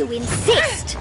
You insist!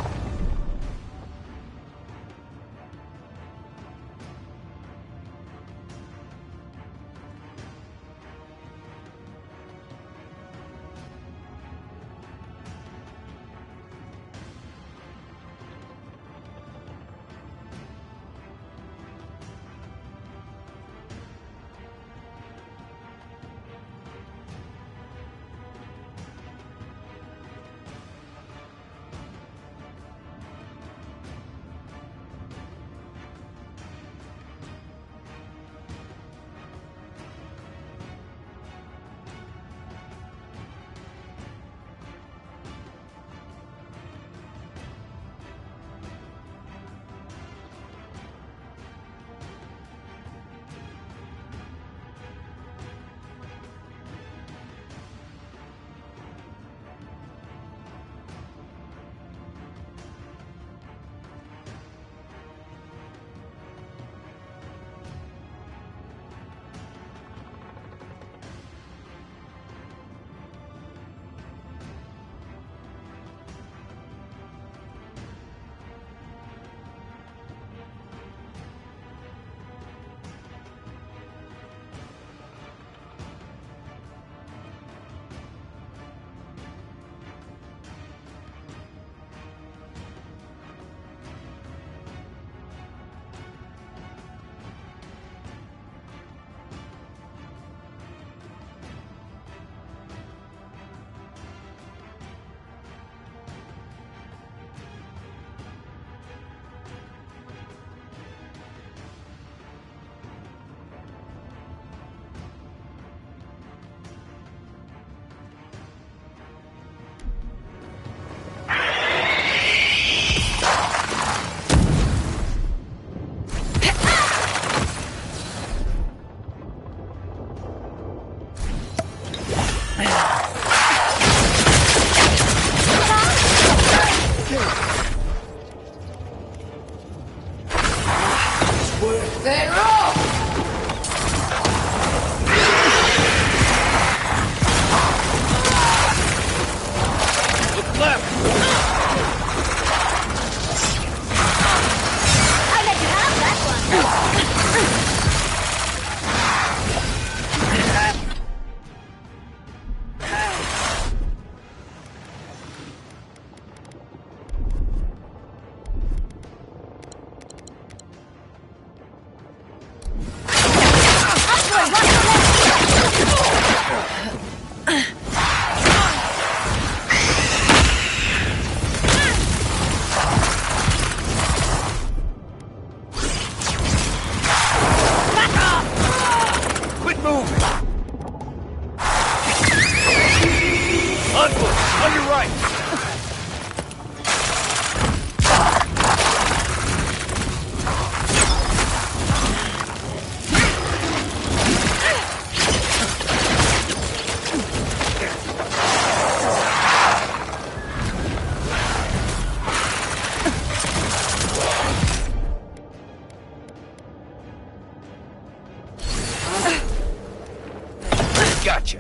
Gotcha.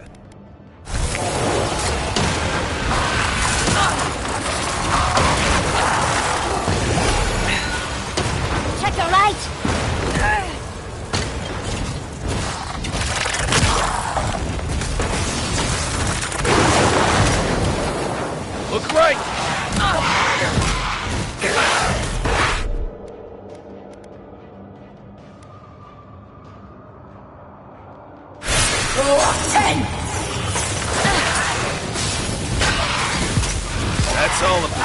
Check your right. Look right. That's all of it.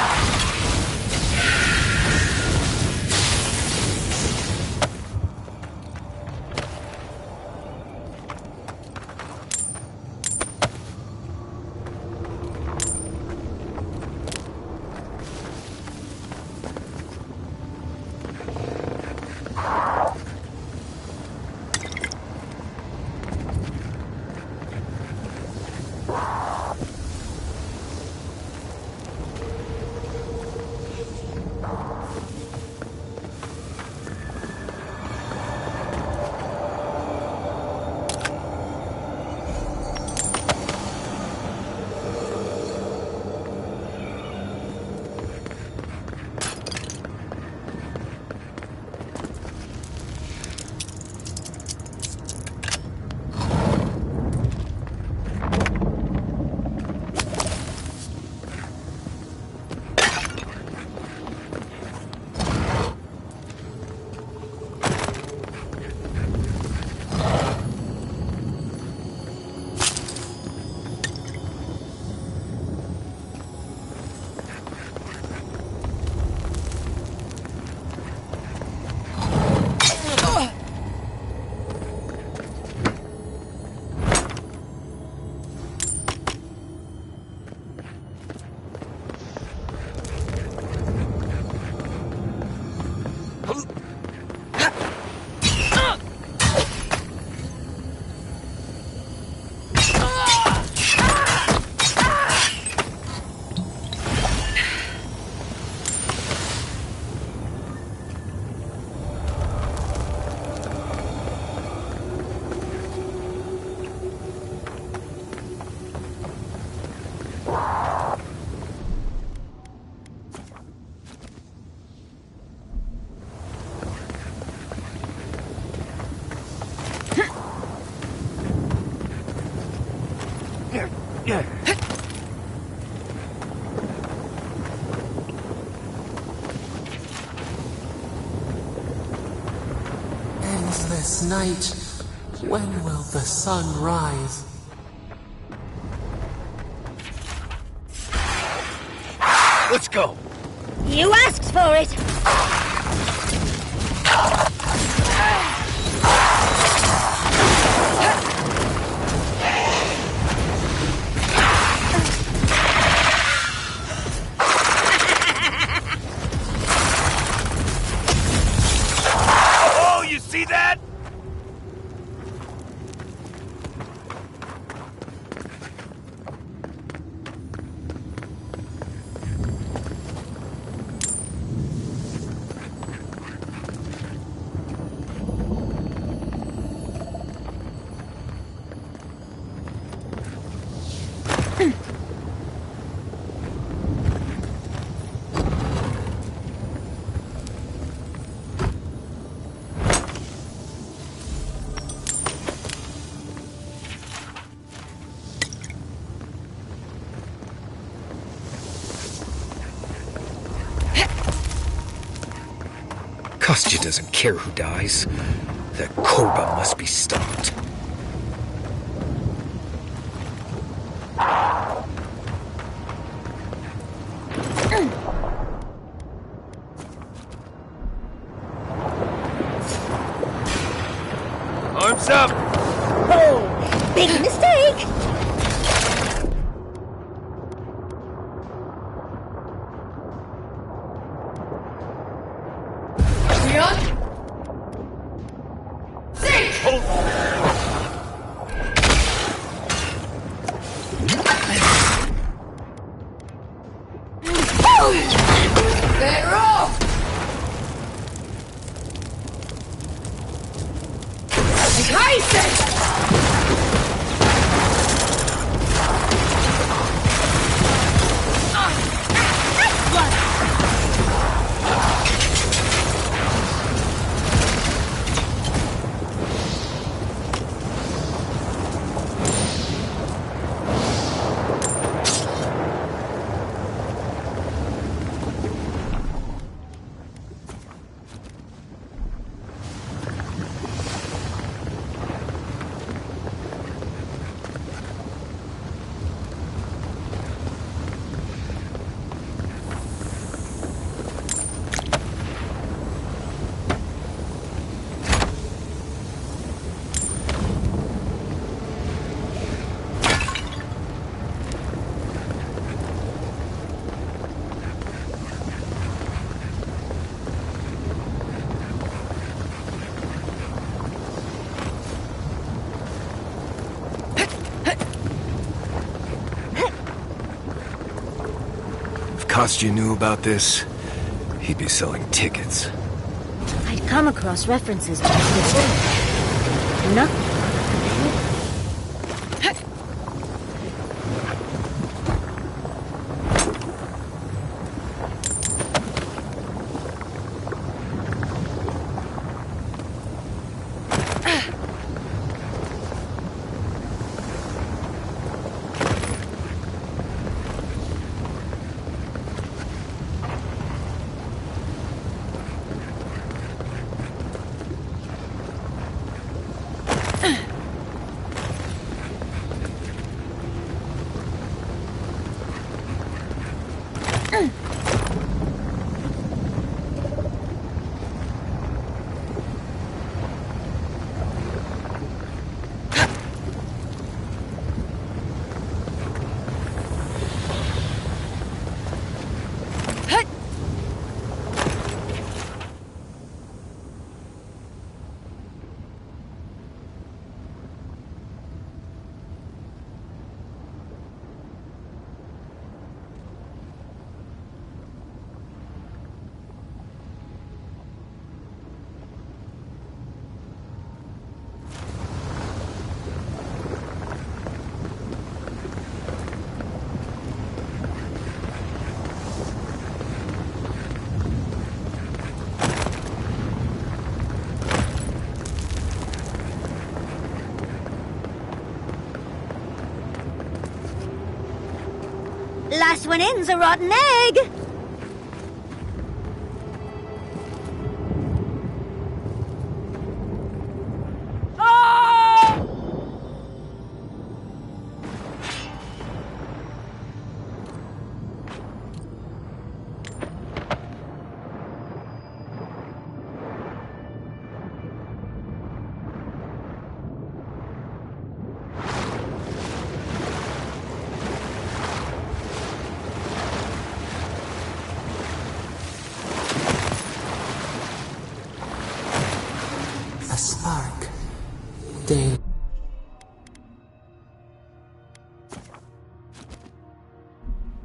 Endless night. When will the sun rise? Let's go. You asked for it! Oh, you see that? Kostya doesn't care who dies. That Korba must be stopped. Arms up! Oh, big mistake! Kostya knew about this, he'd be selling tickets. I'd come across references to this thing. Nothing. last one in's a rotten egg! A spark. Day.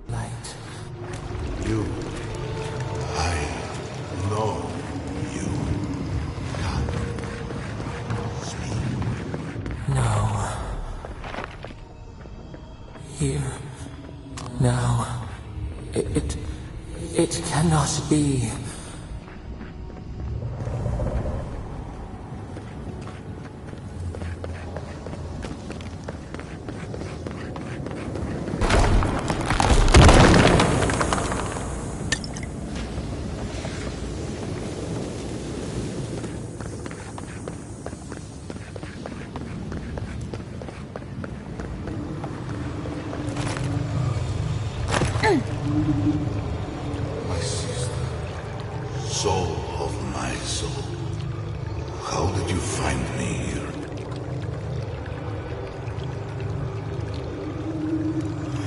Light. You. I know you. God. Speak. No. Here. Now. It cannot be. My sister. Soul of my soul. How did you find me here?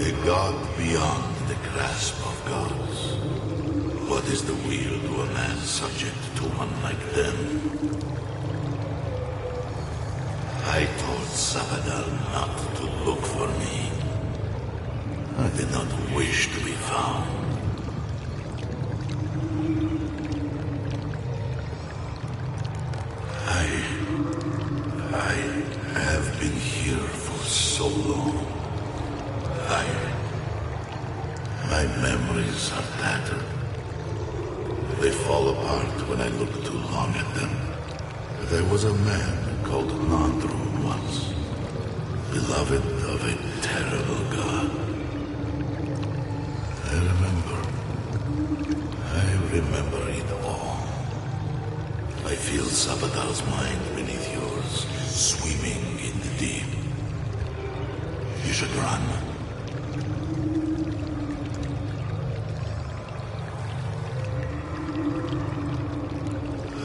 A god beyond the grasp of gods. What is the will to a man subject to one like them? I told Sabadal not to look for me. I did not wish to be found. I have been here for so long. My memories are tattered. They fall apart when I look too long at them. There was a man called Nandru once, beloved of a terrible god. I remember it all. I feel Sabadal's mind beneath yours, swimming in the deep. You should run.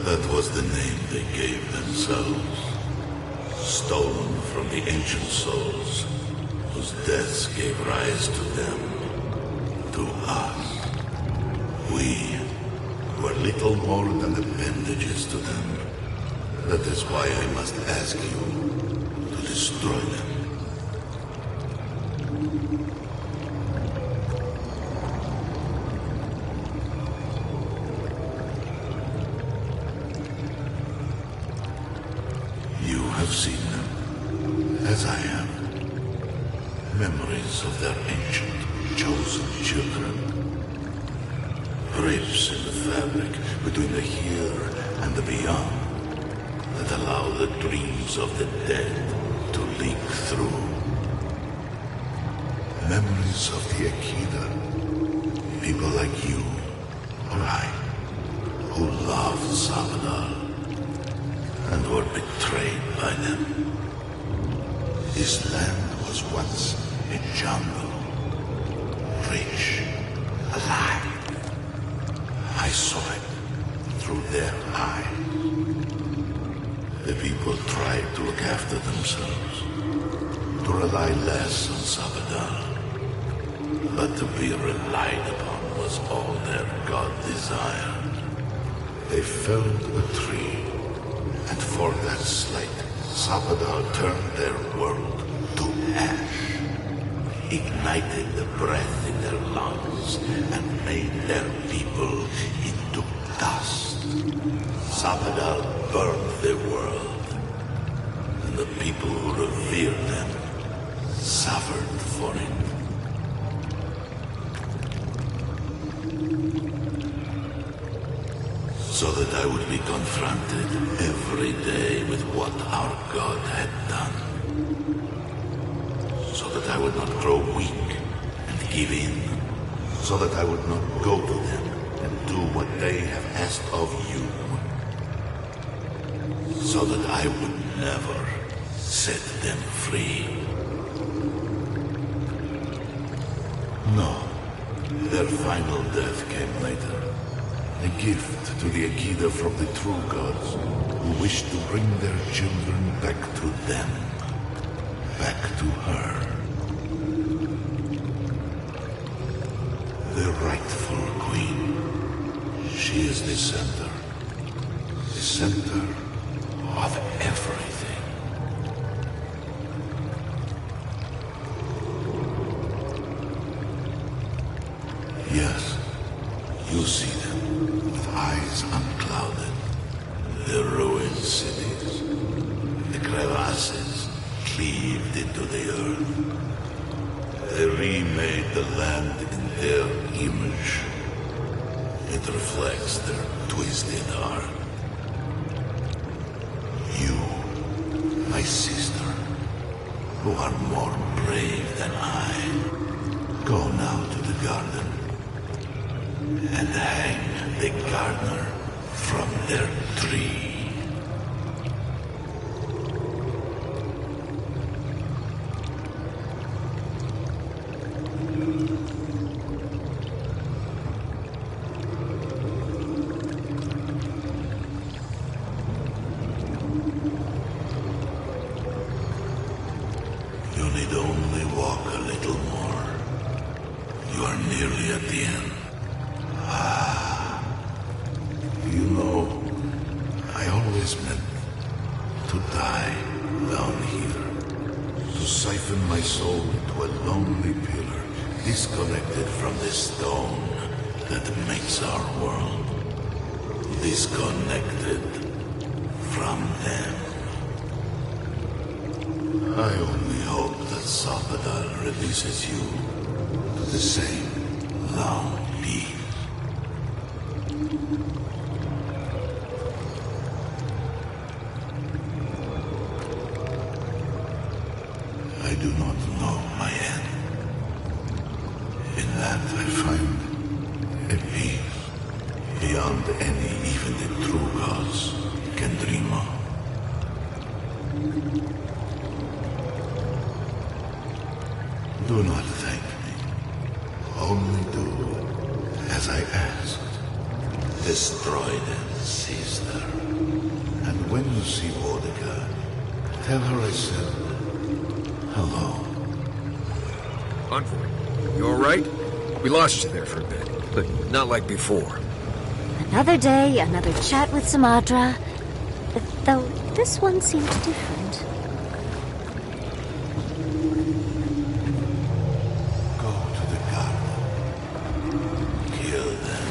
That was the name they gave themselves, stolen from the ancient souls, whose deaths gave rise to them, to us. We were little more than appendages to them. That is why I must ask you to destroy them. You have seen them, as I have. Memories of their ancient, chosen children. Breaks in the fabric between the here and the beyond that allow the dreams of the dead to leak through. Memories of the Akida, people like you or I, who loved Sabadal and were betrayed by them. This land was once a jungle, rich, alive. I saw it through their eyes. The people tried to look after themselves, to rely less on Sabadal. But to be relied upon was all their god desired. They felled a tree, and for that slight, Sabadal turned their world to ash, ignited the breath in their lungs, and made their people into dust. Sabadal burned their world, and the people who revered them suffered for it. So that I would be confronted every day with what our God had done. So that I would not grow weak and give in. so that I would not go to them and do what they have asked of you. So that I would never set them free. No, their final death came later. A gift to the Akida from the true gods, who wish to bring their children back to them. Back to her. The rightful queen. She is the center. The center of everything. Yes, you see them with eyes unclouded. The ruined cities, the crevasses cleaved into the earth. They remade the land in their image. It reflects their twisted heart. You, my sister, who are more brave than I, go now to the garden and hang the gardener from their tree. You need only walk a little more. You are nearly at the end. You know, I always meant to die down here. To siphon my soul into a lonely pillar, disconnected from the stone that makes our world. Disconnected from them. I only hope that Salvador releases you to the same long peace. I do not know my end. In that I find a peace beyond any even the true gods can dream of. Do not thank me. Only do as I asked. Destroy them, sister. And when you see Boudica, tell her I said hello. Envoy, you alright? We lost you there for a bit, but not like before. Another day, another chat with Samadra. Though this one seemed different. Go to the garden. Kill them.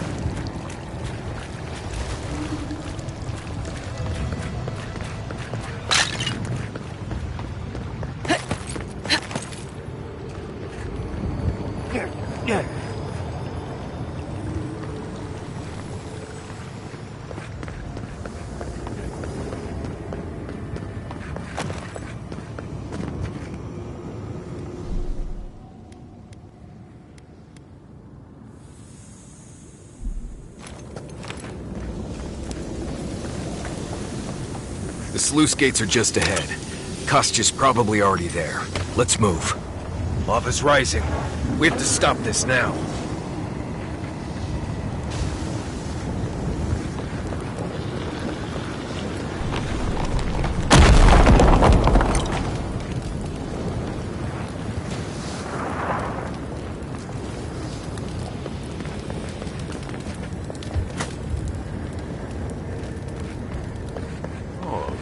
The sluice gates are just ahead. Kostya's probably already there. Let's move. Lava's rising. We have to stop this now.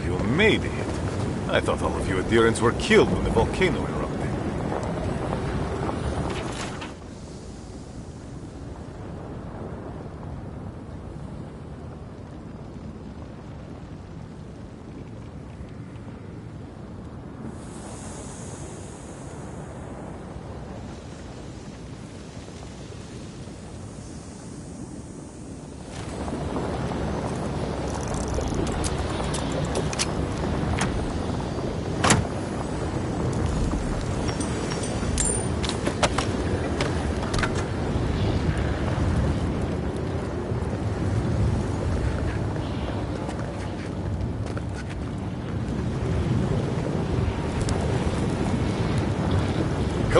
You made it. I thought all of you adherents were killed when the volcano erupted.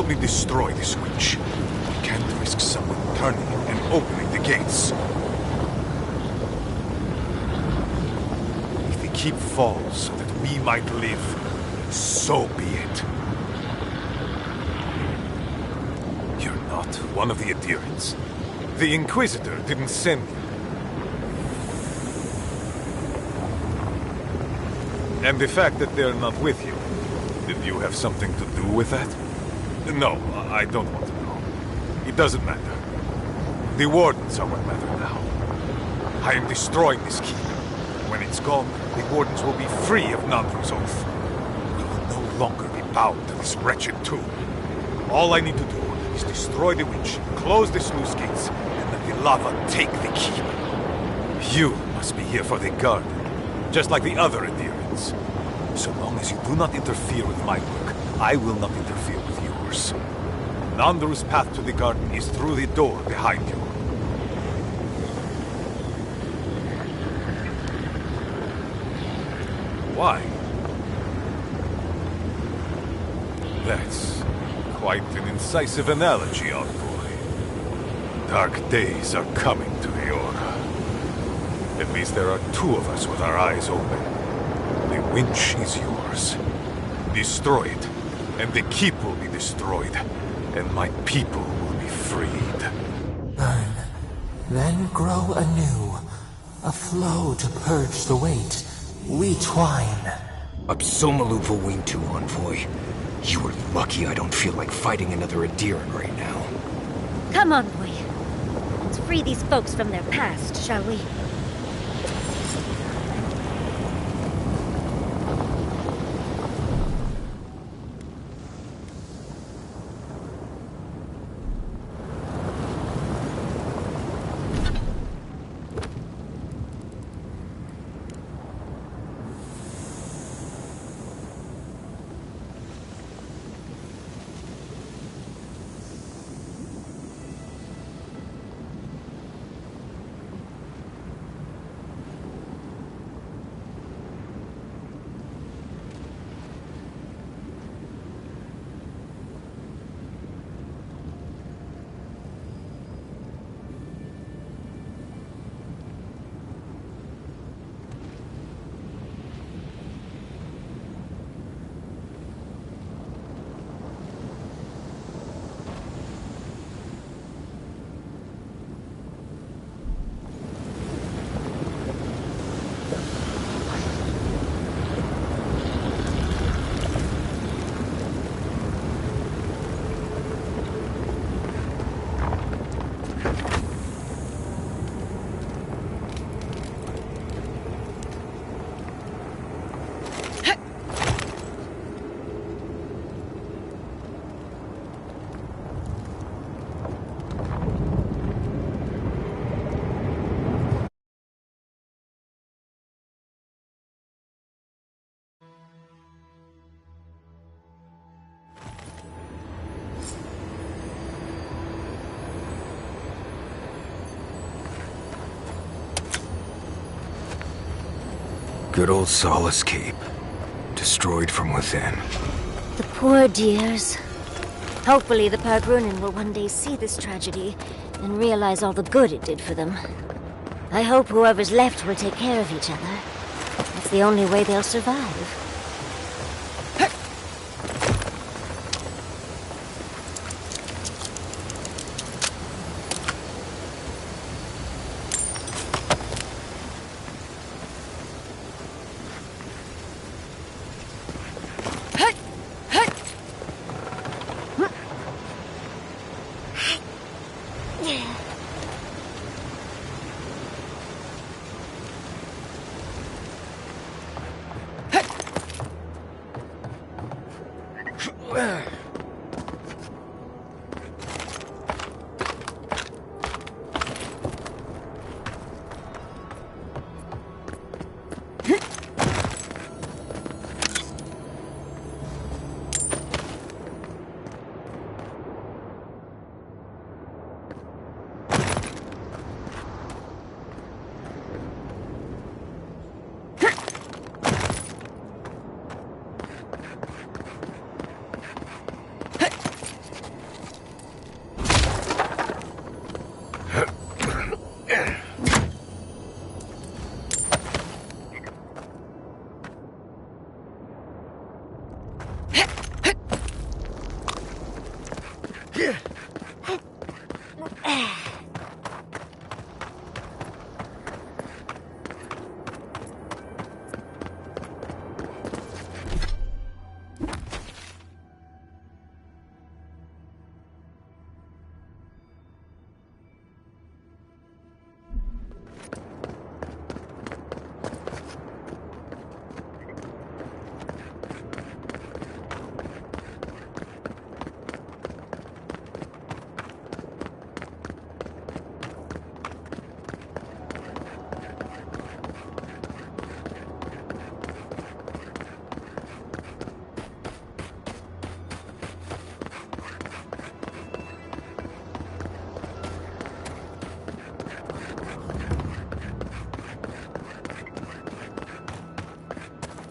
Help me destroy this witch. We can't risk someone turning and opening the gates. If the keep falls so that we might live, so be it. You're not one of the adherents. The Inquisitor didn't send you. And the fact that they're not with you, did you have something to do with that? No, I don't want to know. It doesn't matter. The Wardens are what matter now. I am destroying this keep. When it's gone, the Wardens will be free of Nandru's oath. We will no longer be bound to this wretched tomb. All I need to do is destroy the witch, close the sluice gates, and let the lava take the keep. You must be here for the garden, just like the other adherents. So long as you do not interfere with my work, I will not interfere with yours. Nandru's path to the garden is through the door behind you. Why? That's quite an incisive analogy, envoy. Dark days are coming to Eora. At least there are two of us with our eyes open. The winch is yours. Destroy it, and the keep will be destroyed, and my people will be freed. Burn, then grow anew. A flow to purge the weight. We twine. Absomalu Vointu, envoy. You are lucky I don't feel like fighting another adherent right now. Come on, boy. Let's free these folks from their past, shall we? Good old Solace Cape. Destroyed from within. The poor dears. Hopefully the Pargrunin will one day see this tragedy and realize all the good it did for them. I hope whoever's left will take care of each other. It's the only way they'll survive.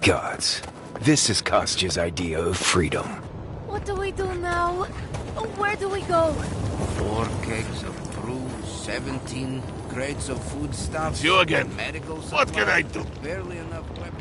Gods, this is Kostya's idea of freedom. What do we do now? Where do we go? 4 kegs of brew, 17 crates of foodstuffs. You again. Medical What can I do? Barely enough weapons.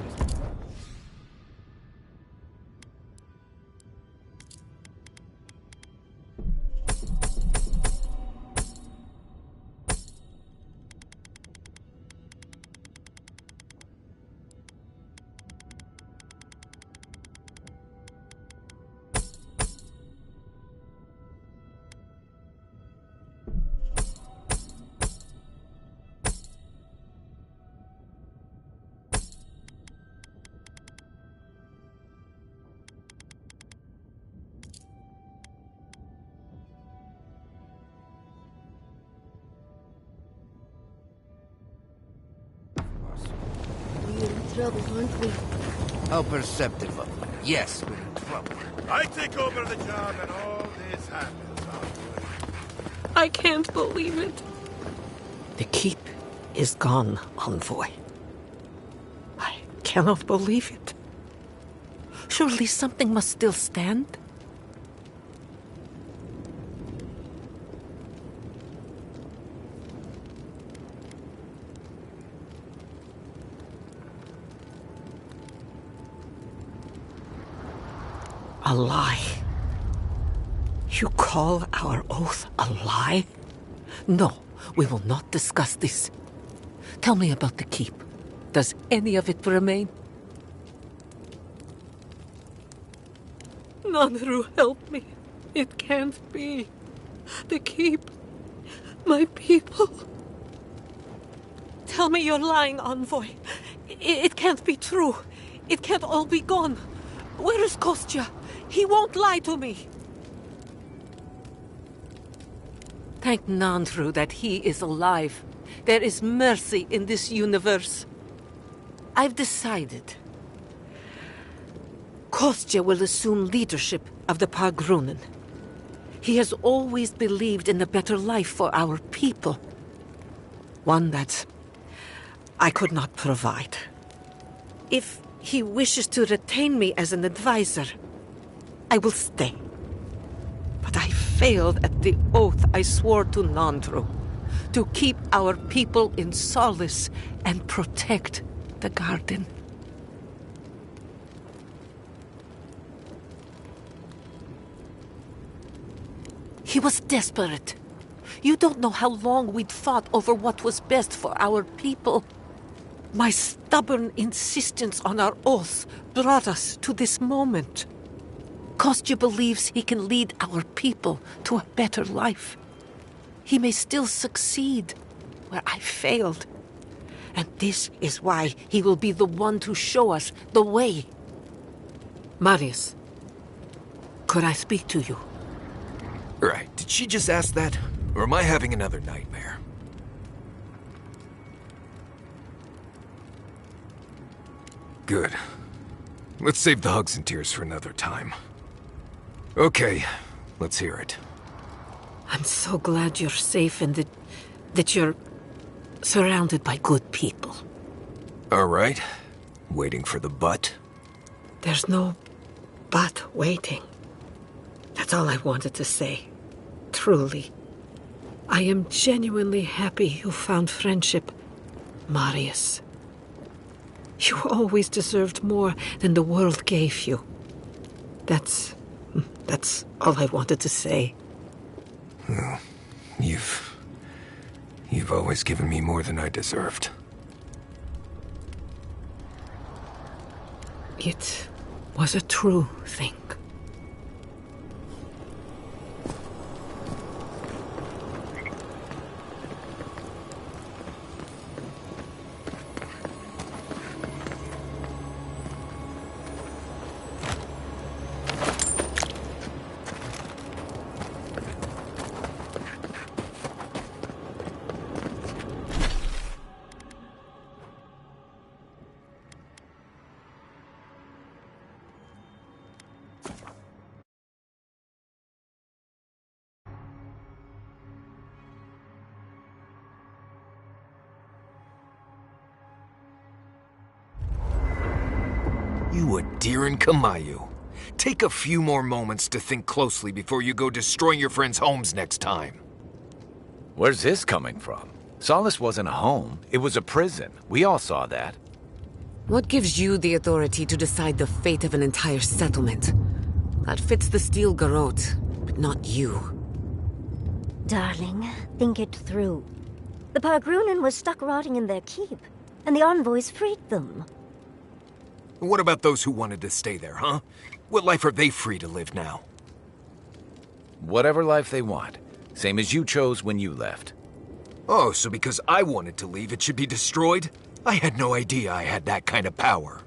We're in trouble, aren't we? How perceptive of you. Yes, we're in trouble. I take over the job and all this happens. I can't believe it. The keep is gone, Envoy. I cannot believe it. Surely something must still stand? A lie. You call our oath a lie? No, we will not discuss this. Tell me about the keep. Does any of it remain? Nanru, help me. It can't be. The keep. My people. Tell me you're lying, Envoy. It can't be true. It can't all be gone. Where is Kostya? He won't lie to me. Thank Nanru that he is alive. There is mercy in this universe. I've decided. Kostya will assume leadership of the Pargrunen. He has always believed in a better life for our people. One that I could not provide. If he wishes to retain me as an advisor, I will stay. But I failed at the oath I swore to Nandru, to keep our people in solace and protect the garden. He was desperate. You don't know how long we'd fought over what was best for our people. My stubborn insistence on our oath brought us to this moment. Kostya believes he can lead our people to a better life. He may still succeed where I failed. And this is why he will be the one to show us the way. Marius, could I speak to you? Right, did she just ask that? Or am I having another nightmare? Good. Let's save the hugs and tears for another time. Okay, let's hear it. I'm so glad you're safe and that you're surrounded by good people. All right. Waiting for the but? There's no but waiting. That's all I wanted to say. Truly. I am genuinely happy you found friendship, Marius. You always deserved more than the world gave you. That's all I wanted to say. You've always given me more than I deserved. It was a true thing. You Adiran Kamayu. Take a few more moments to think closely before you go destroying your friends' homes next time. Where's this coming from? Solace wasn't a home, it was a prison. We all saw that. What gives you the authority to decide the fate of an entire settlement? That fits the Steel Garrote, but not you. Darling, think it through. The Pargrunen was stuck rotting in their keep, and the envoys freed them. What about those who wanted to stay there, huh? What life are they free to live now? Whatever life they want. Same as you chose when you left. Oh, so because I wanted to leave, it should be destroyed? I had no idea I had that kind of power.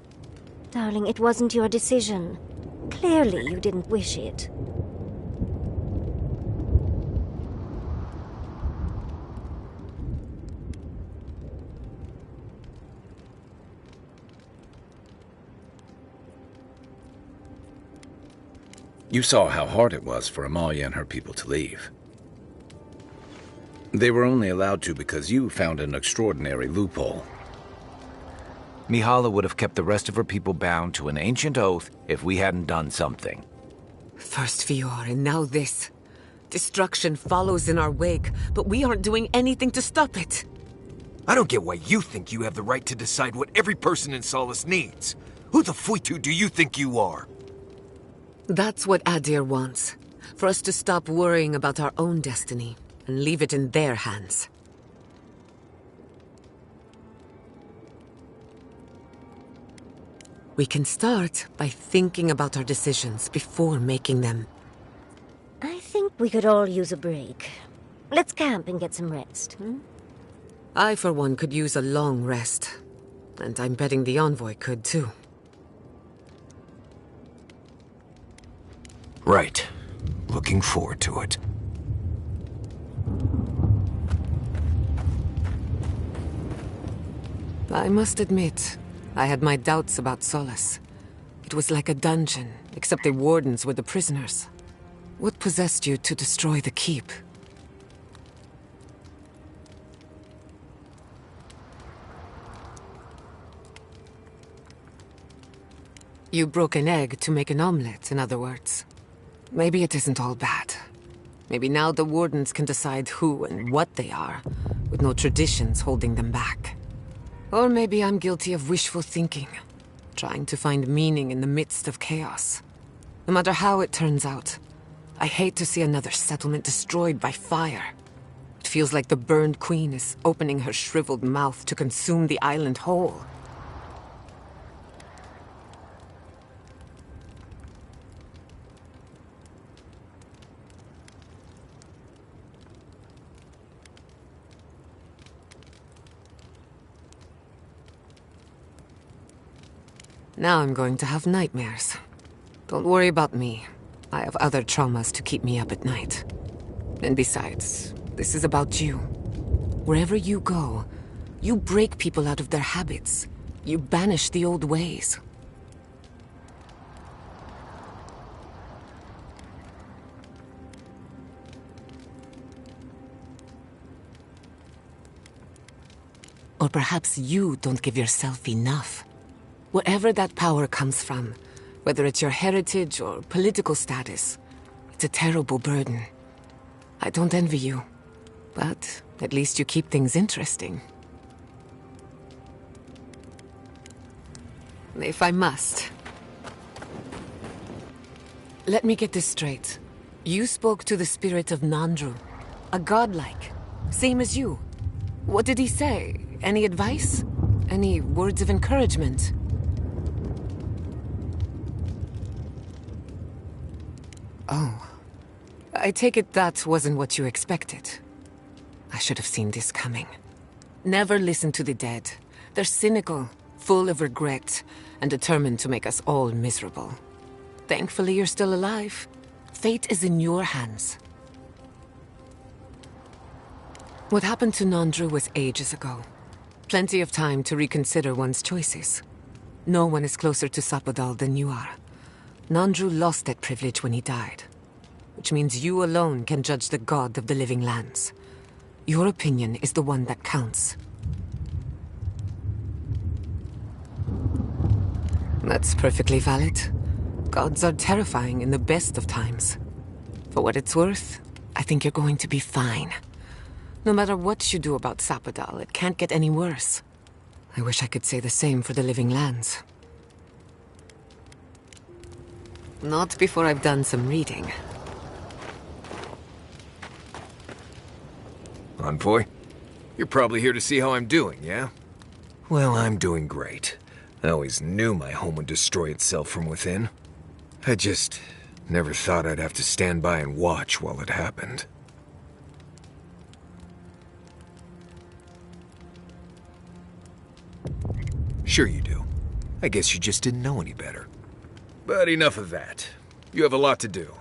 Darling, it wasn't your decision. Clearly, you didn't wish it. You saw how hard it was for Amalia and her people to leave. They were only allowed to because you found an extraordinary loophole. Mihala would have kept the rest of her people bound to an ancient oath if we hadn't done something. First Fior, and now this. Destruction follows in our wake, but we aren't doing anything to stop it. I don't get why you think you have the right to decide what every person in Solace needs. Who the Fuitu do you think you are? That's what Adir wants. For us to stop worrying about our own destiny and leave it in their hands. We can start by thinking about our decisions before making them. I think we could all use a break. Let's camp and get some rest, I, for one, could use a long rest. And I'm betting the envoy could, too. Right. Looking forward to it. I must admit, I had my doubts about Solace. It was like a dungeon, except the wardens were the prisoners. What possessed you to destroy the keep? You broke an egg to make an omelette, in other words. Maybe it isn't all bad. Maybe now the wardens can decide who and what they are, with no traditions holding them back. Or maybe I'm guilty of wishful thinking, trying to find meaning in the midst of chaos. No matter how it turns out, I hate to see another settlement destroyed by fire. It feels like the burned queen is opening her shriveled mouth to consume the island whole. Now I'm going to have nightmares. Don't worry about me. I have other traumas to keep me up at night. And besides, this is about you. Wherever you go, you break people out of their habits. You banish the old ways. Or perhaps you don't give yourself enough. Wherever that power comes from, whether it's your heritage or political status, it's a terrible burden. I don't envy you, but at least you keep things interesting. If I must. Let me get this straight. You spoke to the spirit of Nandru, A godlike. Same as you. What did he say? Any advice? Any words of encouragement? Oh. I take it that wasn't what you expected. I should have seen this coming. Never listen to the dead. They're cynical, full of regret, and determined to make us all miserable. Thankfully, you're still alive. Fate is in your hands. What happened to Nandru was ages ago. Plenty of time to reconsider one's choices. No one is closer to Sapadal than you are. Nandru lost that privilege when he died, which means you alone can judge the god of the living lands. Your opinion is the one that counts. That's perfectly valid. Gods are terrifying in the best of times. For what it's worth, I think you're going to be fine. No matter what you do about Sapadal, it can't get any worse. I wish I could say the same for the living lands. Not before I've done some reading. Envoy, you're probably here to see how I'm doing, yeah? Well, I'm doing great. I always knew my home would destroy itself from within. I just never thought I'd have to stand by and watch while it happened. Sure you do. I guess you just didn't know any better. But enough of that. You have a lot to do,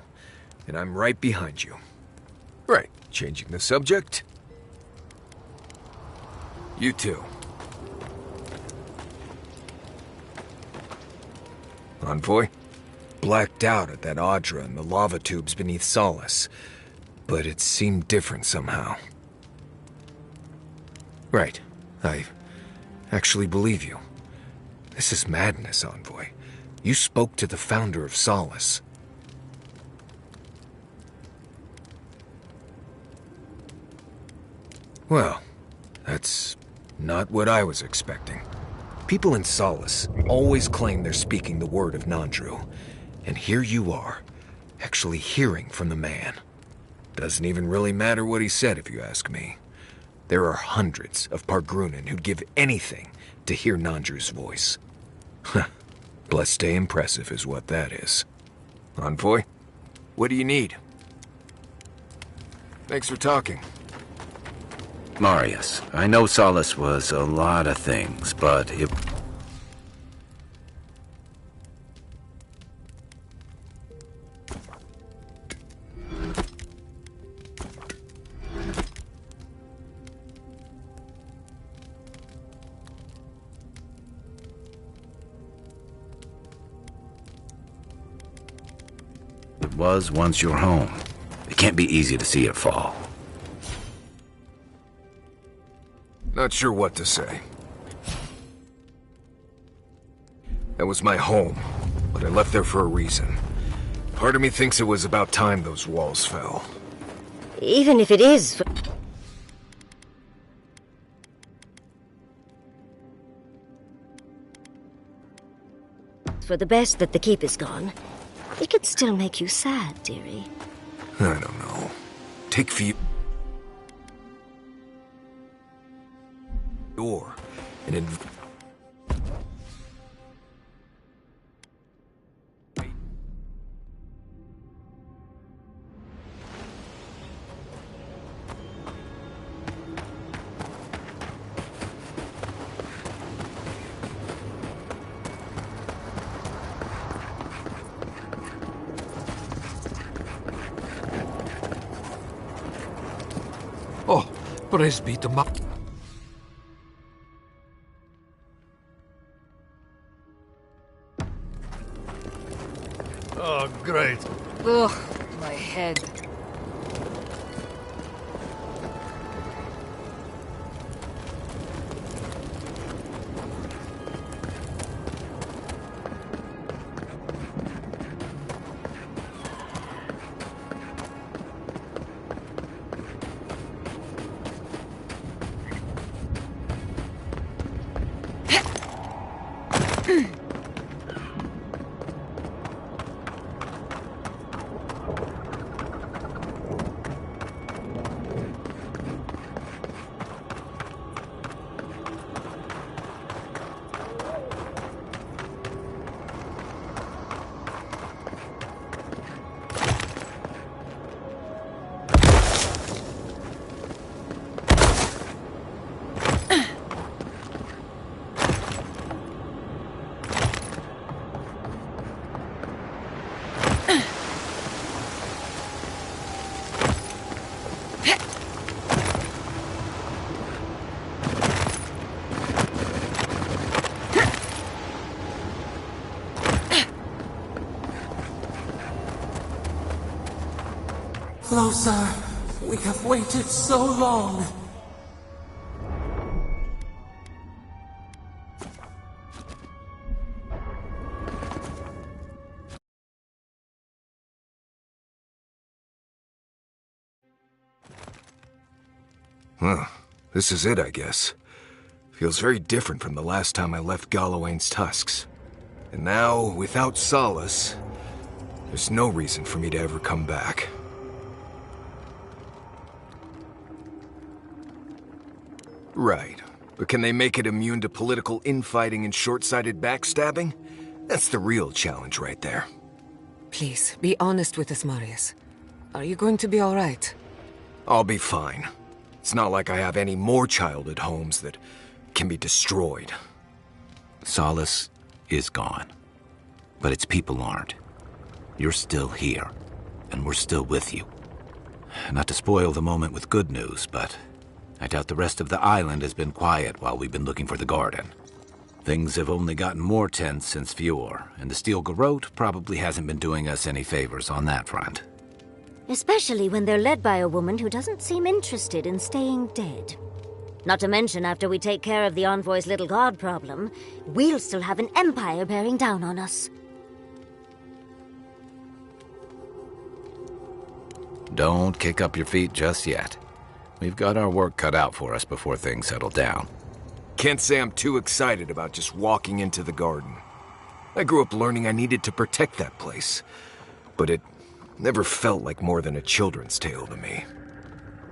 and I'm right behind you. Right, changing the subject. You too. Envoy? Blacked out at that Audra and the lava tubes beneath Solace, but it seemed different somehow. Right, I actually believe you. This is madness, Envoy. You spoke to the founder of Solace. Well, that's not what I was expecting. People in Solace always claim they're speaking the word of Nandru, and here you are, actually hearing from the man. Doesn't even really matter what he said, if you ask me. There are hundreds of Pargrunin who'd give anything to hear Nandru's voice. Blessed day impressive is what that is. Envoy, what do you need? Thanks for talking. Marius, I know Solace was a lot of things, but it... It was once your home. It can't be easy to see it fall. Not sure what to say. That was my home, but I left there for a reason. Part of me thinks it was about time those walls fell. Even if it is for the best that the keep is gone, it could still make you sad, dearie. I don't know. Take for you... door and Oh, praise be to Ma... Oh, great. Ugh, my head. Closer! We have waited so long! Well, this is it, I guess. Feels very different from the last time I left Galawain's tusks. And now, without Solace, there's no reason for me to ever come back. Right. But can they make it immune to political infighting and short-sighted backstabbing? That's the real challenge right there. Please, be honest with us, Marius. Are you going to be alright? I'll be fine. It's not like I have any more childhood homes that can be destroyed. Solace is gone. But its people aren't. You're still here, and we're still with you. Not to spoil the moment with good news, but I doubt the rest of the island has been quiet while we've been looking for the garden. Things have only gotten more tense since Fior, and the Steel Garrote probably hasn't been doing us any favors on that front. Especially when they're led by a woman who doesn't seem interested in staying dead. Not to mention, after we take care of the Envoy's little god problem, we'll still have an empire bearing down on us. Don't kick up your feet just yet. We've got our work cut out for us before things settle down. Can't say I'm too excited about just walking into the garden. I grew up learning I needed to protect that place, but it never felt like more than a children's tale to me.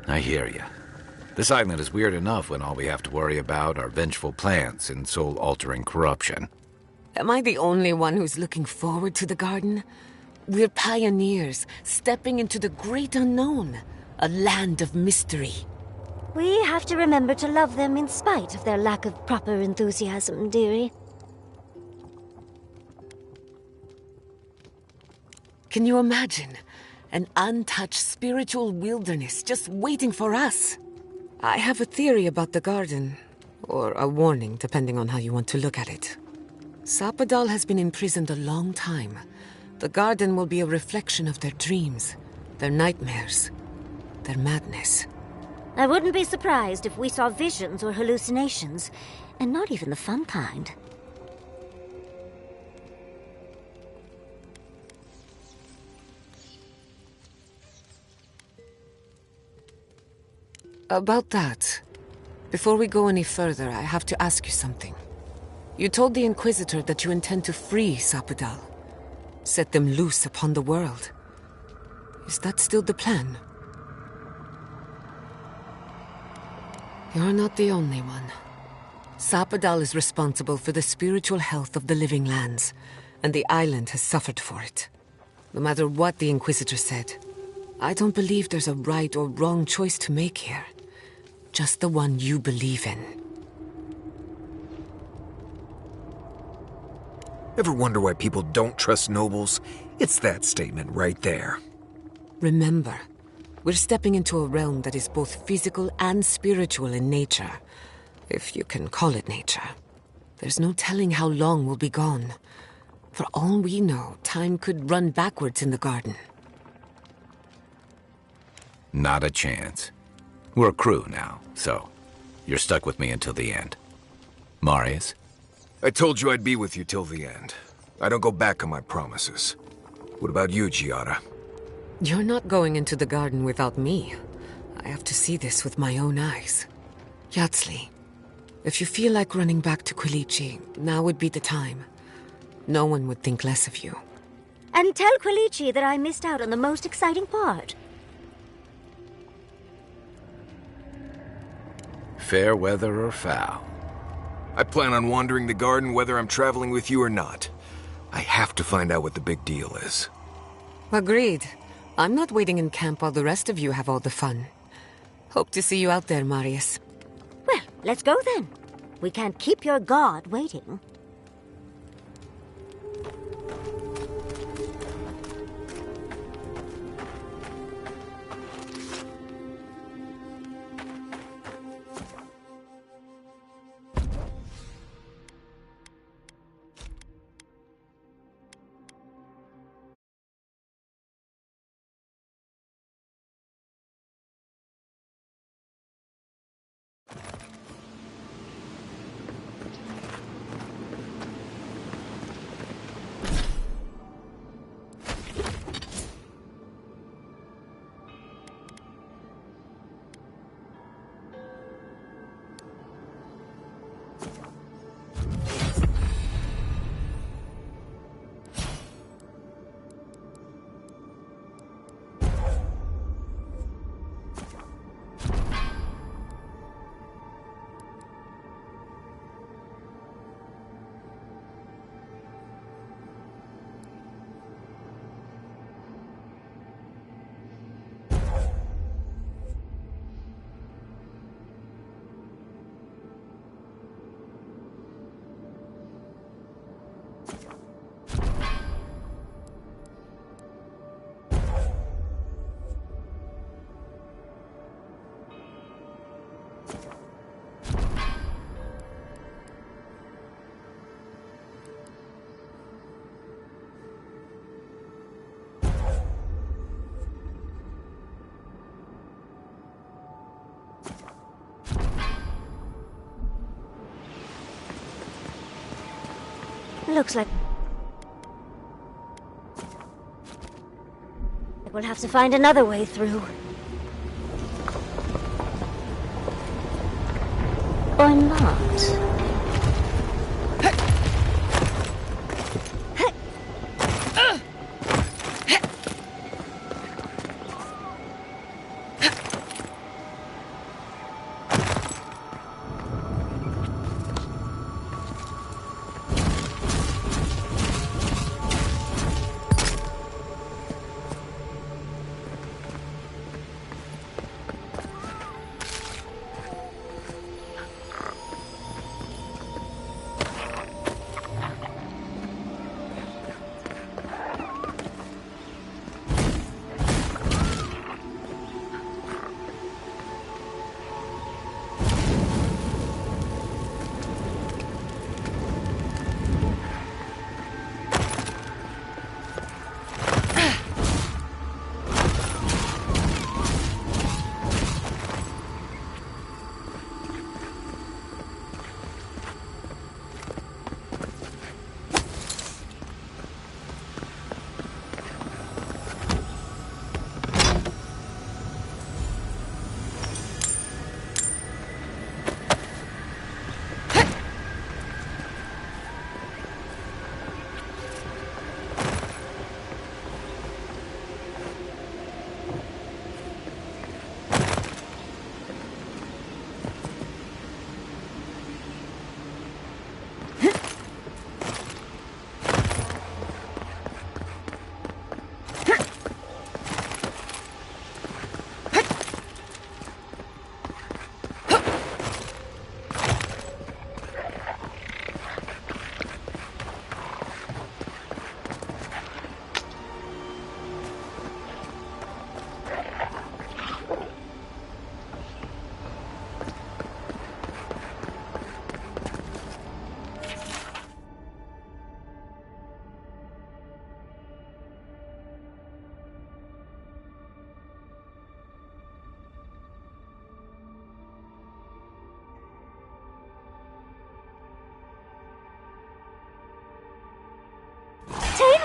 I hear you. This island is weird enough when all we have to worry about are vengeful plans and soul-altering corruption. Am I the only one who's looking forward to the garden? We're pioneers, stepping into the great unknown, a land of mystery. We have to remember to love them in spite of their lack of proper enthusiasm, dearie. Can you imagine? An untouched spiritual wilderness just waiting for us. I have a theory about the garden, or a warning, depending on how you want to look at it. Sapadal has been imprisoned a long time. The garden will be a reflection of their dreams, their nightmares, their madness. I wouldn't be surprised if we saw visions or hallucinations, and not even the fun kind. About that, before we go any further, I have to ask you something. You told the Inquisitor that you intend to free Sapadal, set them loose upon the world. Is that still the plan? You're not the only one. Sapadal is responsible for the spiritual health of the living lands, and the island has suffered for it. No matter what the Inquisitor said, I don't believe there's a right or wrong choice to make here. Just the one you believe in. Ever wonder why people don't trust nobles? It's that statement right there. Remember, we're stepping into a realm that is both physical and spiritual in nature. If you can call it nature. There's no telling how long we'll be gone. For all we know, time could run backwards in the garden. Not a chance. We're a crew now, so you're stuck with me until the end. Marius? I told you I'd be with you till the end. I don't go back on my promises. What about you, Giada? You're not going into the garden without me. I have to see this with my own eyes. Yatsli, if you feel like running back to Quilici, now would be the time. No one would think less of you. And tell Quilici that I missed out on the most exciting part. Fair weather or foul? I plan on wandering the garden whether I'm traveling with you or not. I have to find out what the big deal is. Agreed. I'm not waiting in camp while the rest of you have all the fun. Hope to see you out there, Marius. Well, let's go then. We can't keep your god waiting. Looks like we'll have to find another way through. Or not.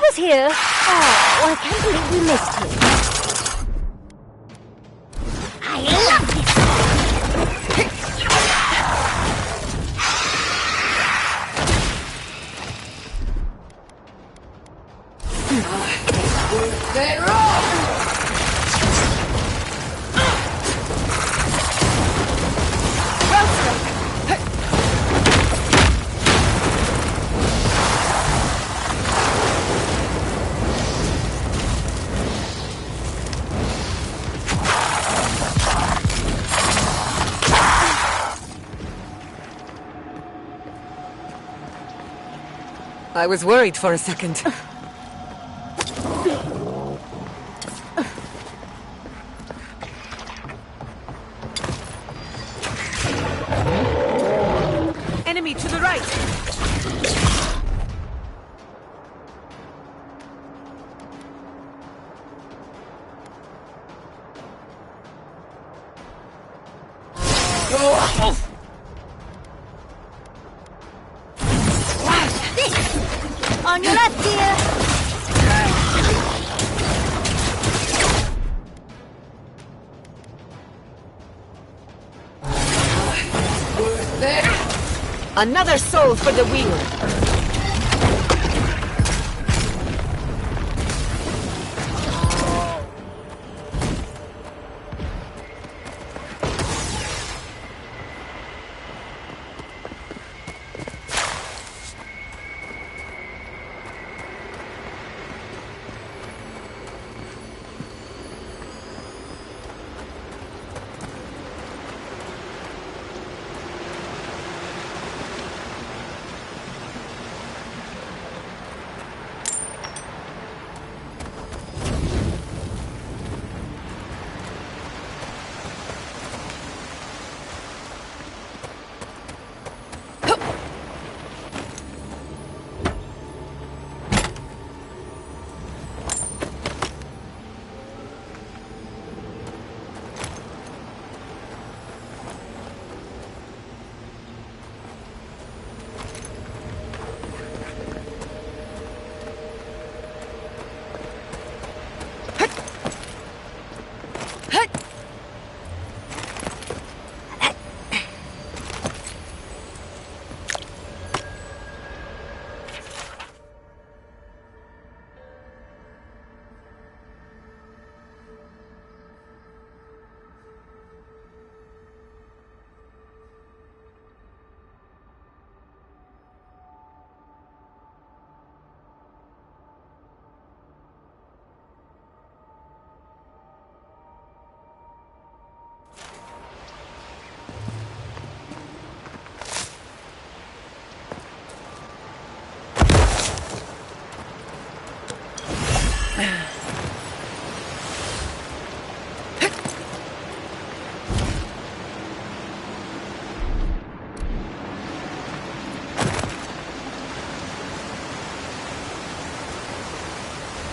Was here. Oh, I can't believe we missed him. I love this I was worried for a second. Enemy to the right! On your left, dear! Another soul for the wheel!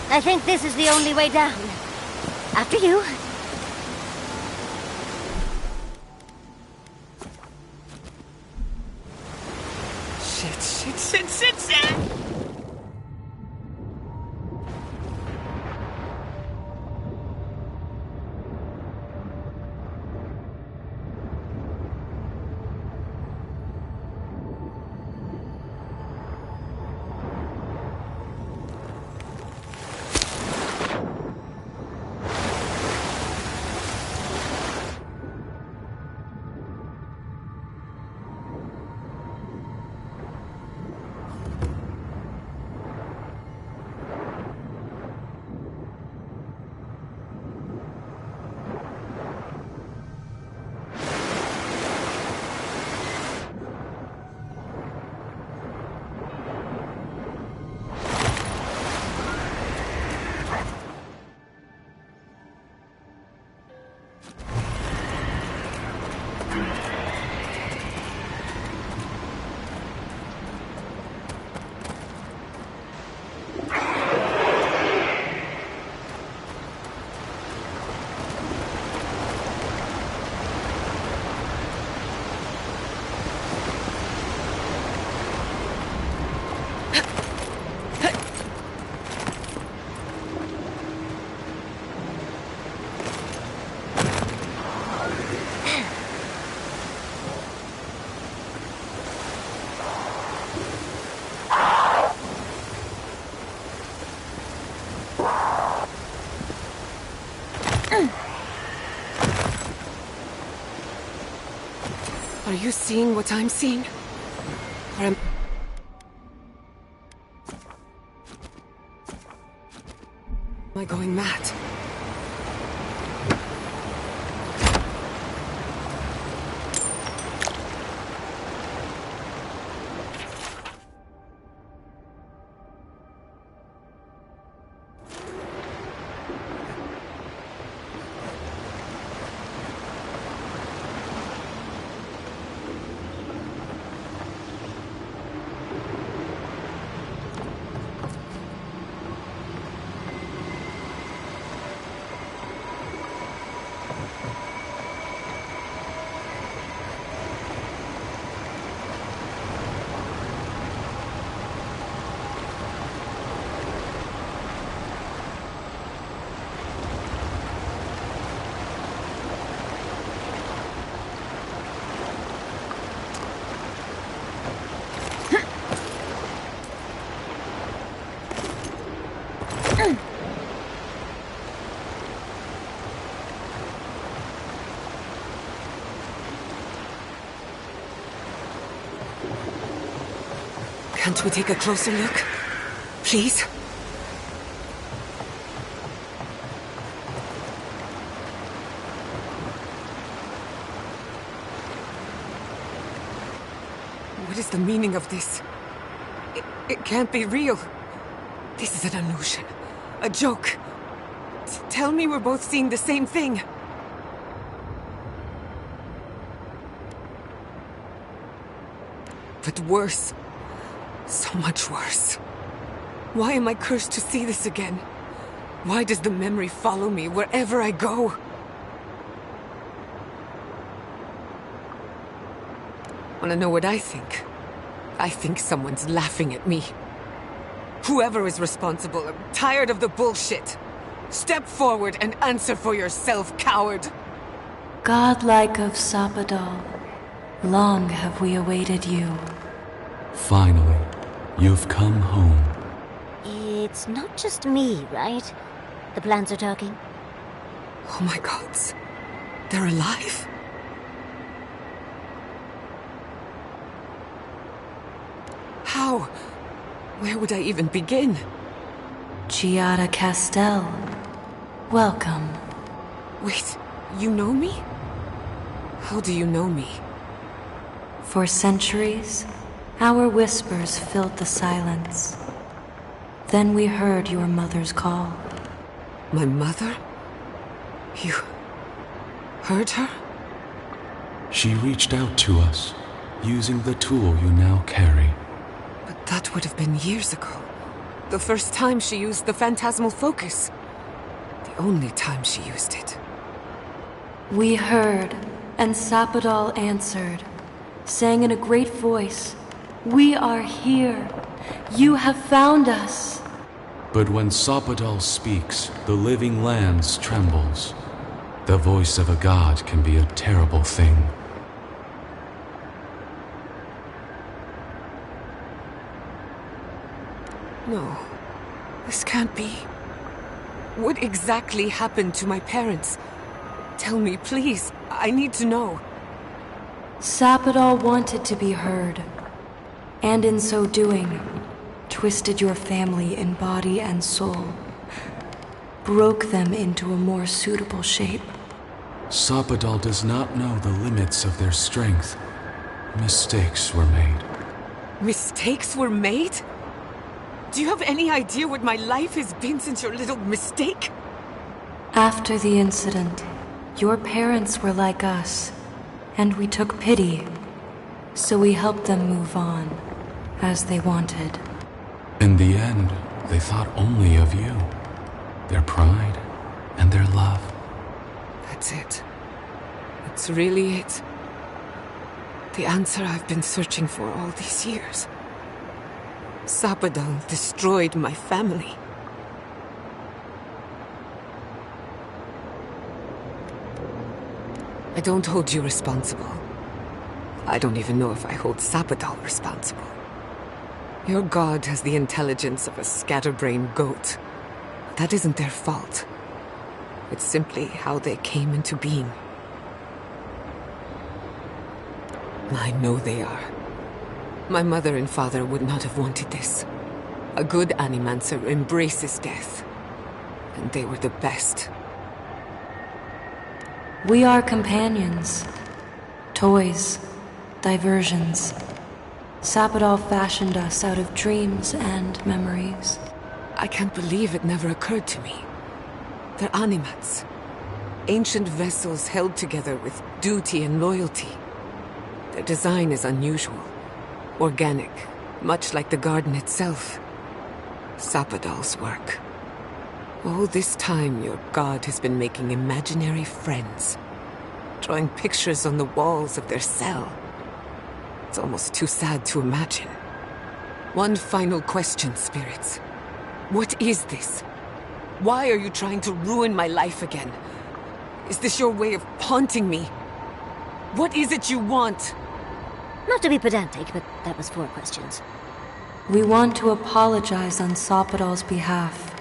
I think this is the only way down. After you. Shit. Are you seeing what I'm seeing? Or am I going mad? Can't we take a closer look? Please? What is the meaning of this? It can't be real. This is an illusion. A joke. Tell me we're both seeing the same thing. But worse. So much worse. Why am I cursed to see this again? Why does the memory follow me wherever I go? Wanna know what I think? I think someone's laughing at me. Whoever is responsible, I'm tired of the bullshit. Step forward and answer for yourself, coward! Godlike of Sapadal, long have we awaited you. Finally, you've come home. It's not just me, right? The plants are talking. Oh my gods. They're alive? How? Where would I even begin? Giada Castell, welcome. Wait, you know me? How do you know me? For centuries, our whispers filled the silence. Then we heard your mother's call. My mother? You heard her? She reached out to us, using the tool you now carry. But that would have been years ago. The first time she used the phantasmal focus. The only time she used it. We heard, and Sapadal answered, saying in a great voice, "We are here. You have found us." But when Sapadal speaks, the living lands trembles. The voice of a god can be a terrible thing. No, this can't be. What exactly happened to my parents? Tell me, please. I need to know. Sapadal wanted to be heard, and in so doing, twisted your family in body and soul, broke them into a more suitable shape. Sapadal does not know the limits of their strength. Mistakes were made. Mistakes were made? Do you have any idea what my life has been since your little mistake? After the incident, your parents were like us, and we took pity, so we helped them move on, as they wanted. In the end, they thought only of you, their pride, and their love. That's it. That's really it. The answer I've been searching for all these years. Sapadal destroyed my family. I don't hold you responsible. I don't even know if I hold Sapadal responsible. Your god has the intelligence of a scatterbrained goat. That isn't their fault. It's simply how they came into being. I know they are. My mother and father would not have wanted this. A good animancer embraces death. And they were the best. We are companions. Toys. Diversions. Sapadal fashioned us out of dreams and memories. I can't believe it never occurred to me. They're animats. Ancient vessels held together with duty and loyalty. Their design is unusual. Organic, much like the garden itself. Sapadal's work. All this time, your god has been making imaginary friends. Drawing pictures on the walls of their cell. It's almost too sad to imagine. One final question, spirits. What is this? Why are you trying to ruin my life again? Is this your way of haunting me? What is it you want? Not to be pedantic, but that was 4 questions. We want to apologize on Sapadal's behalf,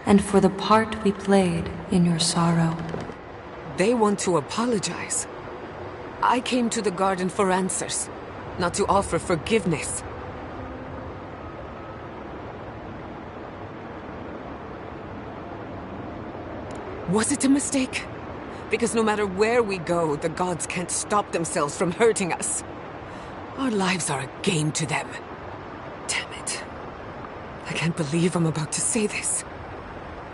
and for the part we played in your sorrow. They want to apologize. I came to the garden for answers, not to offer forgiveness. Was it a mistake? Because no matter where we go, the gods can't stop themselves from hurting us. Our lives are a game to them. Damn it. I can't believe I'm about to say this.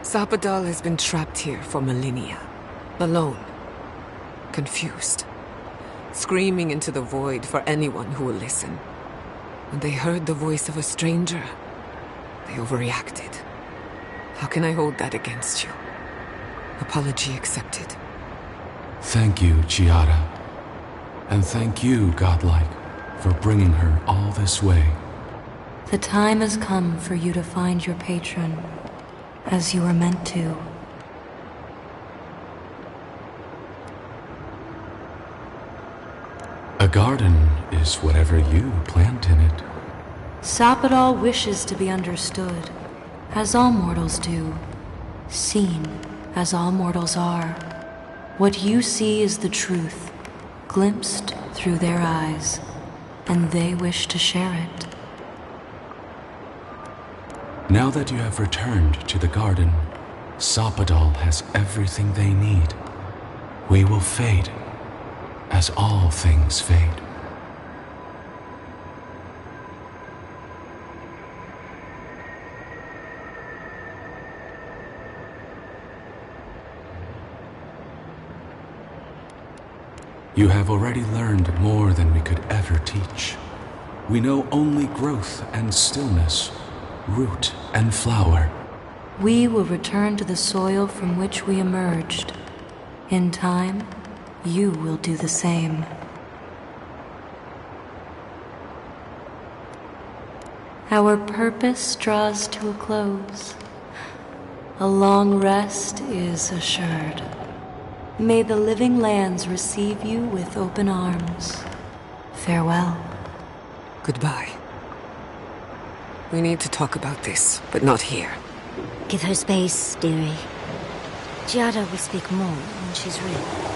Sapadal has been trapped here for millennia. Alone. Confused. Screaming into the void for anyone who will listen. When they heard the voice of a stranger, they overreacted. How can I hold that against you? Apology accepted. Thank you, Chiara. And thank you, Godlike, for bringing her all this way. The time has come for you to find your patron, as you were meant to. A garden is whatever you plant in it. Sapadal wishes to be understood, as all mortals do. Seen, as all mortals are. What you see is the truth, glimpsed through their eyes, and they wish to share it. Now that you have returned to the garden, Sapadal has everything they need. We will fade, as all things fade. You have already learned more than we could ever teach. We know only growth and stillness. root and flower. We will return to the soil from which we emerged. In time, you will do the same. Our purpose draws to a close. A long rest is assured. May the living lands receive you with open arms. Farewell. Goodbye. We need to talk about this, but not here. Give her space, dearie. Giada will speak more when she's ready.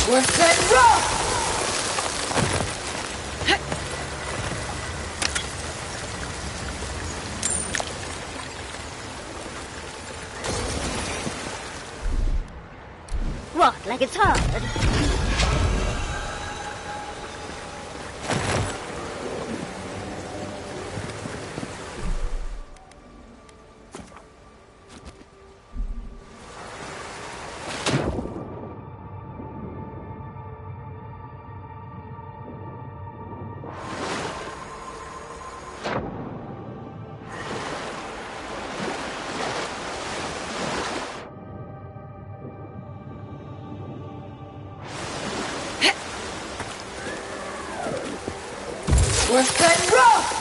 We're set rough! What, like it's hard? We're set rough!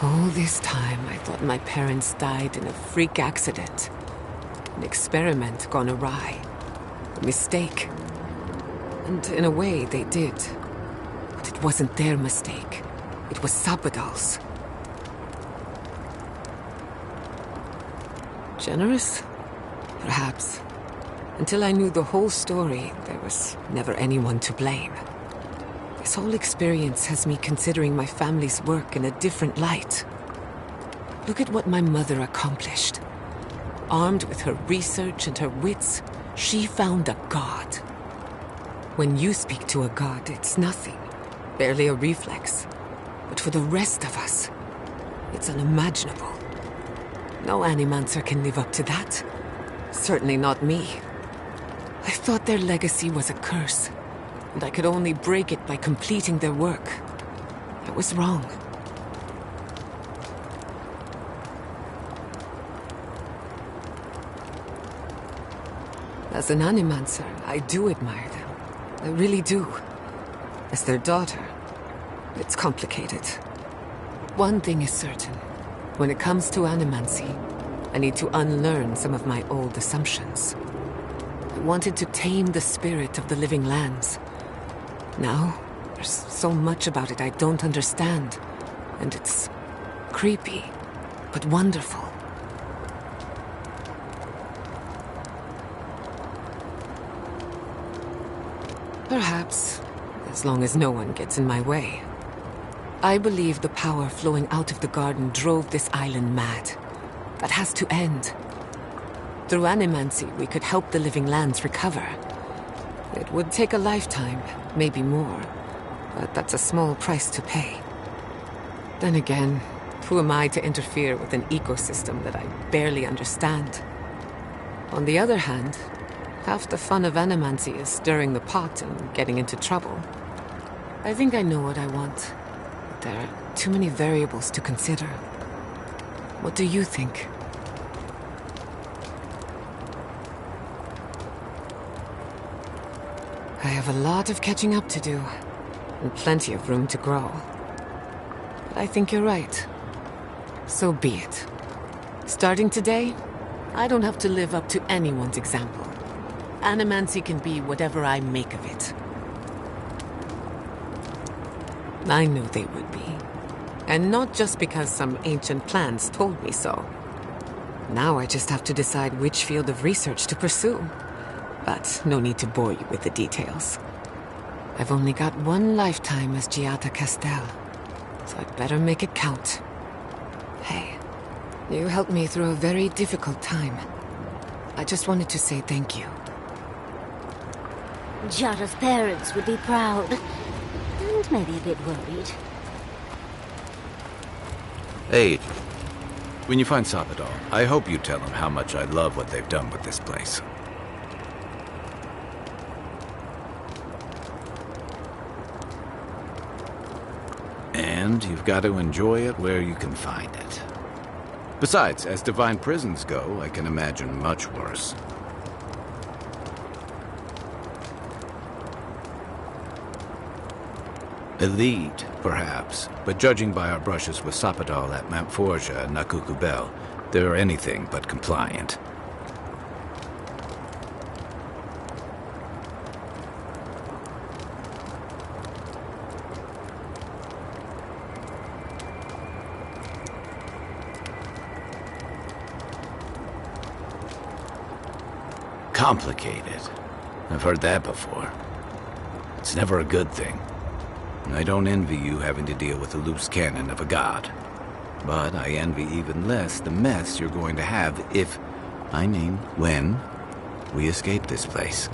All this time, I thought my parents died in a freak accident. An experiment gone awry. A mistake. And in a way, they did. But it wasn't their mistake. It was Sabadal's. Generous? Perhaps. Until I knew the whole story, there was never anyone to blame. This whole experience has me considering my family's work in a different light. Look at what my mother accomplished. Armed with her research and her wits, she found a god. When you speak to a god, it's nothing. Barely a reflex. But for the rest of us, it's unimaginable. No Animancer can live up to that. Certainly not me. I thought their legacy was a curse, and I could only break it by completing their work. I was wrong. As an Animancer, I do admire them. I really do. As their daughter, it's complicated. One thing is certain. When it comes to Animancy, I need to unlearn some of my old assumptions. I wanted to tame the spirit of the living lands. Now, There's so much about it I don't understand. And it's creepy, but wonderful. Perhaps, as long as no one gets in my way. I believe the power flowing out of the garden drove this island mad. That has to end. Through animancy, we could help the living lands recover. It would take a lifetime, maybe more, but that's a small price to pay. Then again, who am I to interfere with an ecosystem that I barely understand? On the other hand, half the fun of animancy is stirring the pot and getting into trouble. I think I know what I want. But there are too many variables to consider. What do you think? I have a lot of catching up to do, and plenty of room to grow. But I think you're right. So be it. Starting today, I don't have to live up to anyone's example. Animancy can be whatever I make of it. I knew they would be. And not just because some ancient plans told me so. Now I just have to decide which field of research to pursue. But no need to bore you with the details. I've only got one lifetime as Giata Castel, so I'd better make it count. Hey, you helped me through a very difficult time. I just wanted to say thank you. Giata's parents would be proud, and maybe a bit worried. Hey, when you find Sapadal, I hope you tell him how much I love what they've done with this place. And you've got to enjoy it where you can find it. Besides, as divine prisons go, I can imagine much worse. Elite, perhaps, but judging by our brushes with Sapadal at Mount Forja and Nakukubel, they're anything but compliant. Complicated. I've heard that before. It's never a good thing. I don't envy you having to deal with the loose cannon of a god. But I envy even less the mess you're going to have if, I mean, when, we escape this place.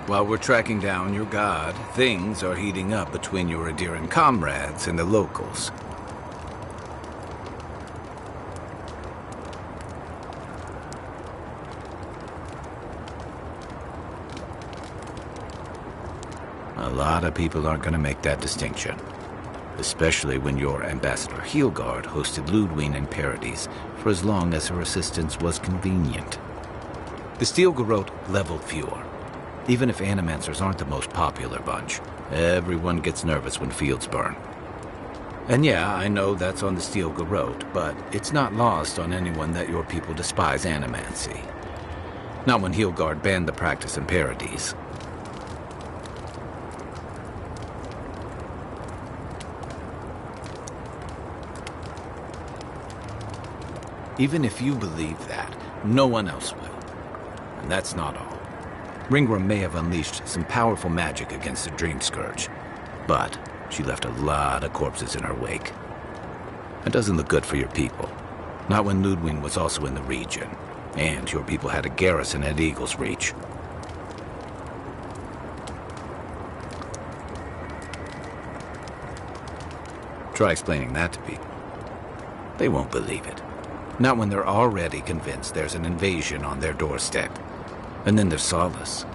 While we're tracking down your god, things are heating up between your Adiran comrades and the locals. A lot of people aren't going to make that distinction. Especially when your Ambassador Heelguard hosted Ludwig in Paradis for as long as her assistance was convenient. The Steel Garrote leveled fewer. Even if Animancers aren't the most popular bunch, everyone gets nervous when fields burn. And yeah, I know that's on the Steel Garrote, but it's not lost on anyone that your people despise Animancy. Not when Heelguard banned the practice in Paradis. Even if you believe that, no one else will. And that's not all. Ringram may have unleashed some powerful magic against the Dream Scourge, but she left a lot of corpses in her wake. That doesn't look good for your people. Not when Ludwig was also in the region, and your people had a garrison at Eagle's Reach. Try explaining that to people. They won't believe it. Not when they're already convinced there's an invasion on their doorstep. And then there's Solace,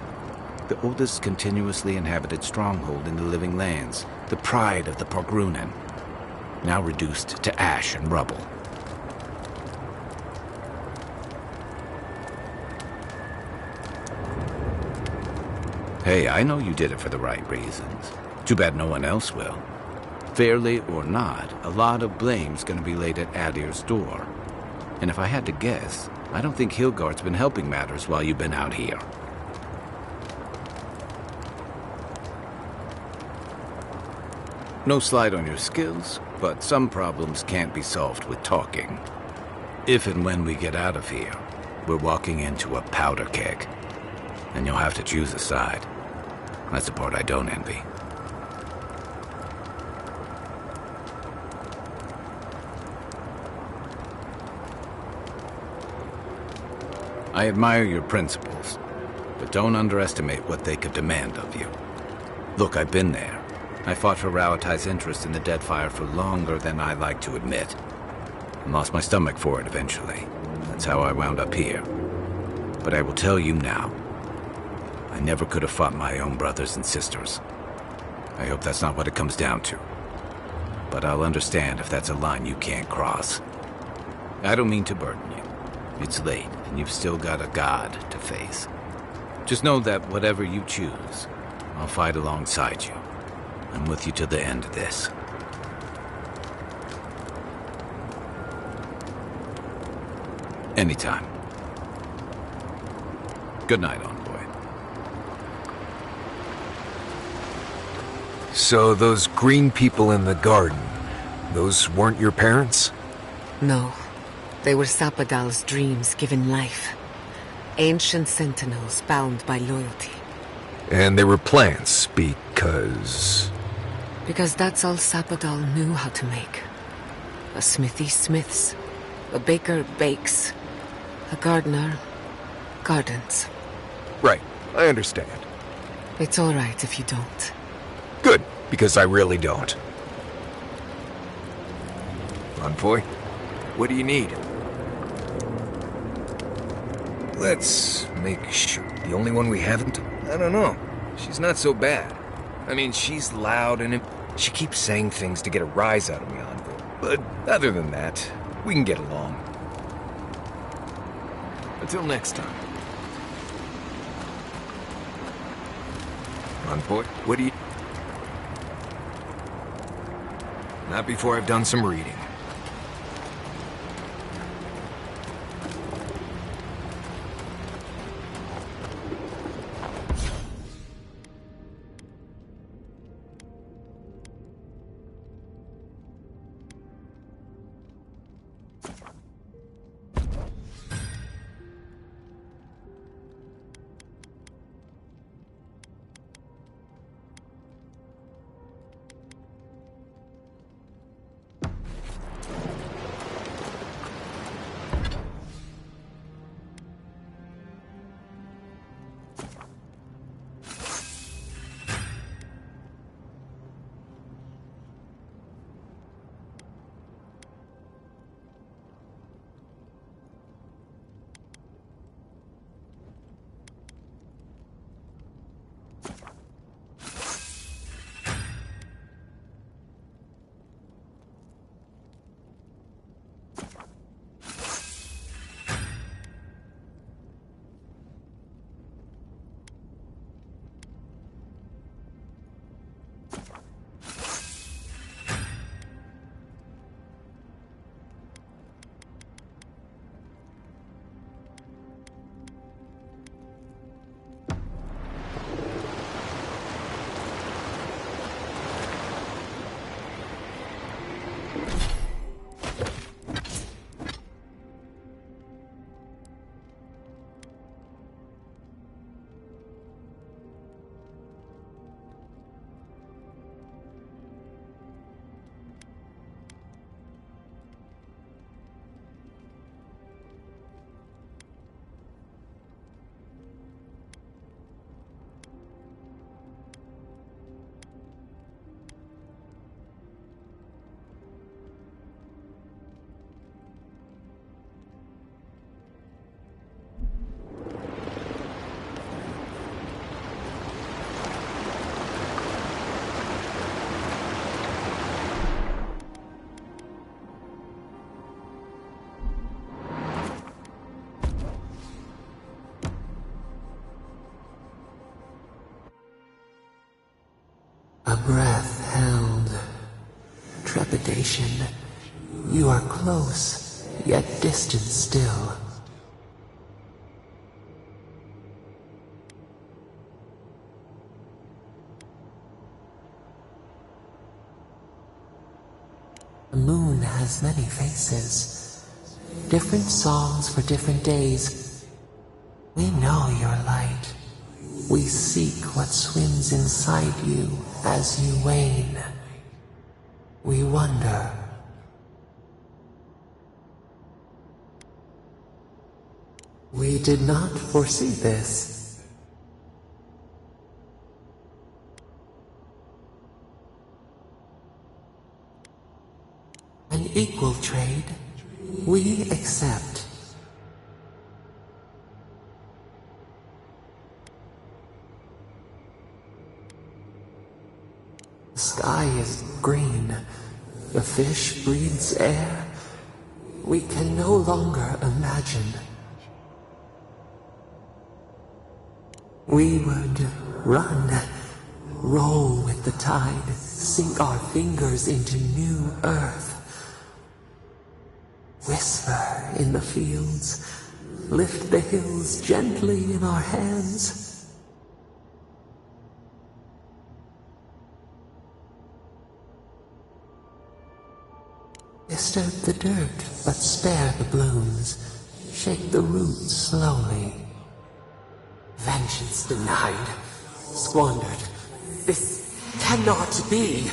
the oldest continuously inhabited stronghold in the living lands, the pride of the Porgrunen, now reduced to ash and rubble. Hey, I know you did it for the right reasons. Too bad no one else will. Fairly or not, a lot of blame's gonna be laid at Adir's door. And if I had to guess, I don't think Hilgard's been helping matters while you've been out here. No slight on your skills, but some problems can't be solved with talking. If and when we get out of here, we're walking into a powder keg. And you'll have to choose a side. That's the part I don't envy. I admire your principles, but don't underestimate what they could demand of you. Look, I've been there. I fought for Rauatai's interest in the Deadfire for longer than I like to admit. And lost my stomach for it eventually. That's how I wound up here. But I will tell you now, I never could have fought my own brothers and sisters. I hope that's not what it comes down to. But I'll understand if that's a line you can't cross. I don't mean to burden you. It's late, and you've still got a god to face. Just know that whatever you choose, I'll fight alongside you. I'm with you to the end of this. Anytime. Good night, envoy. So those green people in the garden, those weren't your parents? No. They were Sapadal's dreams given life. Ancient sentinels bound by loyalty. And they were plants because... Because that's all Sapadal knew how to make. A smithy smiths. A baker bakes. A gardener gardens. Right, I understand. It's all right if you don't. Good, because I really don't. Envoy, what do you need? Let's make sure. The only one we haven't? I don't know. She's not so bad. I mean, she's loud and she keeps saying things to get a rise out of me, Envoy. But other than that, we can get along. Until next time. Envoy, what do you... Not before I've done some reading. A breath held. Trepidation. You are close, yet distant still. as many faces. Different songs for different days. We know your light. We seek what swims inside you as you wane. We wonder. We did not foresee this. An equal trade, we accept. The sky is green. The fish breathes air. We can no longer imagine. We would run, roll with the tide, sink our fingers into new earth. Whisper in the fields, lift the hills gently in our hands. Disturb the dirt, but spare the blooms. Shake the roots slowly. Vengeance denied, squandered. This cannot be.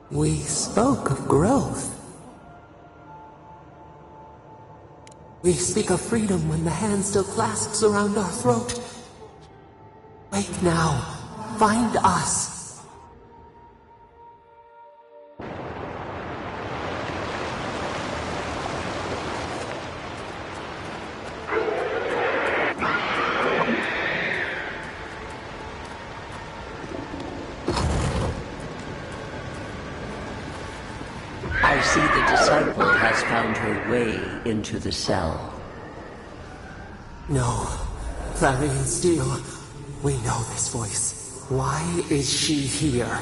We spoke of growth. We speak of freedom when the hand still clasps around our throat. Wake now. Find us. I see the disciple has found her way into the cell. No. Clarion Steel. We know this voice. Why is she here?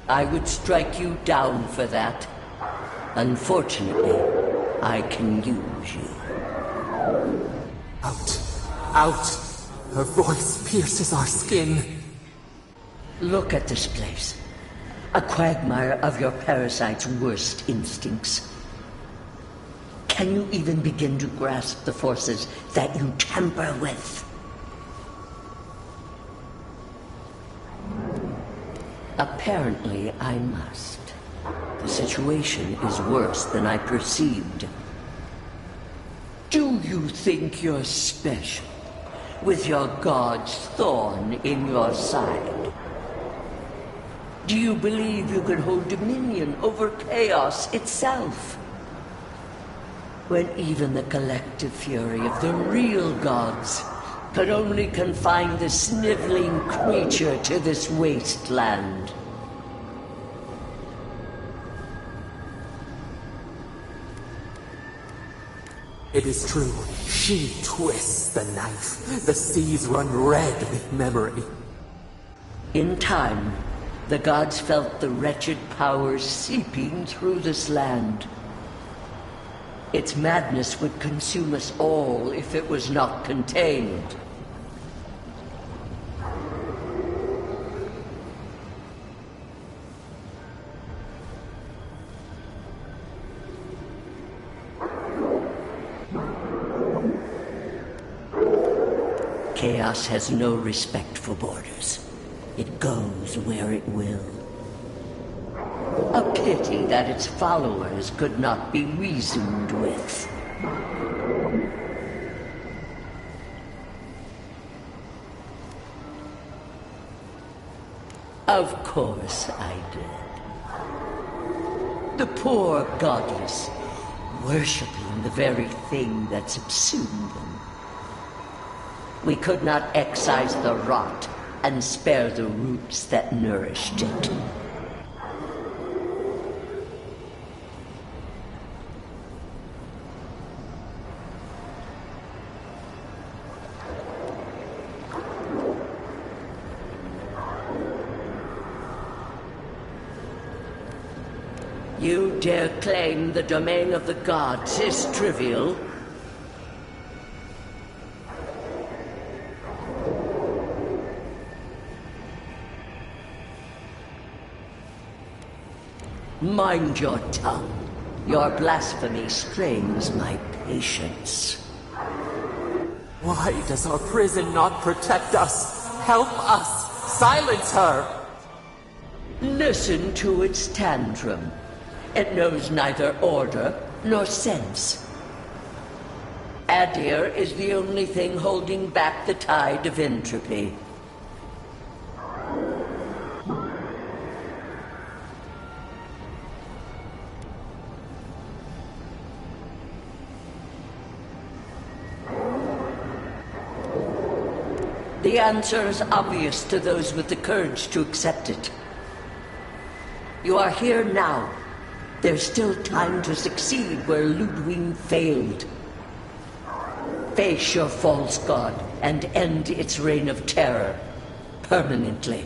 I would strike you down for that. Unfortunately, I can use you. Out. Out. Her voice pierces our skin. Look at this place. A quagmire of your parasite's worst instincts. Can you even begin to grasp the forces that you tamper with? Apparently, I must. The situation is worse than I perceived. Do you think you're special, with your god's thorn in your side? Do you believe you can hold dominion over chaos itself? When even the collective fury of the real gods could only confine the sniveling creature to this wasteland. It is true. She twists the knife. The seas run red with memory. In time, the gods felt the wretched powers seeping through this land. Its madness would consume us all if it was not contained. Chaos has no respect for borders. It goes where it will. A pity that its followers could not be reasoned with. Of course I did. The poor godless, worshipping the very thing that subsumed them. We could not excise the rot and spare the roots that nourished it. You dare claim the domain of the gods is trivial? Mind your tongue. Your blasphemy strains my patience. Why does our prison not protect us? Help us! Silence her! Listen to its tantrum. It knows neither order nor sense. Adir is the only thing holding back the tide of entropy. The answer is obvious to those with the courage to accept it. You are here now. There's still time to succeed where Ludwig failed. Face your false god and end its reign of terror permanently.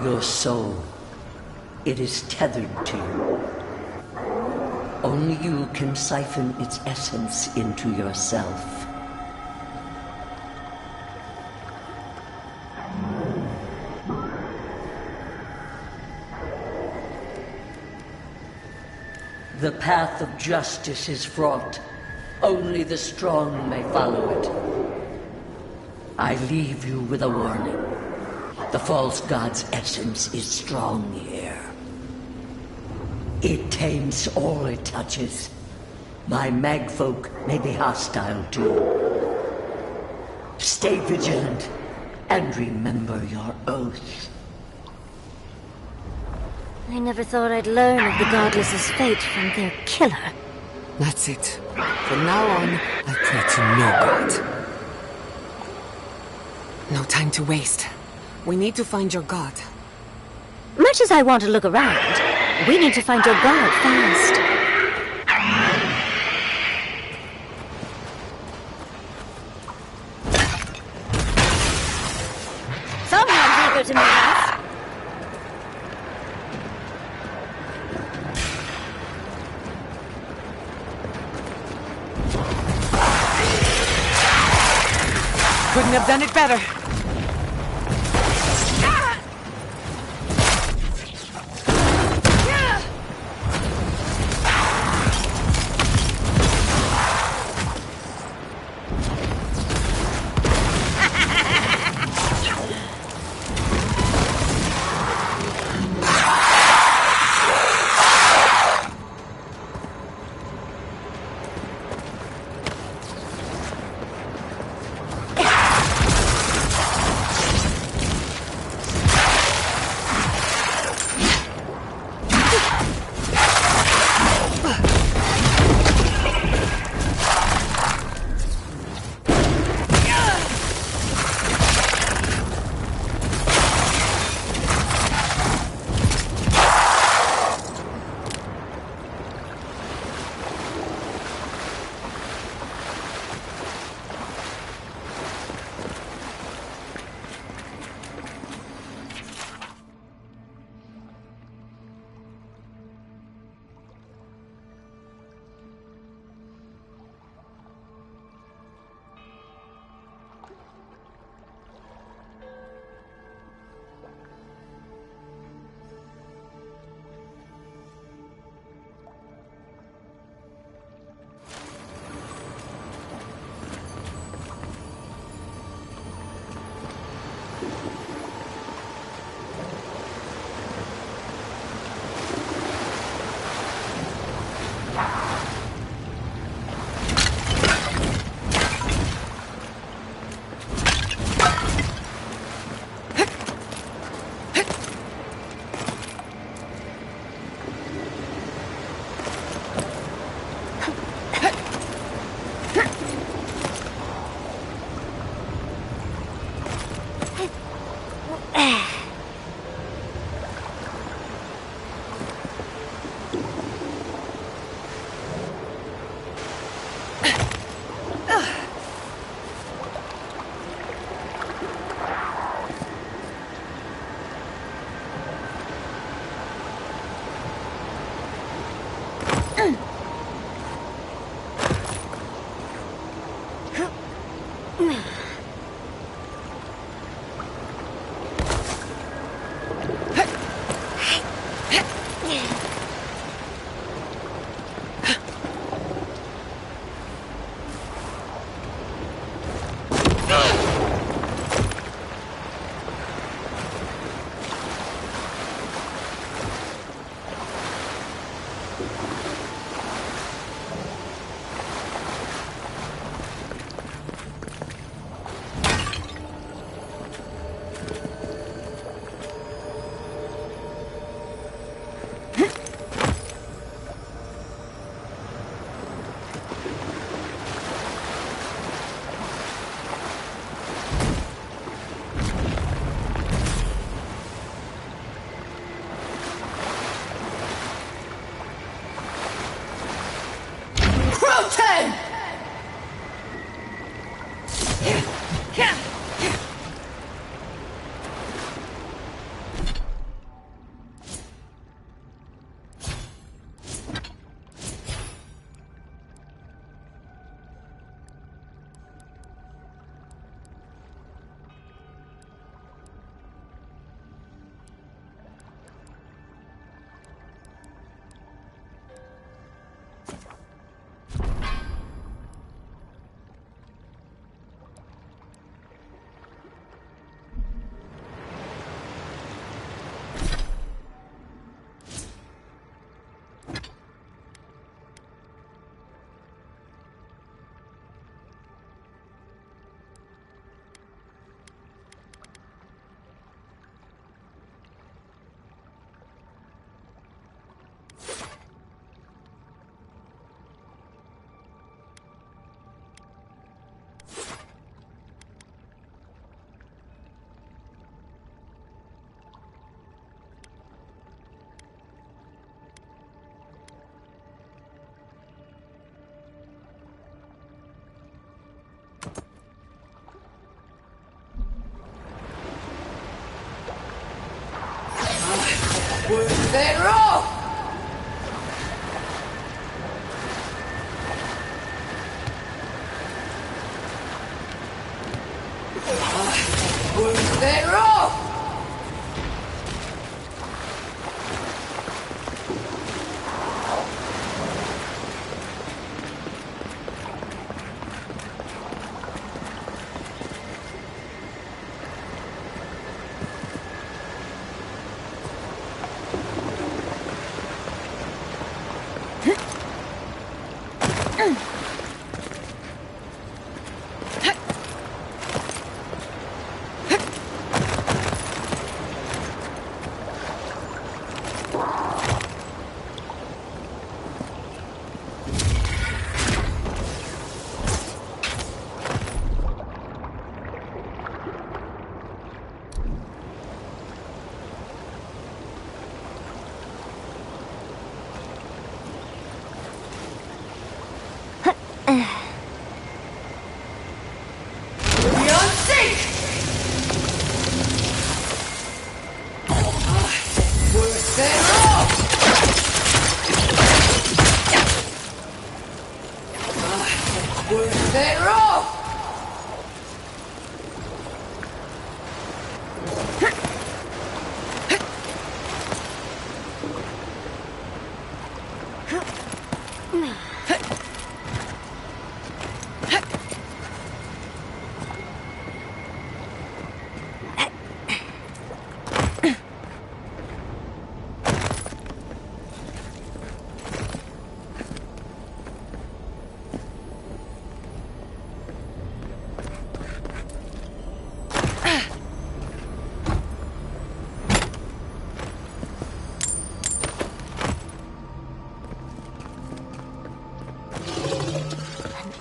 Your soul, it is tethered to you. Only you can siphon its essence into yourself. The path of justice is fraught. Only the strong may follow it. I leave you with a warning. The false god's essence is strong here. It taints all it touches. My magfolk may be hostile too. Stay vigilant and remember your oath. I never thought I'd learn of the Godless's fate from their killer. That's it. From now on, I pray to no god. No time to waste. We need to find your god. Much as I want to look around, we need to find your god fast. Someone's eager to meet us. Couldn't have done it better.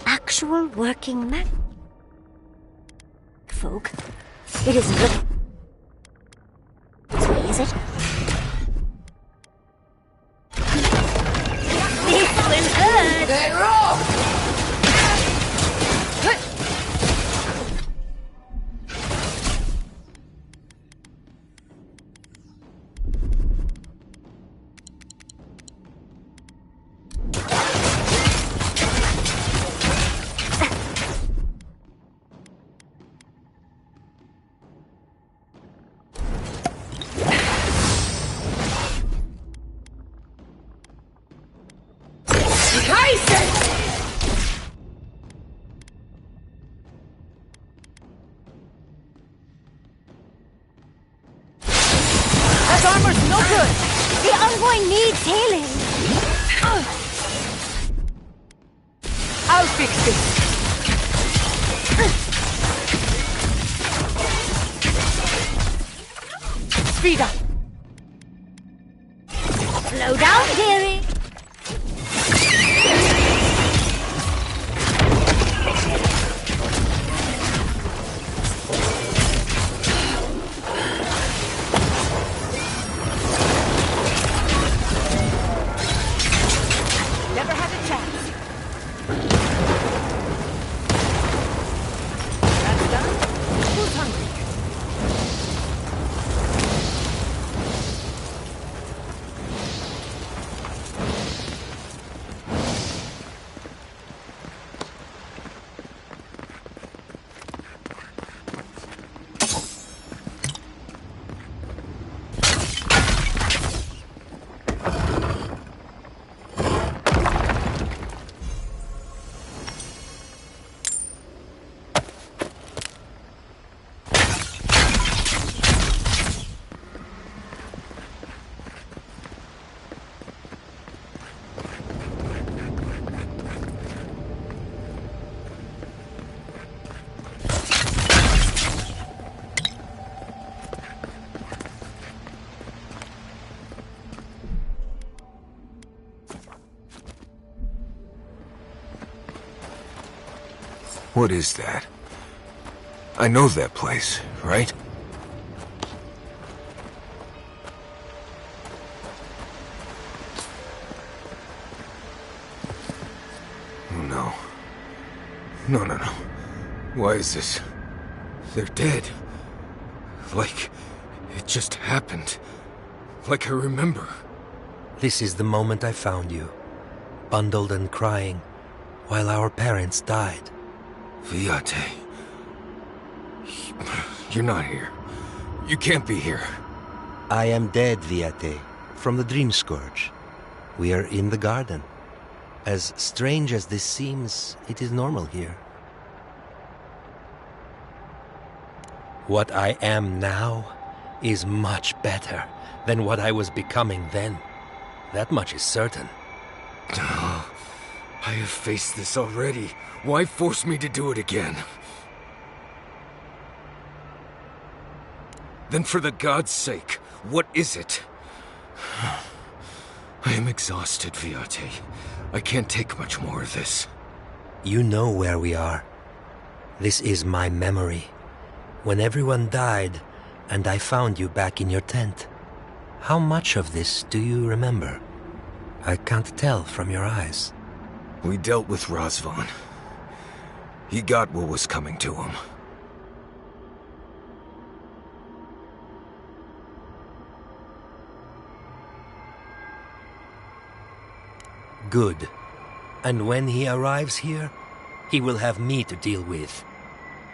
Actual working man. Folk. It isn't looking. Is it? This will hurt! They're off! What is that? I know that place, right? Oh no. No. Why is this? They're dead. Like, it just happened. like I remember. This is the moment I found you, bundled and crying, while our parents died. Viate. You're not here. You can't be here. I am dead, Viate, from the Dream Scourge. We are in the garden. As strange as this seems, it is normal here. What I am now is much better than what I was becoming then. That much is certain. I have faced this already. Why force me to do it again? Then for the gods' sake, what is it? I am exhausted, Viate. I can't take much more of this. You know where we are. This is my memory. When everyone died, and I found you back in your tent. How much of this do you remember? I can't tell from your eyes. We dealt with Razvan. He got what was coming to him. Good. And when he arrives here, he will have me to deal with.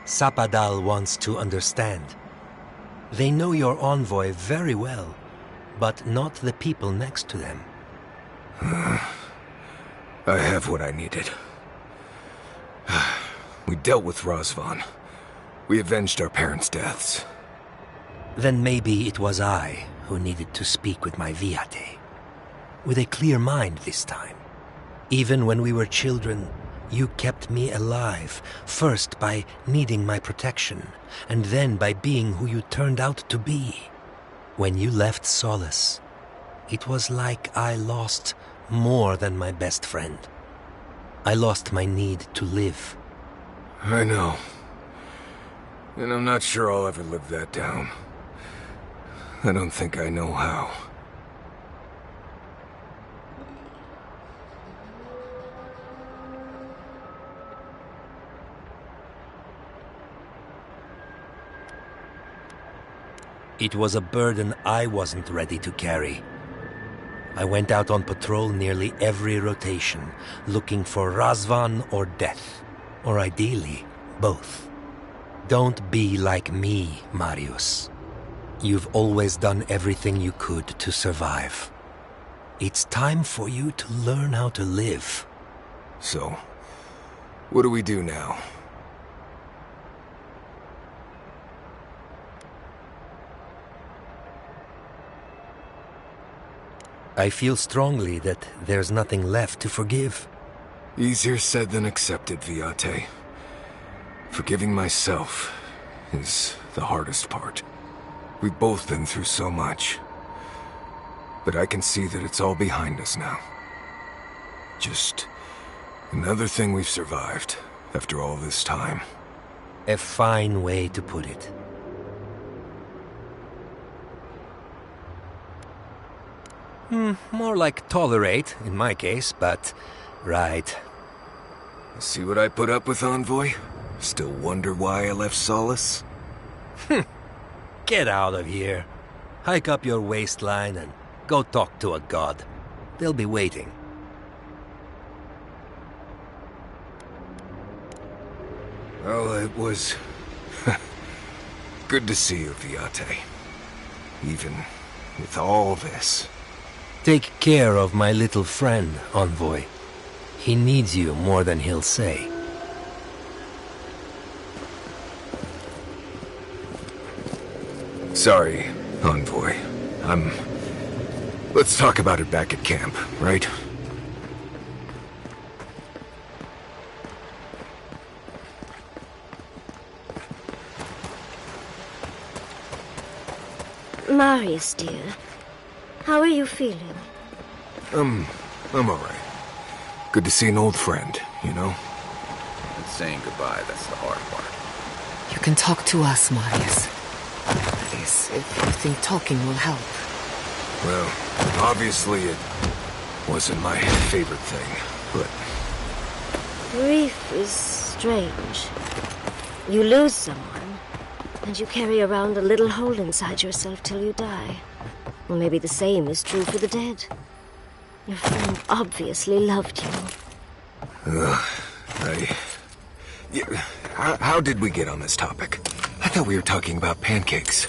Sapadal wants to understand. They know your envoy very well, but not the people next to them. I have what I needed. We dealt with Razvan. We avenged our parents' deaths. Then maybe it was I who needed to speak with my Viate. With a clear mind this time. Even when we were children, you kept me alive, first by needing my protection, and then by being who you turned out to be. When you left Solace, it was like I lost more than my best friend. I lost my need to live. I know. And I'm not sure I'll ever live that down. I don't think I know how. It was a burden I wasn't ready to carry. I went out on patrol nearly every rotation, looking for Razvan or death. Or ideally, both. Don't be like me, Marius. You've always done everything you could to survive. It's time for you to learn how to live. So, what do we do now? I feel strongly that there's nothing left to forgive. Easier said than accepted, Viate. Forgiving myself is the hardest part. We've both been through so much. But I can see that it's all behind us now. Just another thing we've survived after all this time. A fine way to put it. More like tolerate, in my case, but... right. See what I put up with, Envoy? Still wonder why I left Solace? Get out of here. Hike up your waistline and go talk to a god. They'll be waiting. Well, it was... good to see you, Viate. Even with all this. Take care of my little friend, Envoy. He needs you more than he'll say. Sorry, Envoy. Let's talk about it back at camp, right? Marius, dear. How are you feeling? I'm alright. Good to see an old friend, you know? And saying goodbye, that's the hard part. You can talk to us, Marius. That is, if you think talking will help. Well, obviously it wasn't my favorite thing, but... Grief is strange. You lose someone, and you carry around a little hole inside yourself till you die. Or maybe the same is true for the dead. Your friend obviously loved you. How did we get on this topic? I thought we were talking about pancakes.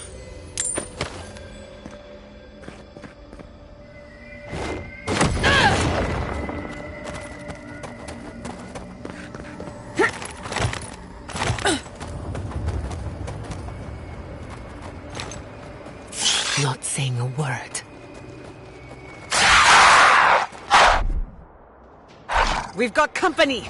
Not saying a word. We've got company!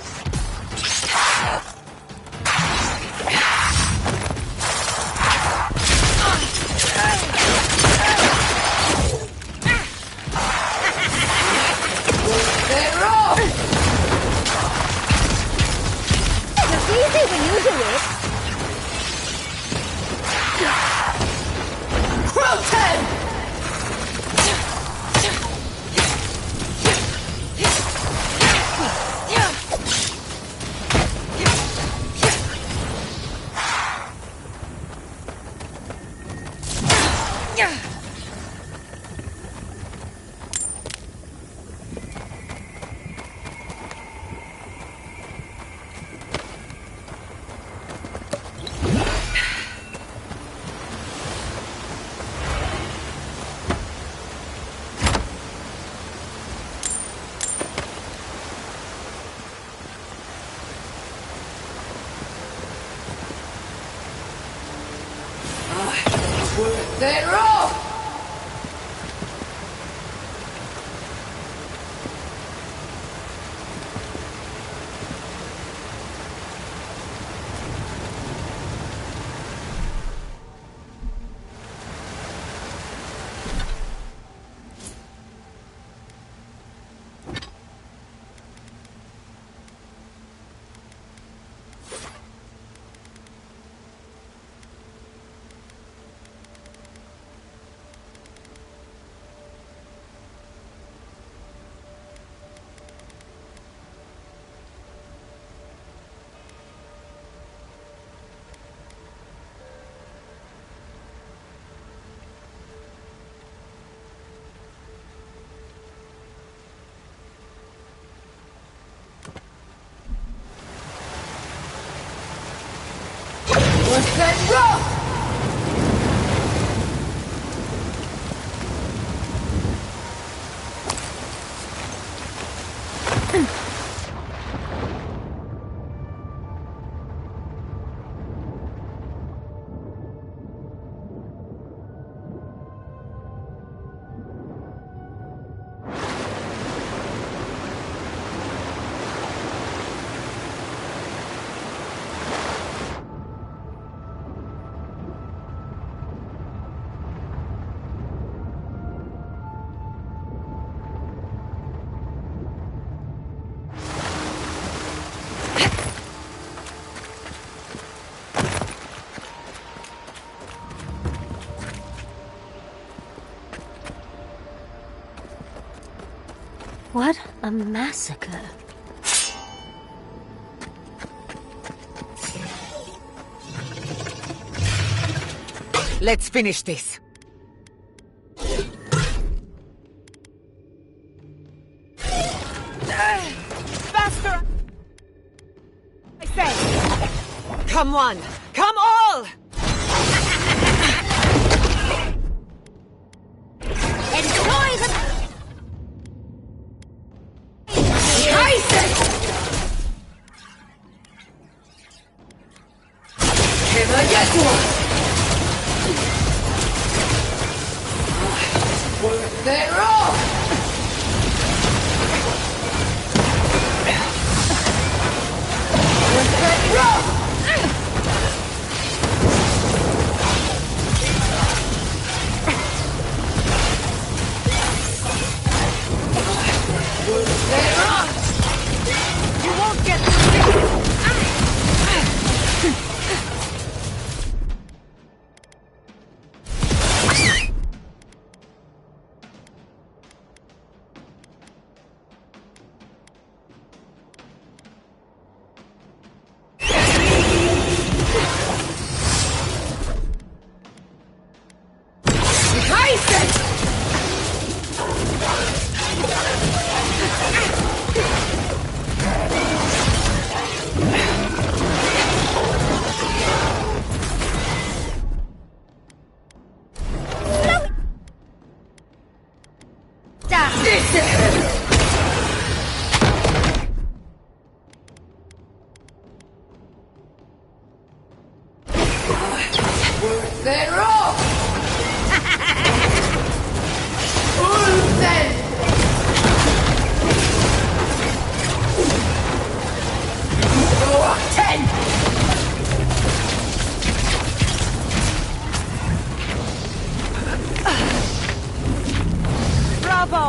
It's easy when you do it. Croton! They're off! Let's go! What a massacre. Let's finish this. Faster! I say! Come on! Come all! Enjoy the... Can I get one? They're off! They're off! Zero! Ulsen! Ten! Bravo!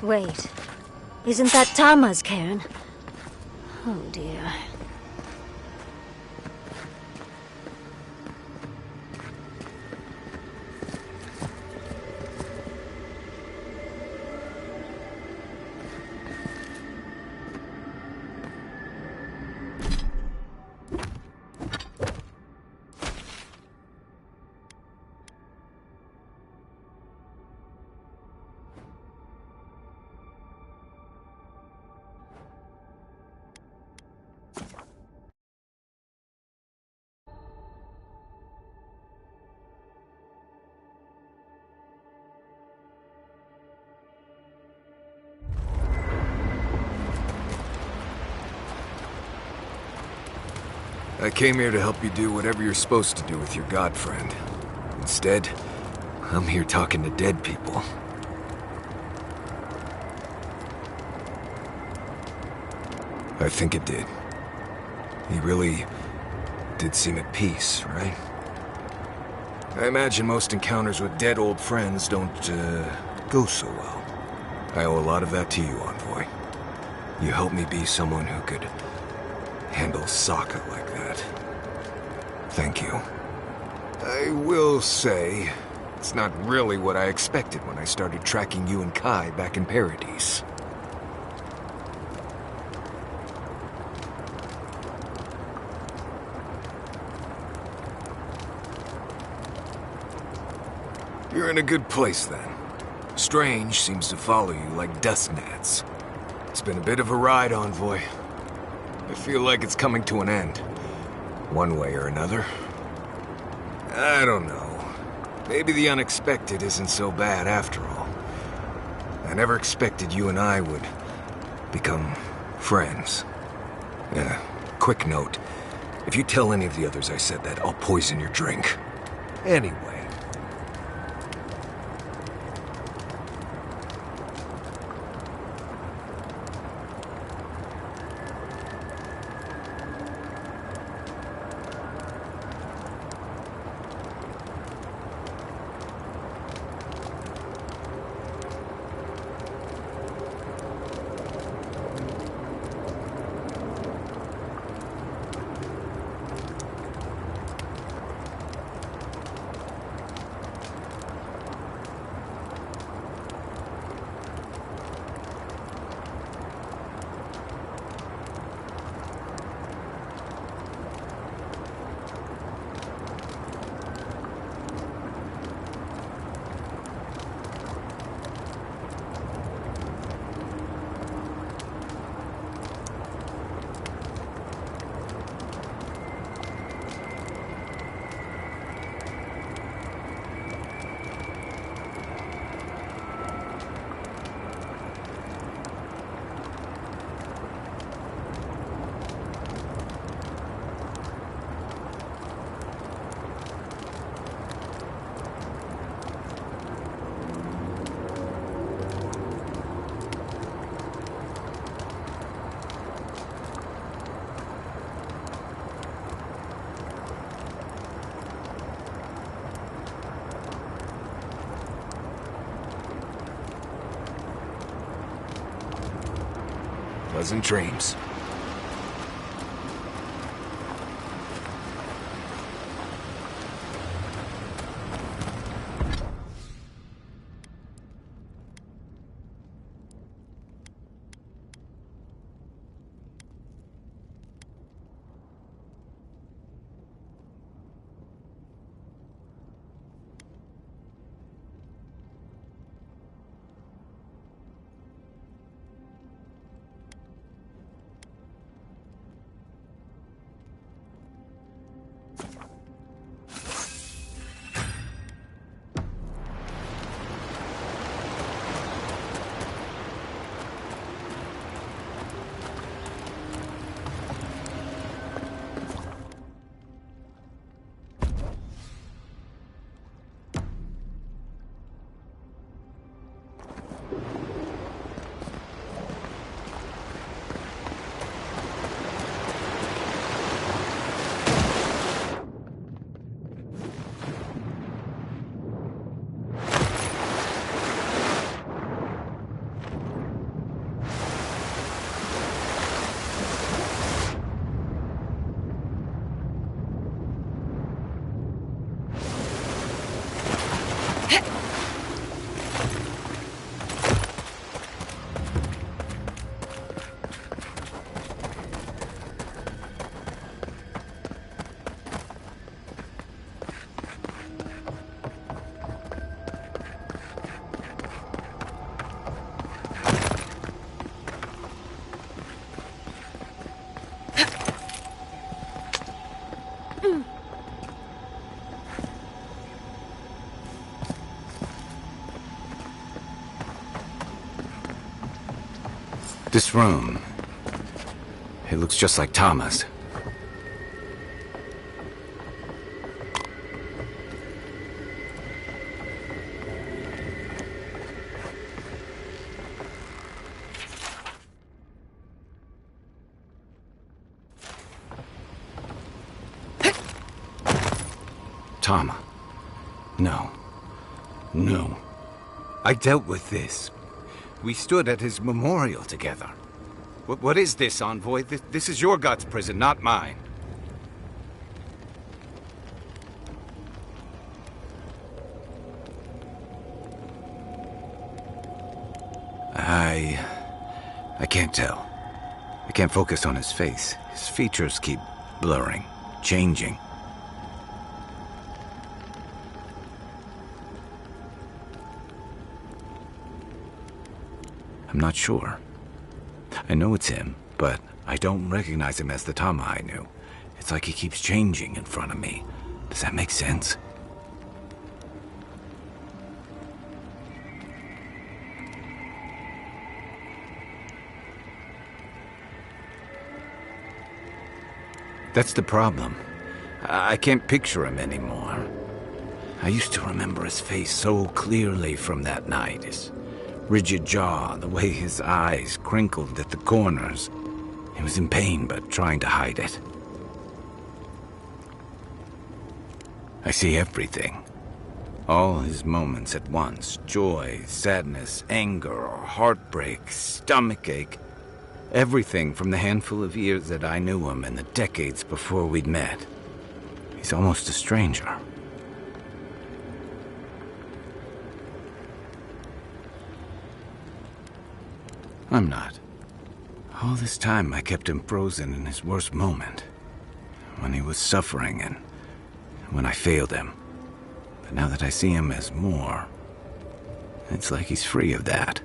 Wait. Isn't that Tama's cairn? Oh dear. I came here to help you do whatever you're supposed to do with your god friend. Instead, I'm here talking to dead people. I think it did. He really did seem at peace, right? I imagine most encounters with dead old friends don't, go so well. I owe a lot of that to you, Envoy. You helped me be someone who could handle Sokka like that. Thank you. I will say, it's not really what I expected when I started tracking you and Kai back in Paradise. You're in a good place, then. Strange seems to follow you like dust gnats. It's been a bit of a ride, Envoy. I feel like it's coming to an end. One way or another. I don't know. Maybe the unexpected isn't so bad after all. I never expected you and I would become friends. Yeah, quick note. If you tell any of the others I said that, I'll poison your drink. Anyway. Pleasant dreams. This room, it looks just like Tama's. Tama. No. No. I dealt with this. We stood at his memorial together. What is this, Envoy? This is your God's prison, not mine. I can't tell. I can't focus on his face. His features keep blurring, changing. I'm not sure. I know it's him, but I don't recognize him as the Tama I knew. It's like he keeps changing in front of me. Does that make sense? That's the problem. I can't picture him anymore. I used to remember his face so clearly from that night. His rigid jaw, the way his eyes crinkled at the corners. He was in pain, but trying to hide it. I see everything. All his moments at once. Joy, sadness, anger, or heartbreak, stomachache. Everything from the handful of years that I knew him and the decades before we'd met. He's almost a stranger. I'm not. All this time I kept him frozen in his worst moment. When he was suffering and when I failed him. But now that I see him as more, it's like he's free of that.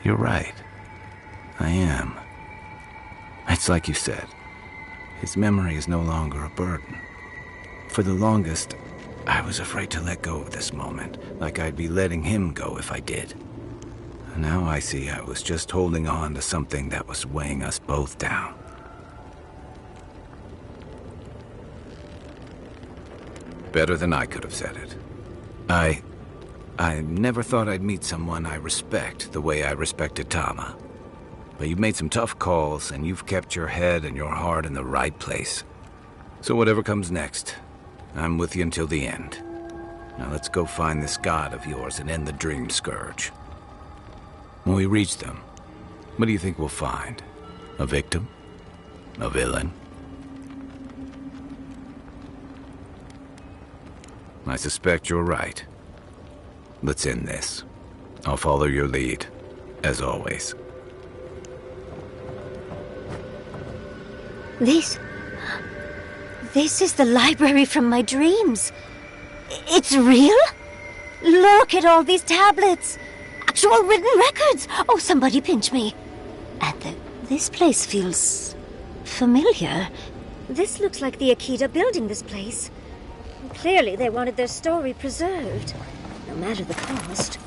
You're right. I am. It's like you said. His memory is no longer a burden. For the longest, I was afraid to let go of this moment, like I'd be letting him go if I did. And now I see I was just holding on to something that was weighing us both down. Better than I could have said it. I never thought I'd meet someone I respect the way I respected Tama. But you've made some tough calls, and you've kept your head and your heart in the right place. So whatever comes next, I'm with you until the end. Now let's go find this god of yours and end the Dream Scourge. When we reach them, what do you think we'll find? A victim? A villain? I suspect you're right. Let's end this. I'll follow your lead, as always. This is the library from my dreams. It's real? Look at all these tablets. Actual written records. Oh, somebody pinch me. And this place feels familiar. This looks like the Akita building this place. Clearly they wanted their story preserved, no matter the cost.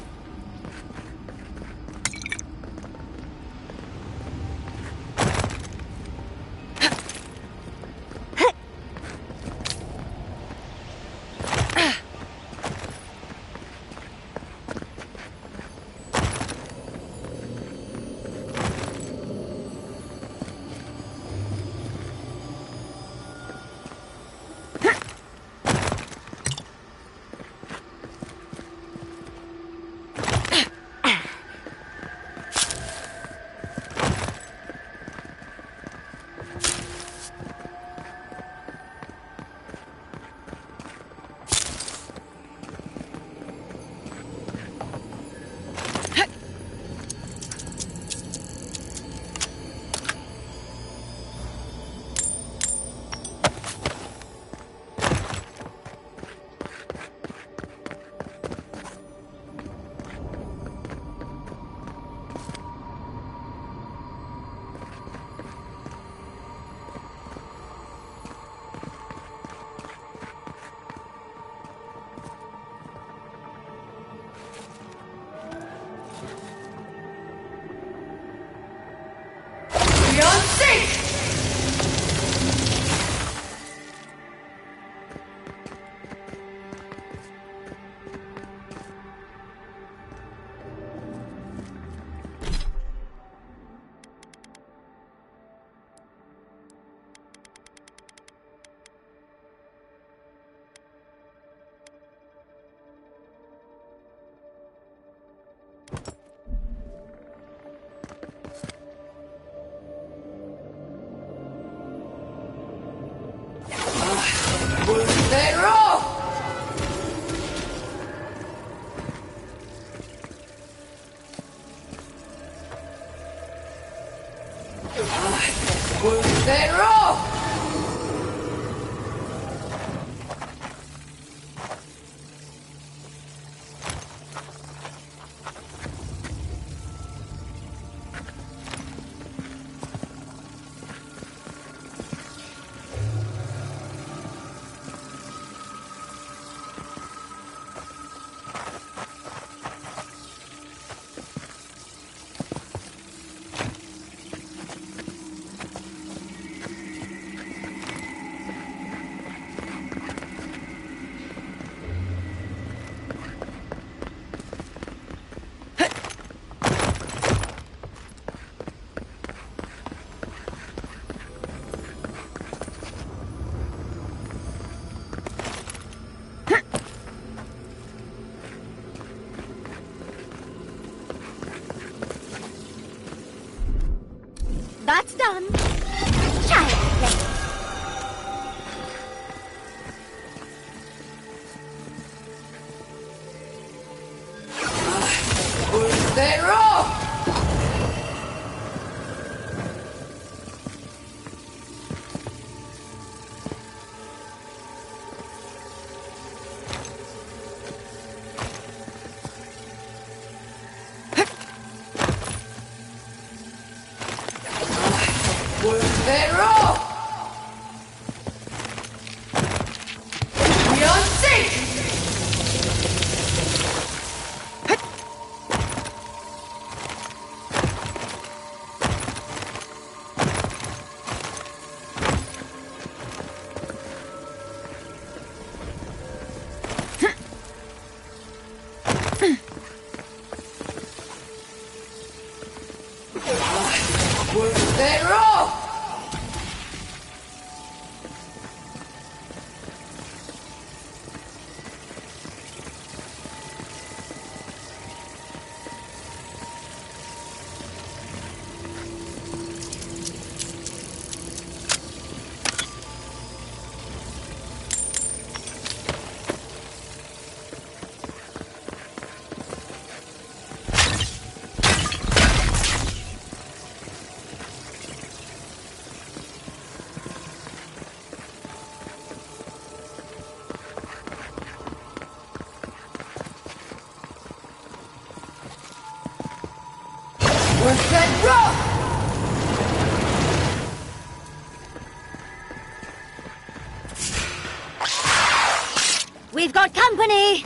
We've got company!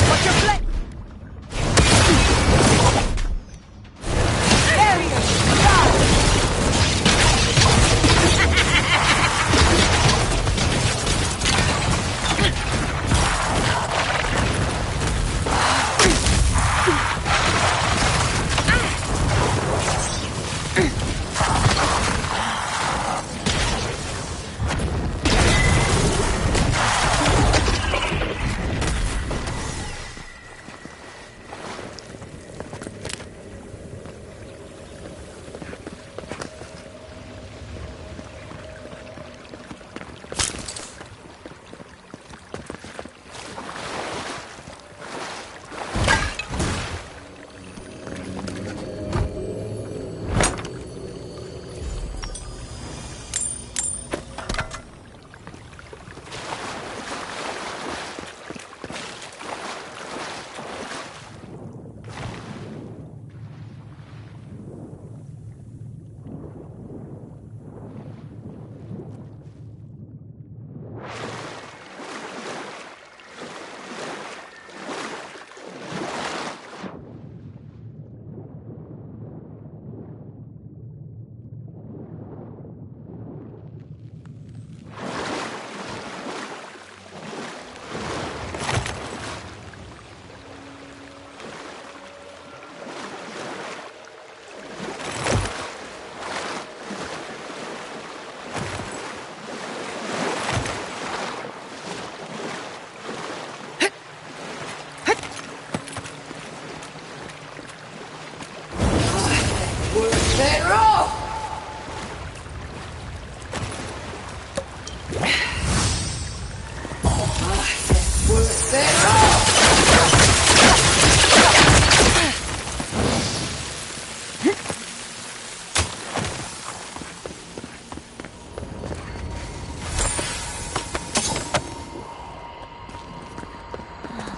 What's your plan?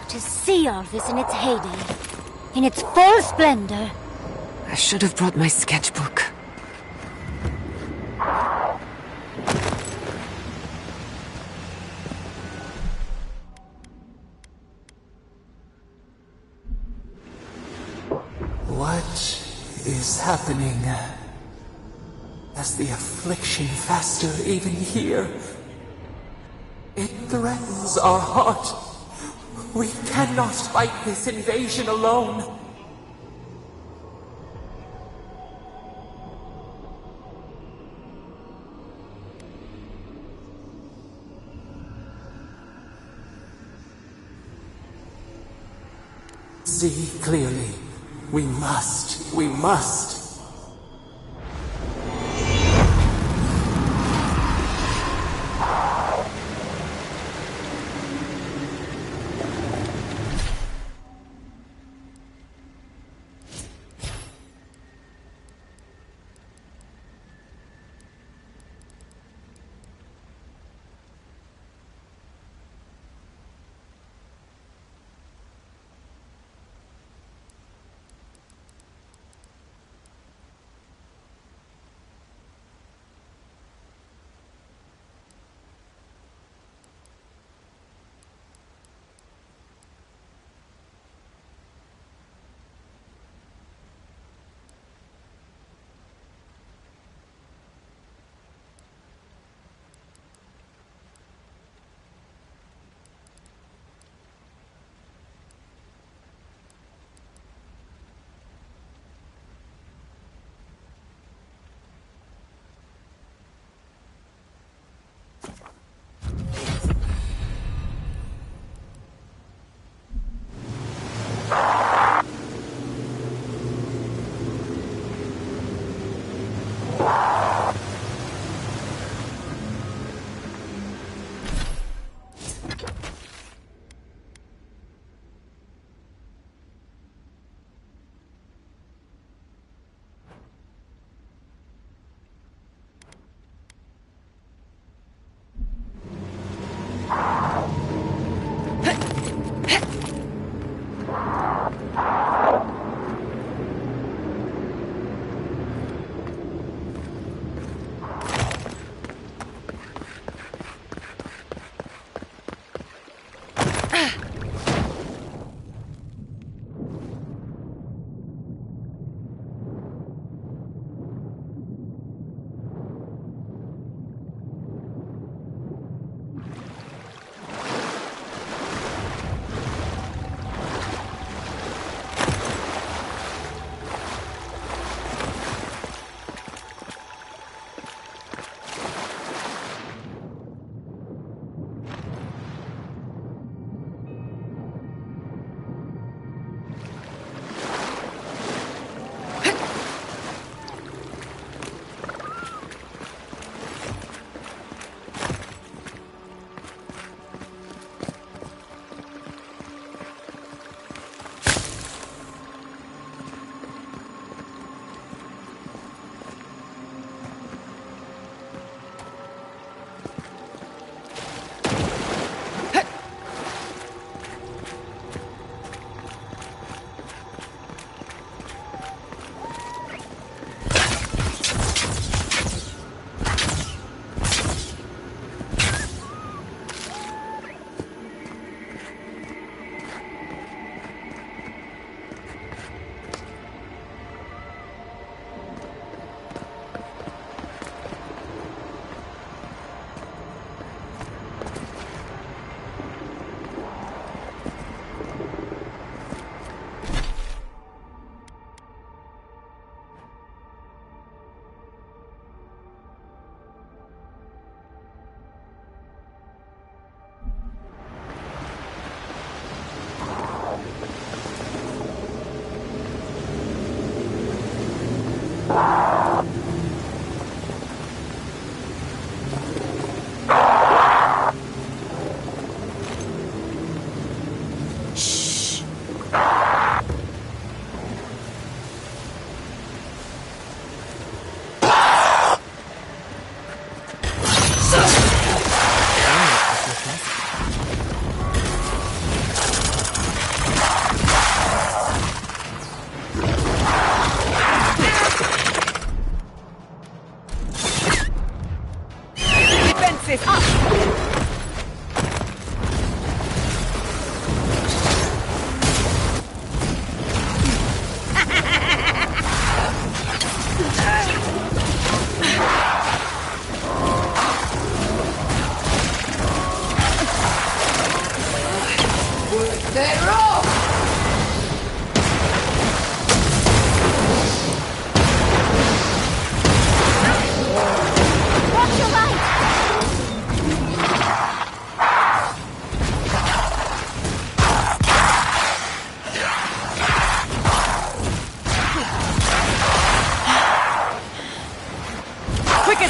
To see all this in its heyday, in its full splendor. I should have brought my sketchbook. What is happening? As the affliction faster even here? It threatens our heart. We cannot fight this invasion alone. See clearly. We must. We must.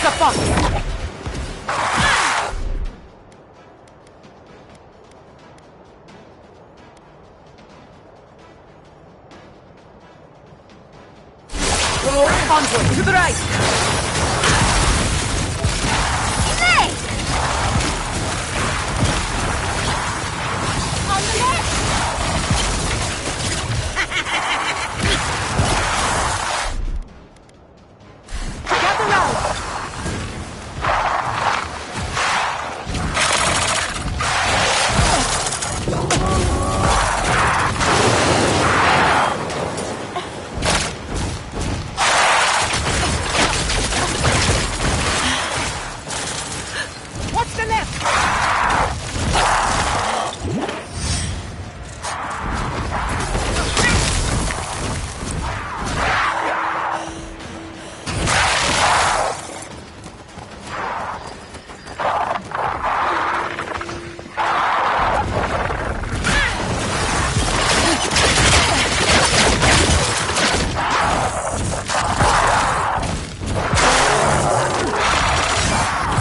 the fox! Onward, to the right! Hey! On the left! Gather round! What's the left?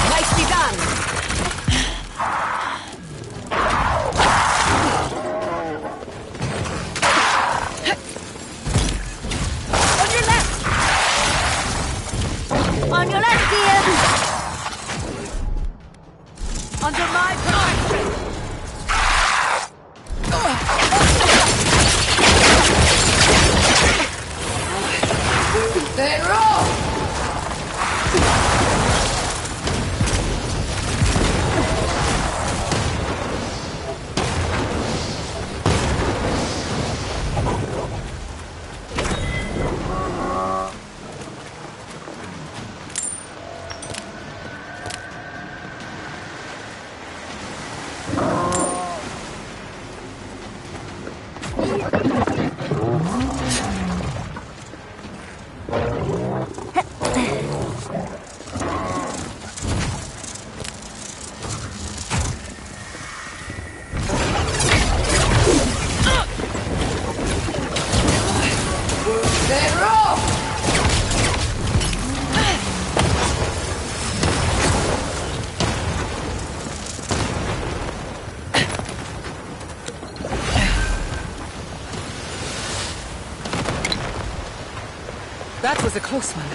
Nicely done! On your left! On your left, dear! Under my protection! They roll! They roll! That was a close one.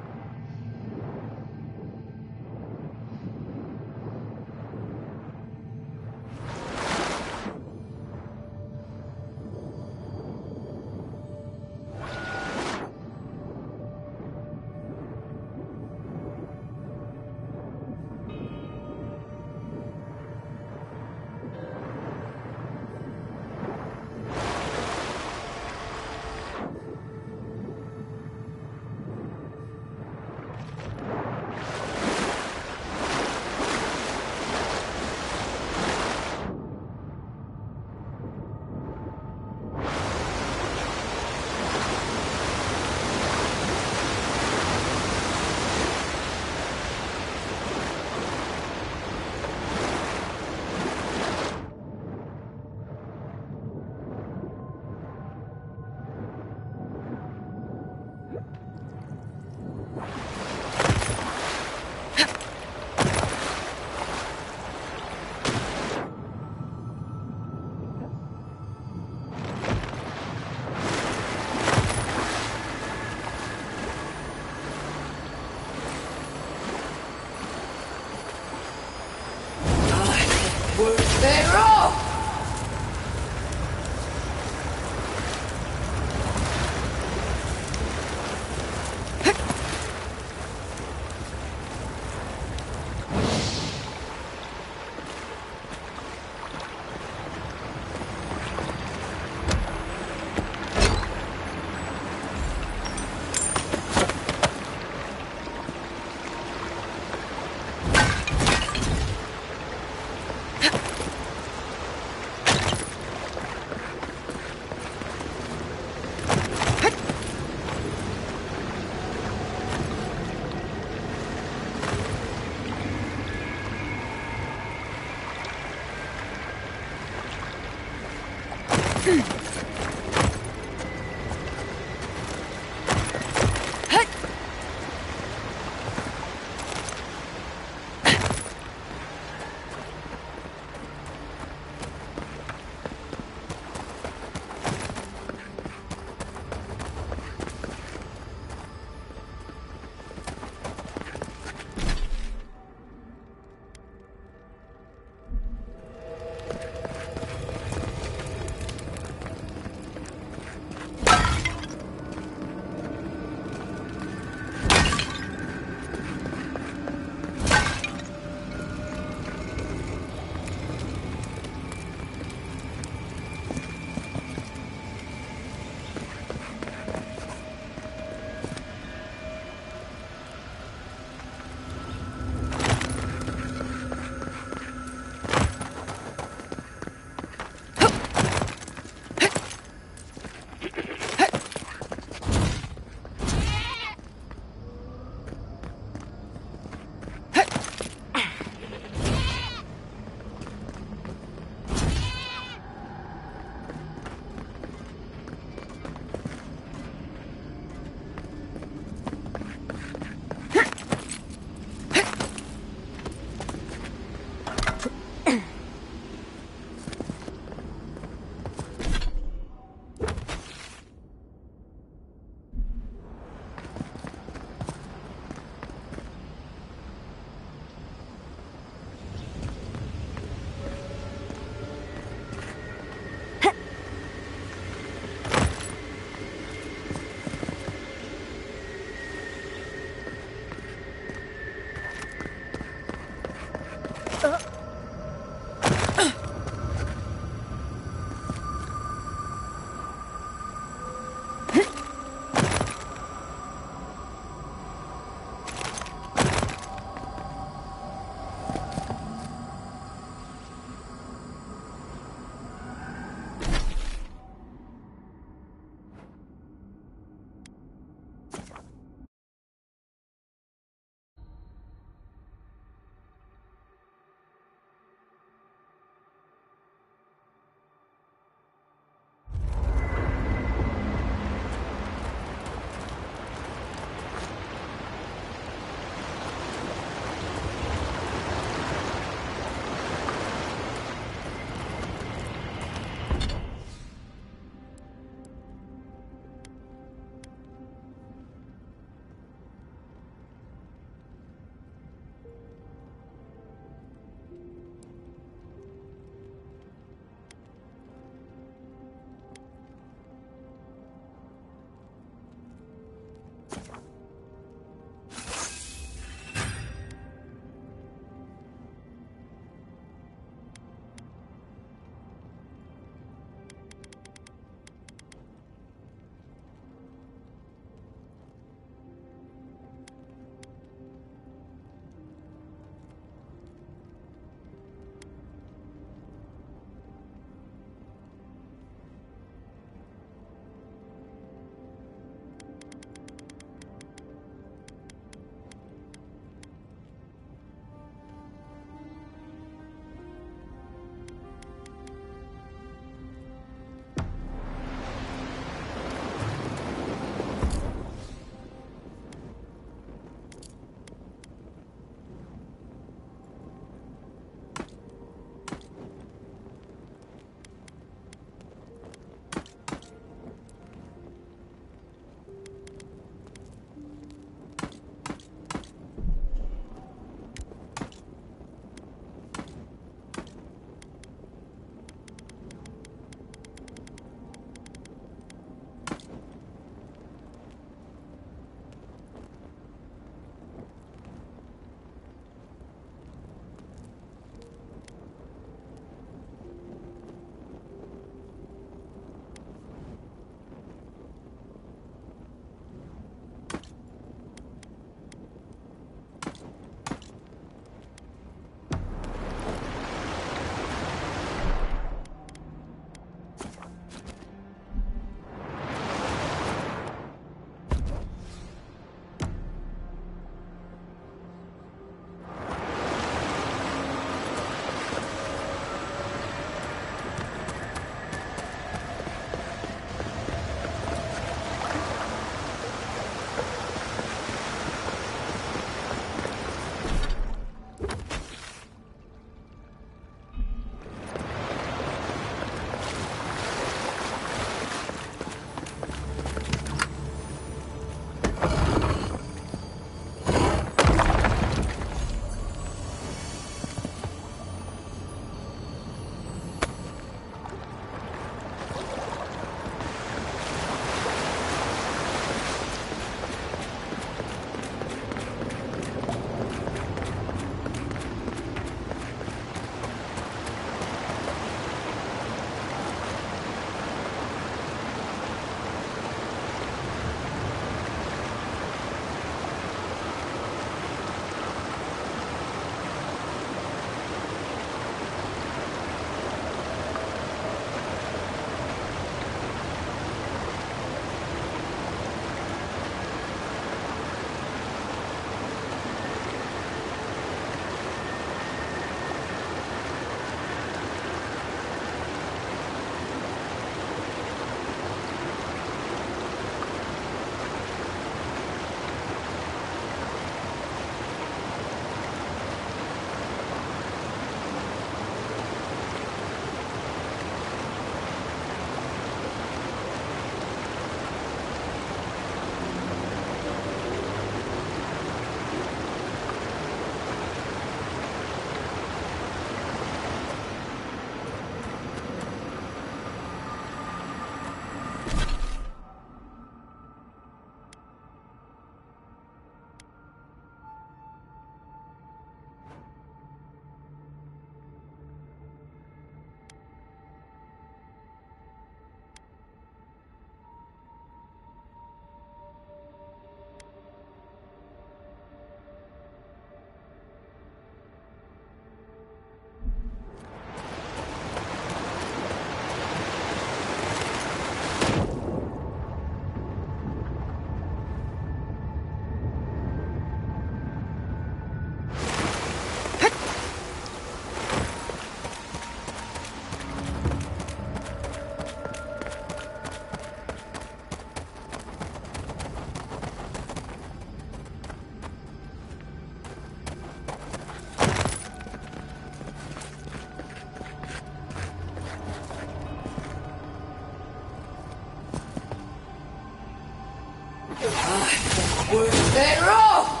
We're better off!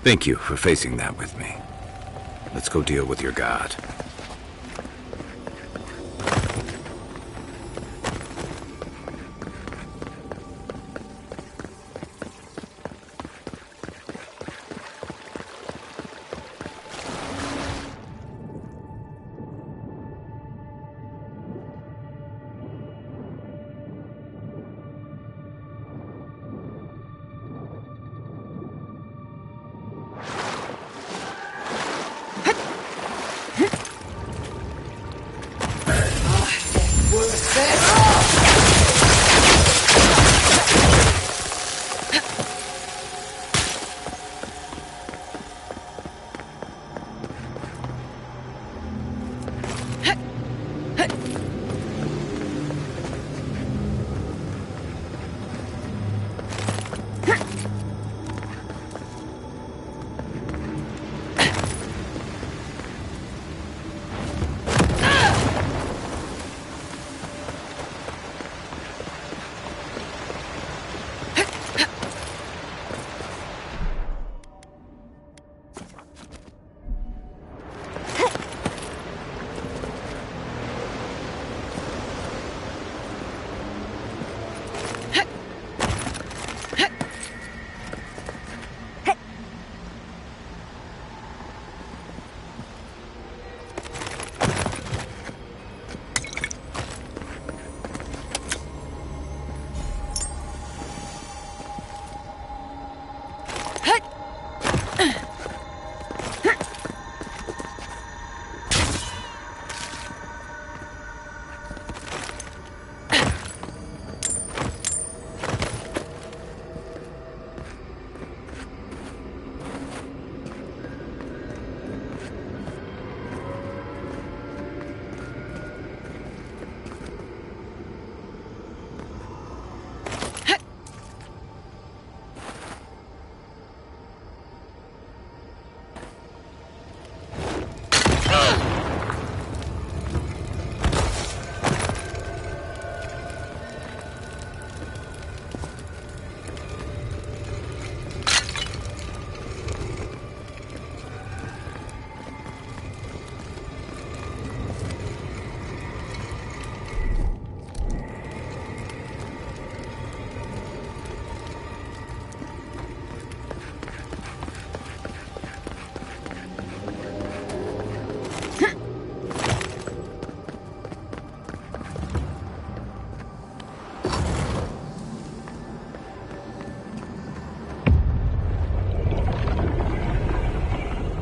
Thank you for facing that with me. Let's go deal with your god.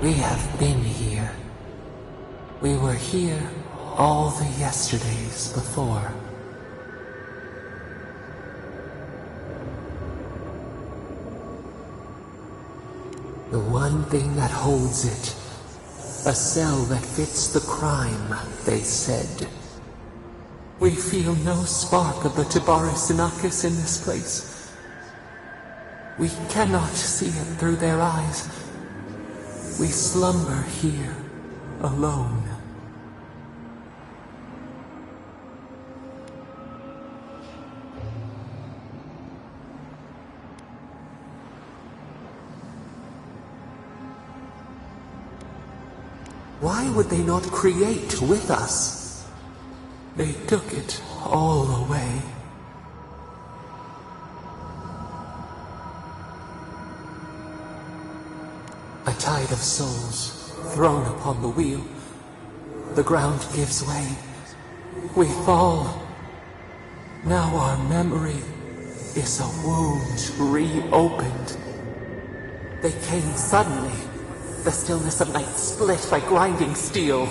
We have been here. We were here all the yesterdays before. The one thing that holds it. A cell that fits the crime, they said. We feel no spark of the Tibaris Inachus in this place. We cannot see it through their eyes. We slumber here, alone. Why would they not create with us? They took it all away. A tide of souls thrown upon the wheel. The ground gives way. We fall. Now our memory is a wound reopened. They came suddenly. The stillness of night split by grinding steel.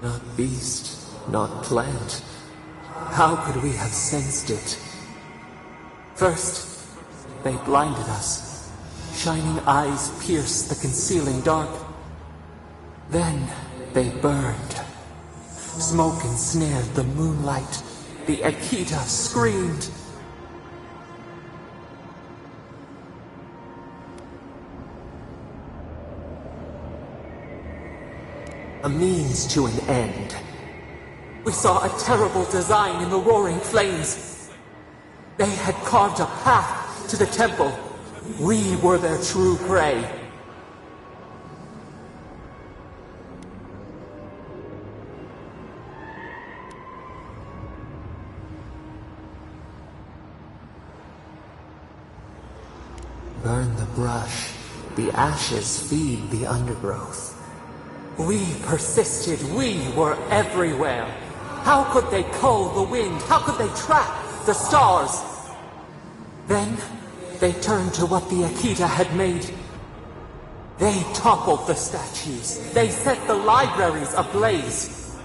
Not beast, not plant. How could we have sensed it? First, they blinded us. Shining eyes pierced the concealing dark. Then they burned. Smoke ensnared the moonlight. The Akita screamed. A means to an end. We saw a terrible design in the roaring flames. They had carved a path to the temple. We were their true prey. Burn the brush. The ashes feed the undergrowth. We persisted. We were everywhere. How could they cull the wind? How could they track the stars? Then they turned to what the Akita had made. They toppled the statues. They set the libraries ablaze.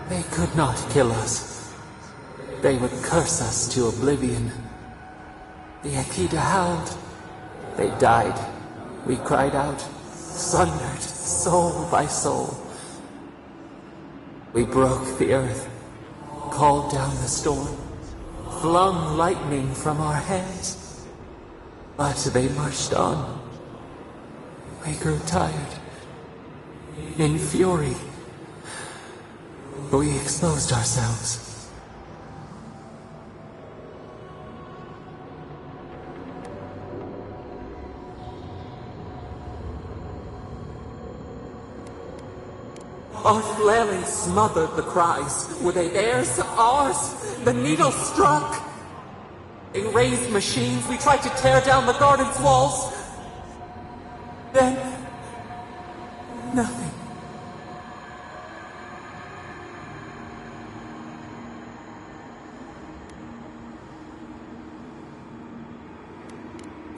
They could not kill us. They would curse us to oblivion. The Akita howled. They died. We cried out, sundered, soul by soul. We broke the earth, called down the storm, flung lightning from our hands. But they marched on. We grew tired. In fury, we exposed ourselves. Our flailing smothered the cries. Were they theirs? Ours? The needle struck. They raised machines. We tried to tear down the garden's walls. Then, nothing.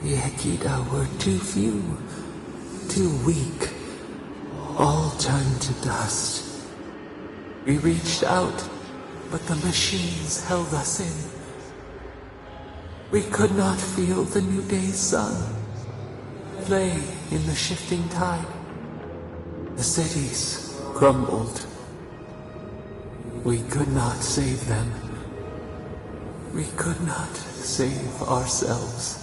The Akita were too few, too weak. All turned to dust. We reached out, but the machines held us in. We could not feel the new day's sun play in the shifting tide. The cities crumbled. We could not save them. We could not save ourselves.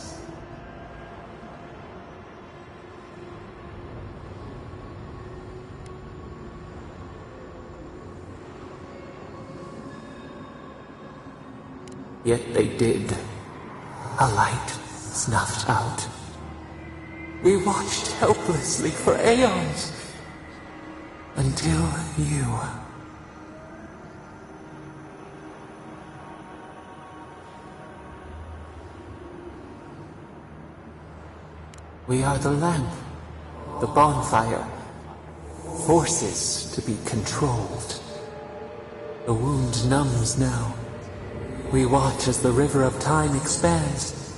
Yet they did. A light snuffed out. We watched helplessly for aeons. Until you. We are the lamp, the bonfire. Forces to be controlled. The wound numbs now. We watch as the river of time expands.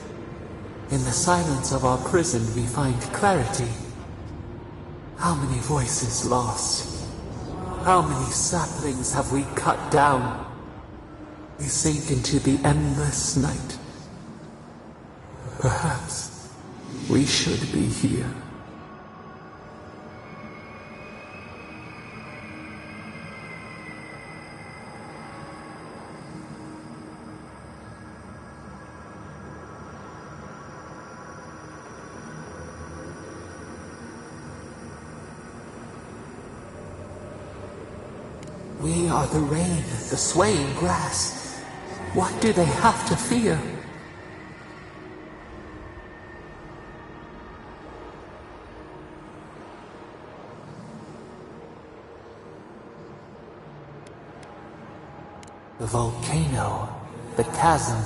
In the silence of our prison we find clarity. How many voices lost? How many saplings have we cut down? We sink into the endless night. Perhaps we should be here. We are the rain, the swaying grass. What do they have to fear? The volcano, the chasm.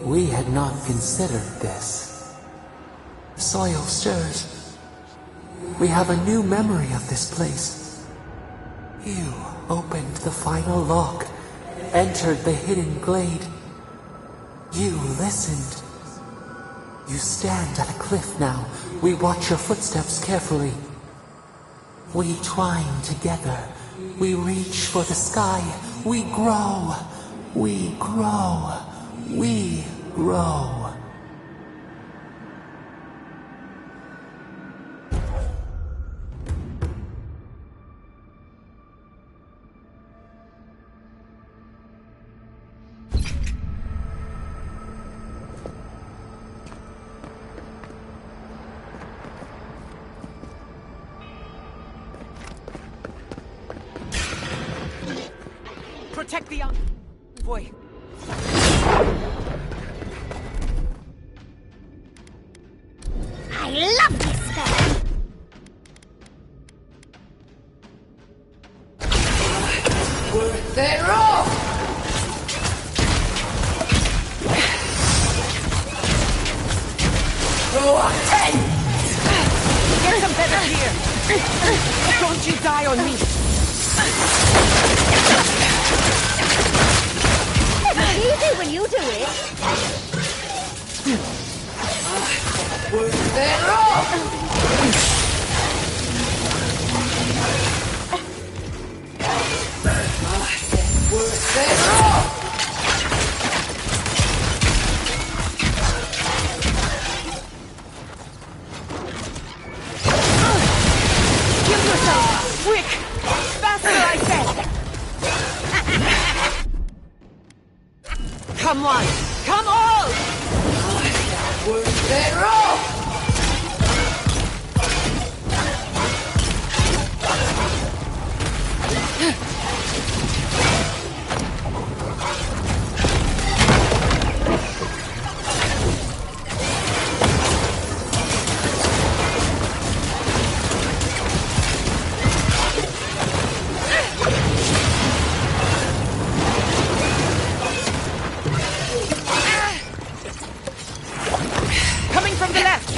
We had not considered this. The soil stirs. We have a new memory of this place. You opened the final lock, entered the hidden glade. You listened. You stand at a cliff now. We watch your footsteps carefully. We twine together, We reach for the sky. We grow. We grow. We grow. Protect the envoy. I love this spell! They're off! Throw a 10! Get some better gear! Don't you die on me! It's easy when you do it. They're off! They're off! Kill yourself! Quick! Faster, I said! Come on! Come on! They're off! Coming from the left!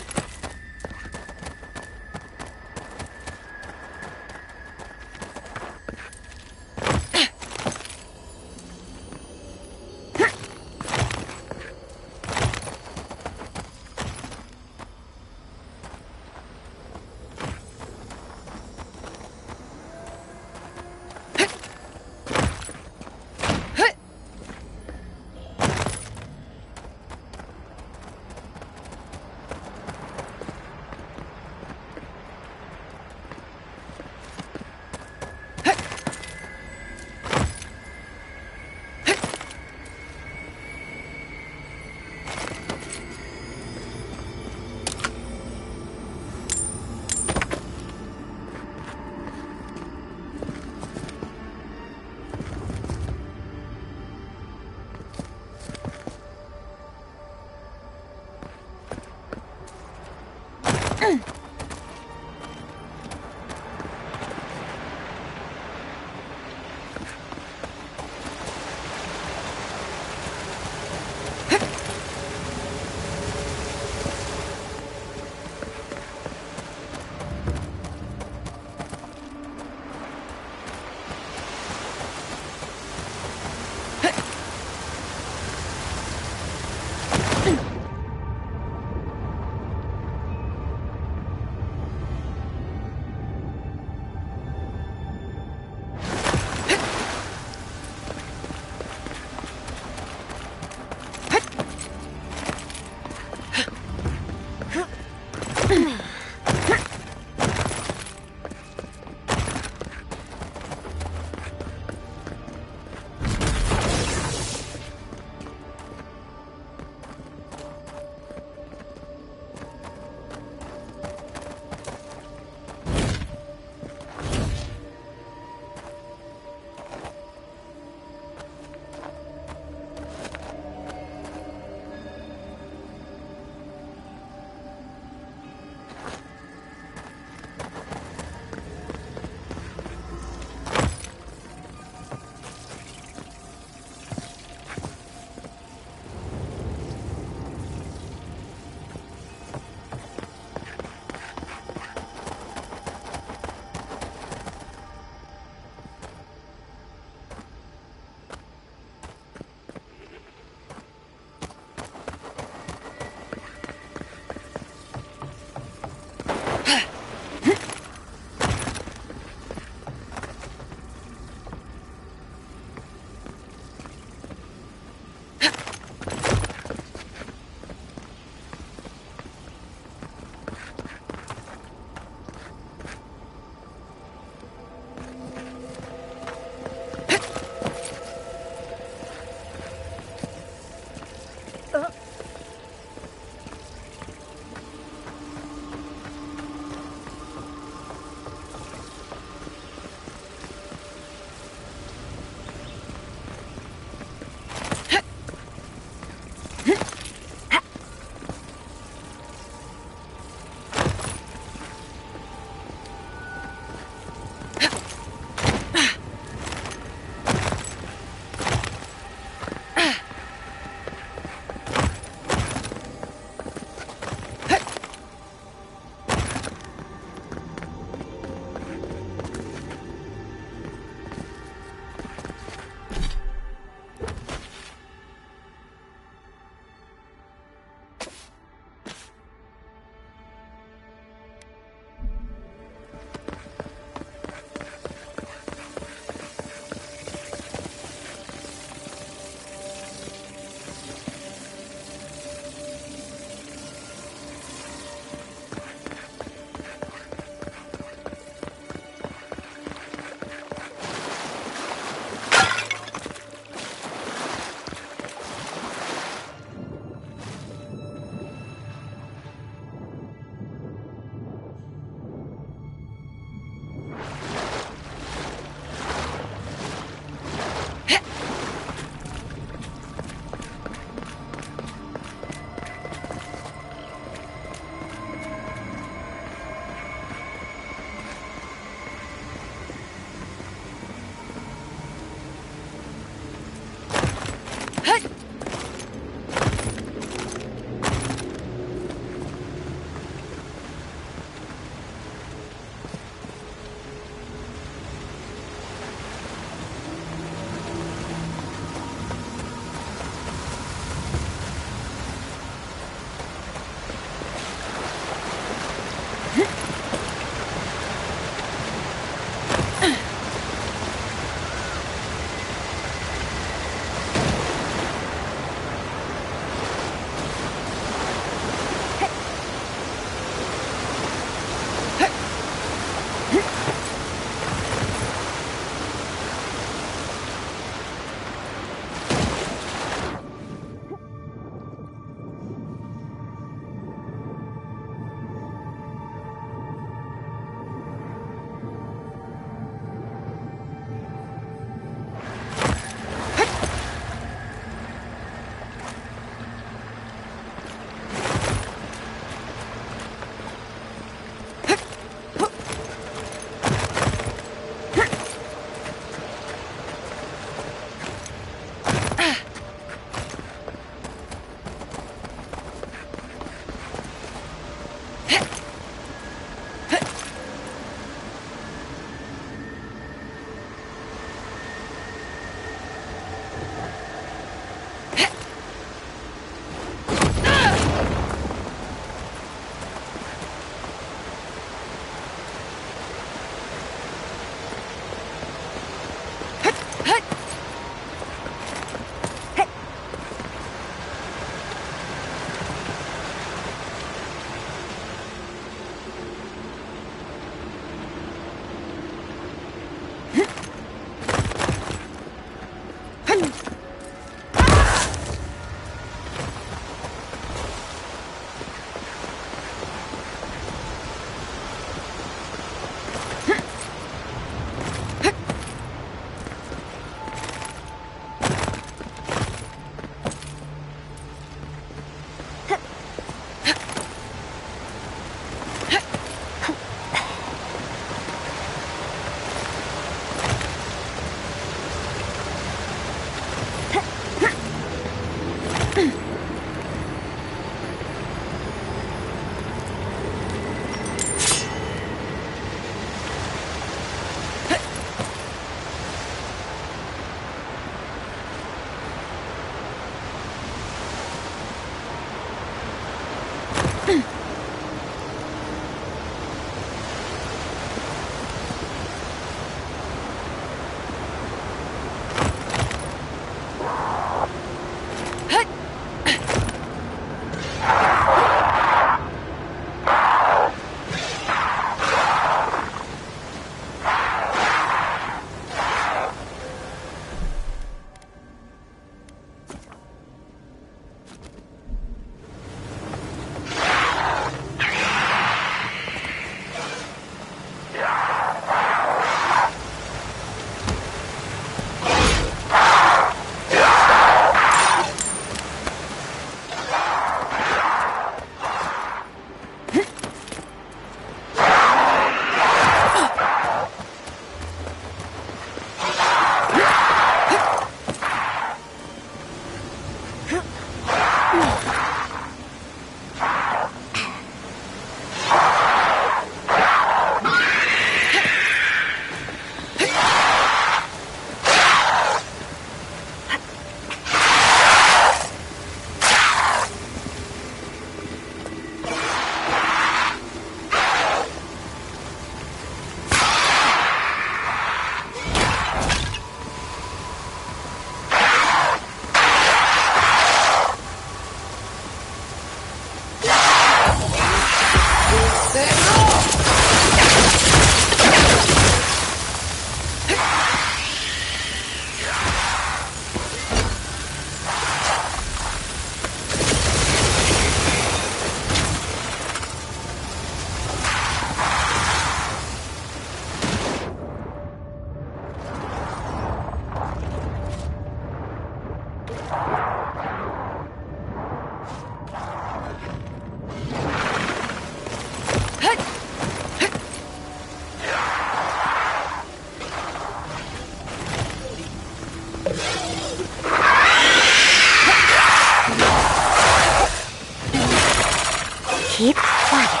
Keep quiet.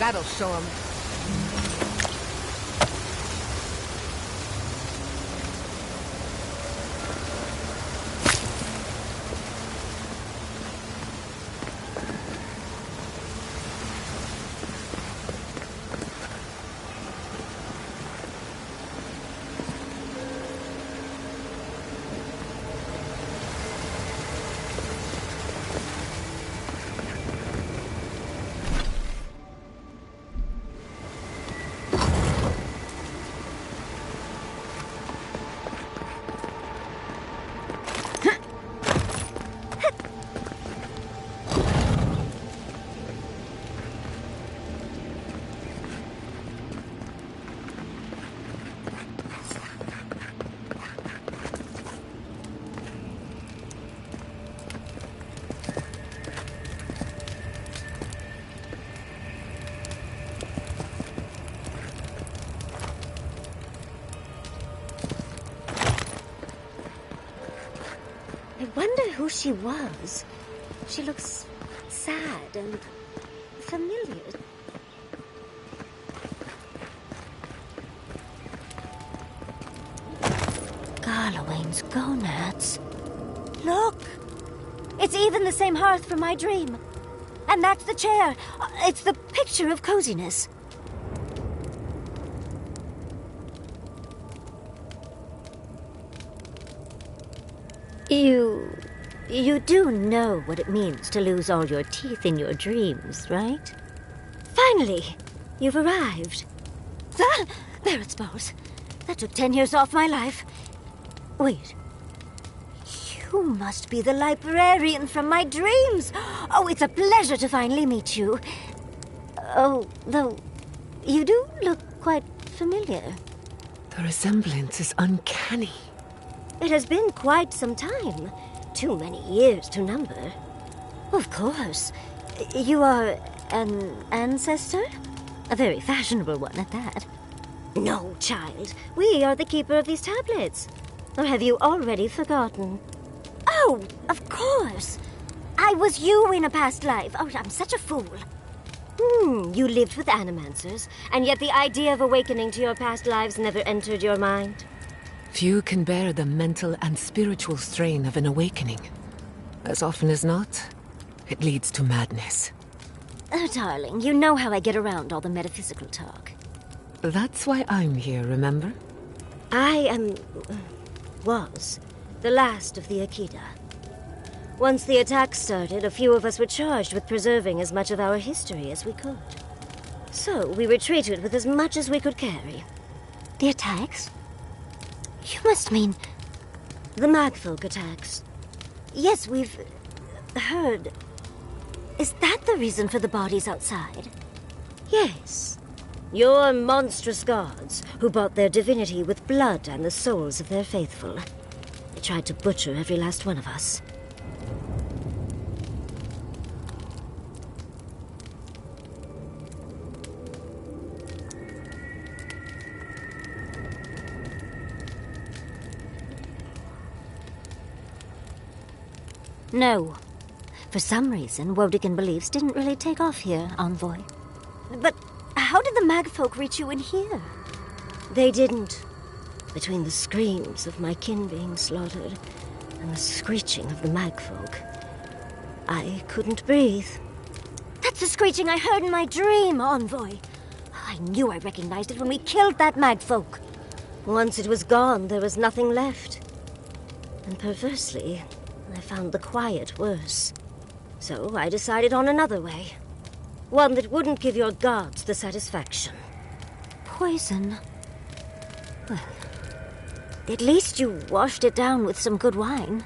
That'll show him. I wonder who she was. She looks sad and familiar. Garlawain's gonads. Look! It's even the same hearth from my dream. And that's the chair. It's the picture of coziness. You do know what it means to lose all your teeth in your dreams, right? Finally, you've arrived. Ah, there it smells. That took 10 years off my life. Wait. You must be the librarian from my dreams. Oh, it's a pleasure to finally meet you. Oh, though, you do look quite familiar. The resemblance is uncanny. It has been quite some time. Too many years to number. Of course. You are an ancestor? A very fashionable one at that. No, child. We are the keeper of these tablets. Or have you already forgotten? Oh, of course. I was you in a past life. Oh, I'm such a fool. You lived with animancers, and yet the idea of awakening to your past lives never entered your mind. Few can bear the mental and spiritual strain of an awakening. As often as not, it leads to madness. Oh, darling, you know how I get around all the metaphysical talk. That's why I'm here, remember? I was the last of the Akita. Once the attack started, a few of us were charged with preserving as much of our history as we could. So we retreated with as much as we could carry. The attacks? You must mean the Magfolk attacks. Yes, we've heard. Is that the reason for the bodies outside? Yes. Your monstrous gods, who bought their divinity with blood and the souls of their faithful. They tried to butcher every last one of us. No. For some reason, Wodigan beliefs didn't really take off here, Envoy. But how did the Magfolk reach you in here? They didn't. Between the screams of my kin being slaughtered and the screeching of the Magfolk, I couldn't breathe. That's the screeching I heard in my dream, Envoy. I knew I recognized it when we killed that Magfolk. Once it was gone, there was nothing left. And perversely, I found the quiet worse. So I decided on another way. One that wouldn't give your gods the satisfaction. Poison? Well, at least you washed it down with some good wine.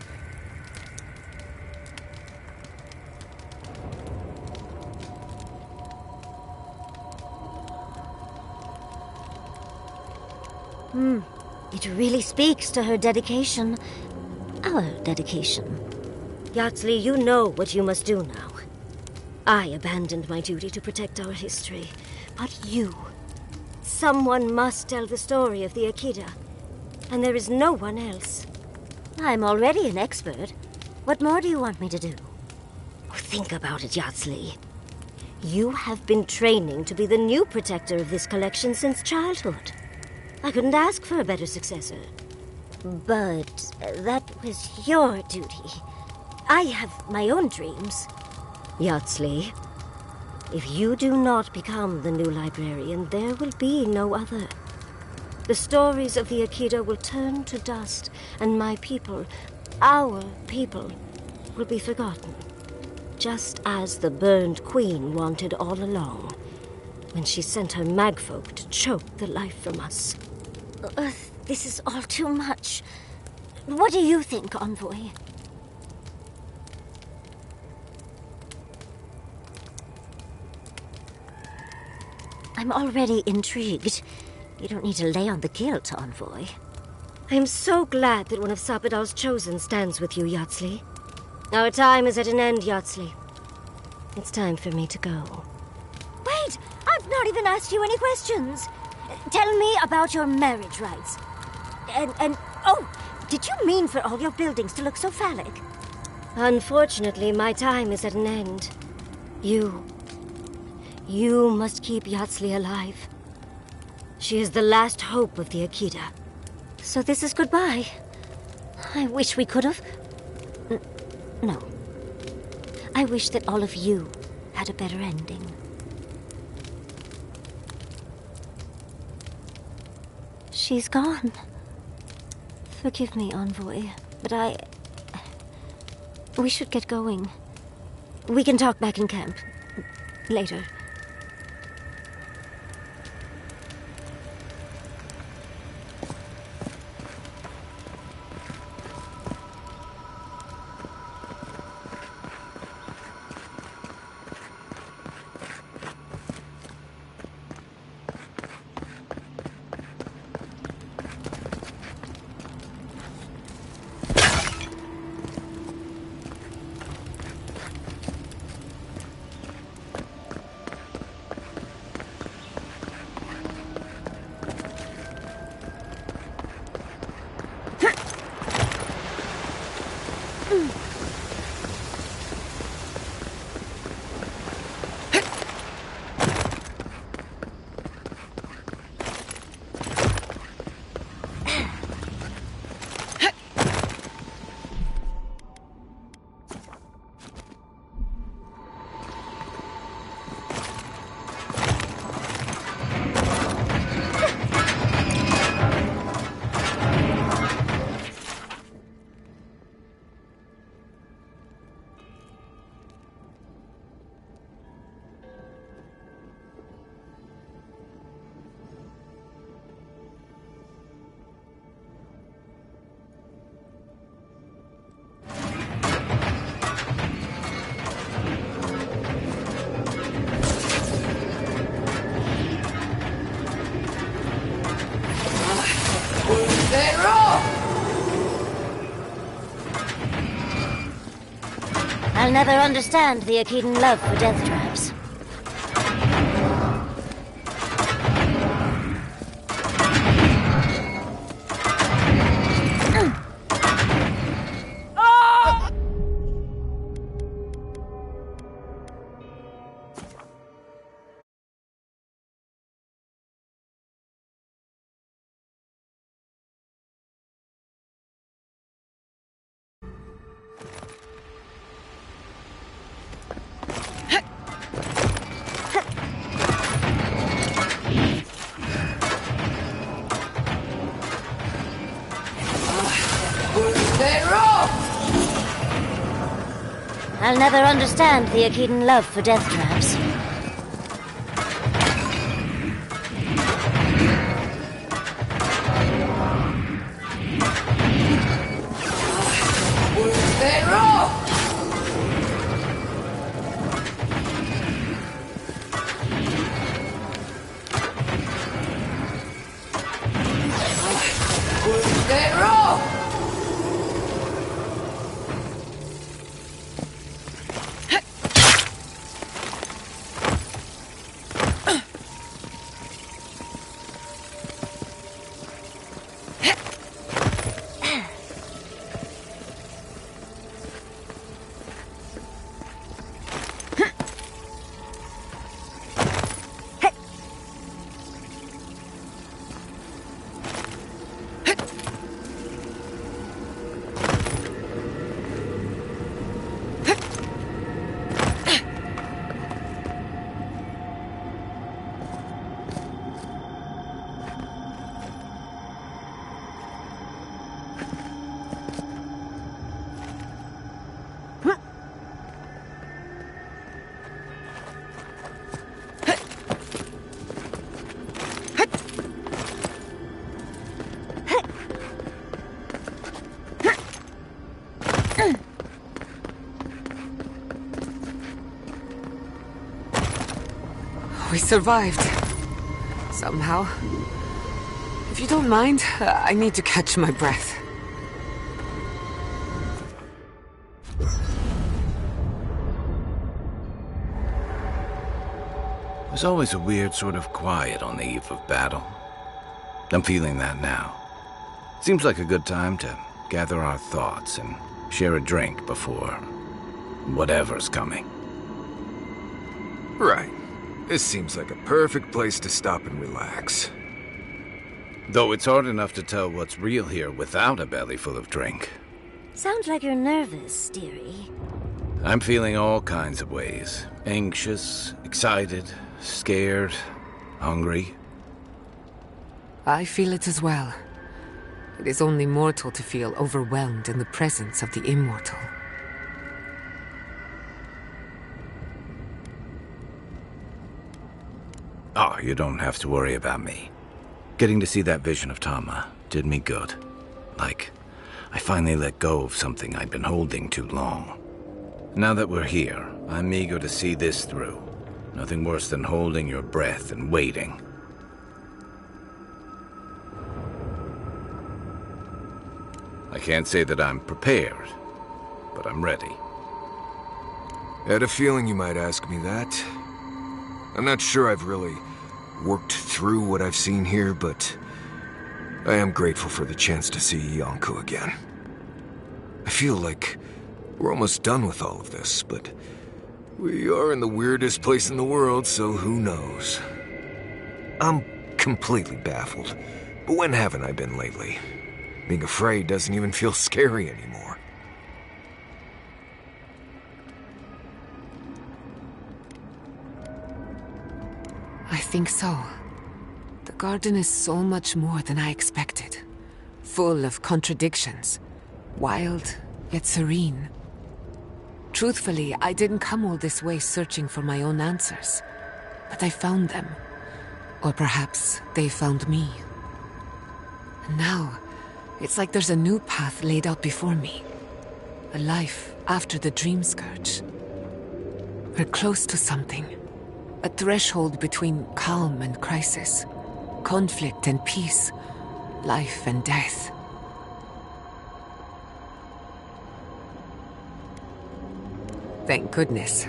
It really speaks to her dedication. Our dedication. Yatsley, you know what you must do now. I abandoned my duty to protect our history. But you... Someone must tell the story of the Akita. And there is no one else. I'm already an expert. What more do you want me to do? Oh, think about it, Yatsley. You have been training to be the new protector of this collection since childhood. I couldn't ask for a better successor. But that was your duty. I have my own dreams. Yardsley, if you do not become the new librarian, there will be no other. The stories of the Akita will turn to dust, and my people, our people, will be forgotten. Just as the burned queen wanted all along, when she sent her magfolk to choke the life from us. This is all too much. What do you think, Envoy? I'm already intrigued. You don't need to lay on the guilt, Envoy. I am so glad that one of Sapadal's chosen stands with you, Yardsley. Our time is at an end, Yardsley. It's time for me to go. Wait! I've not even asked you any questions. Tell me about your marriage rights. And oh, did you mean for all your buildings to look so phallic? Unfortunately, my time is at an end. You must keep Yardsley alive. She is the last hope of the Akita. So this is goodbye. I wish we could have... No. I wish that all of you had a better ending. She's gone. Forgive me, Envoy, but we should get going. We can talk back in camp. Later. I'll never understand the Akitan love for death traps. I'll never understand the Akitan love for death traps. We survived. Somehow. If you don't mind, I need to catch my breath. There's always a weird sort of quiet on the eve of battle. I'm feeling that now. Seems like a good time to gather our thoughts and share a drink before whatever's coming. Right. This seems like a perfect place to stop and relax. Though it's hard enough to tell what's real here without a belly full of drink. Sounds like you're nervous, dearie. I'm feeling all kinds of ways. Anxious, excited, scared, hungry. I feel it as well. It is only mortal to feel overwhelmed in the presence of the immortal. Oh, you don't have to worry about me. Getting to see that vision of Tama did me good. Like, I finally let go of something I'd been holding too long. Now that we're here, I'm eager to see this through. Nothing worse than holding your breath and waiting. I can't say that I'm prepared, but I'm ready. Had a feeling you might ask me that. I'm not sure I've really worked through what I've seen here, but I am grateful for the chance to see Yonko again. I feel like we're almost done with all of this, but we are in the weirdest place in the world, so who knows? I'm completely baffled, but when haven't I been lately? Being afraid doesn't even feel scary anymore. I think so. The garden is so much more than I expected. Full of contradictions. Wild, yet serene. Truthfully, I didn't come all this way searching for my own answers. But I found them. Or perhaps they found me. And now, it's like there's a new path laid out before me. A life after the dream scourge. We're close to something. A threshold between calm and crisis. Conflict and peace. Life and death. Thank goodness.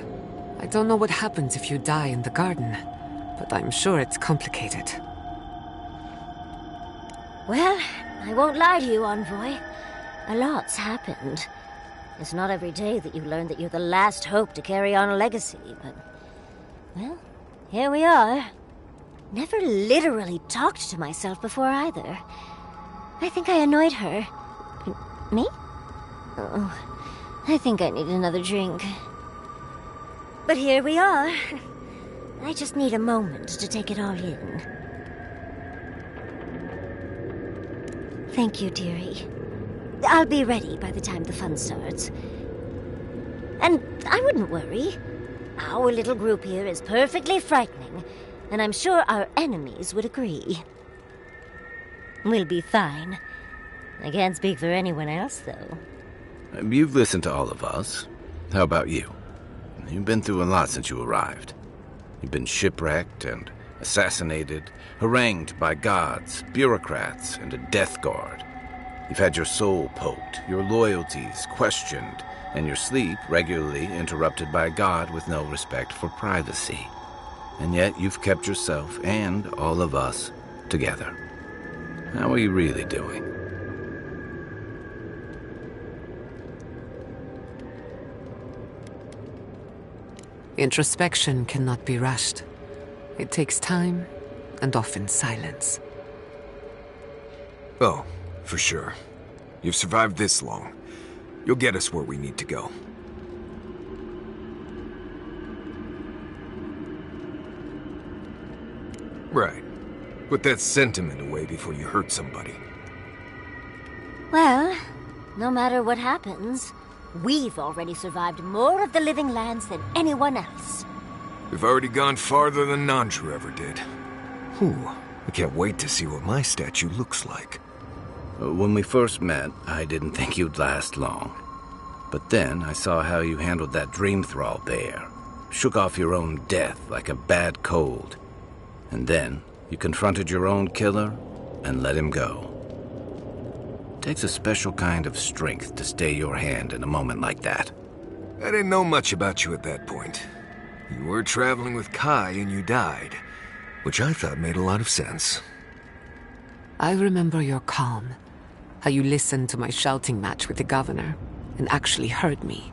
I don't know what happens if you die in the garden, but I'm sure it's complicated. Well, I won't lie to you, Envoy. A lot's happened. It's not every day that you learn that you're the last hope to carry on a legacy, but... well, here we are. Never literally talked to myself before either. I think I annoyed her. Me? Oh, I think I need another drink. But here we are. I just need a moment to take it all in. Thank you, dearie. I'll be ready by the time the fun starts. And I wouldn't worry. Our little group here is perfectly frightening, and I'm sure our enemies would agree. We'll be fine. I can't speak for anyone else, though. You've listened to all of us. How about you? You've been through a lot since you arrived. You've been shipwrecked and assassinated, harangued by gods, bureaucrats, and a death guard. You've had your soul poked, your loyalties questioned, and your sleep regularly interrupted by a god with no respect for privacy. And yet you've kept yourself and all of us together. How are you really doing? Introspection cannot be rushed. It takes time, and often silence. Oh, for sure. You've survived this long. You'll get us where we need to go. Right. Put that sentiment away before you hurt somebody. Well, no matter what happens, we've already survived more of the living lands than anyone else. We've already gone farther than Nandru ever did. Whew. I can't wait to see what my statue looks like. When we first met, I didn't think you'd last long. But then I saw how you handled that dream thrall bear. shook off your own death like a bad cold. And then you confronted your own killer and let him go. Takes a special kind of strength to stay your hand in a moment like that. I didn't know much about you at that point. You were traveling with Kai and you died, which I thought made a lot of sense. I remember your calm, how you listened to my shouting match with the governor and actually heard me.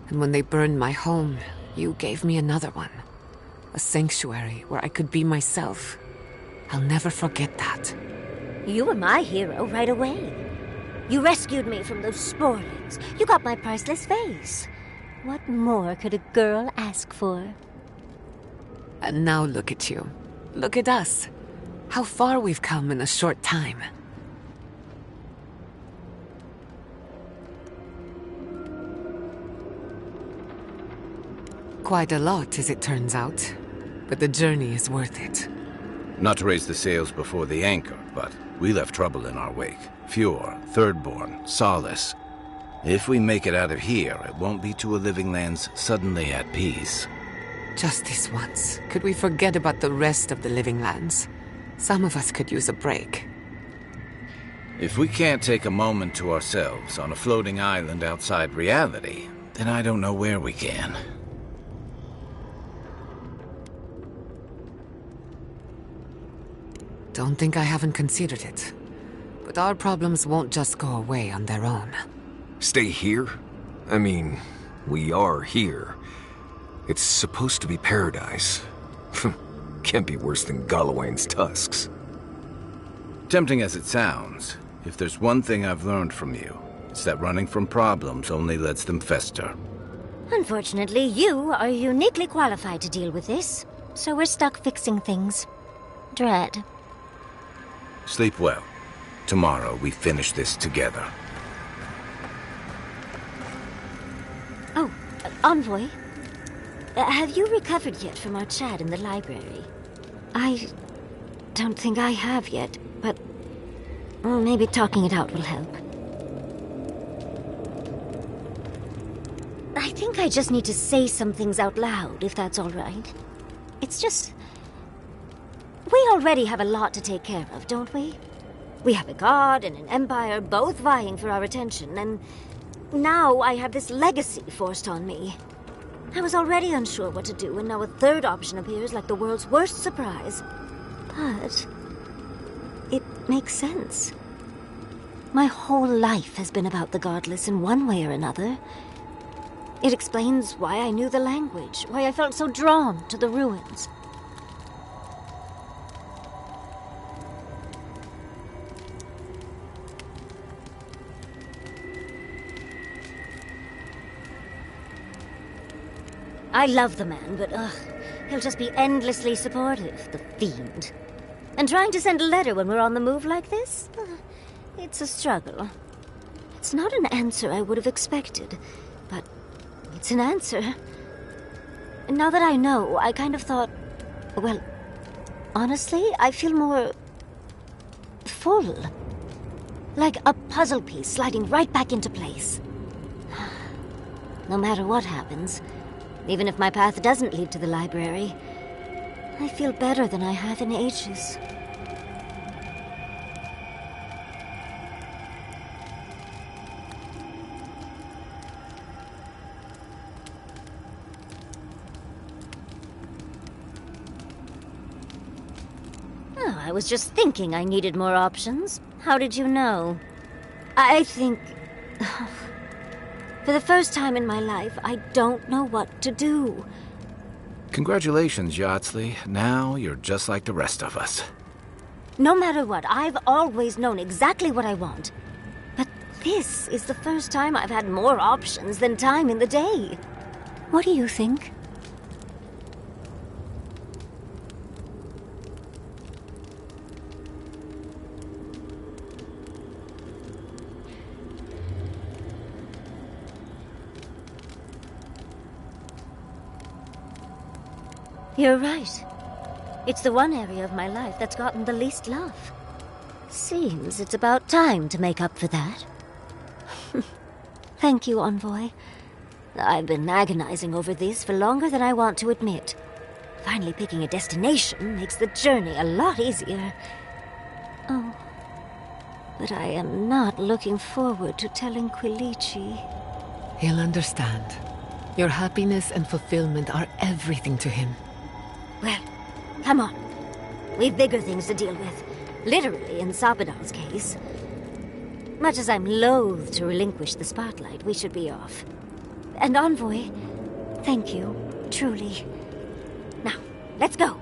And when they burned my home, you gave me another one. A sanctuary where I could be myself. I'll never forget that. You were my hero right away. You rescued me from those sporelings. You got my priceless face. What more could a girl ask for? And now look at you. Look at us. How far we've come in a short time. Quite a lot, as it turns out. But the journey is worth it. Not to raise the sails before the anchor, but we left trouble in our wake. Fjord, Thirdborn, Solace. If we make it out of here, it won't be to a living lands suddenly at peace. Just this once. Could we forget about the rest of the living lands? Some of us could use a break. If we can't take a moment to ourselves on a floating island outside reality, then I don't know where we can. Don't think I haven't considered it. But our problems won't just go away on their own. Stay here? I mean, we are here. It's supposed to be paradise. Can't be worse than Galawain's tusks. Tempting as it sounds, if there's one thing I've learned from you, it's that running from problems only lets them fester. Unfortunately, you are uniquely qualified to deal with this, so we're stuck fixing things. Dread. Sleep well. Tomorrow we finish this together. Oh, Envoy. Have you recovered yet from our chat in the library? I don't think I have yet, but maybe talking it out will help. I think I just need to say some things out loud, if that's all right. It's just... we already have a lot to take care of, don't we? We have a god and an empire both vying for our attention, and now I have this legacy forced on me. I was already unsure what to do, and now a third option appears like the world's worst surprise. But it makes sense. My whole life has been about the godless in one way or another. It explains why I knew the language, why I felt so drawn to the ruins. I love the man, but he'll just be endlessly supportive, the fiend. And trying to send a letter when we're on the move like this? It's a struggle. It's not an answer I would have expected, but it's an answer. And now that I know, I kind of thought, well, honestly, I feel more... full. Like a puzzle piece sliding right back into place. No matter what happens, even if my path doesn't lead to the library, I feel better than I have in ages. Oh, I was just thinking I needed more options. How did you know? I think... for the first time in my life, I don't know what to do. Congratulations, Yardsley. Now you're just like the rest of us. No matter what, I've always known exactly what I want. But this is the first time I've had more options than time in the day. What do you think? You're right. It's the one area of my life that's gotten the least love. Seems it's about time to make up for that. Thank you, Envoy. I've been agonizing over this for longer than I want to admit. Finally picking a destination makes the journey a lot easier. Oh, but I am not looking forward to telling Quilici. He'll understand. Your happiness and fulfillment are everything to him. Well, come on. We've bigger things to deal with. Literally, in Sapadal's case. Much as I'm loath to relinquish the spotlight, we should be off. And Envoy, thank you, truly. Now, let's go.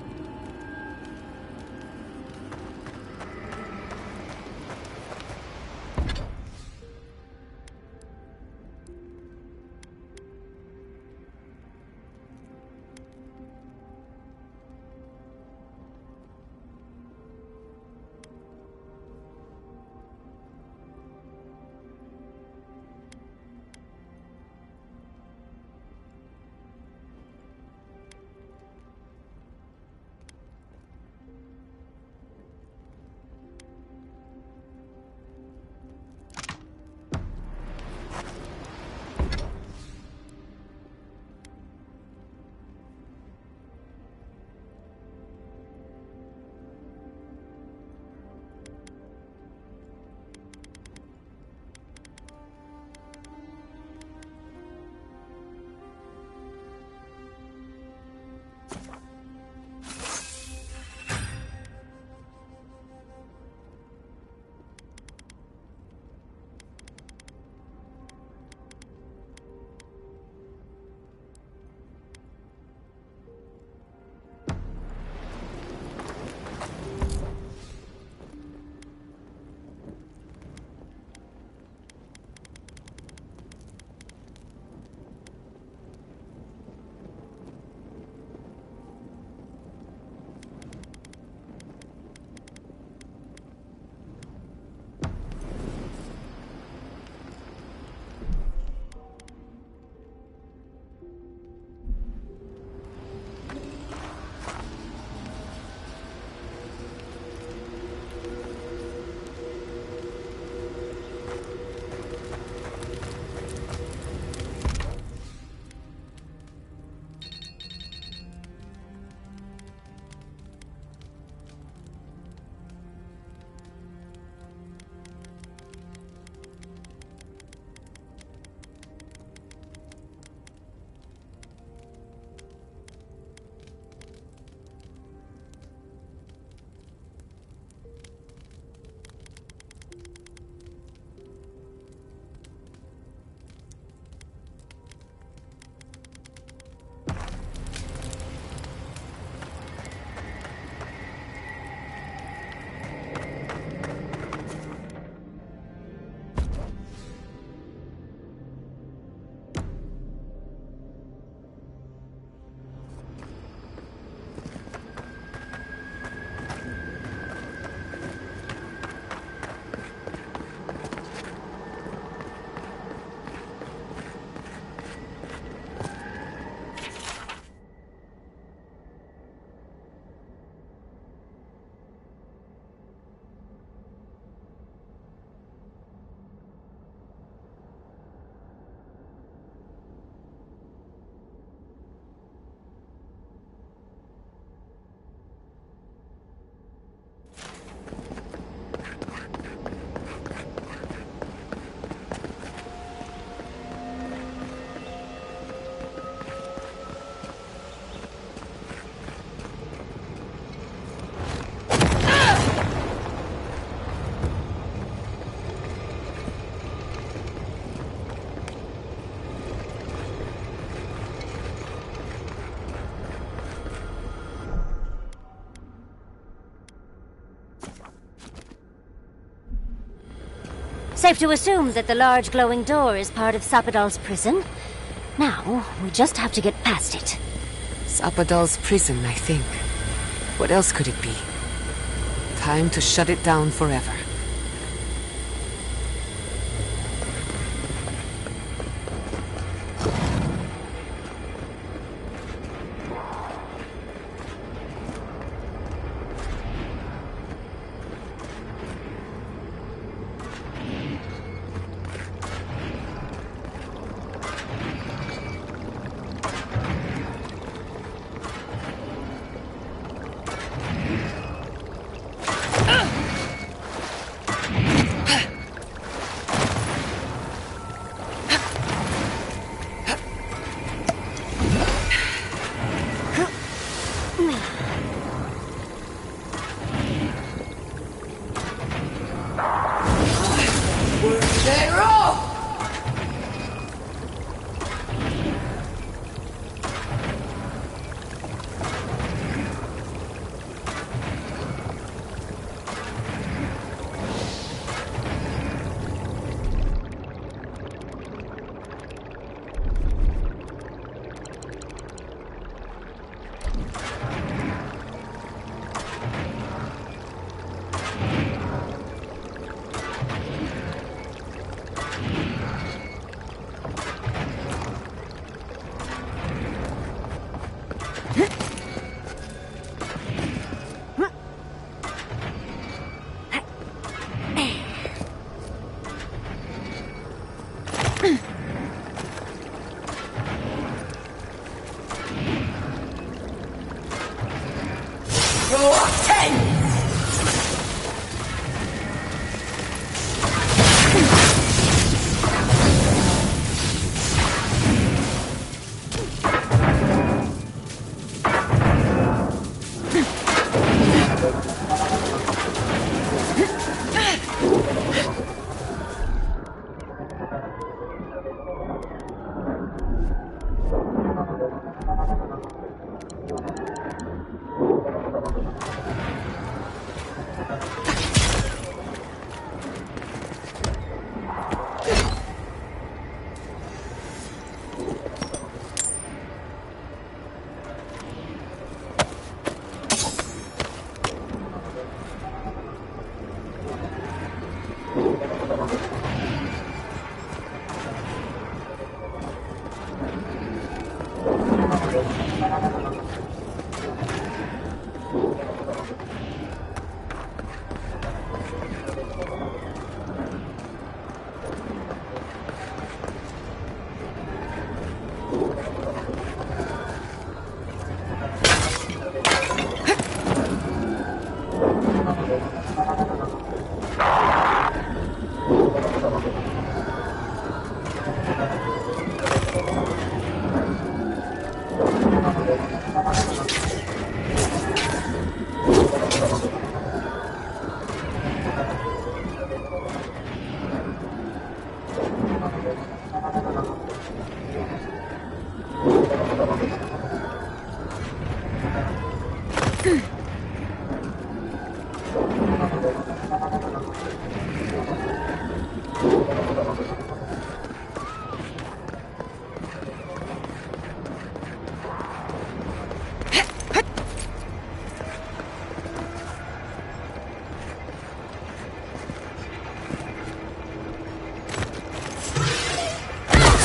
Safe to assume that the large glowing door is part of Sapadal's prison. Now, we just have to get past it. Sapadal's prison, I think. What else could it be? Time to shut it down forever.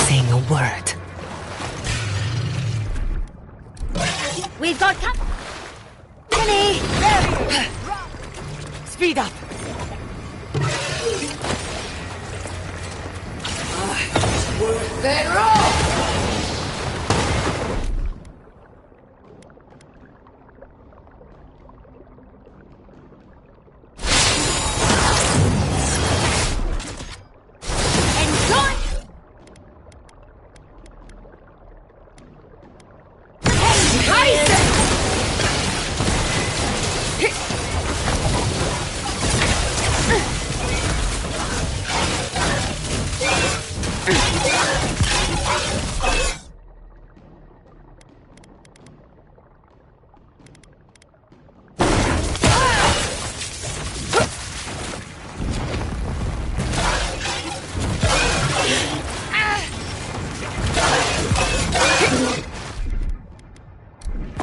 Saying a word. We've got company! Speed up! Worth that roll!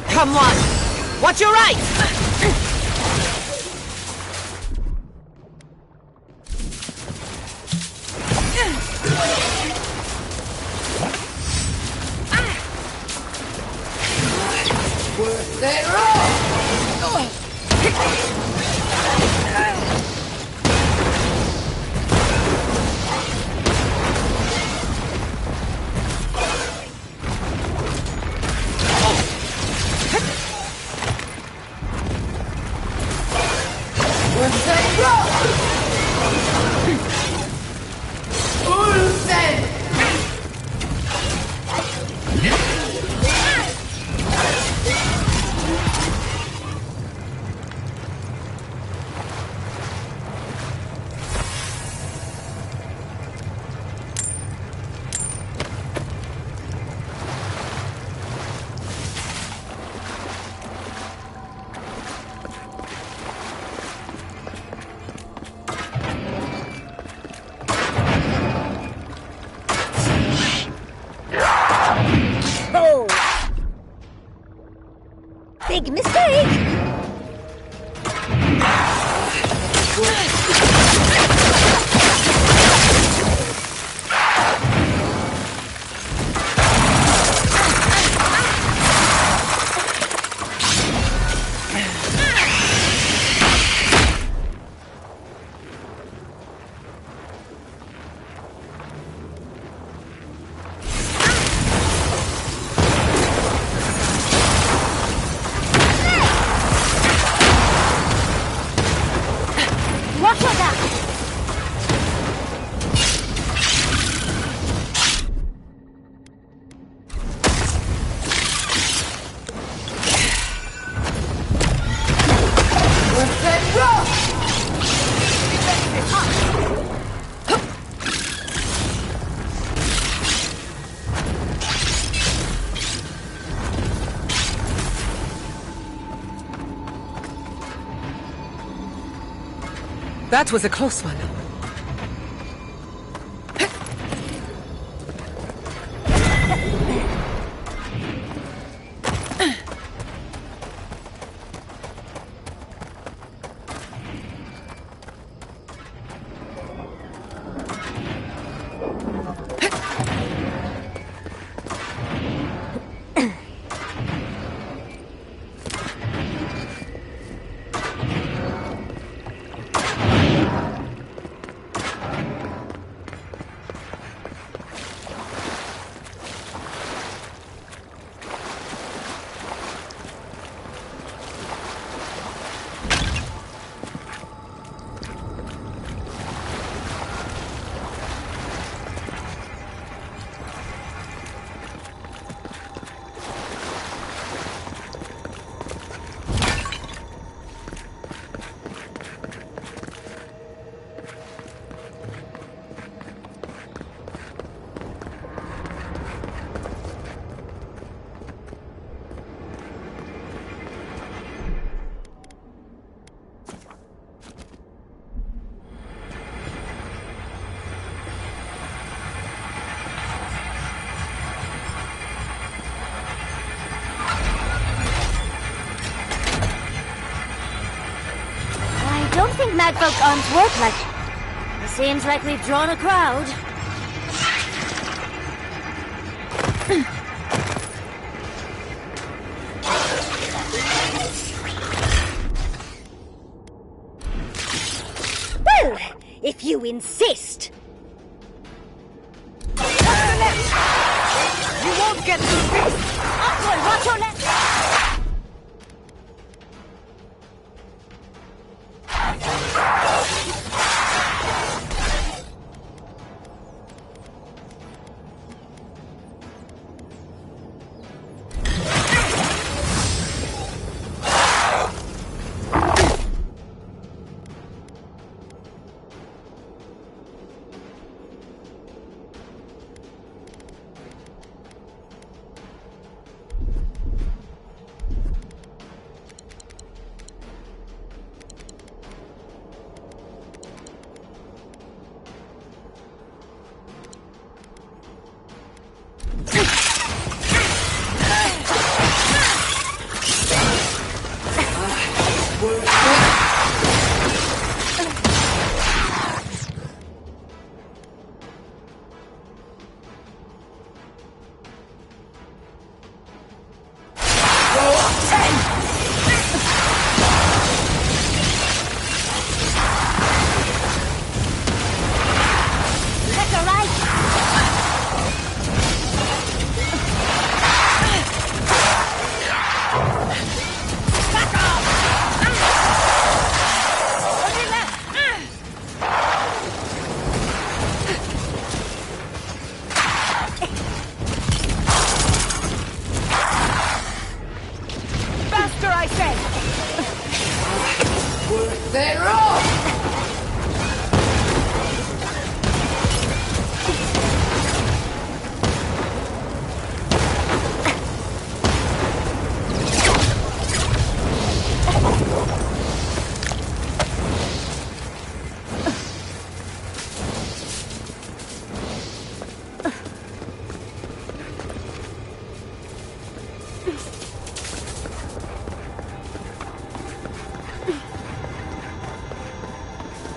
Come on! Watch your right! Worth that roll! Worth that roll! Ulfen! Oh! Big mistake! That was a close one. I don't think Magfolk arms work like... It seems like we've drawn a crowd. Well, if you insist. You won't get through this! Upward, watch your left!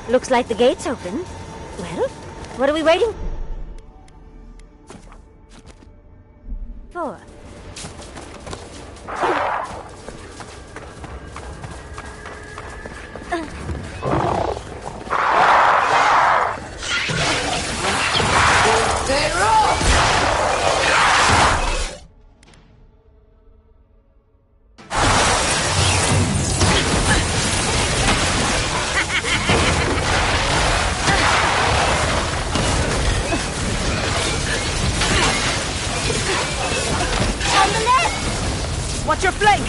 Looks like the gate's open. Well, what are we waiting for? Watch your flank!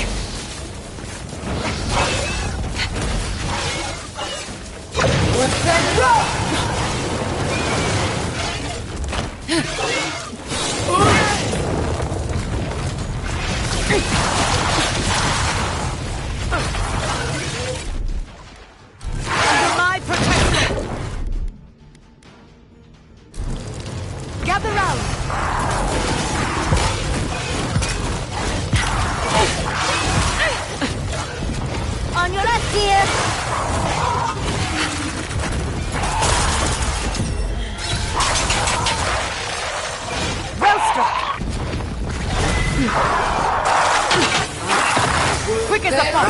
Under my protection! dear! Well struck! Quick as a fox!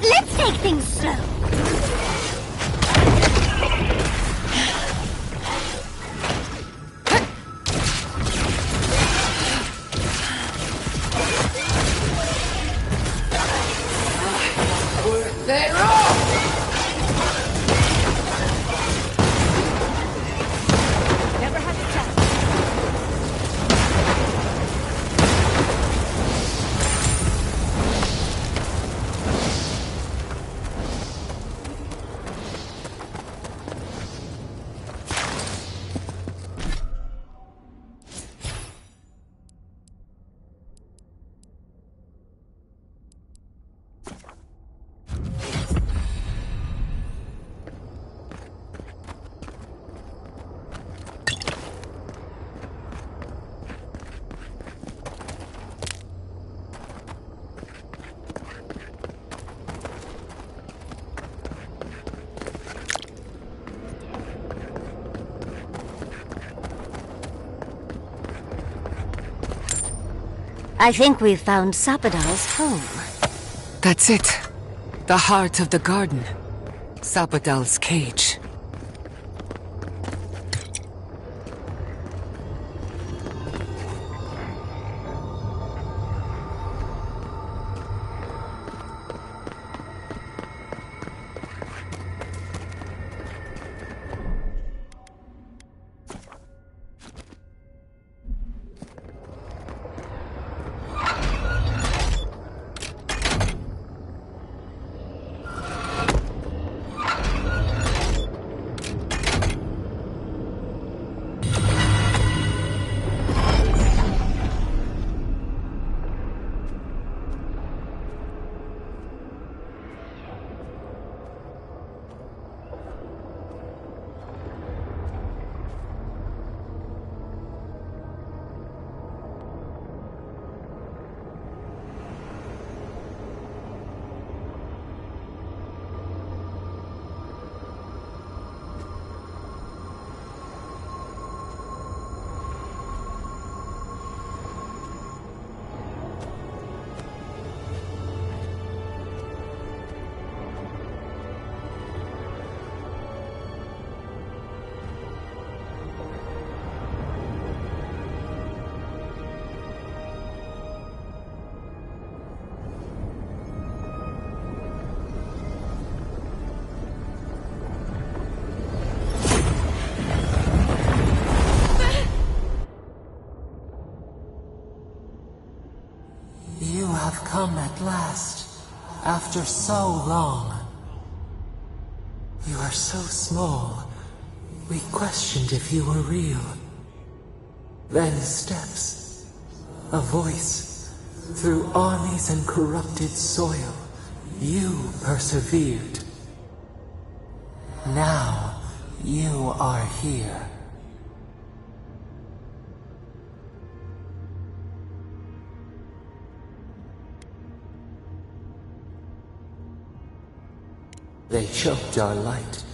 Let's take things slow. Never had a chance. I think we've found Sapadal's home. That's it. The heart of the garden. Sapadal's cage. You have come at last, after so long. You are so small, we questioned if you were real. Then steps, a voice, through armies and corrupted soil, you persevered. Now, you are here. They choked our light,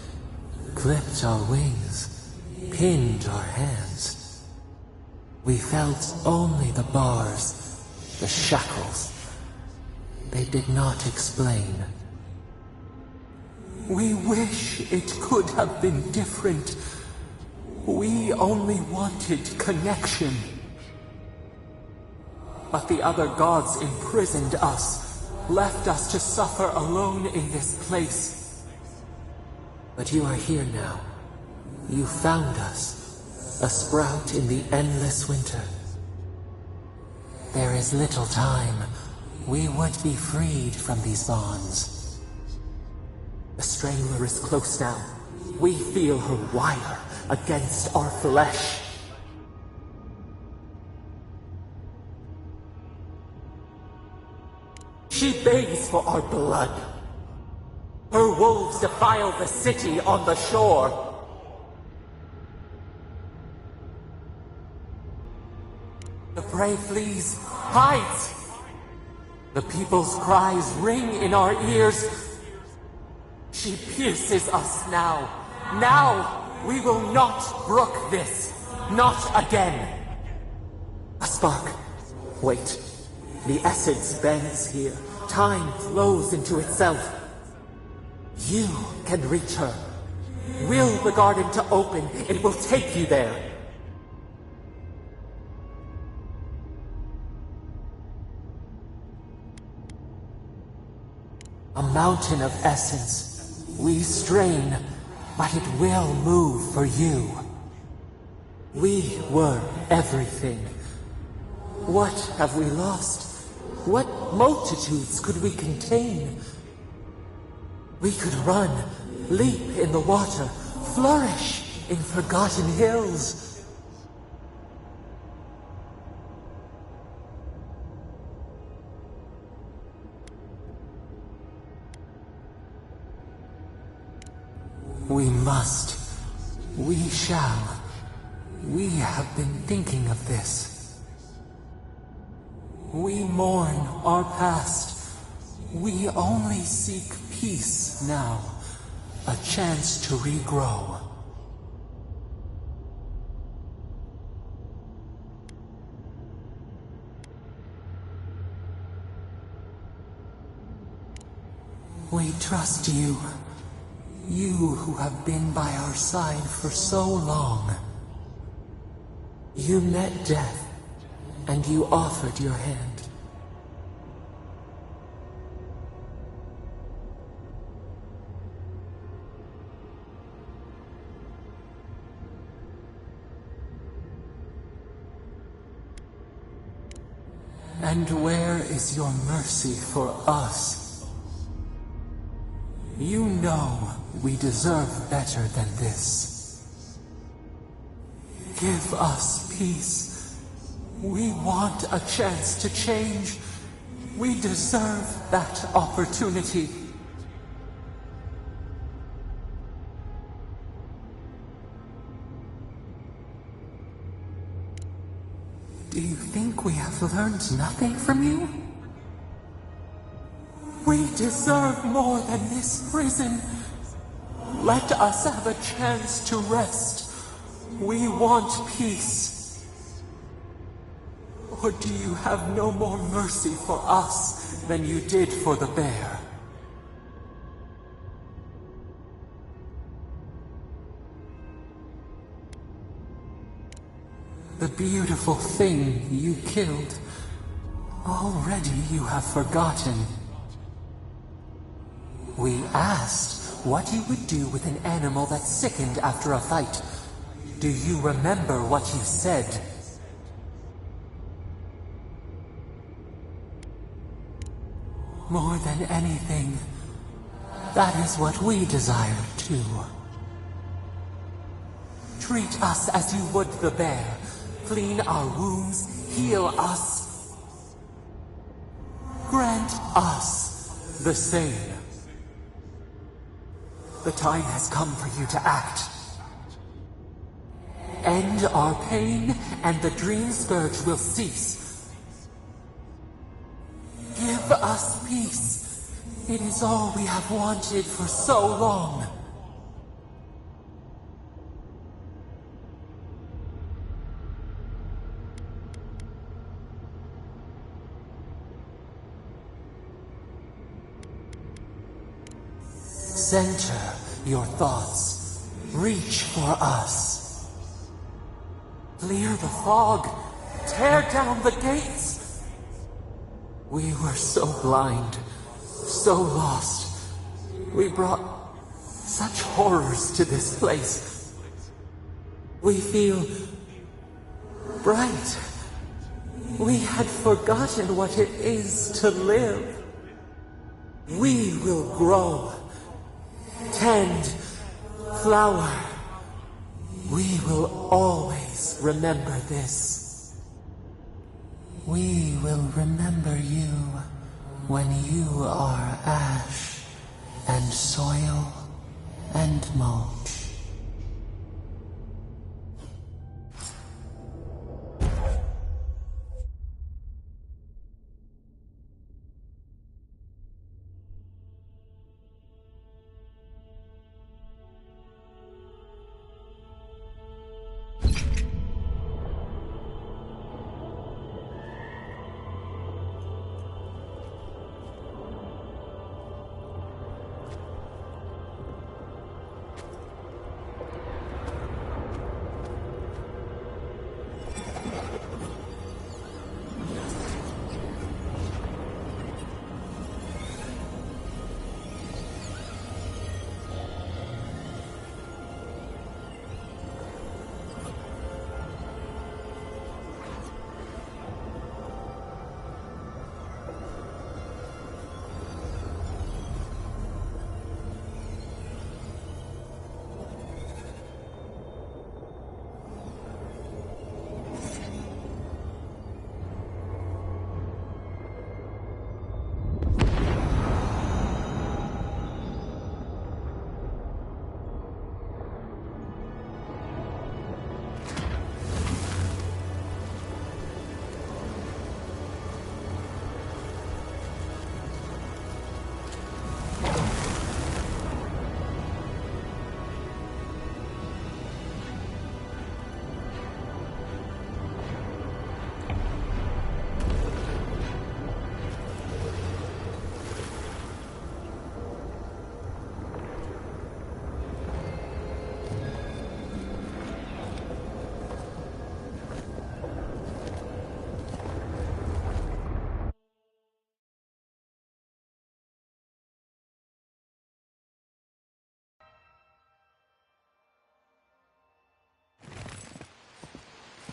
clipped our wings, pinned our hands. We felt only the bars, the shackles. They did not explain. We wish it could have been different. We only wanted connection. But the other gods imprisoned us, left us to suffer alone in this place. But you are here now. You found us, a sprout in the endless winter. There is little time. we would be freed from these bonds. The Strangler is close now. We feel her wire against our flesh. She begs for our blood. Her wolves defile the city on the shore. The prey flees, hides. The people's cries ring in our ears. She pierces us now. Now we will not brook this. Not again. A spark. Wait. The essence bends here. Time flows into itself. You can reach her. Will the garden to open, it will take you there. A mountain of essence. We strain, but it will move for you. We were everything. What have we lost? What multitudes could we contain? We could run, leap in the water, flourish in forgotten hills. We must. We shall. We have been thinking of this. We mourn our past. We only seek peace now. A chance to regrow. We trust you. You who have been by our side for so long. You met death, and you offered your hand. And where is your mercy for us? You know we deserve better than this. Give us peace. We want a chance to change. We deserve that opportunity. Do you think we have learned nothing from you? We deserve more than this prison. Let us have a chance to rest. We want peace. Or do you have no more mercy for us than you did for the bear? The beautiful thing you killed, already you have forgotten. We asked what you would do with an animal that sickened after a fight. Do you remember what you said? More than anything, that is what we desire too. Treat us as you would the bear. Clean our wounds, heal us. Grant us the same. The time has come for you to act. End our pain, and the dream scourge will cease. Give us peace. It is all we have wanted for so long. Center your thoughts. Reach for us. Clear the fog. Tear down the gates. We were so blind, so lost. We brought such horrors to this place. We feel bright. We had forgotten what it is to live. We will grow, tend, flower. We will always remember this. We will remember you when you are ash and soil and mulch.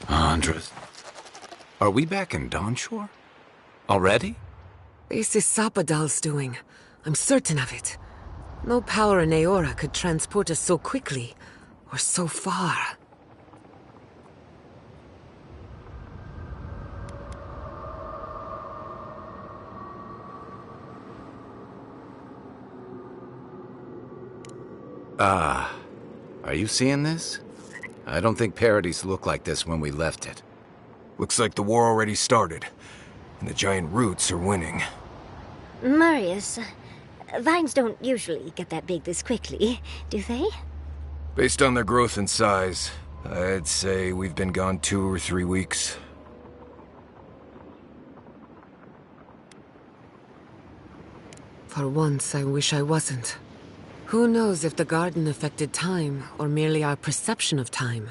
Andres. Are we back in Dawnshore? Already? This is Sapadal's doing. I'm certain of it. No power in Aora could transport us so quickly, or so far. Are you seeing this? I don't think Paradise looked like this when we left it. Looks like the war already started, and the giant roots are winning. Marius, vines don't usually get that big this quickly, do they? Based on their growth and size, I'd say we've been gone 2 or 3 weeks. For once, I wish I wasn't. Who knows if the garden affected time, or merely our perception of time?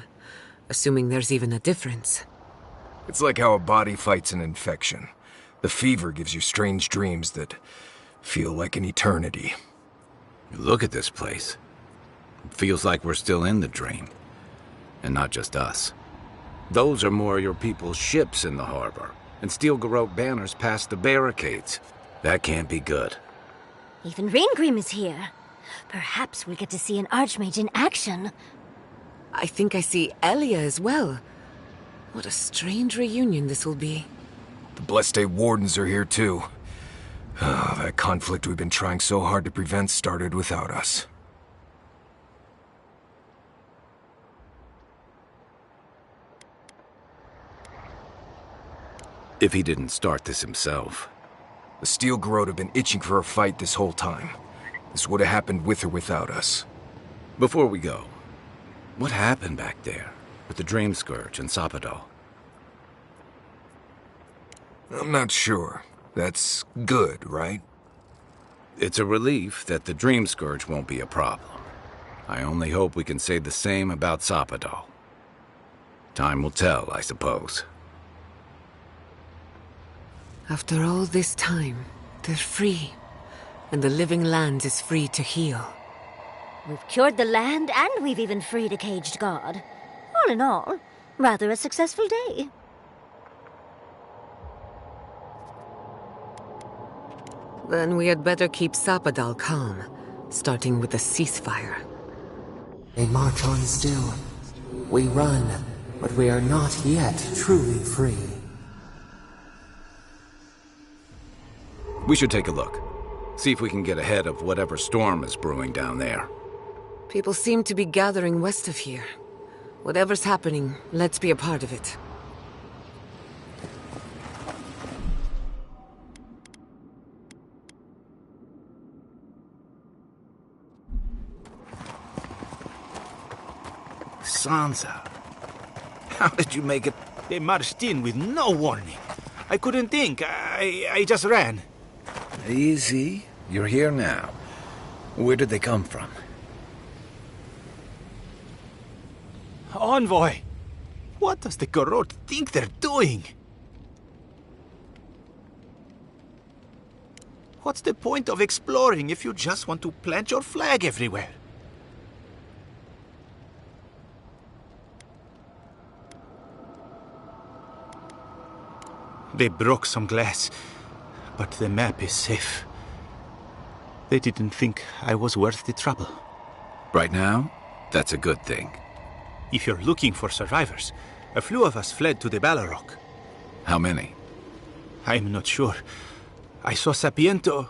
Assuming there's even a difference. It's like how a body fights an infection. The fever gives you strange dreams that feel like an eternity. Look at this place. It feels like we're still in the dream. And not just us. Those are more of your people's ships in the harbor, and steel garrote banners past the barricades. That can't be good. Even Reingrim is here. Perhaps we'll get to see an Archmage in action. I think I see Elia as well. What a strange reunion this will be. The Blessed Wardens are here too. That conflict we've been trying so hard to prevent started without us. If he didn't start this himself. The Steel Garrote have been itching for a fight this whole time. This would have happened with or without us. Before we go, what happened back there with the Dream Scourge and Sapadal? I'm not sure. That's good, right? It's a relief that the Dream Scourge won't be a problem. I only hope we can say the same about Sapadal. Time will tell, I suppose. After all this time, they're free. And the living land is free to heal. We've cured the land, and we've even freed a caged god. All in all, rather a successful day. Then we had better keep Sapadal calm, starting with a ceasefire. They march on still. We run, but we are not yet truly free. We should take a look. See if we can get ahead of whatever storm is brewing down there. People seem to be gathering west of here. Whatever's happening, let's be a part of it. Sansa, how did you make it? They marched in with no warning. I couldn't think. I just ran. Easy. You're here now. Where did they come from? Envoy! What does the Garrote think they're doing? What's the point of exploring if you just want to plant your flag everywhere? They broke some glass, but the map is safe. They didn't think I was worth the trouble. Right now, that's a good thing. If you're looking for survivors, a few of us fled to the Balrog. How many? I'm not sure. I saw Sapiento.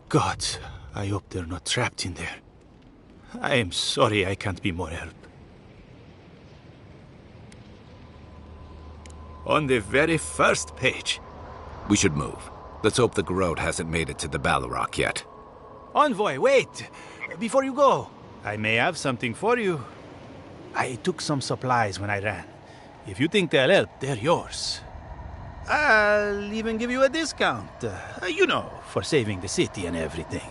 Gods, I hope they're not trapped in there. I am sorry I can't be more help. On the very first page. We should move. Let's hope the Garrote hasn't made it to the Balrog yet. Envoy, wait! Before you go, I may have something for you. I took some supplies when I ran. If you think they'll help, they're yours. I'll even give you a discount. You know, for saving the city and everything.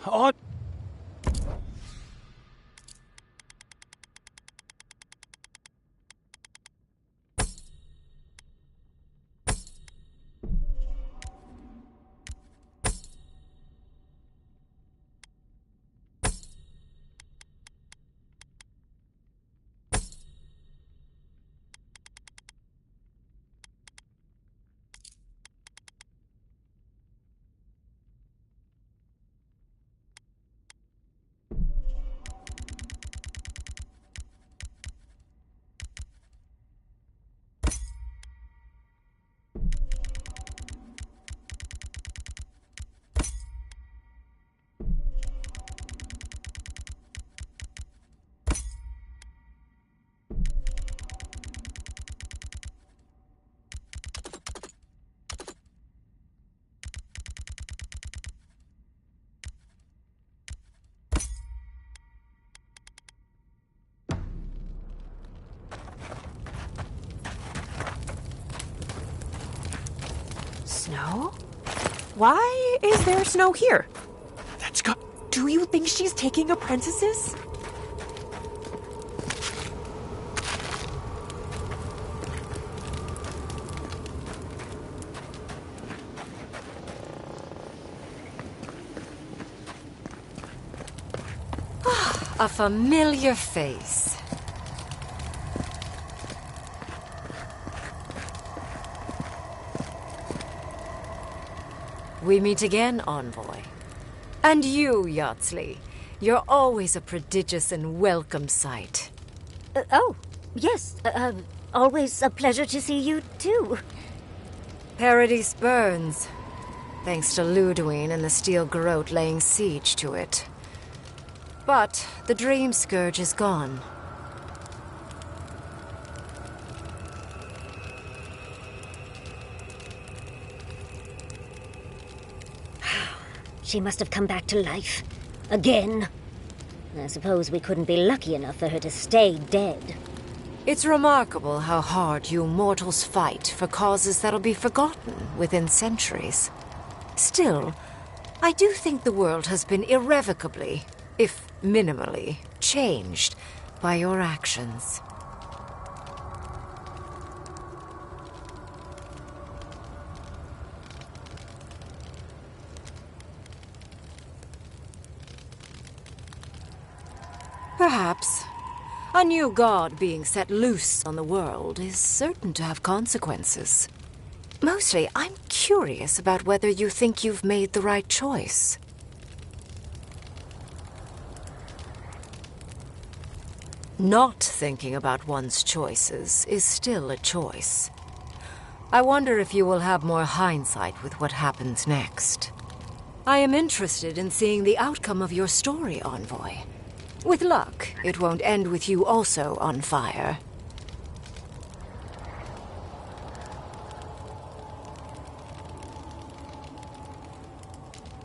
On. Snow? Why is there snow here? Let's go. Do you think she's taking apprentices? A familiar face. We meet again, Envoy. And you, Yardsley. You're always a prodigious and welcome sight. Oh, yes. Always a pleasure to see you, too. Paradise burns, thanks to Ludwig and the Steel Garrote laying siege to it. But the Dream Scourge is gone. She must have come back to life. Again. I suppose we couldn't be lucky enough for her to stay dead. It's remarkable how hard you mortals fight for causes that'll be forgotten within centuries. Still, I do think the world has been irrevocably, if minimally, changed by your actions. Perhaps. A new god being set loose on the world is certain to have consequences. Mostly, I'm curious about whether you think you've made the right choice. Not thinking about one's choices is still a choice. I wonder if you will have more hindsight with what happens next. I am interested in seeing the outcome of your story, Envoy. With luck, it won't end with you also on fire.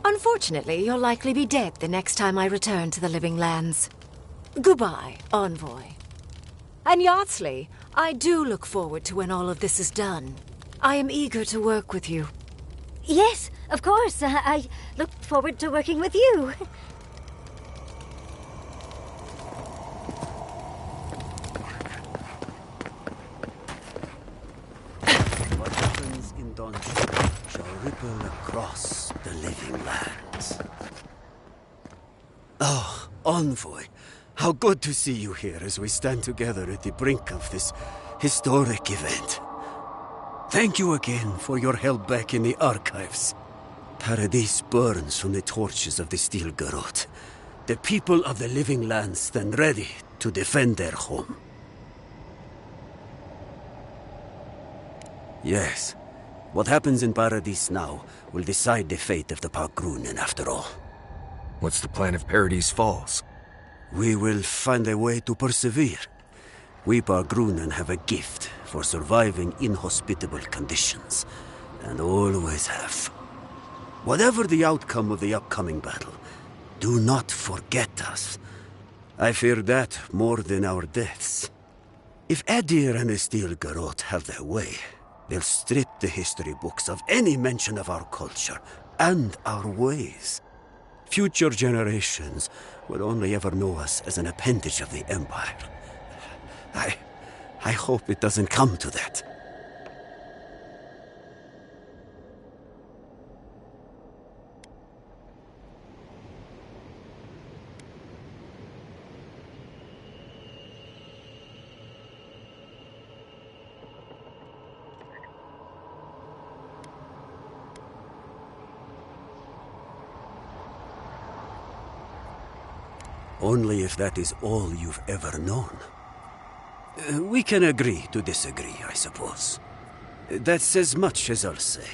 Unfortunately, you'll likely be dead the next time I return to the Living Lands. Goodbye, Envoy. And Yardsley, I do look forward to when all of this is done. I am eager to work with you. Yes, of course. I look forward to working with you. What happens in Donjon shall ripple across the Living Lands. Oh, Envoy, how good to see you here as we stand together at the brink of this historic event. Thank you again for your help back in the archives. Paradise burns from the torches of the Steel Garrote. The people of the Living Lands stand ready to defend their home. Yes, what happens in Paradise now will decide the fate of the Parkrunen after all. What's the plan if Paradise falls? We will find a way to persevere. We Parkrunen have a gift for surviving inhospitable conditions, and always have. Whatever the outcome of the upcoming battle, do not forget us. I fear that more than our deaths. If Edir and the Steel Garrote have their way, they'll strip the history books of any mention of our culture and our ways. Future generations will only ever know us as an appendage of the Empire. I hope it doesn't come to that. Only if that is all you've ever known. We can agree to disagree, I suppose. That's as much as I'll say.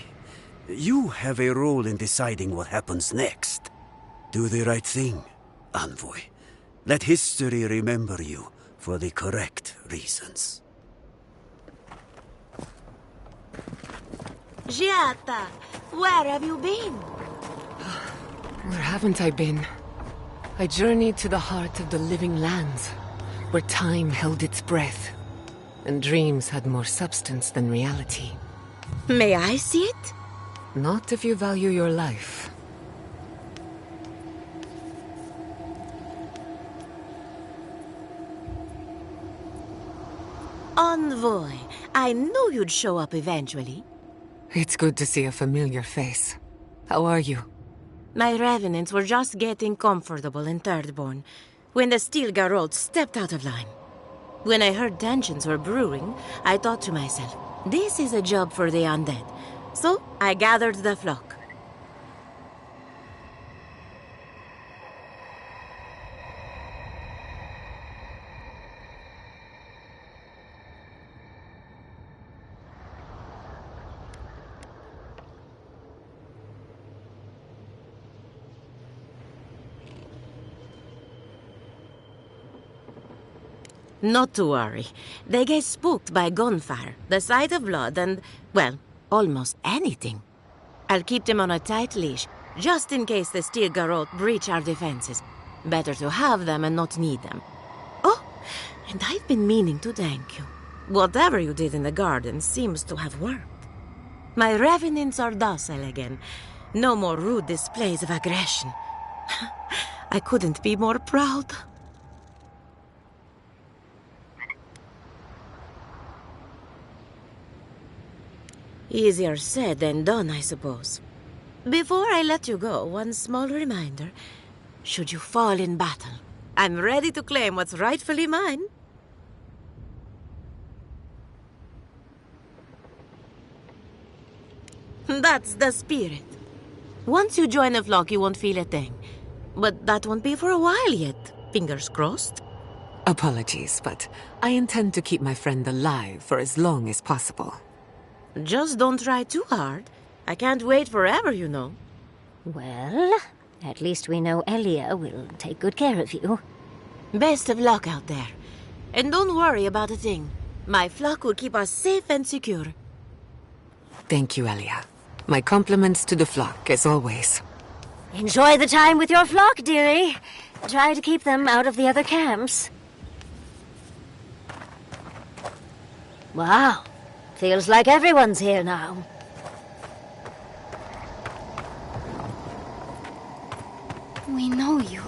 You have a role in deciding what happens next. Do the right thing, Envoy. Let history remember you for the correct reasons. Giata, where have you been? Where haven't I been? I journeyed to the heart of the Living Lands, where time held its breath, and dreams had more substance than reality. May I see it? Not if you value your life. Envoy, I knew you'd show up eventually. It's good to see a familiar face. How are you? My revenants were just getting comfortable in Thirdborn when the Steel Garrote stepped out of line. When I heard tensions were brewing, I thought to myself, this is a job for the undead. So I gathered the flock. Not to worry. They get spooked by gunfire, the sight of blood, and, well, almost anything. I'll keep them on a tight leash, just in case the Steel Garrote breach our defenses. Better to have them and not need them. Oh, and I've been meaning to thank you. Whatever you did in the garden seems to have worked. My revenants are docile again. No more rude displays of aggression. I couldn't be more proud. Easier said than done, I suppose. Before I let you go, one small reminder. Should you fall in battle, I'm ready to claim what's rightfully mine. That's the spirit. Once you join a flock, you won't feel a thing. But that won't be for a while yet. Fingers crossed. Apologies, but I intend to keep my friend alive for as long as possible. Just don't try too hard. I can't wait forever, you know. Well, at least we know Elia will take good care of you. Best of luck out there. And don't worry about a thing. My flock will keep us safe and secure. Thank you, Elia. My compliments to the flock, as always. Enjoy the time with your flock, dearie. Try to keep them out of the other camps. Wow. Feels like everyone's here now. We know you.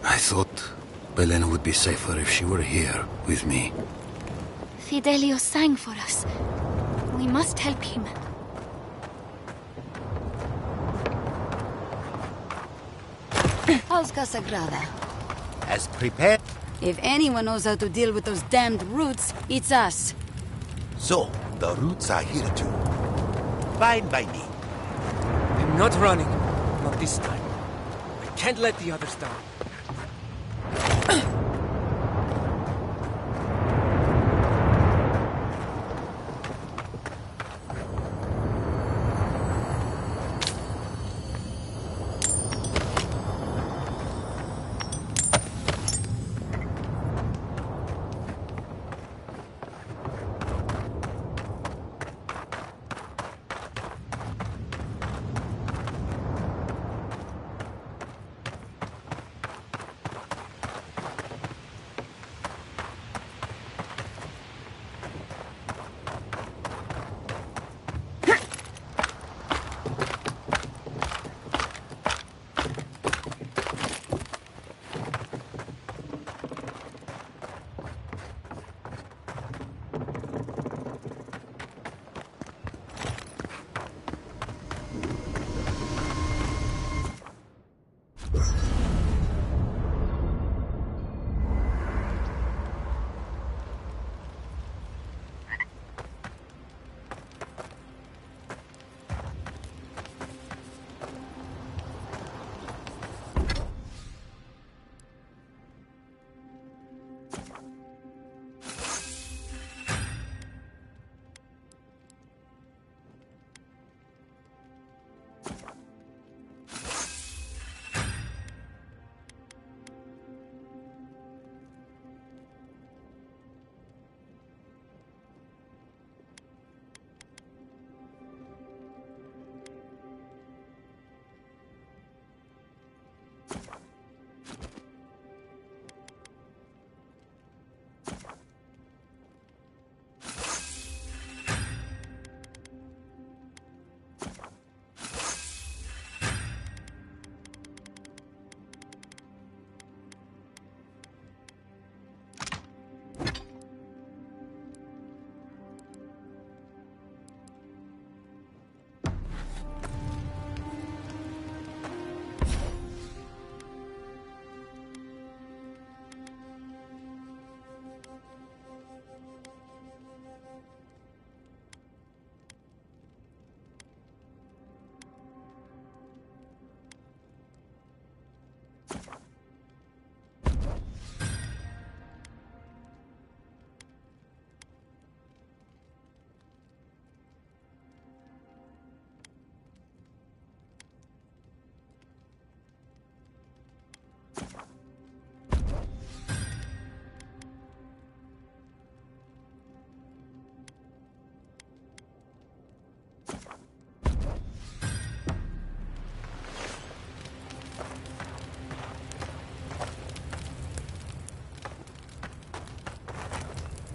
I thought Belena would be safer if she were here with me. Fidelio sang for us. We must help him. How's Casagrada? As prepared. If anyone knows how to deal with those damned roots, it's us. So, the roots are here too. Fine by me. I'm not running. Not this time. I can't let the others down.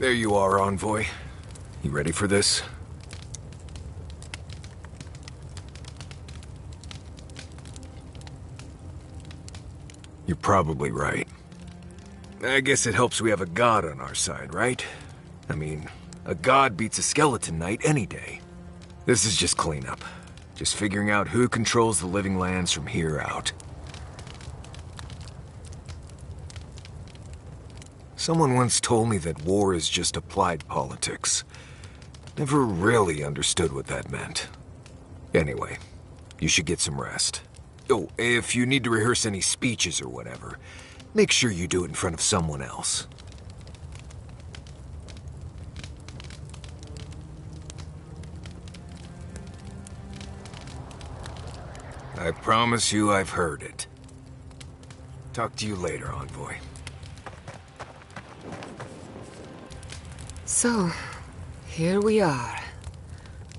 There you are, Envoy. You ready for this? You're probably right. I guess it helps we have a god on our side, right? I mean, a god beats a skeleton knight any day. This is just cleanup. Just figuring out who controls the living lands from here out. Someone once told me that war is just applied politics. Never really understood what that meant. Anyway, you should get some rest. Oh, if you need to rehearse any speeches or whatever, make sure you do it in front of someone else. I promise you I've heard it. Talk to you later, Envoy. So, here we are.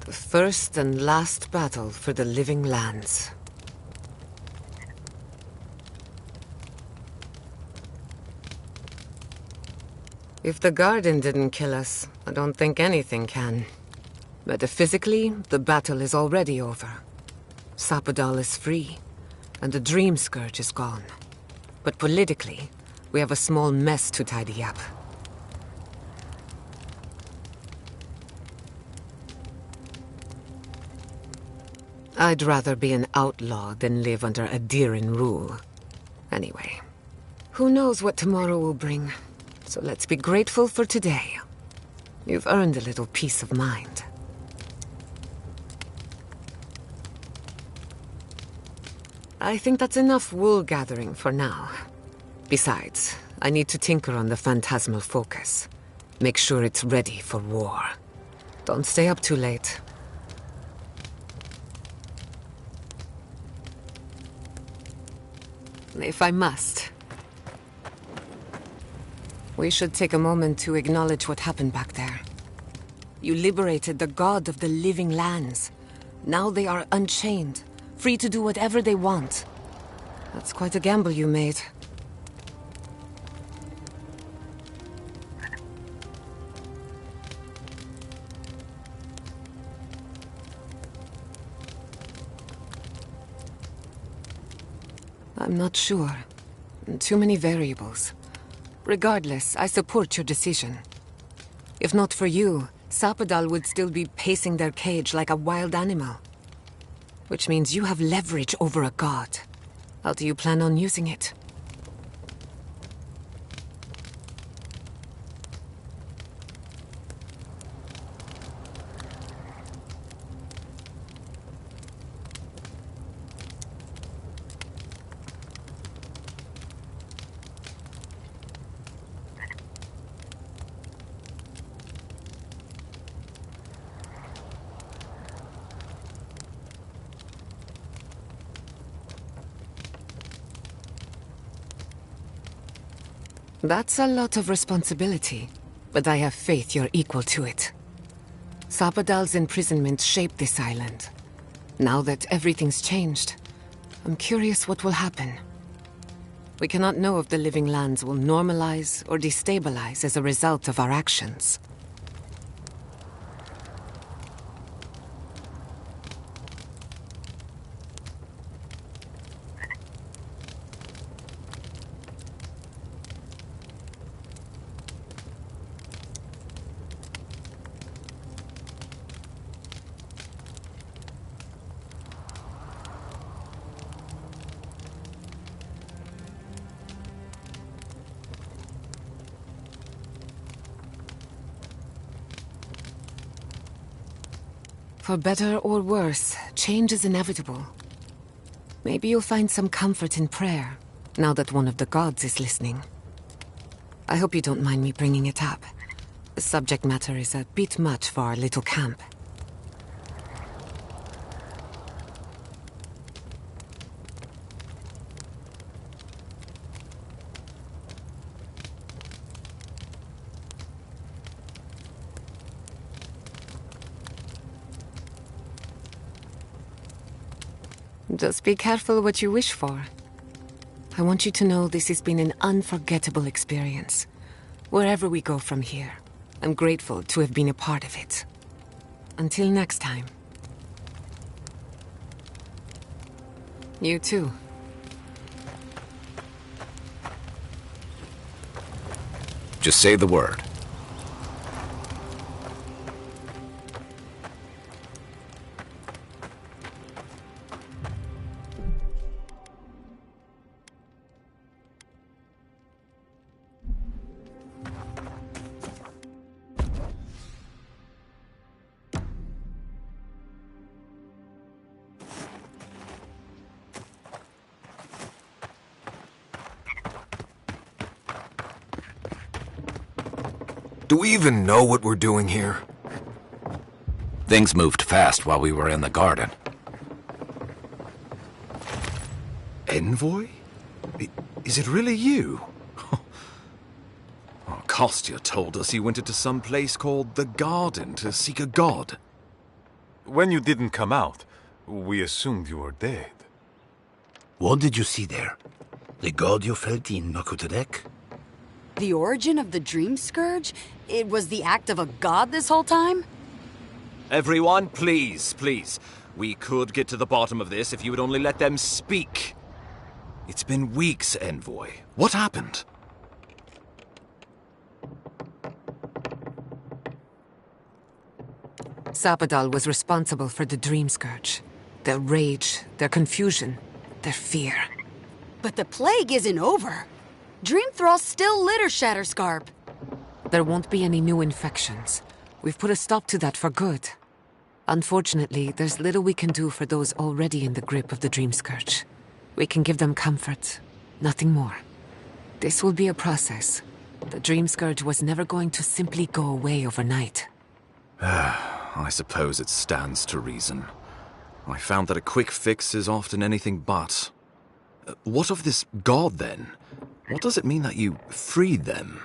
The first and last battle for the living lands. If the garden didn't kill us, I don't think anything can. Metaphysically, the battle is already over. Sapadal is free, and the Dream Scourge is gone. But politically, we have a small mess to tidy up. I'd rather be an outlaw than live under Adiran rule. Anyway, who knows what tomorrow will bring? So let's be grateful for today. You've earned a little peace of mind. I think that's enough wool gathering for now. Besides, I need to tinker on the phantasmal focus. Make sure it's ready for war. Don't stay up too late. If I must, we should take a moment to acknowledge what happened back there. You liberated the god of the living lands. Now they are unchained, free to do whatever they want. That's quite a gamble you made. I'm not sure. Too many variables. Regardless, I support your decision. If not for you, Sapadal would still be pacing their cage like a wild animal. Which means you have leverage over a god. How do you plan on using it? That's a lot of responsibility, but I have faith you're equal to it. Sapadal's imprisonment shaped this island. Now that everything's changed, I'm curious what will happen. We cannot know if the living lands will normalize or destabilize as a result of our actions. For better or worse, change is inevitable. Maybe you'll find some comfort in prayer, now that one of the gods is listening. I hope you don't mind me bringing it up. The subject matter is a bit much for our little camp. Just be careful what you wish for. I want you to know this has been an unforgettable experience, wherever we go from here. I'm grateful to have been a part of it. Until next time. You too. Just say the word. Do we even know what we're doing here? Things moved fast while we were in the garden. Envoy? Is it really you? Oh, Kostya told us you went into some place called the Garden to seek a god. When you didn't come out, we assumed you were dead. What did you see there? The god you felt in Nakutadek? The origin of the Dream Scourge? It was the act of a god this whole time? Everyone, please, please. We could get to the bottom of this if you would only let them speak. It's been weeks, Envoy. What happened? Sapadal was responsible for the Dream Scourge. Their rage, their confusion, their fear. But the plague isn't over. Dream Thralls still litter Shatterscarp. There won't be any new infections. We've put a stop to that for good. Unfortunately, there's little we can do for those already in the grip of the Dream Scourge. We can give them comfort, nothing more. This will be a process. The Dream Scourge was never going to simply go away overnight. I suppose it stands to reason. I found that a quick fix is often anything but. What of this god, then? What does it mean that you freed them?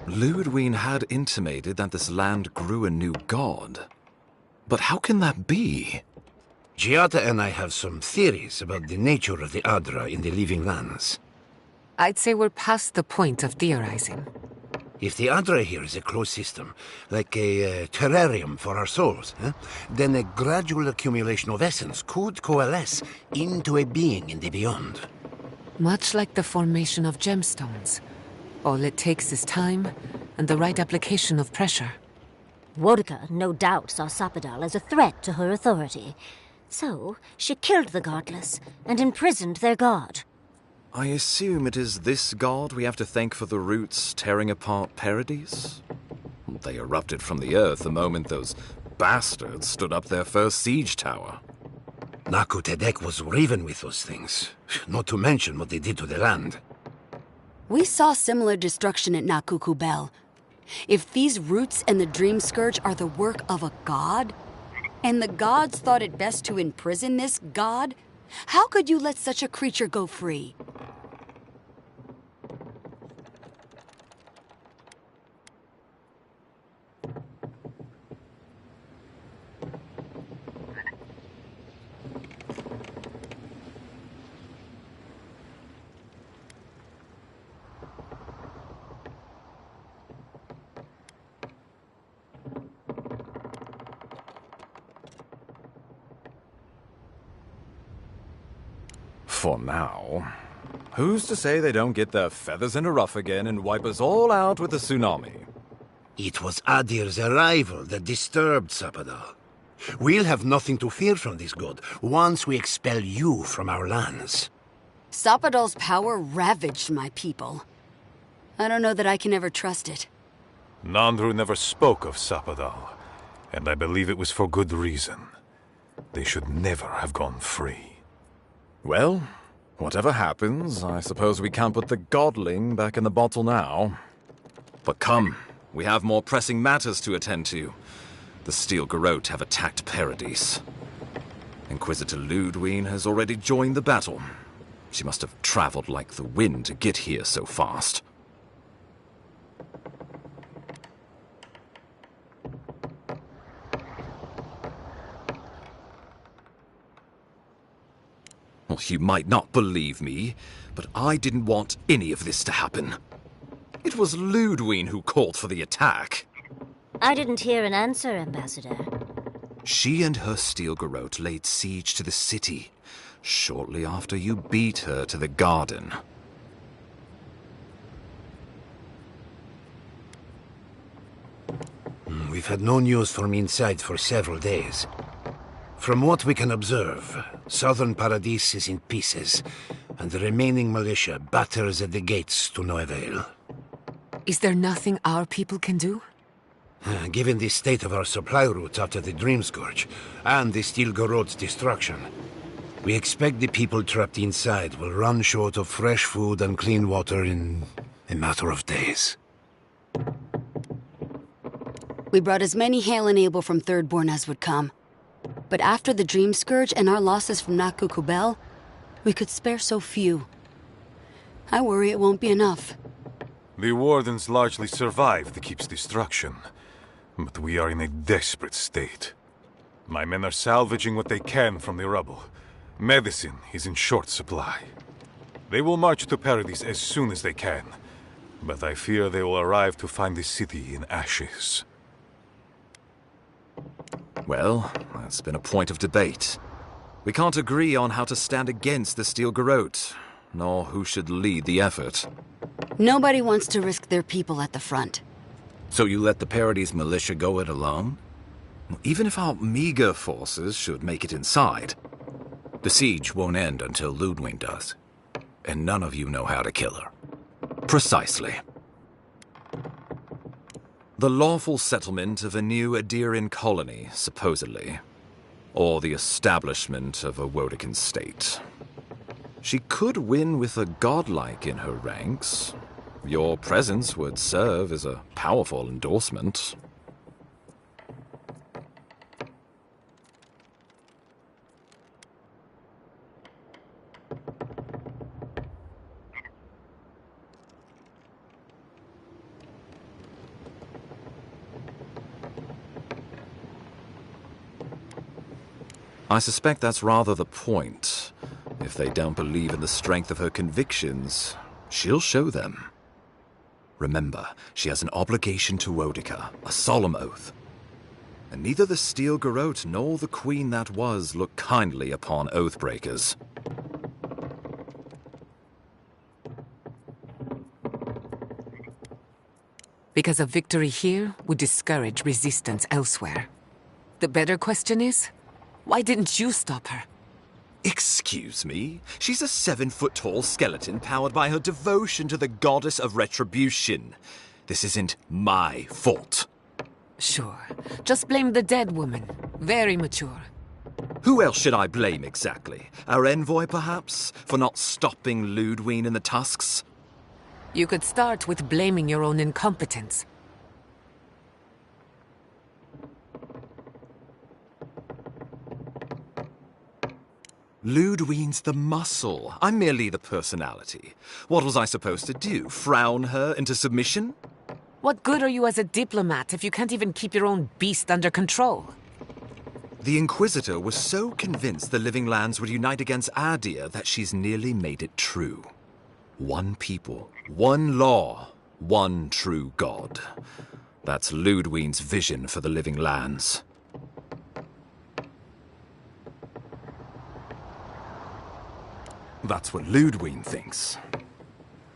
Ludwig had intimated that this land grew a new god. But how can that be? Giada and I have some theories about the nature of the Adra in the living lands. I'd say we're past the point of theorizing. If the Adra here is a closed system, like a terrarium for our souls, then a gradual accumulation of essence could coalesce into a being in the beyond. Much like the formation of gemstones. All it takes is time and the right application of pressure. Wodka no doubt saw Sapadal as a threat to her authority. So, she killed the godless and imprisoned their god. I assume it is this god we have to thank for the roots tearing apart Paradise? They erupted from the earth the moment those bastards stood up their first siege tower. Nakutadek was riven with those things, not to mention what they did to the land. We saw similar destruction at Nakukubel. If these roots and the Dream Scourge are the work of a god, and the gods thought it best to imprison this god, how could you let such a creature go free? For now. Who's to say they don't get their feathers in a ruff again and wipe us all out with a tsunami? It was Adir's arrival that disturbed Sapadal. We'll have nothing to fear from this god once we expel you from our lands. Sapadal's power ravaged my people. I don't know that I can ever trust it. Nandru never spoke of Sapadal, and I believe it was for good reason. They should never have gone free. Well, whatever happens, I suppose we can't put the godling back in the bottle now. But come, we have more pressing matters to attend to. The Steel Garrote have attacked Paradise. Inquisitor Ludwig has already joined the battle. She must have traveled like the wind to get here so fast. you might not believe me, but I didn't want any of this to happen. It was Ludwig who called for the attack. I didn't hear an answer, Ambassador. She and her steel garrote laid siege to the city, shortly after you beat her to the garden. We've had no news from inside for several days. From what we can observe, southern Paradis is in pieces, and the remaining militia batters at the gates to no avail. Is there nothing our people can do? Given the state of our supply routes after the Dream Scourge, and the Steel Garrote's destruction, we expect the people trapped inside will run short of fresh food and clean water in a matter of days. We brought as many Hail and Able from Thirdborn as would come. But after the Dream Scourge and our losses from Nakuku Bell, we could spare so few. I worry it won't be enough. The Wardens largely survived the keep's destruction, but we are in a desperate state. My men are salvaging what they can from the rubble. Medicine is in short supply. They will march to Paradis as soon as they can, but I fear they will arrive to find the city in ashes. Well, that's been a point of debate. We can't agree on how to stand against the Steel Garrote, nor who should lead the effort. Nobody wants to risk their people at the front. So you let the Paradis militia go it alone? Even if our meager forces should make it inside, the siege won't end until Ludwig does. And none of you know how to kill her. Precisely. The lawful settlement of a new Adirian colony, supposedly. Or the establishment of a Wodekan state. She could win with a godlike in her ranks. Your presence would serve as a powerful endorsement. I suspect that's rather the point. If they don't believe in the strength of her convictions, she'll show them. Remember, she has an obligation to Wodeka, a solemn oath. And neither the Steel Garrote nor the Queen that was look kindly upon oathbreakers. Because a victory here would discourage resistance elsewhere. The better question is, why didn't you stop her? Excuse me? She's a 7-foot-tall skeleton powered by her devotion to the goddess of retribution. This isn't my fault. Sure. Just blame the dead woman. Very mature. Who else should I blame exactly? Our envoy, perhaps? For not stopping Ludwig and the Tusks? You could start with blaming your own incompetence. Ludwig's the muscle. I'm merely the personality. What was I supposed to do? Frown her into submission? What good are you as a diplomat if you can't even keep your own beast under control? The Inquisitor was so convinced the Living Lands would unite against Adir that she's nearly made it true. One people, one law, one true God. That's Ludwig's vision for the Living Lands. That's what Ludwig thinks.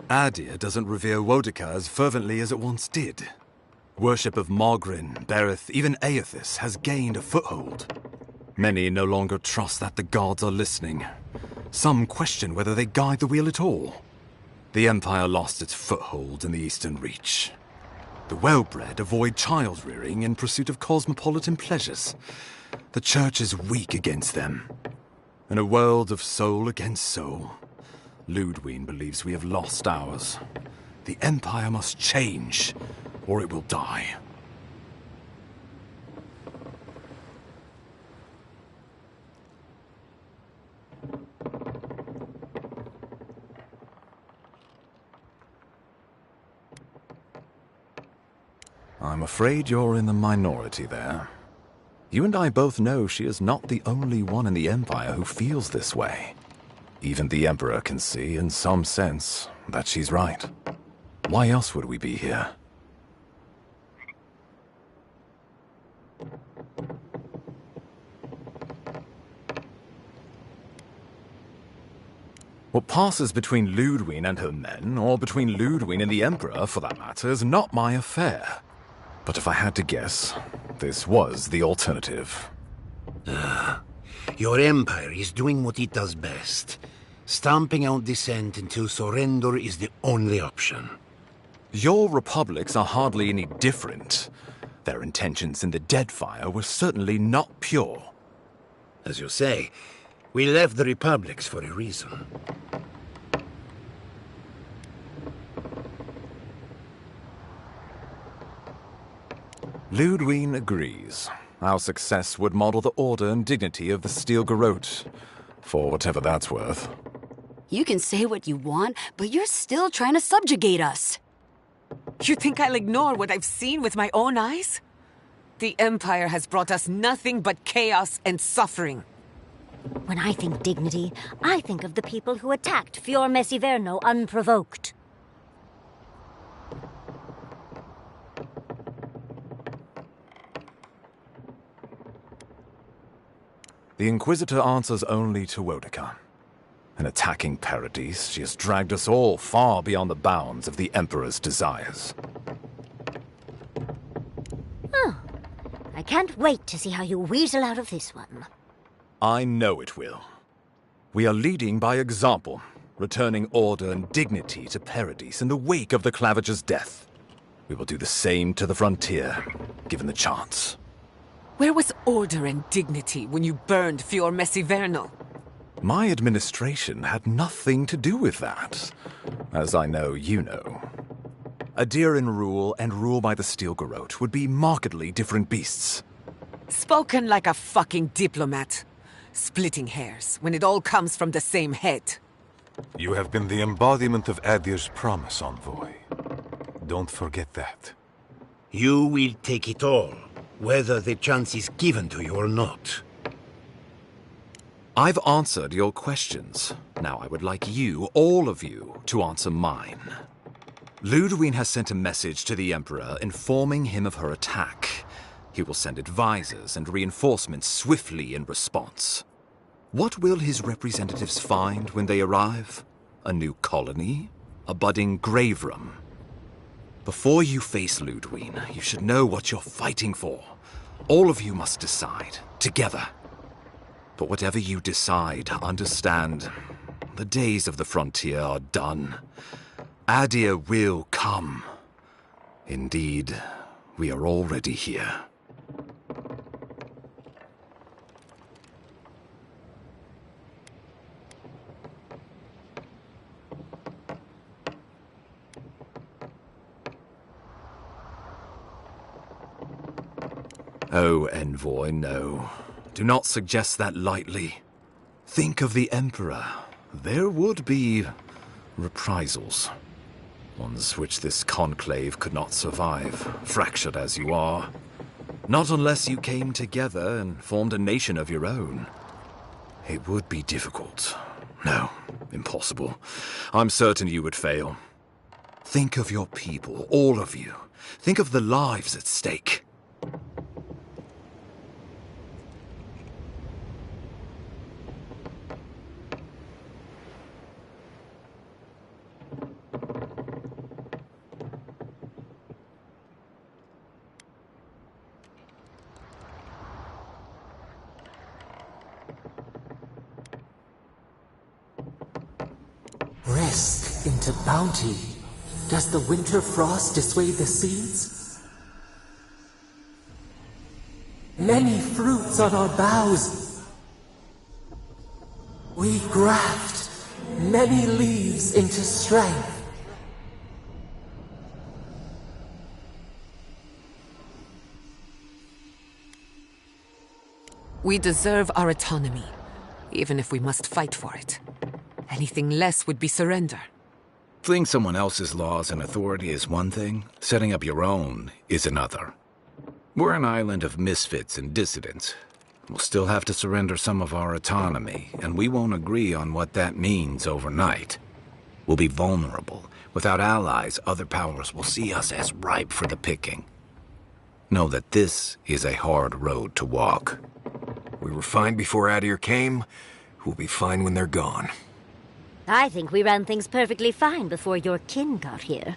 Adir doesn't revere Wodeka as fervently as it once did. Worship of Mogrin, Berith, even Aethys has gained a foothold. Many no longer trust that the gods are listening. Some question whether they guide the wheel at all. The Empire lost its foothold in the Eastern Reach. The well-bred avoid child-rearing in pursuit of cosmopolitan pleasures. The Church is weak against them. In a world of soul against soul, Ludwig believes we have lost ours. The Empire must change, or it will die. I'm afraid you're in the minority there. You and I both know she is not the only one in the Empire who feels this way. Even the Emperor can see, in some sense, that she's right. Why else would we be here? What passes between Ludwig and her men, or between Ludwig and the Emperor, for that matter, is not my affair. But if I had to guess, this was the alternative. Your empire is doing what it does best. Stamping out dissent until surrender is the only option. Your republics are hardly any different. Their intentions in the Deadfire were certainly not pure. As you say, we left the republics for a reason. Ludwig agrees. Our success would model the order and dignity of the Steel Garrote, for whatever that's worth. You can say what you want, but you're still trying to subjugate us. You think I'll ignore what I've seen with my own eyes? The Empire has brought us nothing but chaos and suffering. When I think dignity, I think of the people who attacked Fior Messiverno unprovoked. The Inquisitor answers only to Wodica. In attacking Paradise, she has dragged us all far beyond the bounds of the Emperor's desires. Oh, I can't wait to see how you weasel out of this one. I know it will. We are leading by example, returning order and dignity to Paradise in the wake of the Clavager's death. We will do the same to the frontier, given the chance. Where was order and dignity when you burned Fior Messiverno? My administration had nothing to do with that, as I know you know. Adhere in rule and rule by the Steel Garrote would be markedly different beasts. Spoken like a fucking diplomat. Splitting hairs when it all comes from the same head. You have been the embodiment of Adhere's promise, Envoy. Don't forget that. You will take it all, whether the chance is given to you or not. I've answered your questions. Now I would like you, all of you, to answer mine. Ludwig has sent a message to the Emperor informing him of her attack. He will send advisors and reinforcements swiftly in response. What will his representatives find when they arrive? A new colony? A budding grave room? Before you face Ludwig, you should know what you're fighting for. All of you must decide, together. But whatever you decide, understand, the days of the frontier are done. Adhere will come. Indeed, we are already here. Oh, Envoy, no. Do not suggest that lightly. Think of the Emperor. There would be reprisals. Ones which this conclave could not survive, fractured as you are. Not unless you came together and formed a nation of your own. It would be difficult. No, impossible. I'm certain you would fail. Think of your people, all of you. Think of the lives at stake. Risk into bounty. Does the winter frost dissuade the seeds? Many fruits on our boughs. We graft many leaves into strength. We deserve our autonomy, even if we must fight for it. Anything less would be surrender. Fleeing someone else's laws and authority is one thing, setting up your own is another. We're an island of misfits and dissidents. We'll still have to surrender some of our autonomy, and we won't agree on what that means overnight. We'll be vulnerable. Without allies, other powers will see us as ripe for the picking. Know that this is a hard road to walk. We were fine before Adir came. We'll be fine when they're gone. I think we ran things perfectly fine before your kin got here.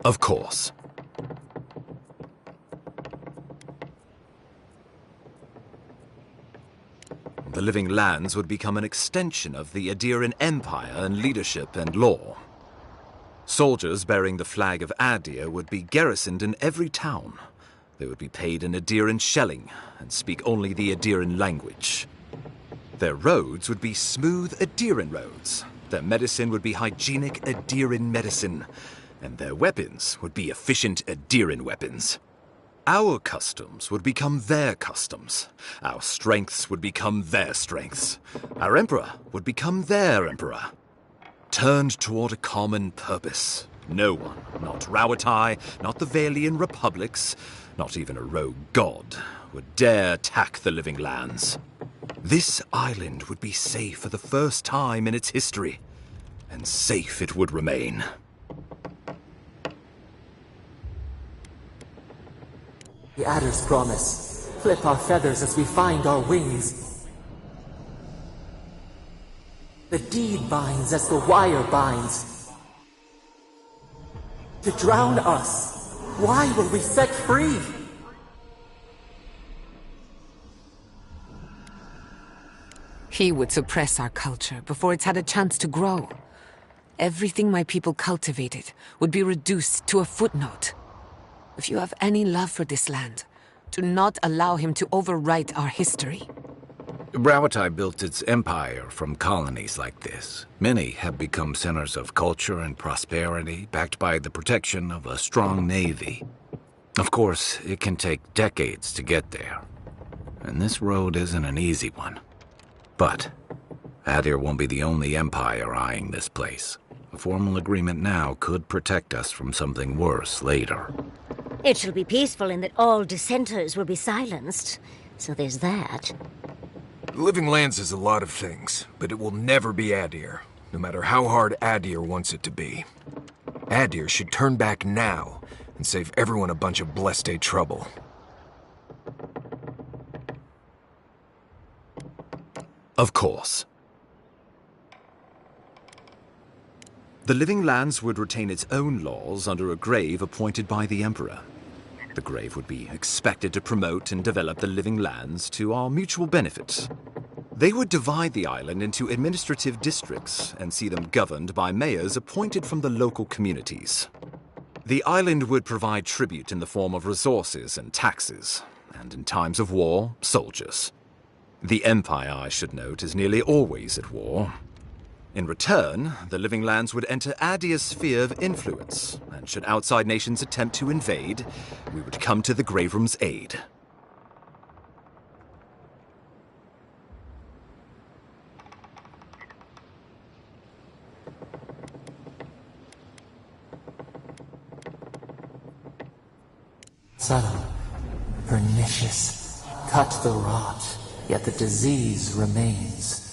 Of course. The Living Lands would become an extension of the Adiran Empire in leadership and law. Soldiers bearing the flag of Adir would be garrisoned in every town. They would be paid in Adiran shelling and speak only the Adiran language. Their roads would be smooth Adiran roads. Their medicine would be hygienic Adiran medicine. And their weapons would be efficient Adiran weapons. Our customs would become their customs. Our strengths would become their strengths. Our emperor would become their emperor. Turned toward a common purpose. No one, not Rawatai, not the Valian republics, not even a rogue god, would dare attack the Living Lands. This island would be safe for the first time in its history, and safe it would remain. The adder's promise. Flip our feathers as we find our wings. The deed binds as the wire binds. To drown us, why were we set free? He would suppress our culture before it's had a chance to grow. Everything my people cultivated would be reduced to a footnote. If you have any love for this land, do not allow him to overwrite our history. Rawatai built its empire from colonies like this. Many have become centers of culture and prosperity, backed by the protection of a strong navy. Of course, it can take decades to get there. And this road isn't an easy one. But Adir won't be the only empire eyeing this place. A formal agreement now could protect us from something worse later. It shall be peaceful in that all dissenters will be silenced. So there's that. Living Lands is a lot of things, but it will never be Adir, no matter how hard Adir wants it to be. Adir should turn back now and save everyone a bunch of blessed trouble. Of course. The Living Lands would retain its own laws under a grave appointed by the Emperor. The grave would be expected to promote and develop the Living Lands to our mutual benefit. They would divide the island into administrative districts and see them governed by mayors appointed from the local communities. The island would provide tribute in the form of resources and taxes, and in times of war, soldiers. The Empire, I should note, is nearly always at war. In return, the Living Lands would enter Adir's sphere of influence, and should outside nations attempt to invade, we would come to the Grave Room's aid. Subtle, pernicious, cut the rot, yet the disease remains.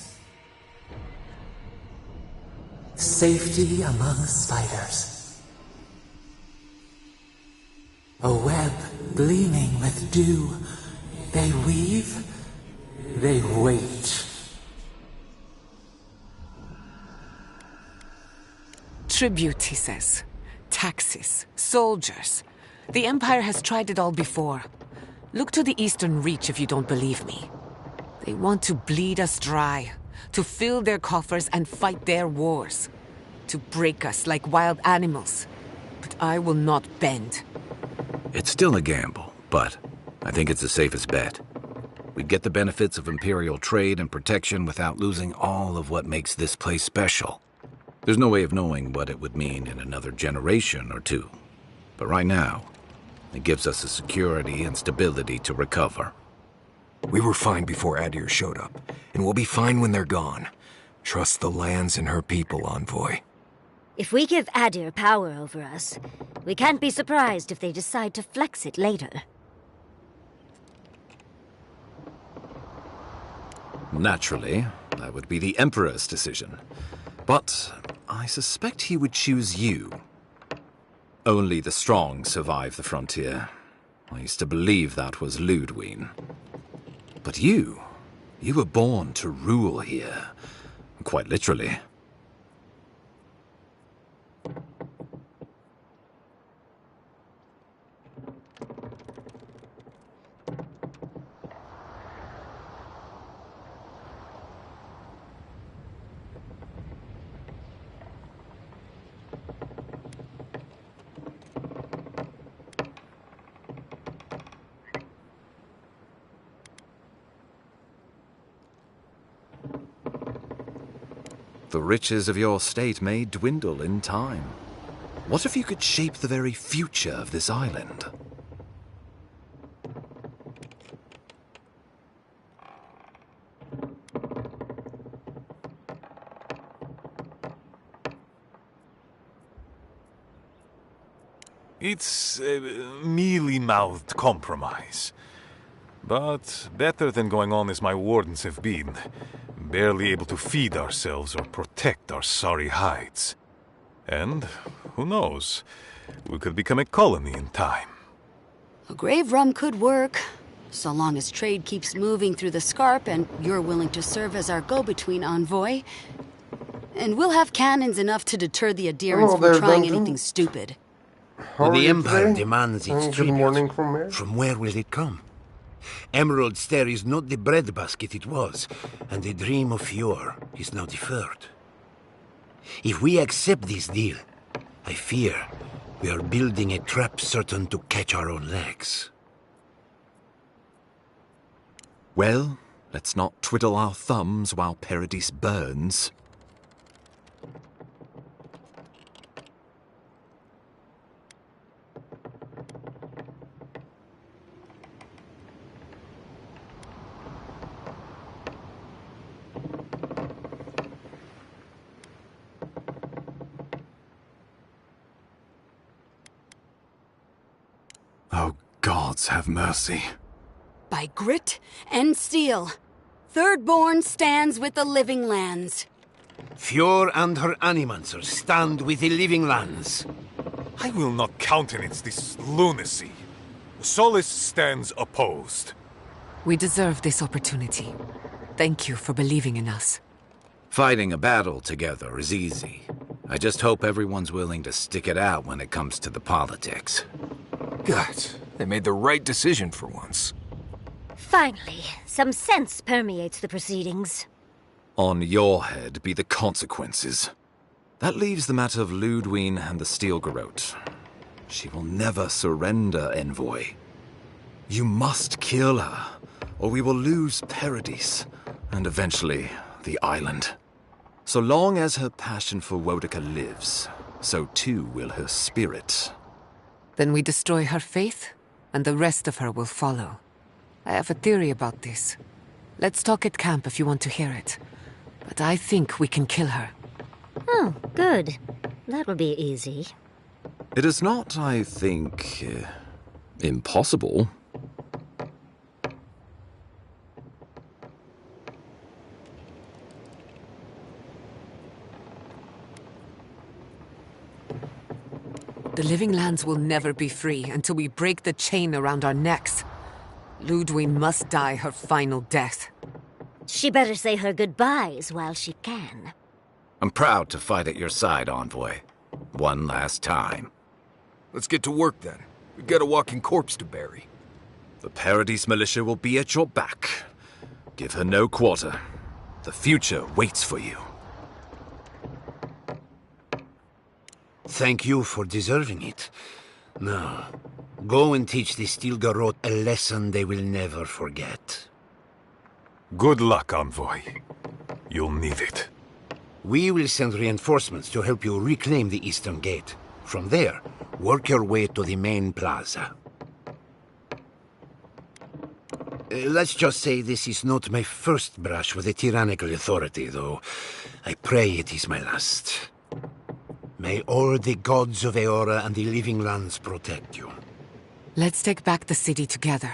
Safety among spiders. A web gleaming with dew. They weave, they wait. Tribute, he says. Taxes, soldiers. The Empire has tried it all before. Look to the Eastern Reach if you don't believe me. They want to bleed us dry, to fill their coffers and fight their wars, to break us like wild animals. But I will not bend. It's still a gamble, but I think it's the safest bet. We'd get the benefits of Imperial trade and protection without losing all of what makes this place special. There's no way of knowing what it would mean in another generation or two. But right now, it gives us the security and stability to recover. We were fine before Adir showed up, and we'll be fine when they're gone. Trust the lands and her people, Envoy. If we give Adir power over us, we can't be surprised if they decide to flex it later. Naturally, that would be the Emperor's decision. But I suspect he would choose you. Only the strong survive the frontier. I used to believe that was Ludwig. But you were born to rule here. Quite literally. The riches of your state may dwindle in time. What if you could shape the very future of this island? It's a mealy-mouthed compromise. But better than going on as my wardens have been. Barely able to feed ourselves or protect our sorry hides. And, who knows, we could become a colony in time. A grave rum could work, so long as trade keeps moving through the Scarp and you're willing to serve as our go-between envoy. And we'll have cannons enough to deter the adherents from trying anything stupid. When the Empire demands its tribute, from where will it come? Emerald Stair is not the breadbasket it was, and the dream of yore is now deferred. If we accept this deal, I fear we are building a trap certain to catch our own legs. Well, let's not twiddle our thumbs while Paradis burns. Oh, gods have mercy. By grit and steel, Thirdborn stands with the living lands. Fjord and her animancers stand with the living lands. I will not countenance this lunacy. Solus stands opposed. We deserve this opportunity. Thank you for believing in us. Fighting a battle together is easy. I just hope everyone's willing to stick it out when it comes to the politics. God, they made the right decision for once. Finally, some sense permeates the proceedings. On your head be the consequences. That leaves the matter of Ludwig and the Steel Garrote. She will never surrender, Envoy. You must kill her, or we will lose Paradis, and eventually the island. So long as her passion for Wodica lives, so too will her spirit. Then we destroy her faith, and the rest of her will follow. I have a theory about this. Let's talk at camp if you want to hear it. But I think we can kill her. Oh, good. That will be easy. It is not, I think, impossible. The living lands will never be free until we break the chain around our necks. Ludwig must die her final death. She better say her goodbyes while she can. I'm proud to fight at your side, Envoy. One last time. Let's get to work then. We've got a walking corpse to bury. The Paradis militia will be at your back. Give her no quarter. The future waits for you. Thank you for deserving it. Now, go and teach the Steel Garrote a lesson they will never forget. Good luck, Envoy. You'll need it. We will send reinforcements to help you reclaim the Eastern Gate. From there, work your way to the main plaza. Let's just say this is not my first brush with a tyrannical authority, though. I pray it is my last. May all the gods of Eora and the living lands protect you. Let's take back the city together.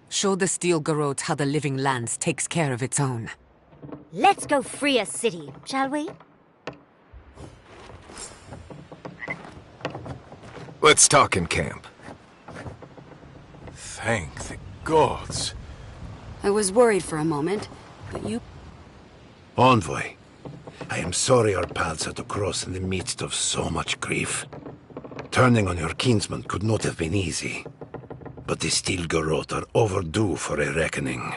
Show the Steel Garrote how the living lands takes care of its own. Let's go free a city, shall we? Let's talk in camp. Thank the gods. I was worried for a moment, but you... Envoy, I am sorry our paths had to cross in the midst of so much grief. Turning on your kinsman could not have been easy. But the Steel Garrote are overdue for a reckoning.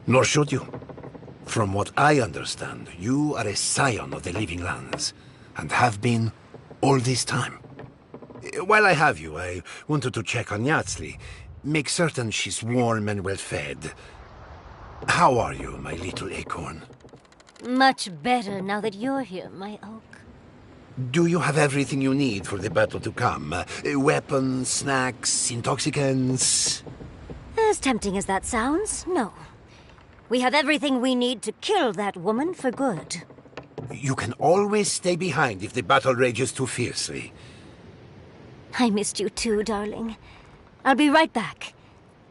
Nor should you. From what I understand, you are a scion of the living lands, and have been all this time. While I have you, I wanted to check on Yatsli, make certain she's warm and well fed. How are you, my little acorn? Much better now that you're here, my oak. Do you have everything you need for the battle to come? Weapons, snacks, intoxicants? As tempting as that sounds, no. We have everything we need to kill that woman for good. You can always stay behind if the battle rages too fiercely. I missed you too, darling. I'll be right back.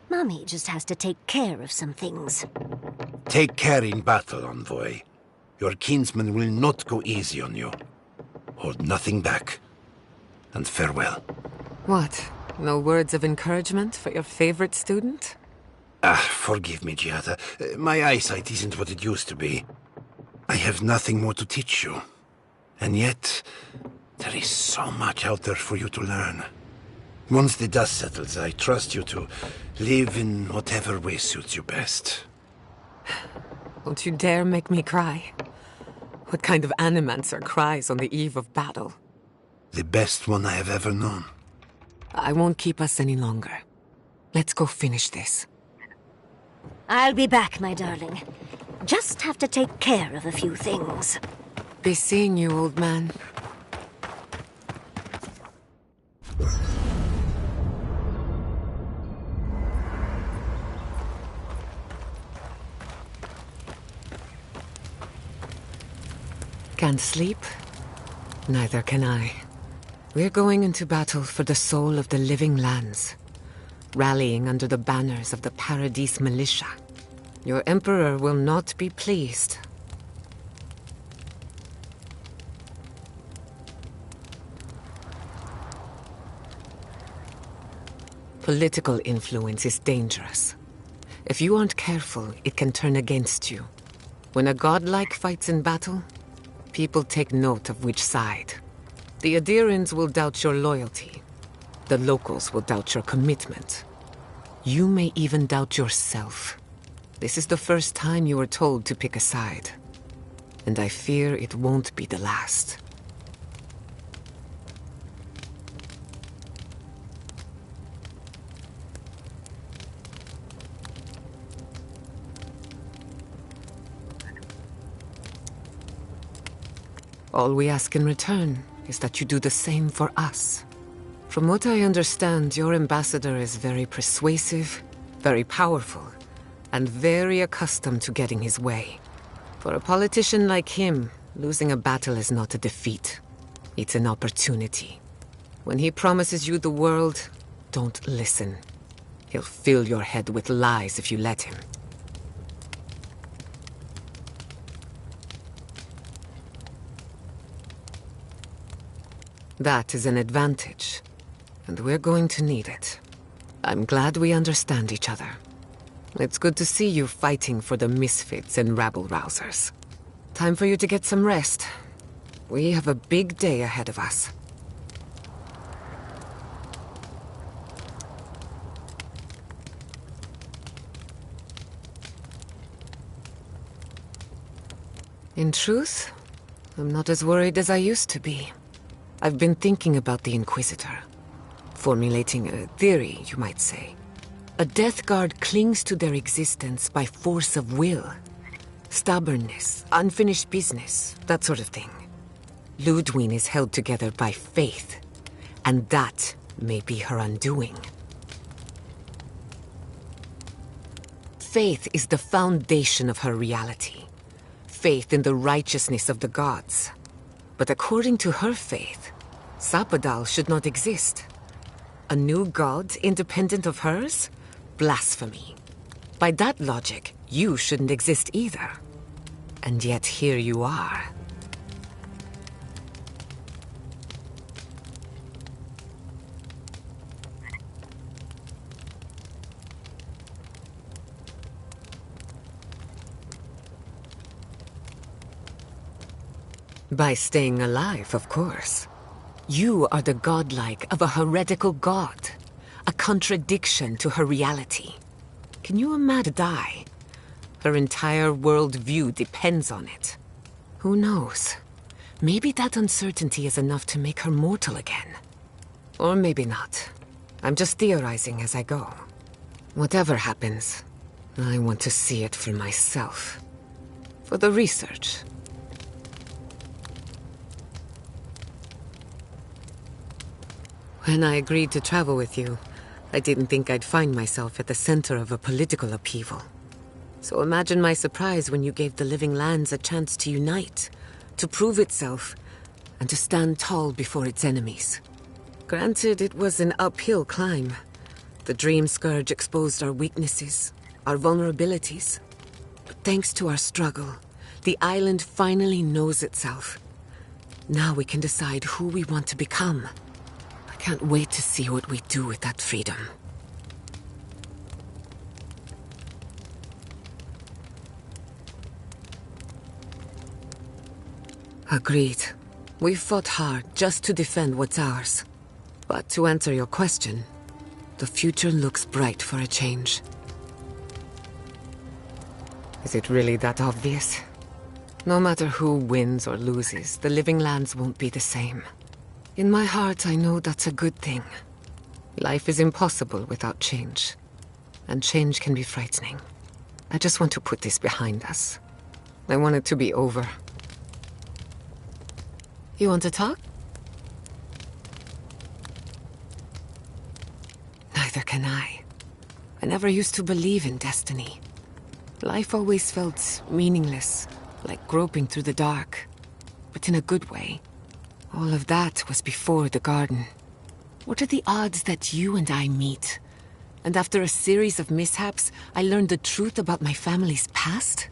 Mommy just has to take care of some things. Take care in battle, Envoy. Your kinsman will not go easy on you. Hold nothing back. And farewell. What? No words of encouragement for your favorite student? Forgive me, Giada. My eyesight isn't what it used to be. I have nothing more to teach you. And yet, there is so much out there for you to learn. Once the dust settles, I trust you to live in whatever way suits you best. Don't you dare make me cry. What kind of animancer cries on the eve of battle? The best one I have ever known. I won't keep us any longer. Let's go finish this. I'll be back, my darling. Just have to take care of a few things. Be seeing you, old man. Can't sleep? Neither can I. We're going into battle for the soul of the living lands, rallying under the banners of the Paradise Militia. Your Emperor will not be pleased. Political influence is dangerous. If you aren't careful, it can turn against you. When a godlike fights in battle, people take note of which side. The Adirans will doubt your loyalty. The locals will doubt your commitment. You may even doubt yourself. This is the first time you were told to pick a side. And I fear it won't be the last. All we ask in return is that you do the same for us. From what I understand, your ambassador is very persuasive, very powerful, and very accustomed to getting his way. For a politician like him, losing a battle is not a defeat. It's an opportunity. When he promises you the world, don't listen. He'll fill your head with lies if you let him. That is an advantage, and we're going to need it. I'm glad we understand each other. It's good to see you fighting for the misfits and rabble-rousers. Time for you to get some rest. We have a big day ahead of us. In truth, I'm not as worried as I used to be. I've been thinking about the Inquisitor. Formulating a theory, you might say. A Death Guard clings to their existence by force of will. Stubbornness, unfinished business, that sort of thing. Ludwig is held together by faith, and that may be her undoing. faith is the foundation of her reality. Faith in the righteousness of the gods. But according to her faith, Sapadal should not exist. A new god independent of hers? Blasphemy. By that logic, you shouldn't exist either. And yet here you are. By staying alive, of course. You are the godlike of a heretical god. A contradiction to her reality. Can you imagine die? Her entire worldview depends on it. Who knows? Maybe that uncertainty is enough to make her mortal again. Or maybe not. I'm just theorizing as I go. Whatever happens, I want to see it for myself. For the research. When I agreed to travel with you, I didn't think I'd find myself at the center of a political upheaval. So imagine my surprise when you gave the living lands a chance to unite, to prove itself, and to stand tall before its enemies. Granted, it was an uphill climb. The Dream Scourge exposed our weaknesses, our vulnerabilities. But thanks to our struggle, the island finally knows itself. Now we can decide who we want to become. I can't wait to see what we do with that freedom. Agreed. We've fought hard just to defend what's ours. But to answer your question, the future looks bright for a change. Is it really that obvious? No matter who wins or loses, the living lands won't be the same. In my heart, I know that's a good thing. Life is impossible without change. And change can be frightening. I just want to put this behind us. I want it to be over. You want to talk? Neither can I. I never used to believe in destiny. Life always felt meaningless, like groping through the dark. But in a good way. All of that was before the garden. What are the odds that you and I meet? And after a series of mishaps, I learned the truth about my family's past?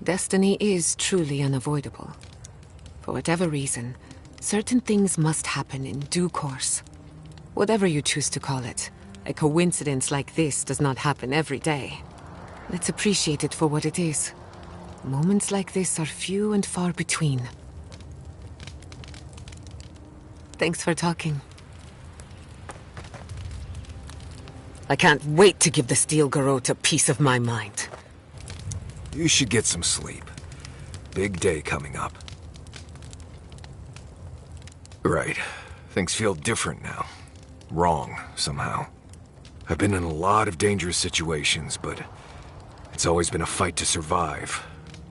Destiny is truly unavoidable. For whatever reason, certain things must happen in due course. Whatever you choose to call it, a coincidence like this does not happen every day. Let's appreciate it for what it is. Moments like this are few and far between. Thanks for talking. I can't wait to give the Steel Garrote a piece of my mind. You should get some sleep. Big day coming up. Right. Things feel different now. Wrong, somehow. I've been in a lot of dangerous situations, but it's always been a fight to survive.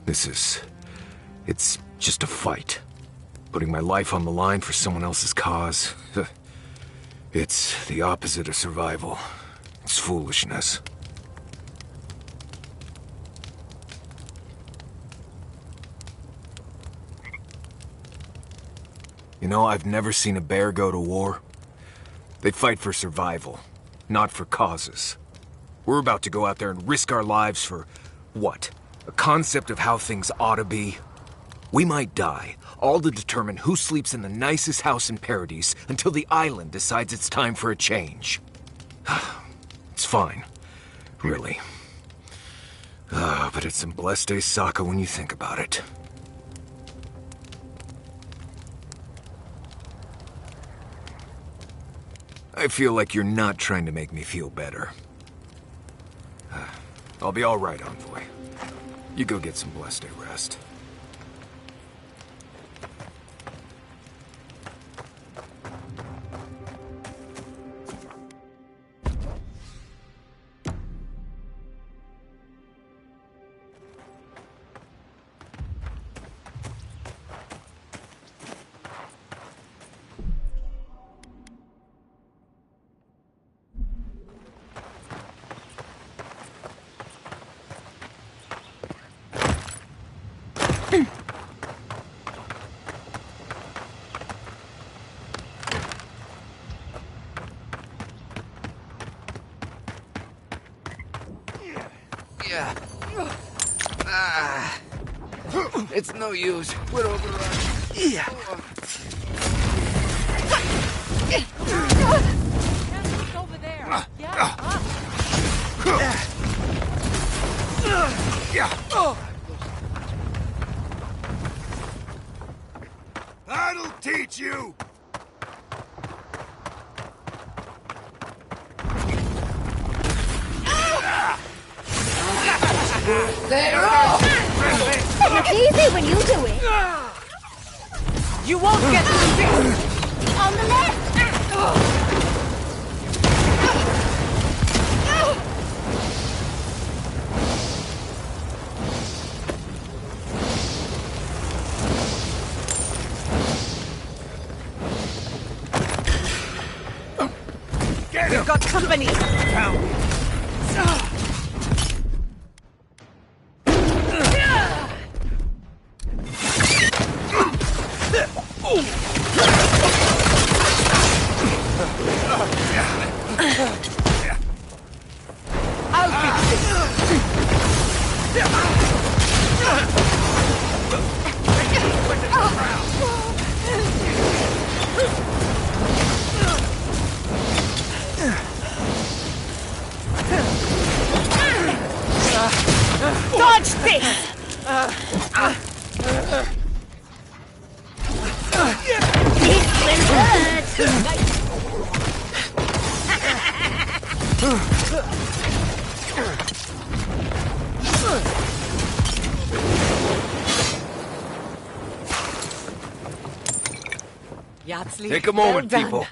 It's just a fight. Putting my life on the line for someone else's cause. It's the opposite of survival. It's foolishness. You know, I've never seen a bear go to war. They fight for survival, not for causes. We're about to go out there and risk our lives for, what? A concept of how things ought to be? We might die, all to determine who sleeps in the nicest house in Paradise until the island decides it's time for a change. It's fine, really. But it's some blessed day Sokka when you think about it. I feel like you're not trying to make me feel better. I'll be all right, Envoy. You go get some blessed day rest. Yeah. It's no use. We're overrun. Yeah. Over there. That'll teach you! They're off! It's easy when you do it. You won't get through this! On the left! We've got company! I'll fix Dodge this! This will hurt! Yahtzee, Take a moment, well done. people.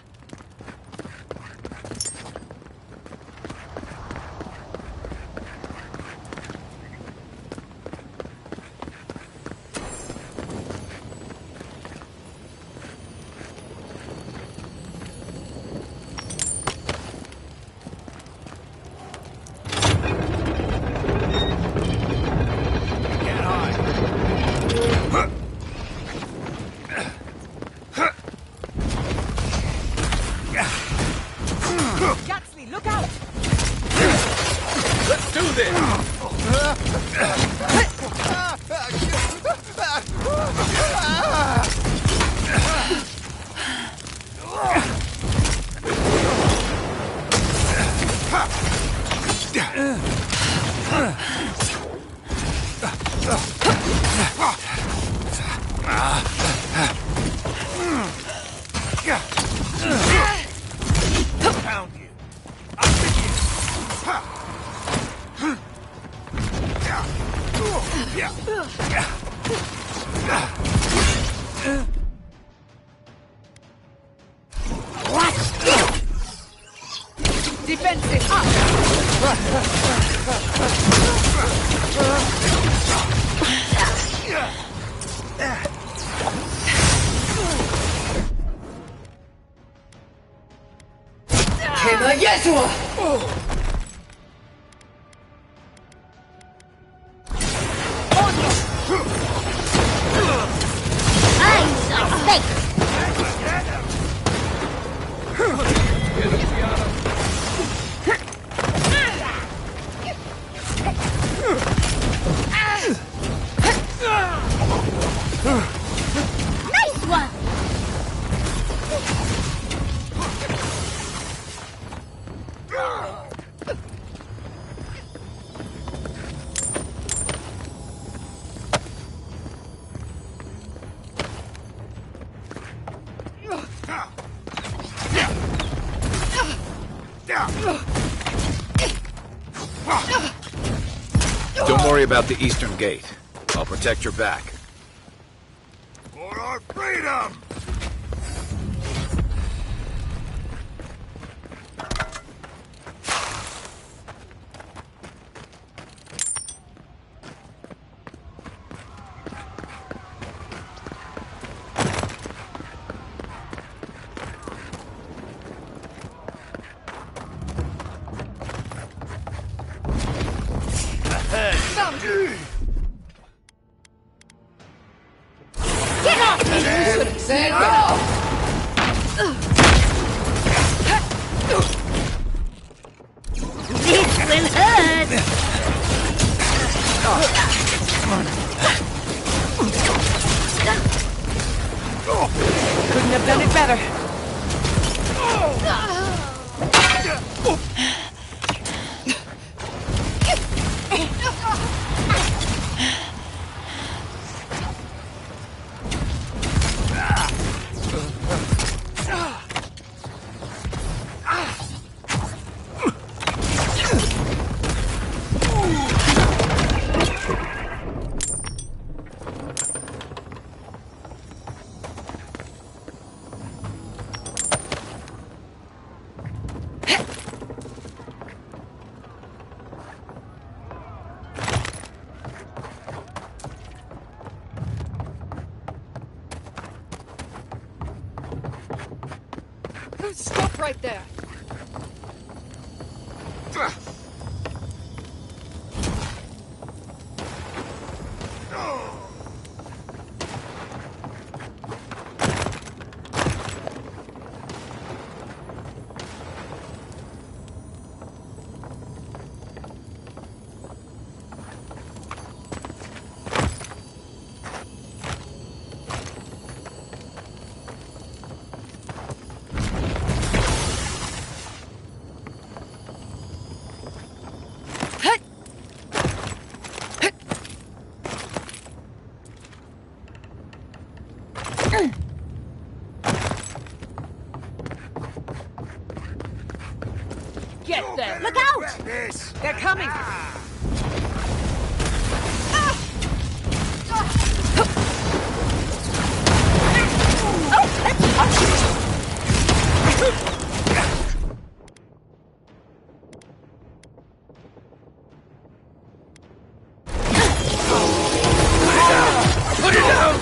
Yahtzee, look out! Let's do this! Pound you! Defensive up! Can I get one? Nice one! Don't worry about the eastern gate. I'll protect your back. For our freedom! This will hurt! Couldn't have done it better. Stop right there! Get them! Look out! They're coming! Put it down!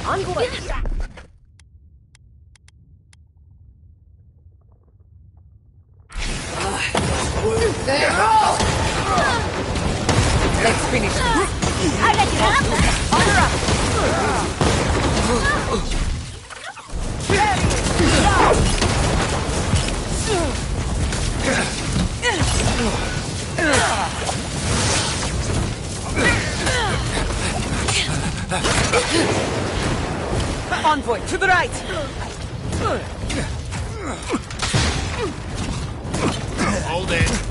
Onward! Let's finish this. I'll let you have that! Honor up! Envoy, to the right! Hold it.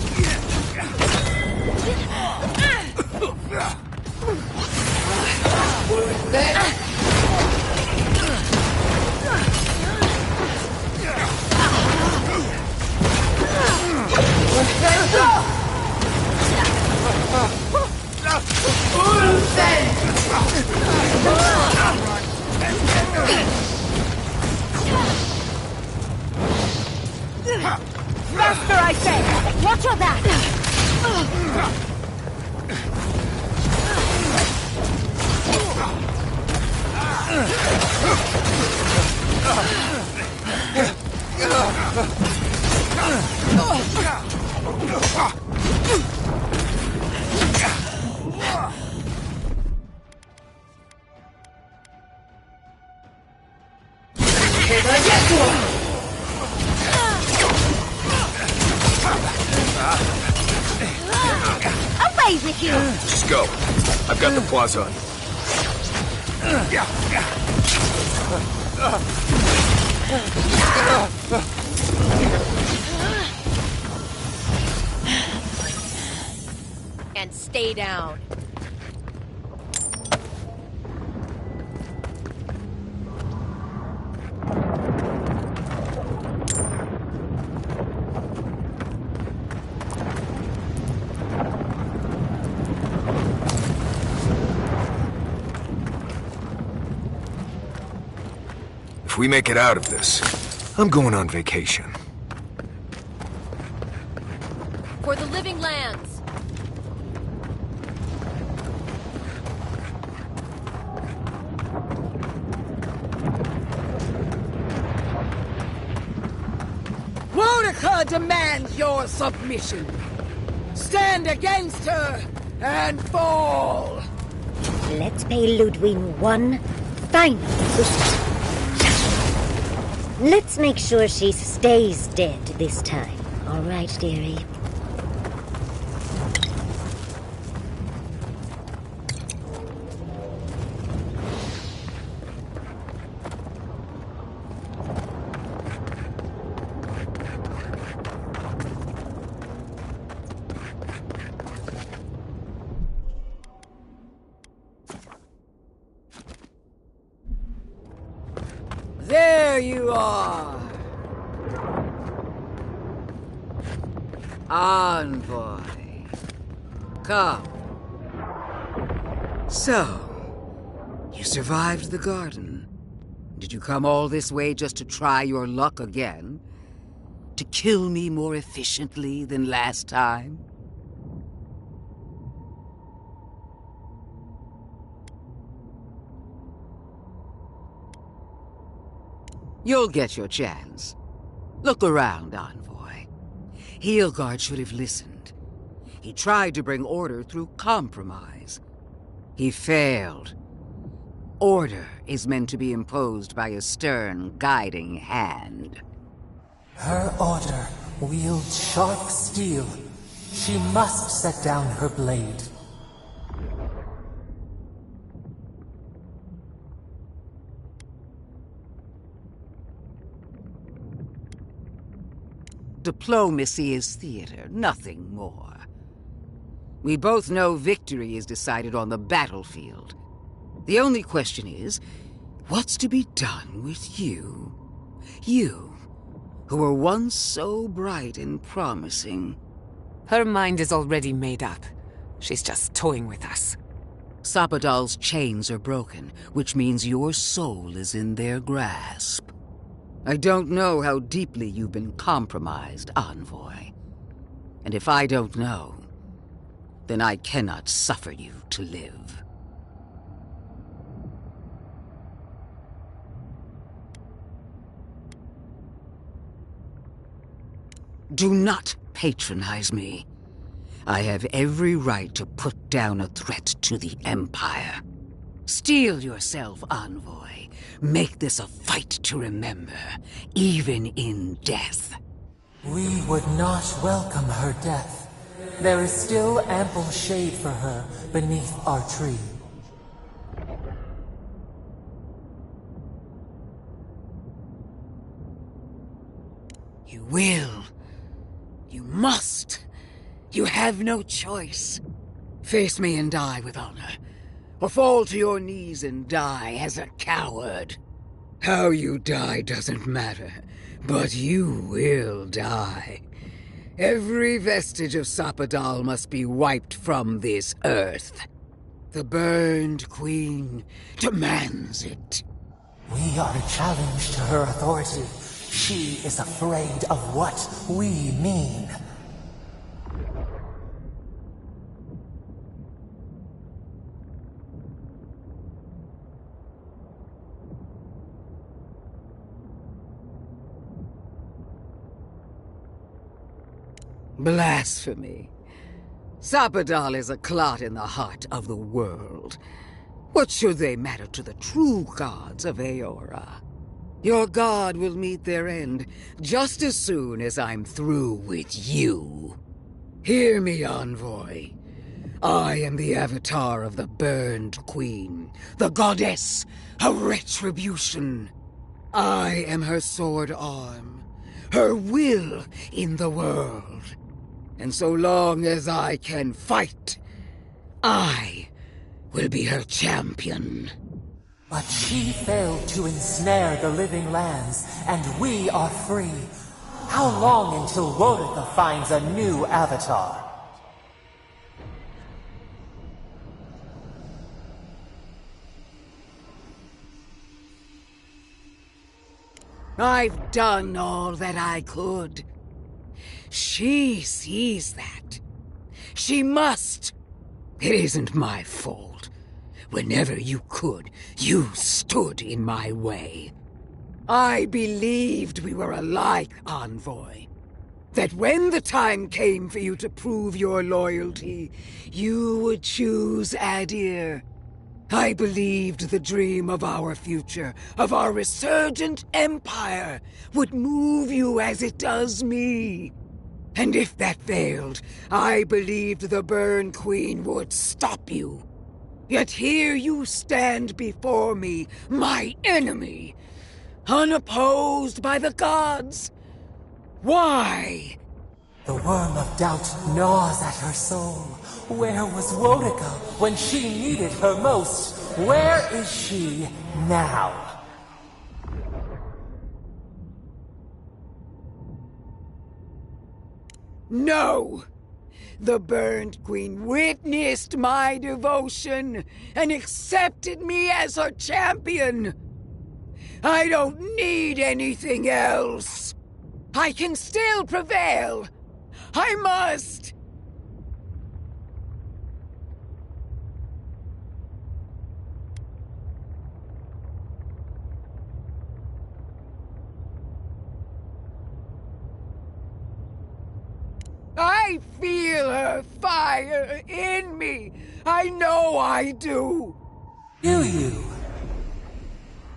Faster, I say! Watch your back! Away with you! Just go. I've got the plaza. And stay down. If we make it out of this, I'm going on vacation. For the living lands! Boudica demands your submission. Stand against her and fall! Let's pay Ludwig one final visit. Let's make sure she stays dead this time. All right, dearie? There you are! Envoy. Come. So, you survived the garden. Did you come all this way just to try your luck again? To kill me more efficiently than last time? You'll get your chance. Look around, Envoy. Heelguard should have listened. He tried to bring order through compromise. He failed. Order is meant to be imposed by a stern, guiding hand. Her order wields sharp steel. She must set down her blade. Diplomacy is theater, nothing more. We both know victory is decided on the battlefield. The only question is, what's to be done with you? You, who were once so bright and promising. Her mind is already made up. She's just toying with us. Sapadal's chains are broken, which means your soul is in their grasp. I don't know how deeply you've been compromised, Envoy. And if I don't know, then I cannot suffer you to live. Do not patronize me. I have every right to put down a threat to the Empire. Steel yourself, Envoy. Make this a fight to remember, even in death. We would not welcome her death. There is still ample shade for her beneath our tree. You will. You must. You have no choice. Face me and die with honor, or fall to your knees and die as a coward. How you die doesn't matter, but you will die. Every vestige of Sapadal must be wiped from this earth. The Burned Queen demands it. We are a challenge to her authority. She is afraid of what we mean. Blasphemy. Sapadal is a clot in the heart of the world. What should they matter to the true gods of Eora? Your god will meet their end just as soon as I'm through with you. Hear me, Envoy. I am the avatar of the Burned Queen, the goddess of retribution. I am her sword arm, her will in the world. And so long as I can fight, I will be her champion. But she failed to ensnare the living lands, and we are free. How long until Wodika finds a new avatar? I've done all that I could. She sees that. She must. It isn't my fault. Whenever you could, you stood in my way. I believed we were alike, Envoy. That when the time came for you to prove your loyalty, you would choose Adir. I believed the dream of our future, of our resurgent empire, would move you as it does me. And if that failed, I believed the Burn Queen would stop you. Yet here you stand before me, my enemy, unopposed by the gods. Why? The worm of doubt gnaws at her soul. Where was Wodika when she needed her most? Where is she now? No! The Burned Queen witnessed my devotion and accepted me as her champion. I don't need anything else. I can still prevail. I must. I feel her fire in me. I know I do. Do you?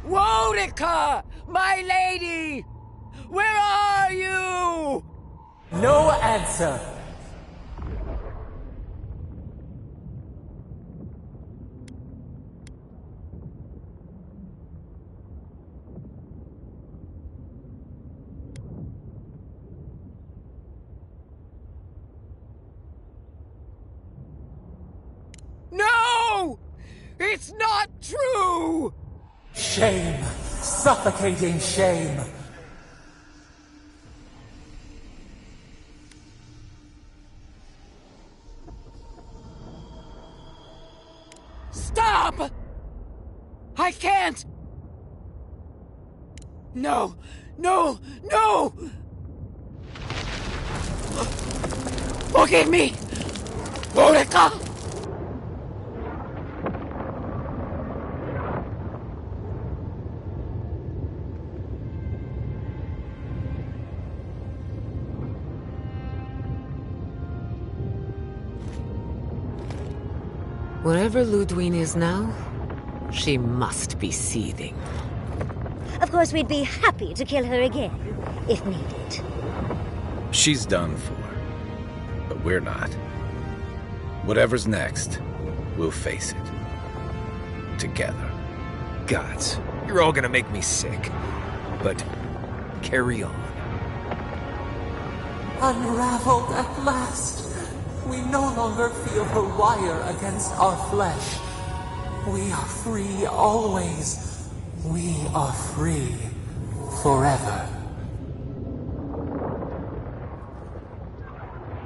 Wodika, my lady! Where are you? No answer. No! It's not true! Shame. Suffocating shame. Stop! I can't! No! No! No! Forgive me! Wodika! Wherever Ludwine is now, she must be seething. Of course, we'd be happy to kill her again, if needed. She's done for. But we're not. Whatever's next, we'll face it. Together. Gods, you're all gonna make me sick. But carry on. Unraveled at last. We no longer feel her wire against our flesh. We are free always. We are free forever.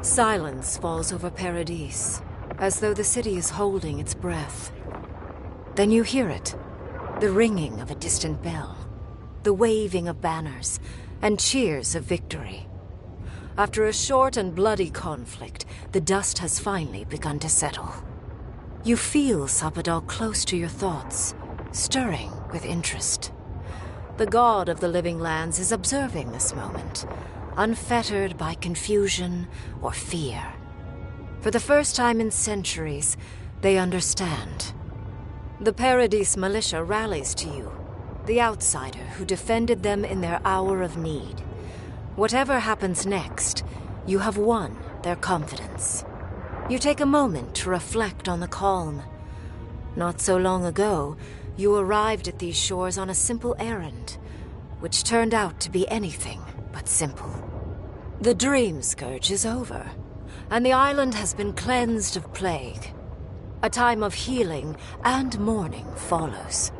Silence falls over Paradise, as though the city is holding its breath. Then you hear it, the ringing of a distant bell, the waving of banners, and cheers of victory. After a short and bloody conflict, the dust has finally begun to settle. You feel Sapadal close to your thoughts, stirring with interest. The god of the living lands is observing this moment, unfettered by confusion or fear. For the first time in centuries, they understand. The Paradise militia rallies to you, the outsider who defended them in their hour of need. Whatever happens next, you have won their confidence. You take a moment to reflect on the calm. Not so long ago, you arrived at these shores on a simple errand, which turned out to be anything but simple. The Dream Scourge is over, and the island has been cleansed of plague. A time of healing and mourning follows.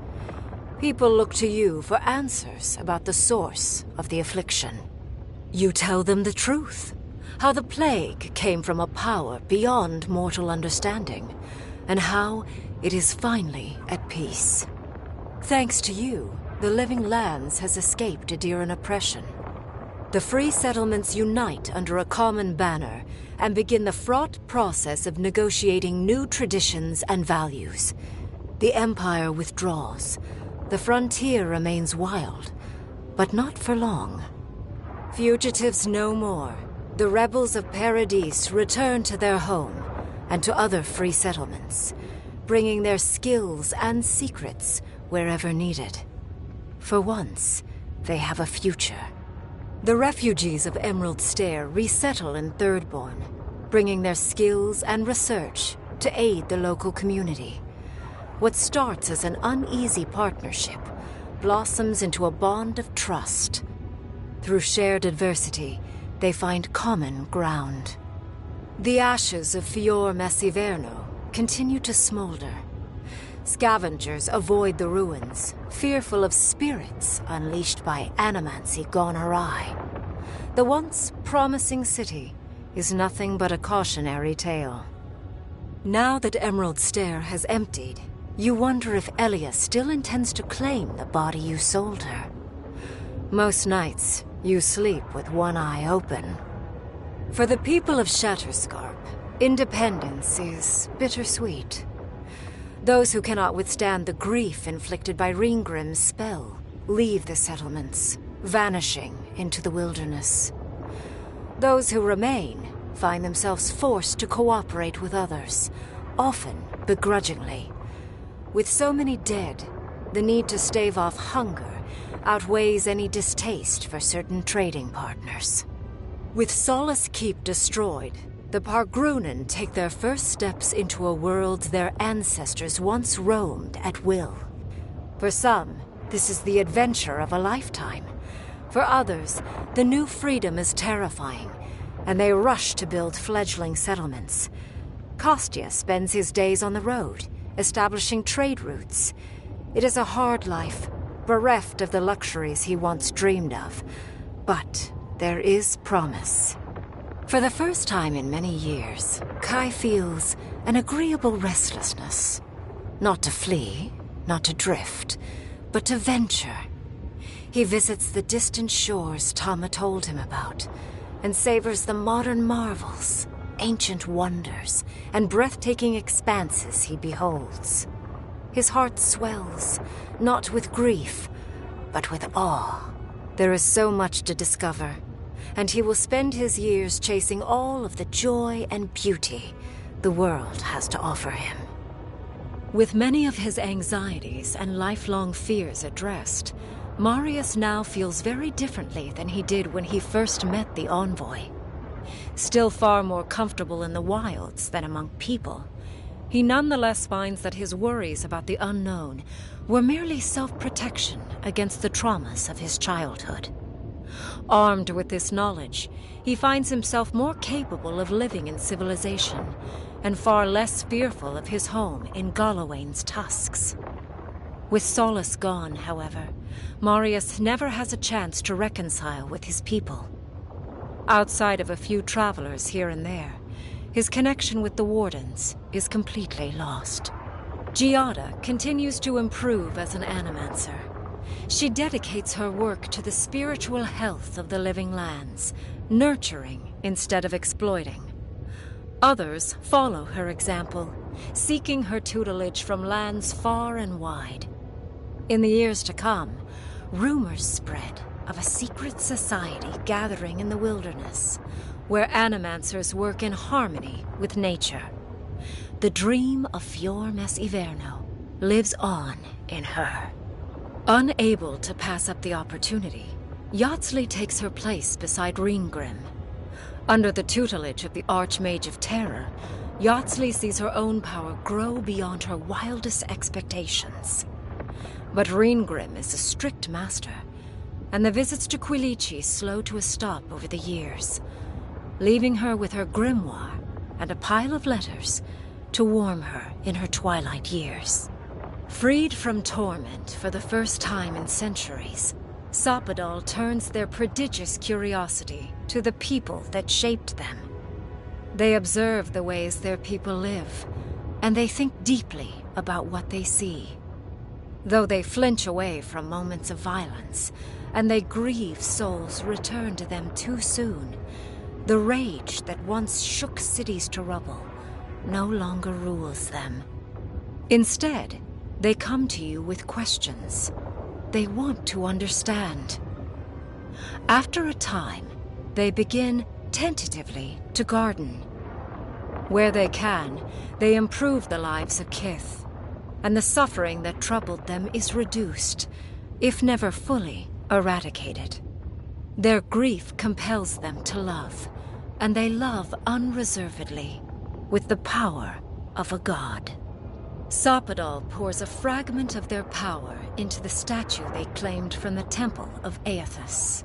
People look to you for answers about the source of the affliction. You tell them the truth, how the plague came from a power beyond mortal understanding, and how it is finally at peace. Thanks to you, the Living Lands has escaped Adiran oppression. The free settlements unite under a common banner and begin the fraught process of negotiating new traditions and values. The Empire withdraws. The frontier remains wild, but not for long. Fugitives no more. The rebels of Paradise return to their home and to other free settlements, bringing their skills and secrets wherever needed. For once, they have a future. The refugees of Emerald Stair resettle in Thirdborn, bringing their skills and research to aid the local community. What starts as an uneasy partnership blossoms into a bond of trust. Through shared adversity, they find common ground. The ashes of Fior Messiverno continue to smolder. Scavengers avoid the ruins, fearful of spirits unleashed by animancy gone awry. The once promising city is nothing but a cautionary tale. Now that Emerald Stair has emptied, you wonder if Elia still intends to claim the body you sold her. Most nights, you sleep with one eye open. For the people of Shatterscarp, independence is bittersweet. Those who cannot withstand the grief inflicted by Ringgrim's spell leave the settlements, vanishing into the wilderness. Those who remain find themselves forced to cooperate with others, often begrudgingly. With so many dead, the need to stave off hunger outweighs any distaste for certain trading partners. With Solace Keep destroyed, the Pargrunen take their first steps into a world their ancestors once roamed at will. For some, this is the adventure of a lifetime. For others, the new freedom is terrifying, and they rush to build fledgling settlements. Kostya spends his days on the road, establishing trade routes. It is a hard life, bereft of the luxuries he once dreamed of. But there is promise. For the first time in many years, Kai feels an agreeable restlessness. Not to flee, not to drift, but to venture. He visits the distant shores Tama told him about, and savors the modern marvels, ancient wonders, and breathtaking expanses he beholds. His heart swells, not with grief, but with awe. There is so much to discover, and he will spend his years chasing all of the joy and beauty the world has to offer him. With many of his anxieties and lifelong fears addressed, Marius now feels very differently than he did when he first met the envoy. Still far more comfortable in the wilds than among people, he nonetheless finds that his worries about the unknown were merely self-protection against the traumas of his childhood. Armed with this knowledge, he finds himself more capable of living in civilization, and far less fearful of his home in Galawain's tusks. With Solace gone, however, Marius never has a chance to reconcile with his people. Outside of a few travelers here and there, his connection with the Wardens is completely lost. Giada continues to improve as an animancer. She dedicates her work to the spiritual health of the living lands, nurturing instead of exploiting. Others follow her example, seeking her tutelage from lands far and wide. In the years to come, rumors spread of a secret society gathering in the wilderness, where animancers work in harmony with nature. The dream of Fiormes Iverno lives on in her. Unable to pass up the opportunity, Yatsley takes her place beside Reengrim. Under the tutelage of the Archmage of Terror, Yatsley sees her own power grow beyond her wildest expectations. But Reengrim is a strict master, and the visits to Quilici slow to a stop over the years, leaving her with her grimoire and a pile of letters to warm her in her twilight years. Freed from torment for the first time in centuries, Sopadal turns their prodigious curiosity to the people that shaped them. They observe the ways their people live, and they think deeply about what they see. Though they flinch away from moments of violence, and they grieve souls returned to them too soon, the rage that once shook cities to rubble no longer rules them. Instead, they come to you with questions. They want to understand. After a time, they begin tentatively to garden. Where they can, they improve the lives of Kith, and the suffering that troubled them is reduced, if never fully eradicated. Their grief compels them to love, and they love unreservedly, with the power of a god. Sopadal pours a fragment of their power into the statue they claimed from the Temple of Aethys.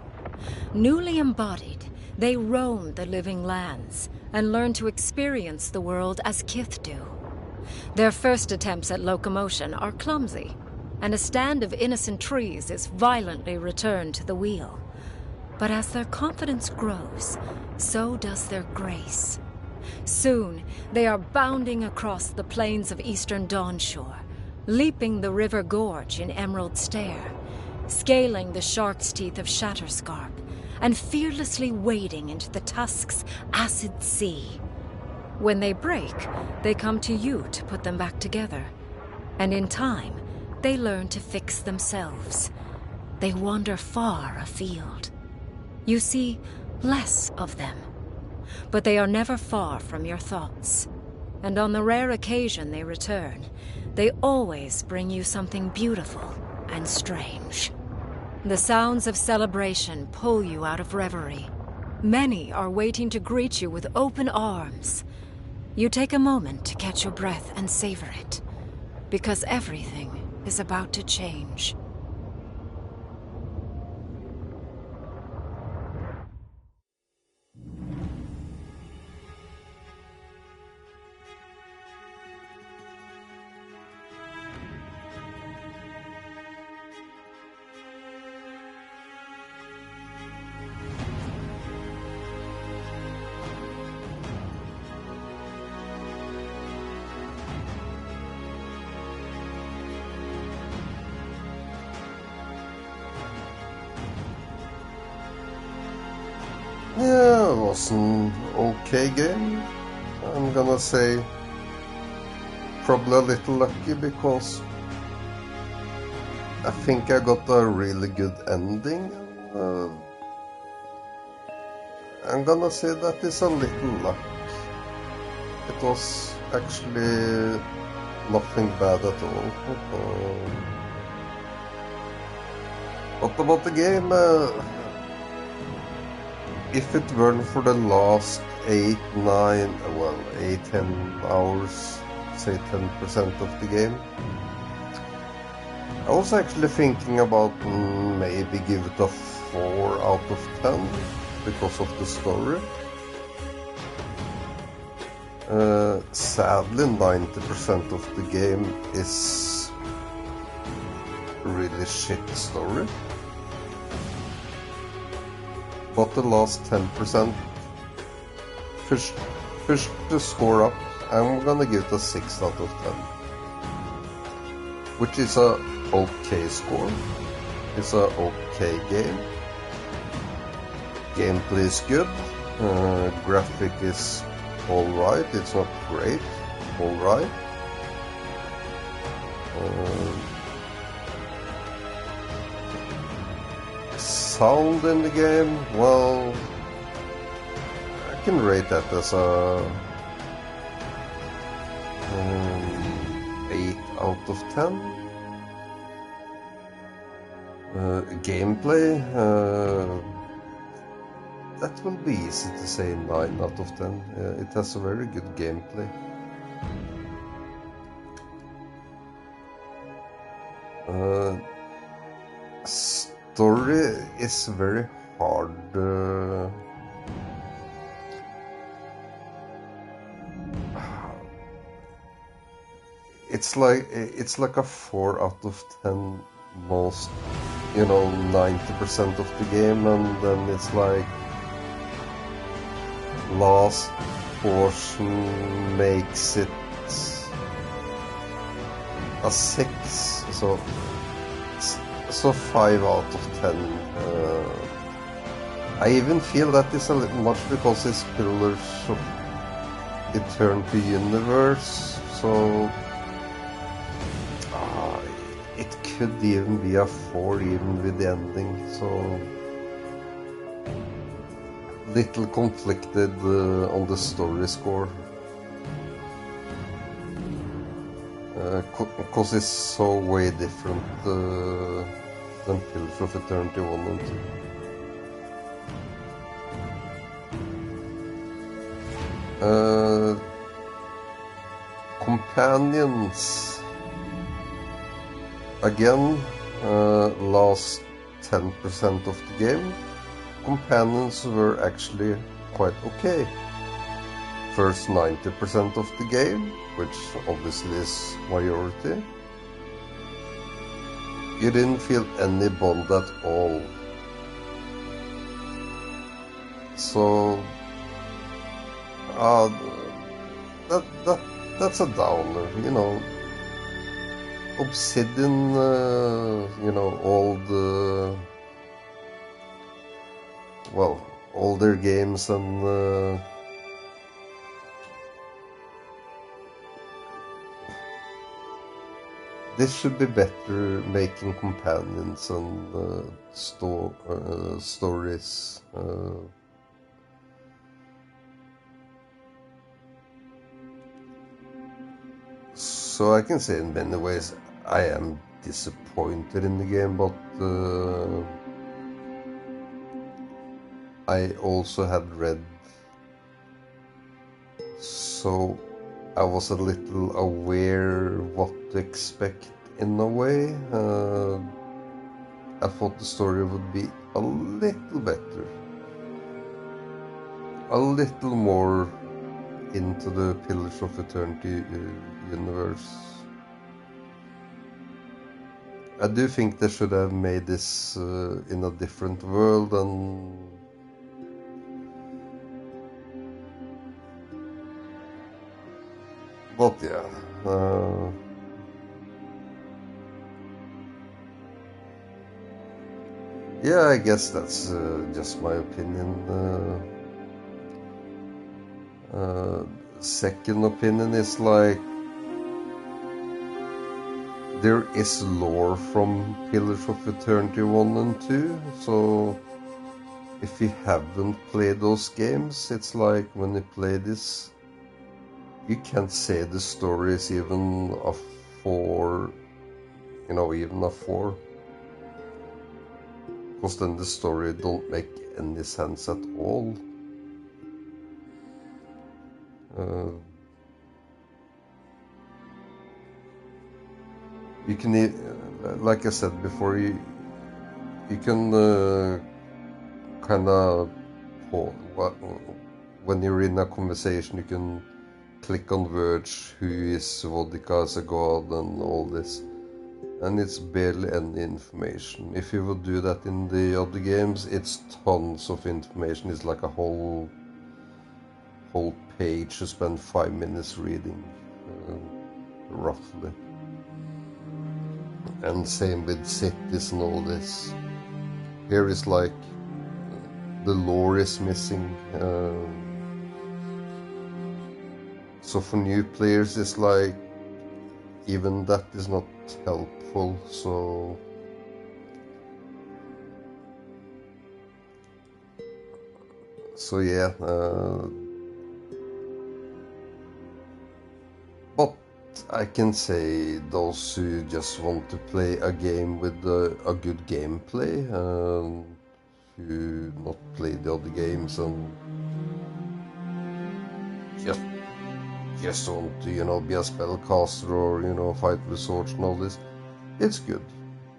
Newly embodied, they roam the living lands and learn to experience the world as Kith do. Their first attempts at locomotion are clumsy, and a stand of innocent trees is violently returned to the wheel. But as their confidence grows, so does their grace. Soon, they are bounding across the plains of eastern Dawnshore, leaping the river gorge in Emerald Stair, scaling the shark's teeth of Shatterscarp, and fearlessly wading into the Tusk's acid sea. When they break, they come to you to put them back together, and in time, they learn to fix themselves. They wander far afield. You see less of them, but they are never far from your thoughts. And on the rare occasion they return, they always bring you something beautiful and strange. The sounds of celebration pull you out of reverie. Many are waiting to greet you with open arms. You take a moment to catch your breath and savor it, because everything is about to change. Yeah, it was an okay game. I'm gonna say probably a little lucky because I think I got a really good ending. I'm gonna say that is a little luck. It was actually nothing bad at all. What about the game? If it weren't for the last 8, 10 hours, say 10% of the game, I was actually thinking about maybe give it a 4 out of 10 because of the story. Sadly, 90% of the game is really shit story. But the last 10% push the score up. I'm gonna give it a 6 out of 10. Which is a okay score. It's a okay game. Gameplay is good. Graphic is alright. It's not great. Alright. Sound in the game, well, I can rate that as a 8 out of 10. Gameplay, that will be easy to say 9 out of 10. It has a very good gameplay. Story is very hard. It's like a 4 out of 10 most, 90% of the game, and then it's like last portion makes it a 6, so 5 out of 10. I even feel that is a little much because it's Pillars of Eternity universe, so it could even be a 4 even with the ending, so little conflicted on the story score. Because it's so way different than Pillars of Eternity 1 and 2. Companions. Again, last 10% of the game, companions were actually quite okay. First 90% of the game, which obviously is majority, you didn't feel any bond at all. So that's a downer, Obsidian, all their games and this should be better making companions and stories. So I can say in many ways I am disappointed in the game, but I also had read, so I was a little aware what to expect in a way. I thought the story would be a little better, a little more into the Pillars of Eternity universe. I do think they should have made this in a different world, but yeah, yeah, I guess that's just my opinion. Second opinion is like, there is lore from Pillars of Eternity 1 and 2, so if you haven't played those games, it's like when you play this, you can't say the story is even a 4, even a 4. Because then the story don't make any sense at all. You can, like I said before, you can kind of, when you're in a conversation, you can click on words, who is Vodka as a god and all this. And it's barely any information. If you would do that in the other games, it's tons of information. It's like a whole page to spend 5 minutes reading, roughly. And same with cities and all this. Here is like, the lore is missing. So for new players, it's like, even that is not helpful, so yeah, but I can say those who just want to play a game with a good gameplay, who not play the other games and just want to, be a spellcaster or, fight with swords and all this, it's good.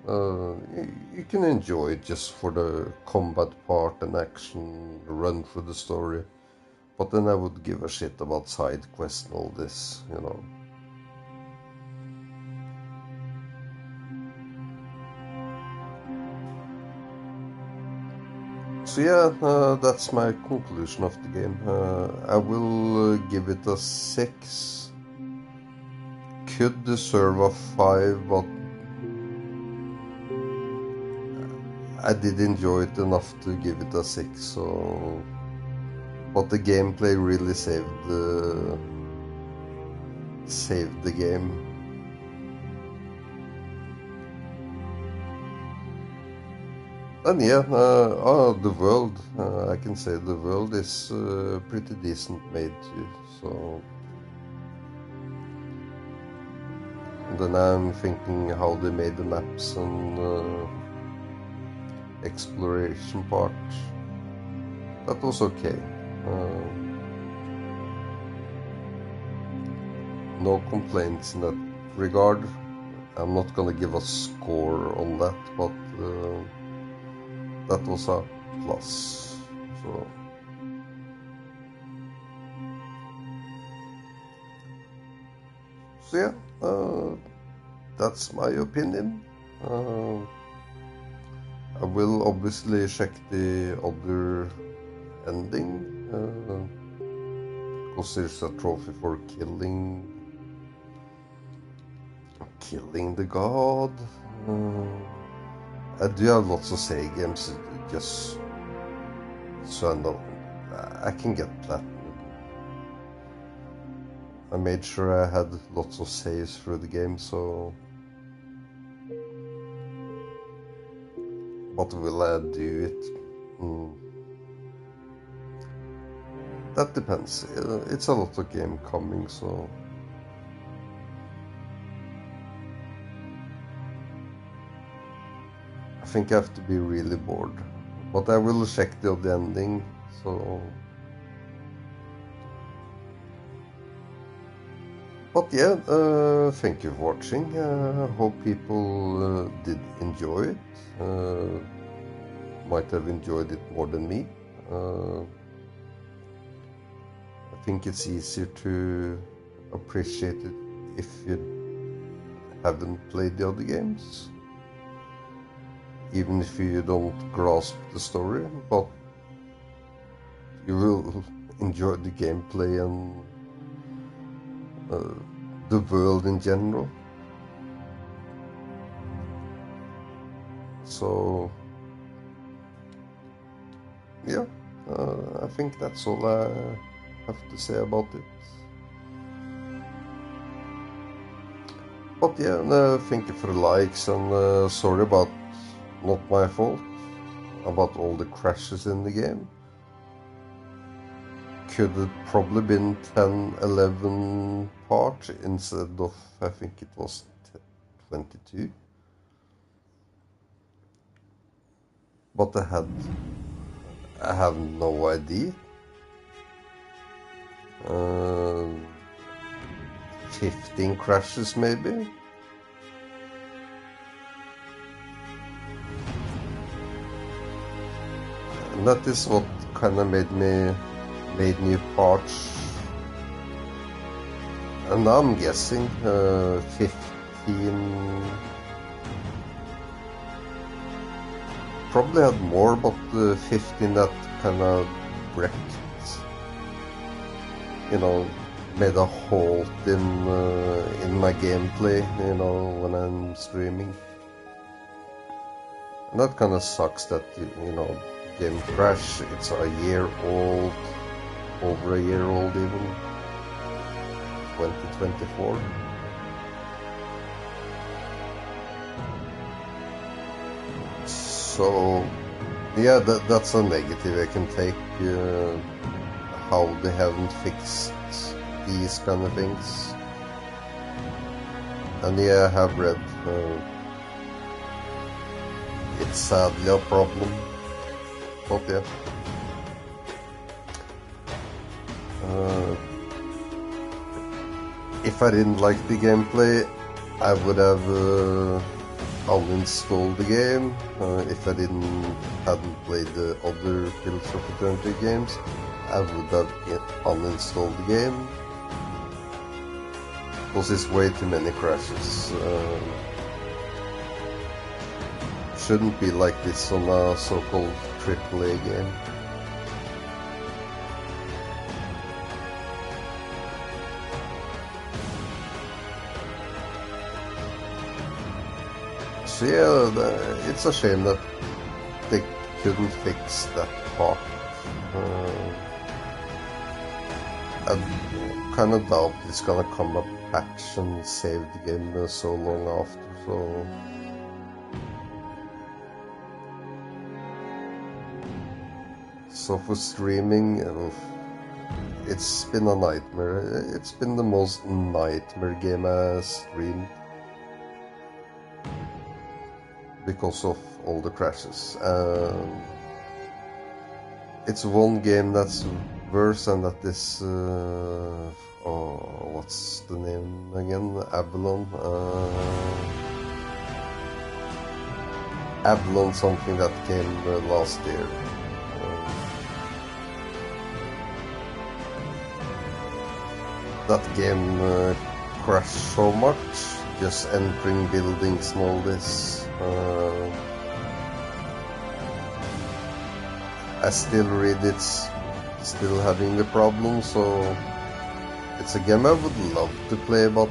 You can enjoy it just for the combat part and action, run through the story. But then I would give a shit about side quests and all this, So yeah, that's my conclusion of the game. I will give it a 6. Could deserve a 5, but I did enjoy it enough to give it a 6. So, but the gameplay really saved the game. And yeah, the world, I can say the world is pretty decent made too, so... And then I'm thinking how they made the maps and exploration part. That was okay. No complaints in that regard. I'm not gonna give a score on that, but that was a plus. So yeah, that's my opinion. I will obviously check the other ending, because there's a trophy for killing the god. I do have lots of save games, just so I know I can get platinum. I made sure I had lots of saves through the game, so... But will I do it? That depends. It's a lot of game coming, so... I think I have to be really bored. But I will check the other ending, so... But yeah, thank you for watching. Hope people did enjoy it. Might have enjoyed it more than me. I think it's easier to appreciate it if you haven't played the other games. Even if you don't grasp the story, but you will enjoy the gameplay and the world in general. So yeah, I think that's all I have to say about it. But yeah, thank you for the likes, and sorry about, not my fault, about all the crashes in the game. Could have probably been 10, 11 parts instead of, I think it was 22. But I have no idea. 15 crashes maybe. That is what kind of made new parts. And I'm guessing 15 probably had more, but 15 that kind of wrecked, you know, made a halt in my gameplay, you know, when I'm streaming. And that kind of sucks that, you know, game crash, it's a year old, over a year old even, 2024. So, yeah, that's a negative I can take, how they haven't fixed these kind of things. And yeah, I have read, it's sadly a problem, but yeah. If I didn't like the gameplay, I would have uninstalled the game. If I hadn't played the other Pillars of Eternity games, I would have uninstalled the game. Because there's way too many crashes. Shouldn't be like this on a so-called AAA game. So yeah, it's a shame that they couldn't fix that part. I kind of doubt it's gonna come a patch and save the game so long after, so for streaming, it's been a nightmare. It's been the most nightmare game I streamed because of all the crashes. It's one game that's worse, and that is what's the name again? Avalon something that came last year. That game crashed so much, just entering buildings and all this. I still read it's still having the problem, so it's a game I would love to play, but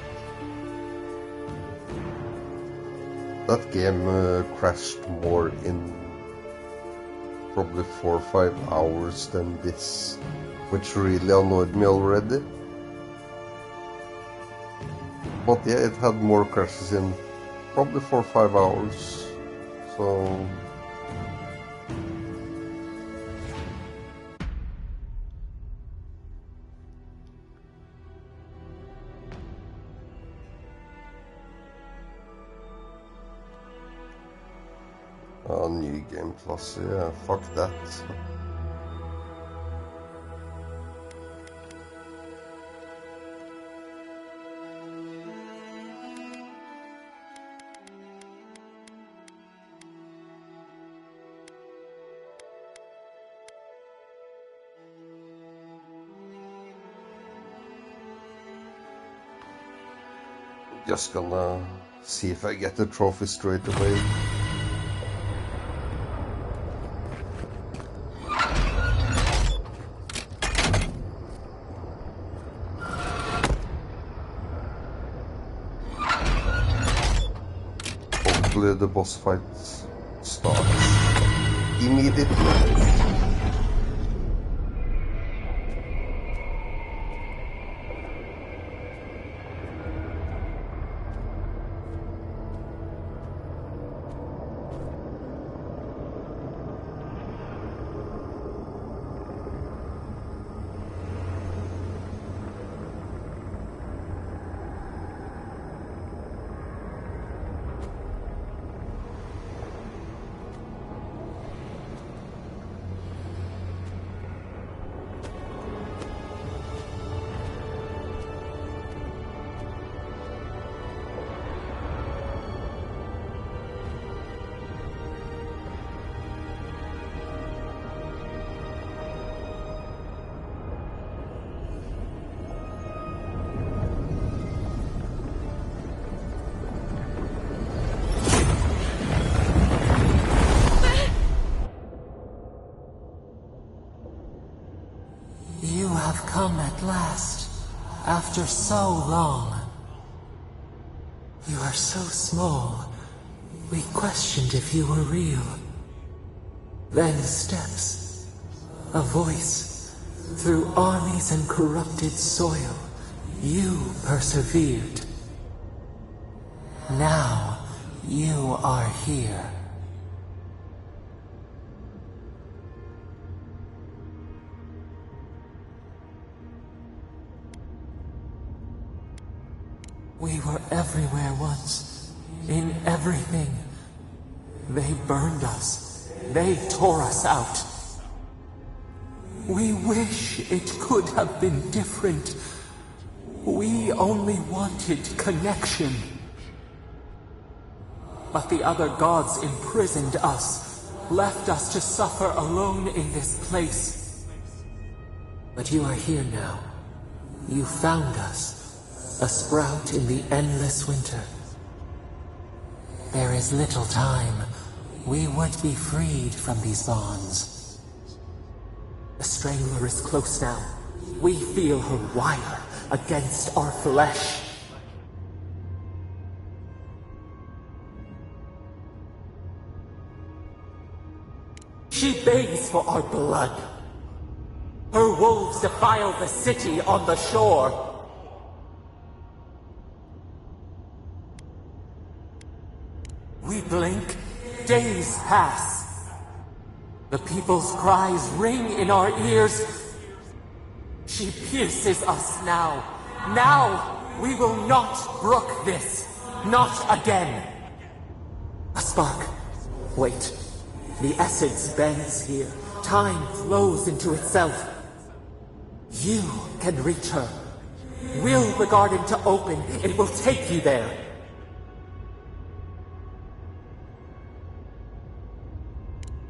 that game crashed more in probably 4 or 5 hours than this, which really annoyed me already. But yeah, it had more crashes in probably 4 or 5 hours, so... New Game Plus, yeah, fuck that. Just gonna see if I get the trophy straight away. Hopefully the boss fight starts immediately. have come at last, after so long. You are so small, we questioned if you were real. Then steps, a voice, through armies and corrupted soil, you persevered. Now, you are here. We were everywhere once, in everything. They burned us. They tore us out. We wish it could have been different. We only wanted connection. But the other gods imprisoned us, left us to suffer alone in this place. But you are here now. You found us. A sprout in the endless winter. There is little time. We would be freed from these bonds. The Strangler is close now. We feel her wire against our flesh. She begs for our blood. Her wolves defile the city on the shore. We blink, days pass. The people's cries ring in our ears. She pierces us now. Now, we will not brook this. Not again. A spark. Wait. The essence bends here. Time flows into itself. You can reach her. Will the garden to open. It will take you there.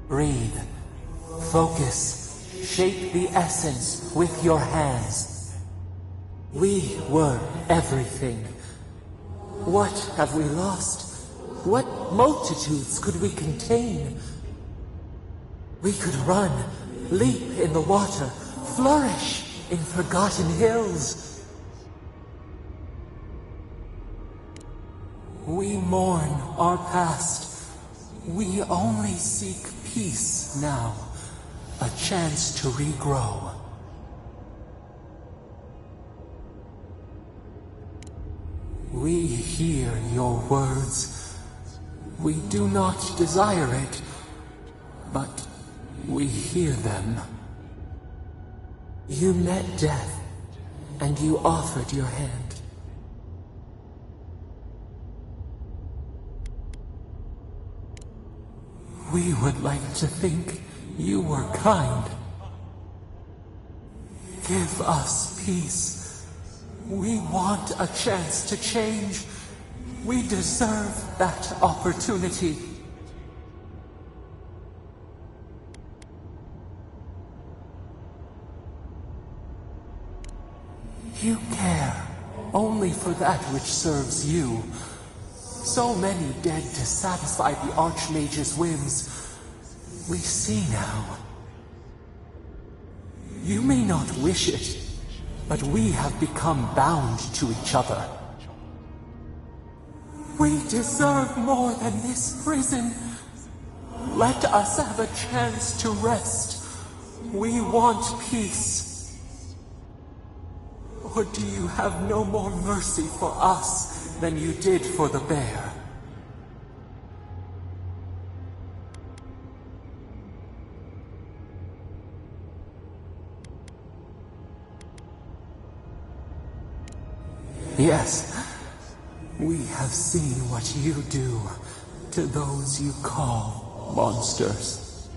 Breathe. Focus. Shape the essence with your hands. We were everything. What have we lost? What multitudes could we contain? We could run, leap in the water, flourish in forgotten hills. We mourn our past. We only seek peace now, a chance to regrow. We hear your words. We do not desire it, but we hear them. You met death, and you offered your hand. We would like to think you were kind. Give us peace. We want a chance to change. We deserve that opportunity. You care only for that which serves you. So many dead to satisfy the Archmage's whims. We see now. You may not wish it, but we have become bound to each other. We deserve more than this prison. Let us have a chance to rest. We want peace. Or do you have no more mercy for us than you did for the bear? Yes, we have seen what you do to those you call monsters.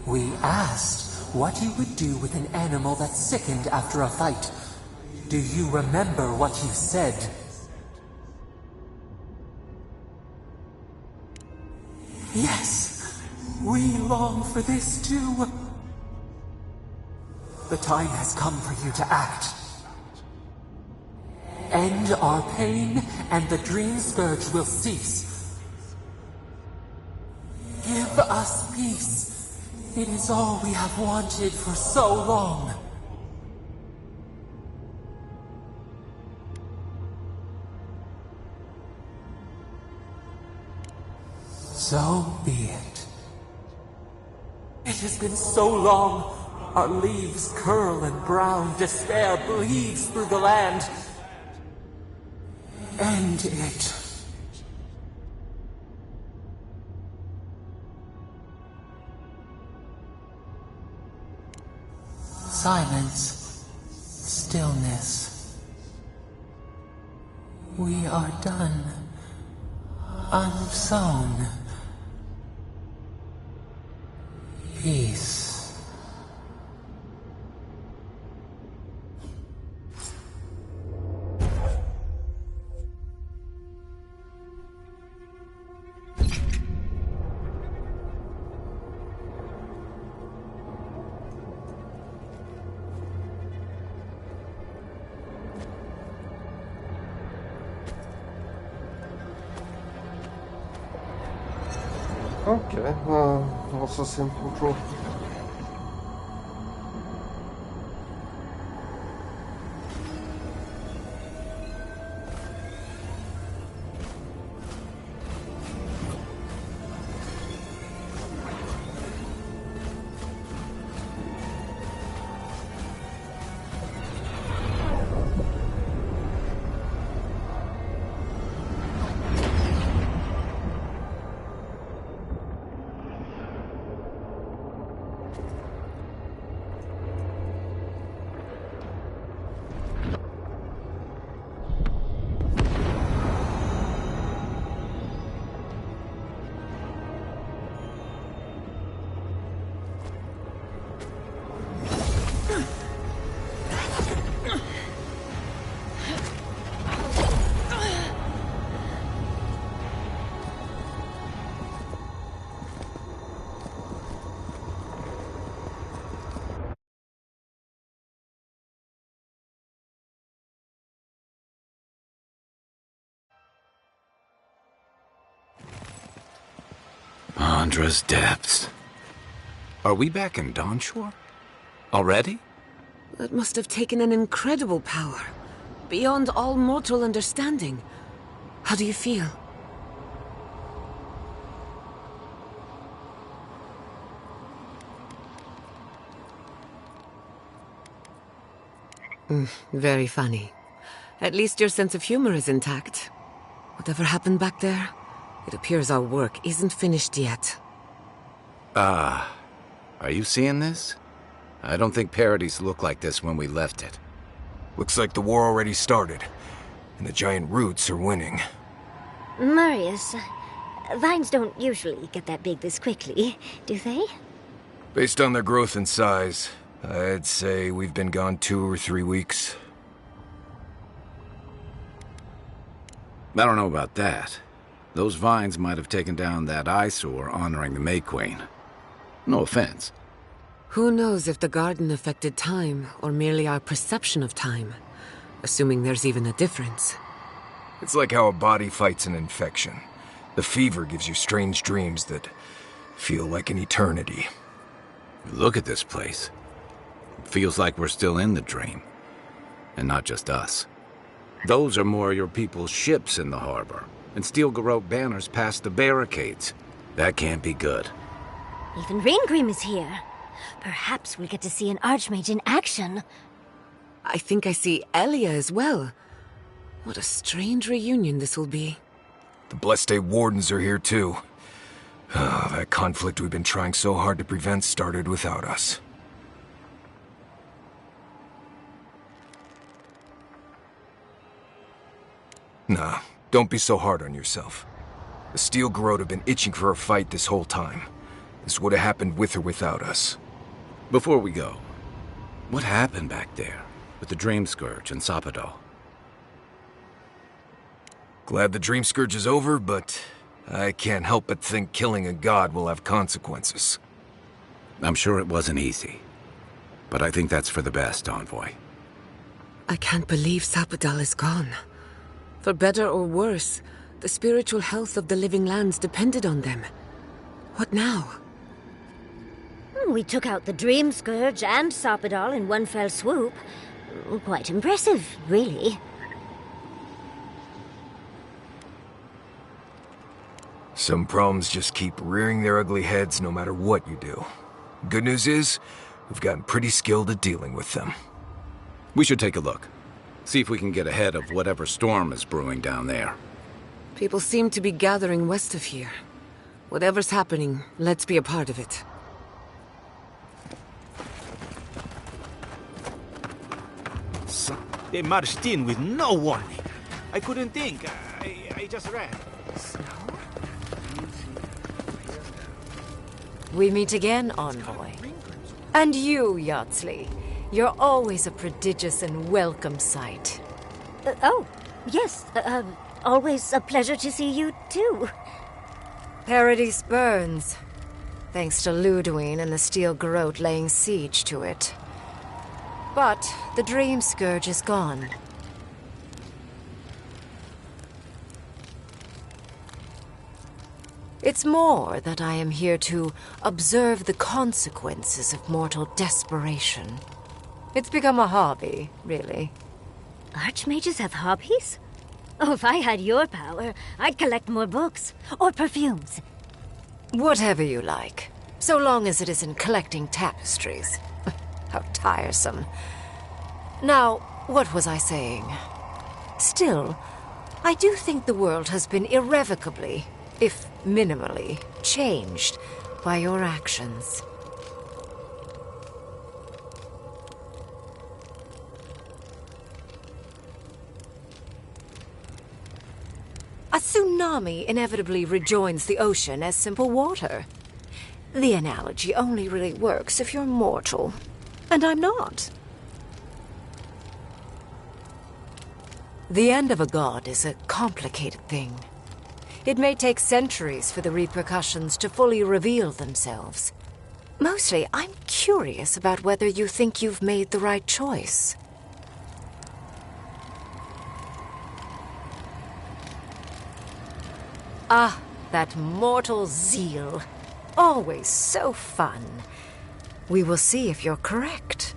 We asked what you would do with an animal that sickened after a fight. Do you remember what you said? Yes, we long for this too. The time has come for you to act. End our pain, and the dream scourge will cease. Give us peace. It is all we have wanted for so long. So be it. It has been so long. Our leaves curl and brown despair bleeds through the land. End it. Silence. Stillness. We are done. Unsown. Peace. Okay, also simple trophy. Andra's depths. Are we back in Dawnshore? Already? That must have taken an incredible power. Beyond all mortal understanding. How do you feel? Very funny. At least your sense of humor is intact. Whatever happened back there, it appears our work isn't finished yet. Are you seeing this? I don't think Paradise looked like this when we left it. Looks like the war already started, and the giant roots are winning. Marius, vines don't usually get that big this quickly, do they? Based on their growth and size, I'd say we've been gone 2 or 3 weeks. I don't know about that. Those vines might have taken down that eyesore honoring the May Queen. No offense. Who knows if the garden affected time, or merely our perception of time? Assuming there's even a difference. It's like how a body fights an infection. The fever gives you strange dreams that feel like an eternity. Look at this place. It feels like we're still in the dream. And not just us. Those are more your people's ships in the harbor, and steel Garrote banners past the barricades. That can't be good. Even Reingrim is here. Perhaps we'll get to see an Archmage in action. I think I see Elia as well. What a strange reunion this will be. The Blessed Wardens are here too. That conflict we've been trying so hard to prevent started without us. Nah, don't be so hard on yourself. The Steel Garrote have been itching for a fight this whole time. This would have happened with or without us. Before we go, what happened back there with the Dream Scourge and Sapado? Glad the Dream Scourge is over, but I can't help but think killing a god will have consequences. I'm sure it wasn't easy, but I think that's for the best, Envoy. I can't believe Sapado is gone. For better or worse, the spiritual health of the living lands depended on them. What now? We took out the Dream Scourge and Soppadal in one fell swoop. Quite impressive, really. Some problems just keep rearing their ugly heads no matter what you do. Good news is, we've gotten pretty skilled at dealing with them. We should take a look. See if we can get ahead of whatever storm is brewing down there. People seem to be gathering west of here. Whatever's happening, let's be a part of it. So, they marched in with no warning. I couldn't think. I just ran. We meet again, Envoy. And you, Yardsley. You're always a prodigious and welcome sight. Oh, yes. Always a pleasure to see you, too. Paradise burns, thanks to Ludwig and the Steel Garrote laying siege to it. But the Dream Scourge is gone. It's more that I am here to observe the consequences of mortal desperation. It's become a hobby, really. Archmages have hobbies? Oh, if I had your power, I'd collect more books. Or perfumes. Whatever you like, so long as it isn't collecting tapestries. How tiresome. Now, what was I saying? Still, I do think the world has been irrevocably, if minimally, changed by your actions. A tsunami inevitably rejoins the ocean as simple water. The analogy only really works if you're mortal. And I'm not. The end of a god is a complicated thing. It may take centuries for the repercussions to fully reveal themselves. Mostly, I'm curious about whether you think you've made the right choice. Ah, that mortal zeal. Always so fun. We will see if you're correct.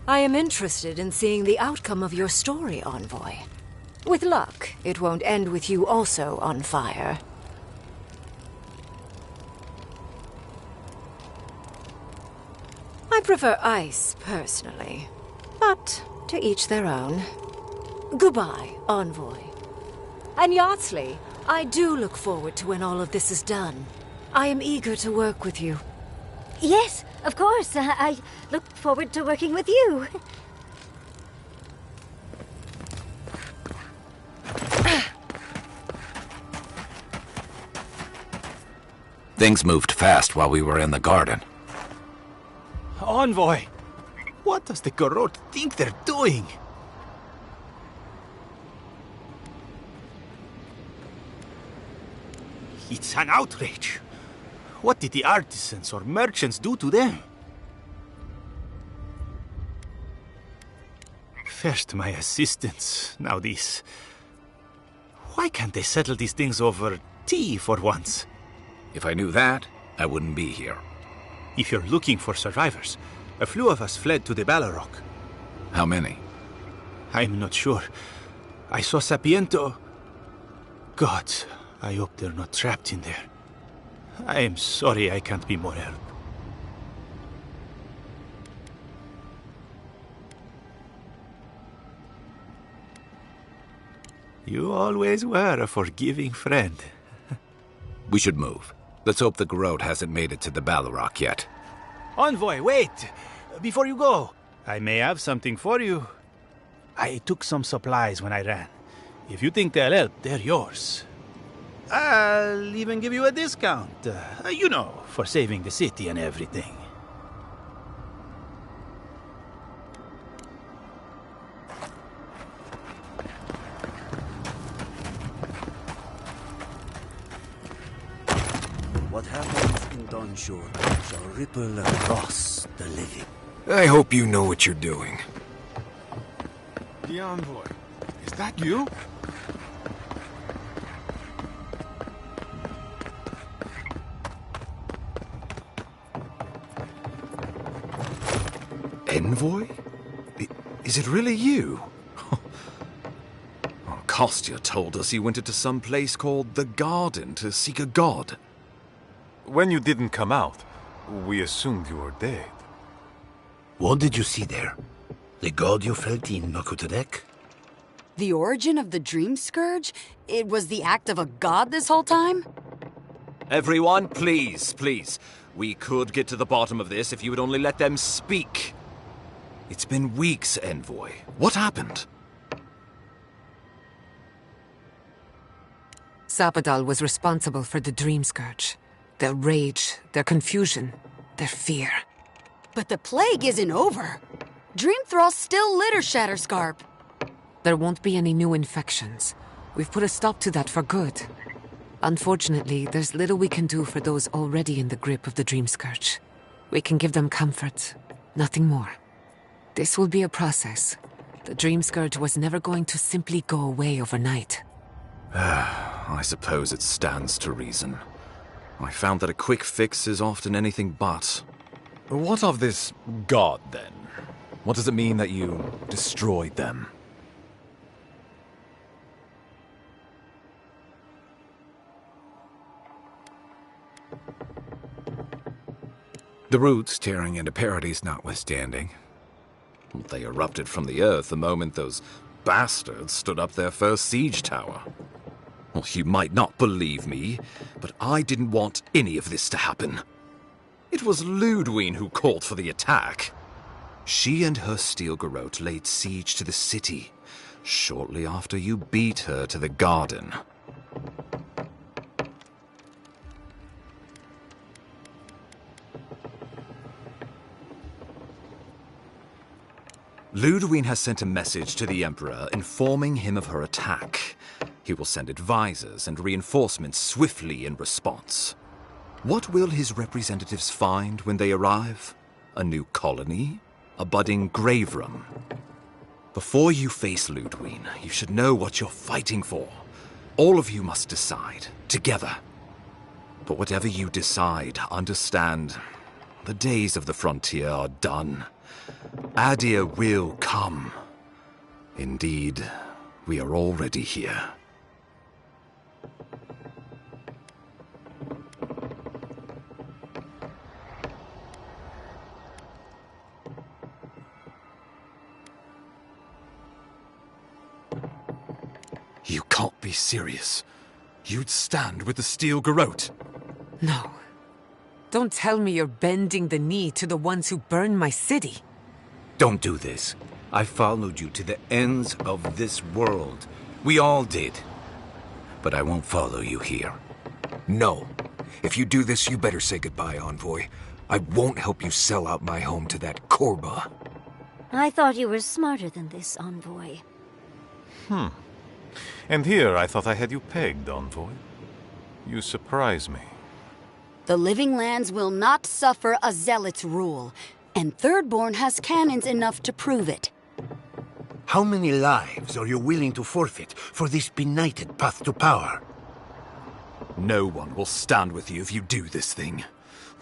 I am interested in seeing the outcome of your story, Envoy. With luck, it won't end with you also on fire. I prefer ice, personally. But to each their own. Goodbye, Envoy. And Yardsley, I do look forward to when all of this is done. I am eager to work with you. Yes, of course. I look forward to working with you. Things moved fast while we were in the garden. Envoy! What does the Garrote think they're doing? It's an outrage. What did the artisans or merchants do to them? First my assistants, now this. Why can't they settle these things over tea for once? If I knew that, I wouldn't be here. If you're looking for survivors, a few of us fled to the Balrog. How many? I'm not sure. I saw Sapiento. God, I hope they're not trapped in there. I am sorry I can't be more help. You always were a forgiving friend. We should move. Let's hope the Garrote hasn't made it to the Balrog yet. Envoy, wait! Before you go, I may have something for you. I took some supplies when I ran. If you think they'll help, they're yours. I'll even give you a discount. You know, for saving the city and everything. What happens in Dawnshore shall ripple across the living. I hope you know what you're doing. The Envoy. Is that you? Envoy? Is it really you? Kostya told us you went into some place called the Garden to seek a god. When you didn't come out, we assumed you were dead. What did you see there? The god you felt in Nokutadek? The origin of the Dream Scourge? It was the act of a god this whole time? Everyone, please, please. We could get to the bottom of this if you would only let them speak. It's been weeks, Envoy. What happened? Sappadal was responsible for the Dream Scourge. Their rage, their confusion, their fear. But the plague isn't over. Dream Thralls still litter Shatterscarp. There won't be any new infections. We've put a stop to that for good. Unfortunately, there's little we can do for those already in the grip of the Dream Scourge. We can give them comfort, nothing more. This will be a process. The Dream Scourge was never going to simply go away overnight. I suppose it stands to reason. I found that a quick fix is often anything but. What of this god, then? What does it mean that you destroyed them? The roots tearing into Paradise notwithstanding. They erupted from the earth the moment those bastards stood up their first siege tower. Well, you might not believe me, but I didn't want any of this to happen. It was Ludwine who called for the attack. She and her steel garrote laid siege to the city, shortly after you beat her to the garden. Ludwine has sent a message to the Emperor informing him of her attack. He will send advisors and reinforcements swiftly in response. What will his representatives find when they arrive? A new colony? A budding grave room? Before you face Ludwine, you should know what you're fighting for. All of you must decide, together. But whatever you decide, understand, the days of the frontier are done. Adir will come. Indeed, we are already here. You can't be serious. You'd stand with the steel garrote. No. Don't tell me you're bending the knee to the ones who burned my city. Don't do this. I followed you to the ends of this world. We all did. But I won't follow you here. No. If you do this, you better say goodbye, Envoy. I won't help you sell out my home to that Korba. I thought you were smarter than this, Envoy. And here I thought I had you pegged, Envoy. You surprise me. The Living Lands will not suffer a zealot's rule, and Thirdborn has cannons enough to prove it. How many lives are you willing to forfeit for this benighted path to power? No one will stand with you if you do this thing.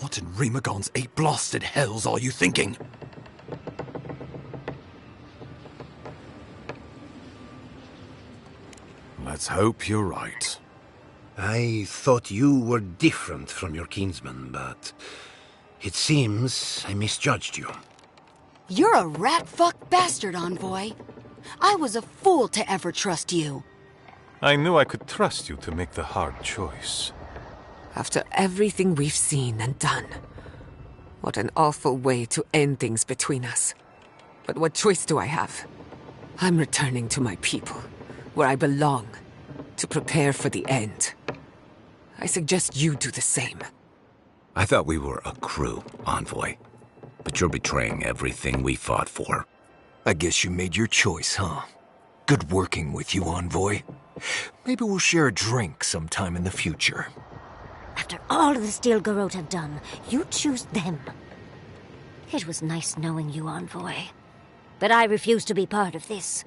What in Remagon's eight blasted hells are you thinking? Let's hope you're right. I thought you were different from your kinsman, but it seems I misjudged you. You're a rat-fuck bastard, Envoy. I was a fool to ever trust you. I knew I could trust you to make the hard choice. After everything we've seen and done, what an awful way to end things between us. But what choice do I have? I'm returning to my people, where I belong, to prepare for the end. I suggest you do the same. I thought we were a crew, Envoy. But you're betraying everything we fought for. I guess you made your choice, huh? Good working with you, Envoy. Maybe we'll share a drink sometime in the future. After all the Steel Garrote have done, you choose them. It was nice knowing you, Envoy. But I refuse to be part of this.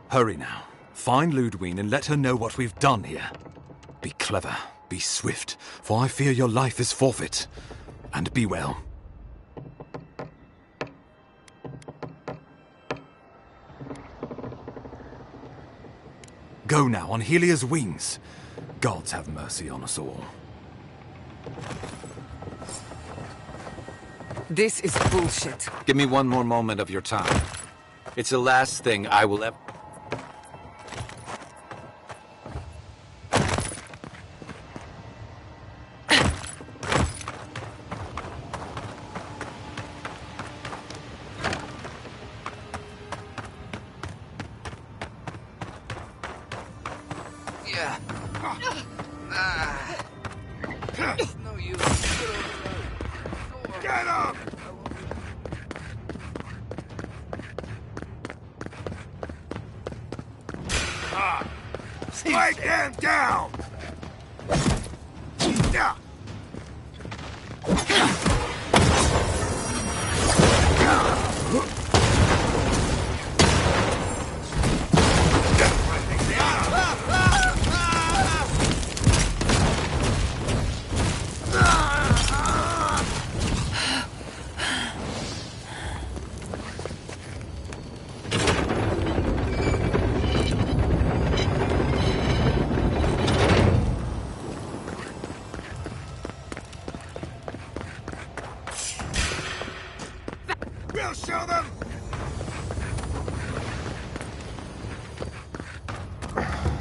Hurry now. Find Ludwine and let her know what we've done here. Be clever, be swift, for I fear your life is forfeit. And be well. Go now, on Helia's wings. Gods have mercy on us all. This is bullshit. Give me one more moment of your time. It's the last thing I will ever... No use. Get up! Strike them down! Yeah. We'll show them!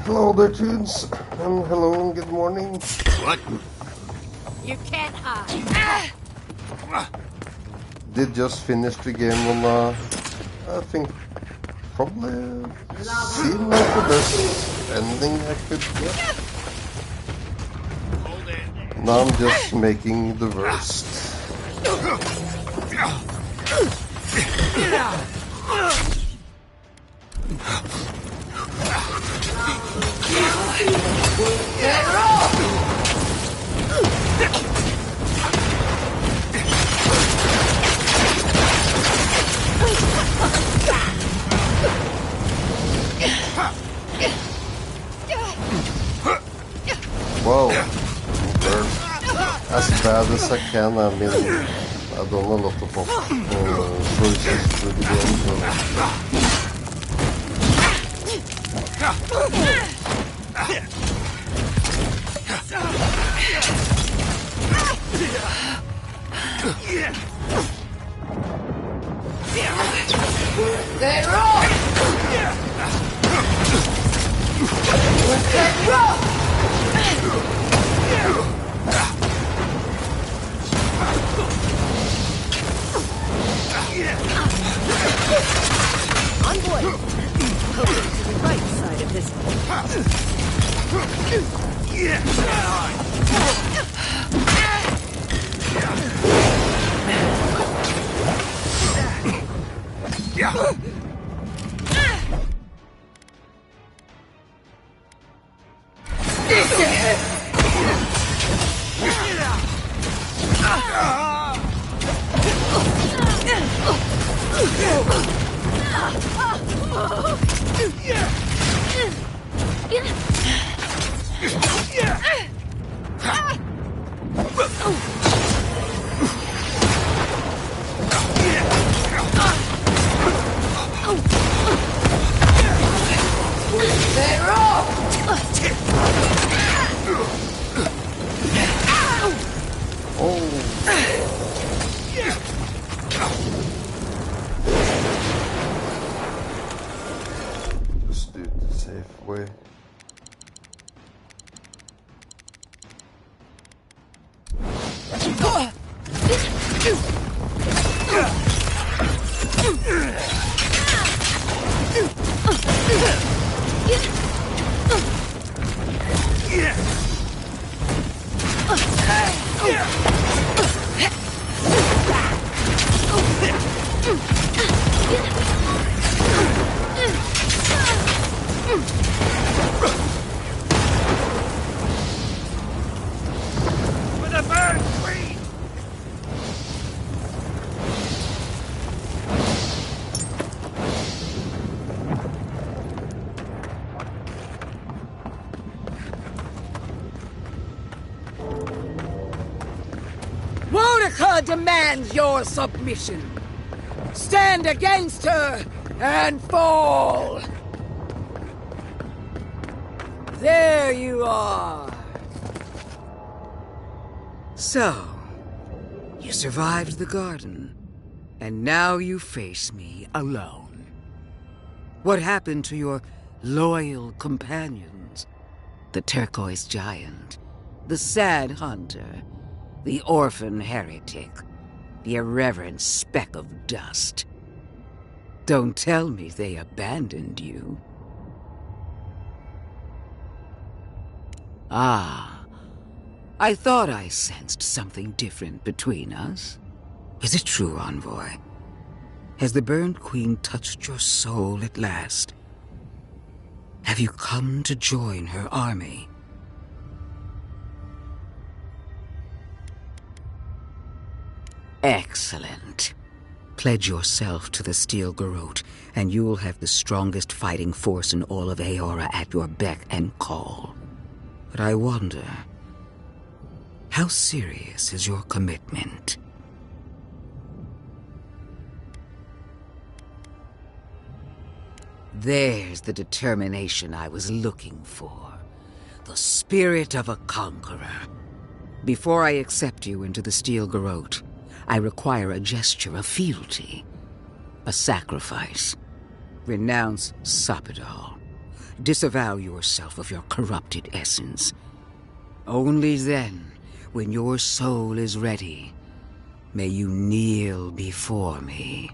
Hello there, tunes, and hello and good morning. What? You can't hide. Did just finish the game on I think probably seemed like the best ending I could get. Now I'm just making the worst. Wow, as bad as I can. I mean, I've done a lot of choices through the game. Envoy! Hope to the right side of this. Just do it the safe way. For the bird queen! Wodeca demands your submission. Stand against her and fall! There you are! So, you survived the garden, and now you face me alone. What happened to your loyal companions? The turquoise giant, the sad hunter, the orphan heretic, the irreverent speck of dust. Don't tell me they abandoned you. Ah, I thought I sensed something different between us. Is it true, Envoy? Has the Burned Queen touched your soul at last? Have you come to join her army? Excellent. Pledge yourself to the Steel Garrote, and you'll have the strongest fighting force in all of Aora at your beck and call. But I wonder, how serious is your commitment? There's the determination I was looking for. The spirit of a conqueror. Before I accept you into the Steel Garrote, I require a gesture of fealty. A sacrifice. Renounce Sapadal. Disavow yourself of your corrupted essence. Only then, when your soul is ready, may you kneel before me.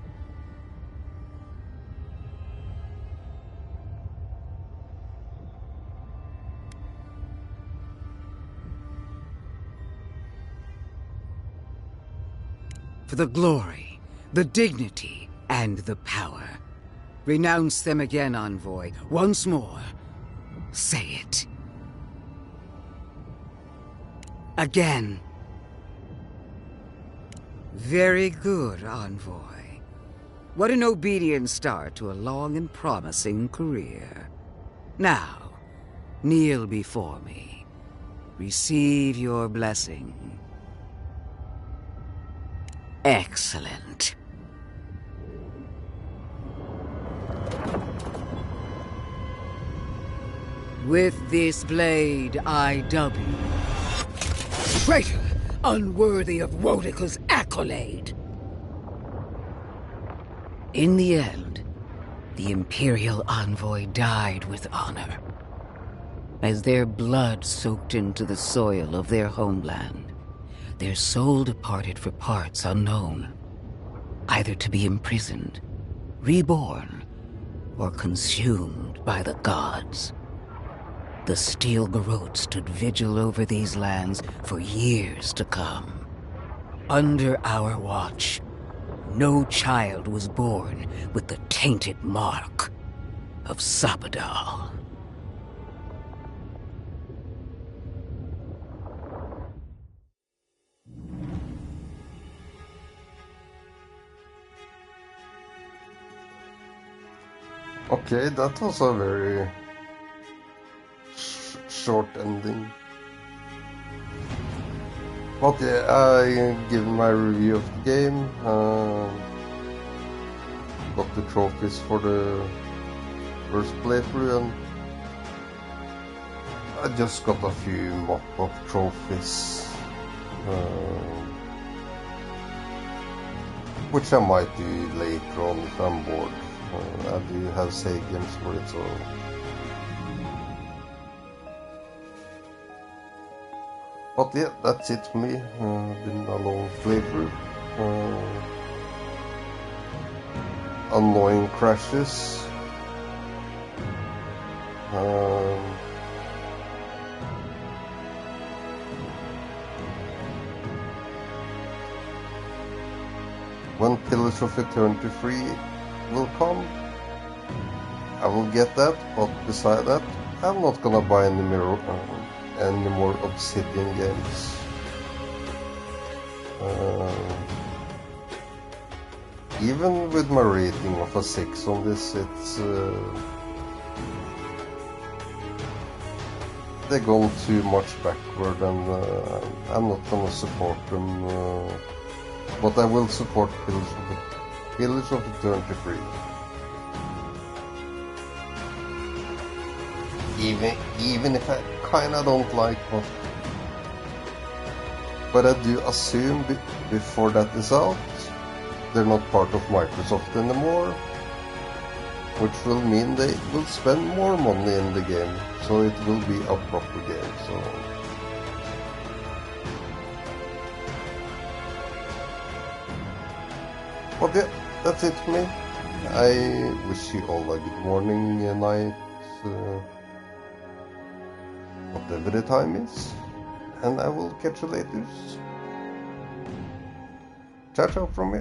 For the glory, the dignity, and the power. Renounce them again, Envoy. Once more. Say it. Again. Very good, Envoy. What an obedient start to a long and promising career. Now, kneel before me. Receive your blessing. Excellent. With this blade, I dub you. Traitor! Unworthy of Rodica's accolade! In the end, the Imperial Envoy died with honor. As their blood soaked into the soil of their homeland, their soul departed for parts unknown, either to be imprisoned, reborn, or consumed by the gods. The Steel Garrote stood vigil over these lands for years to come. Under our watch, no child was born with the tainted mark of Sapadal. Okay, that was a very short ending. But yeah, I give my review of the game. Got the trophies for the first playthrough, and I just got a few mop-up trophies, which I might do later on if I'm bored. I do have save games for it, so... But yeah, that's it for me. Been a long playthrough. Annoying crashes. When Pillars of Eternity 3 will come, I will get that, but beside that, I'm not gonna buy any more Obsidian games. Even with my rating of a 6 on this, it's they've gone too much backward, and I'm not gonna support them. But I will support Pillars of Eternity 3. even if I kinda don't like what. But I do assume before that is out, they're not part of Microsoft anymore, which will mean they will spend more money in the game, so it will be a proper game. So. But yeah, that's it for me. I wish you all a good morning, night, whatever the time is, and I will catch you later. Ciao ciao from me.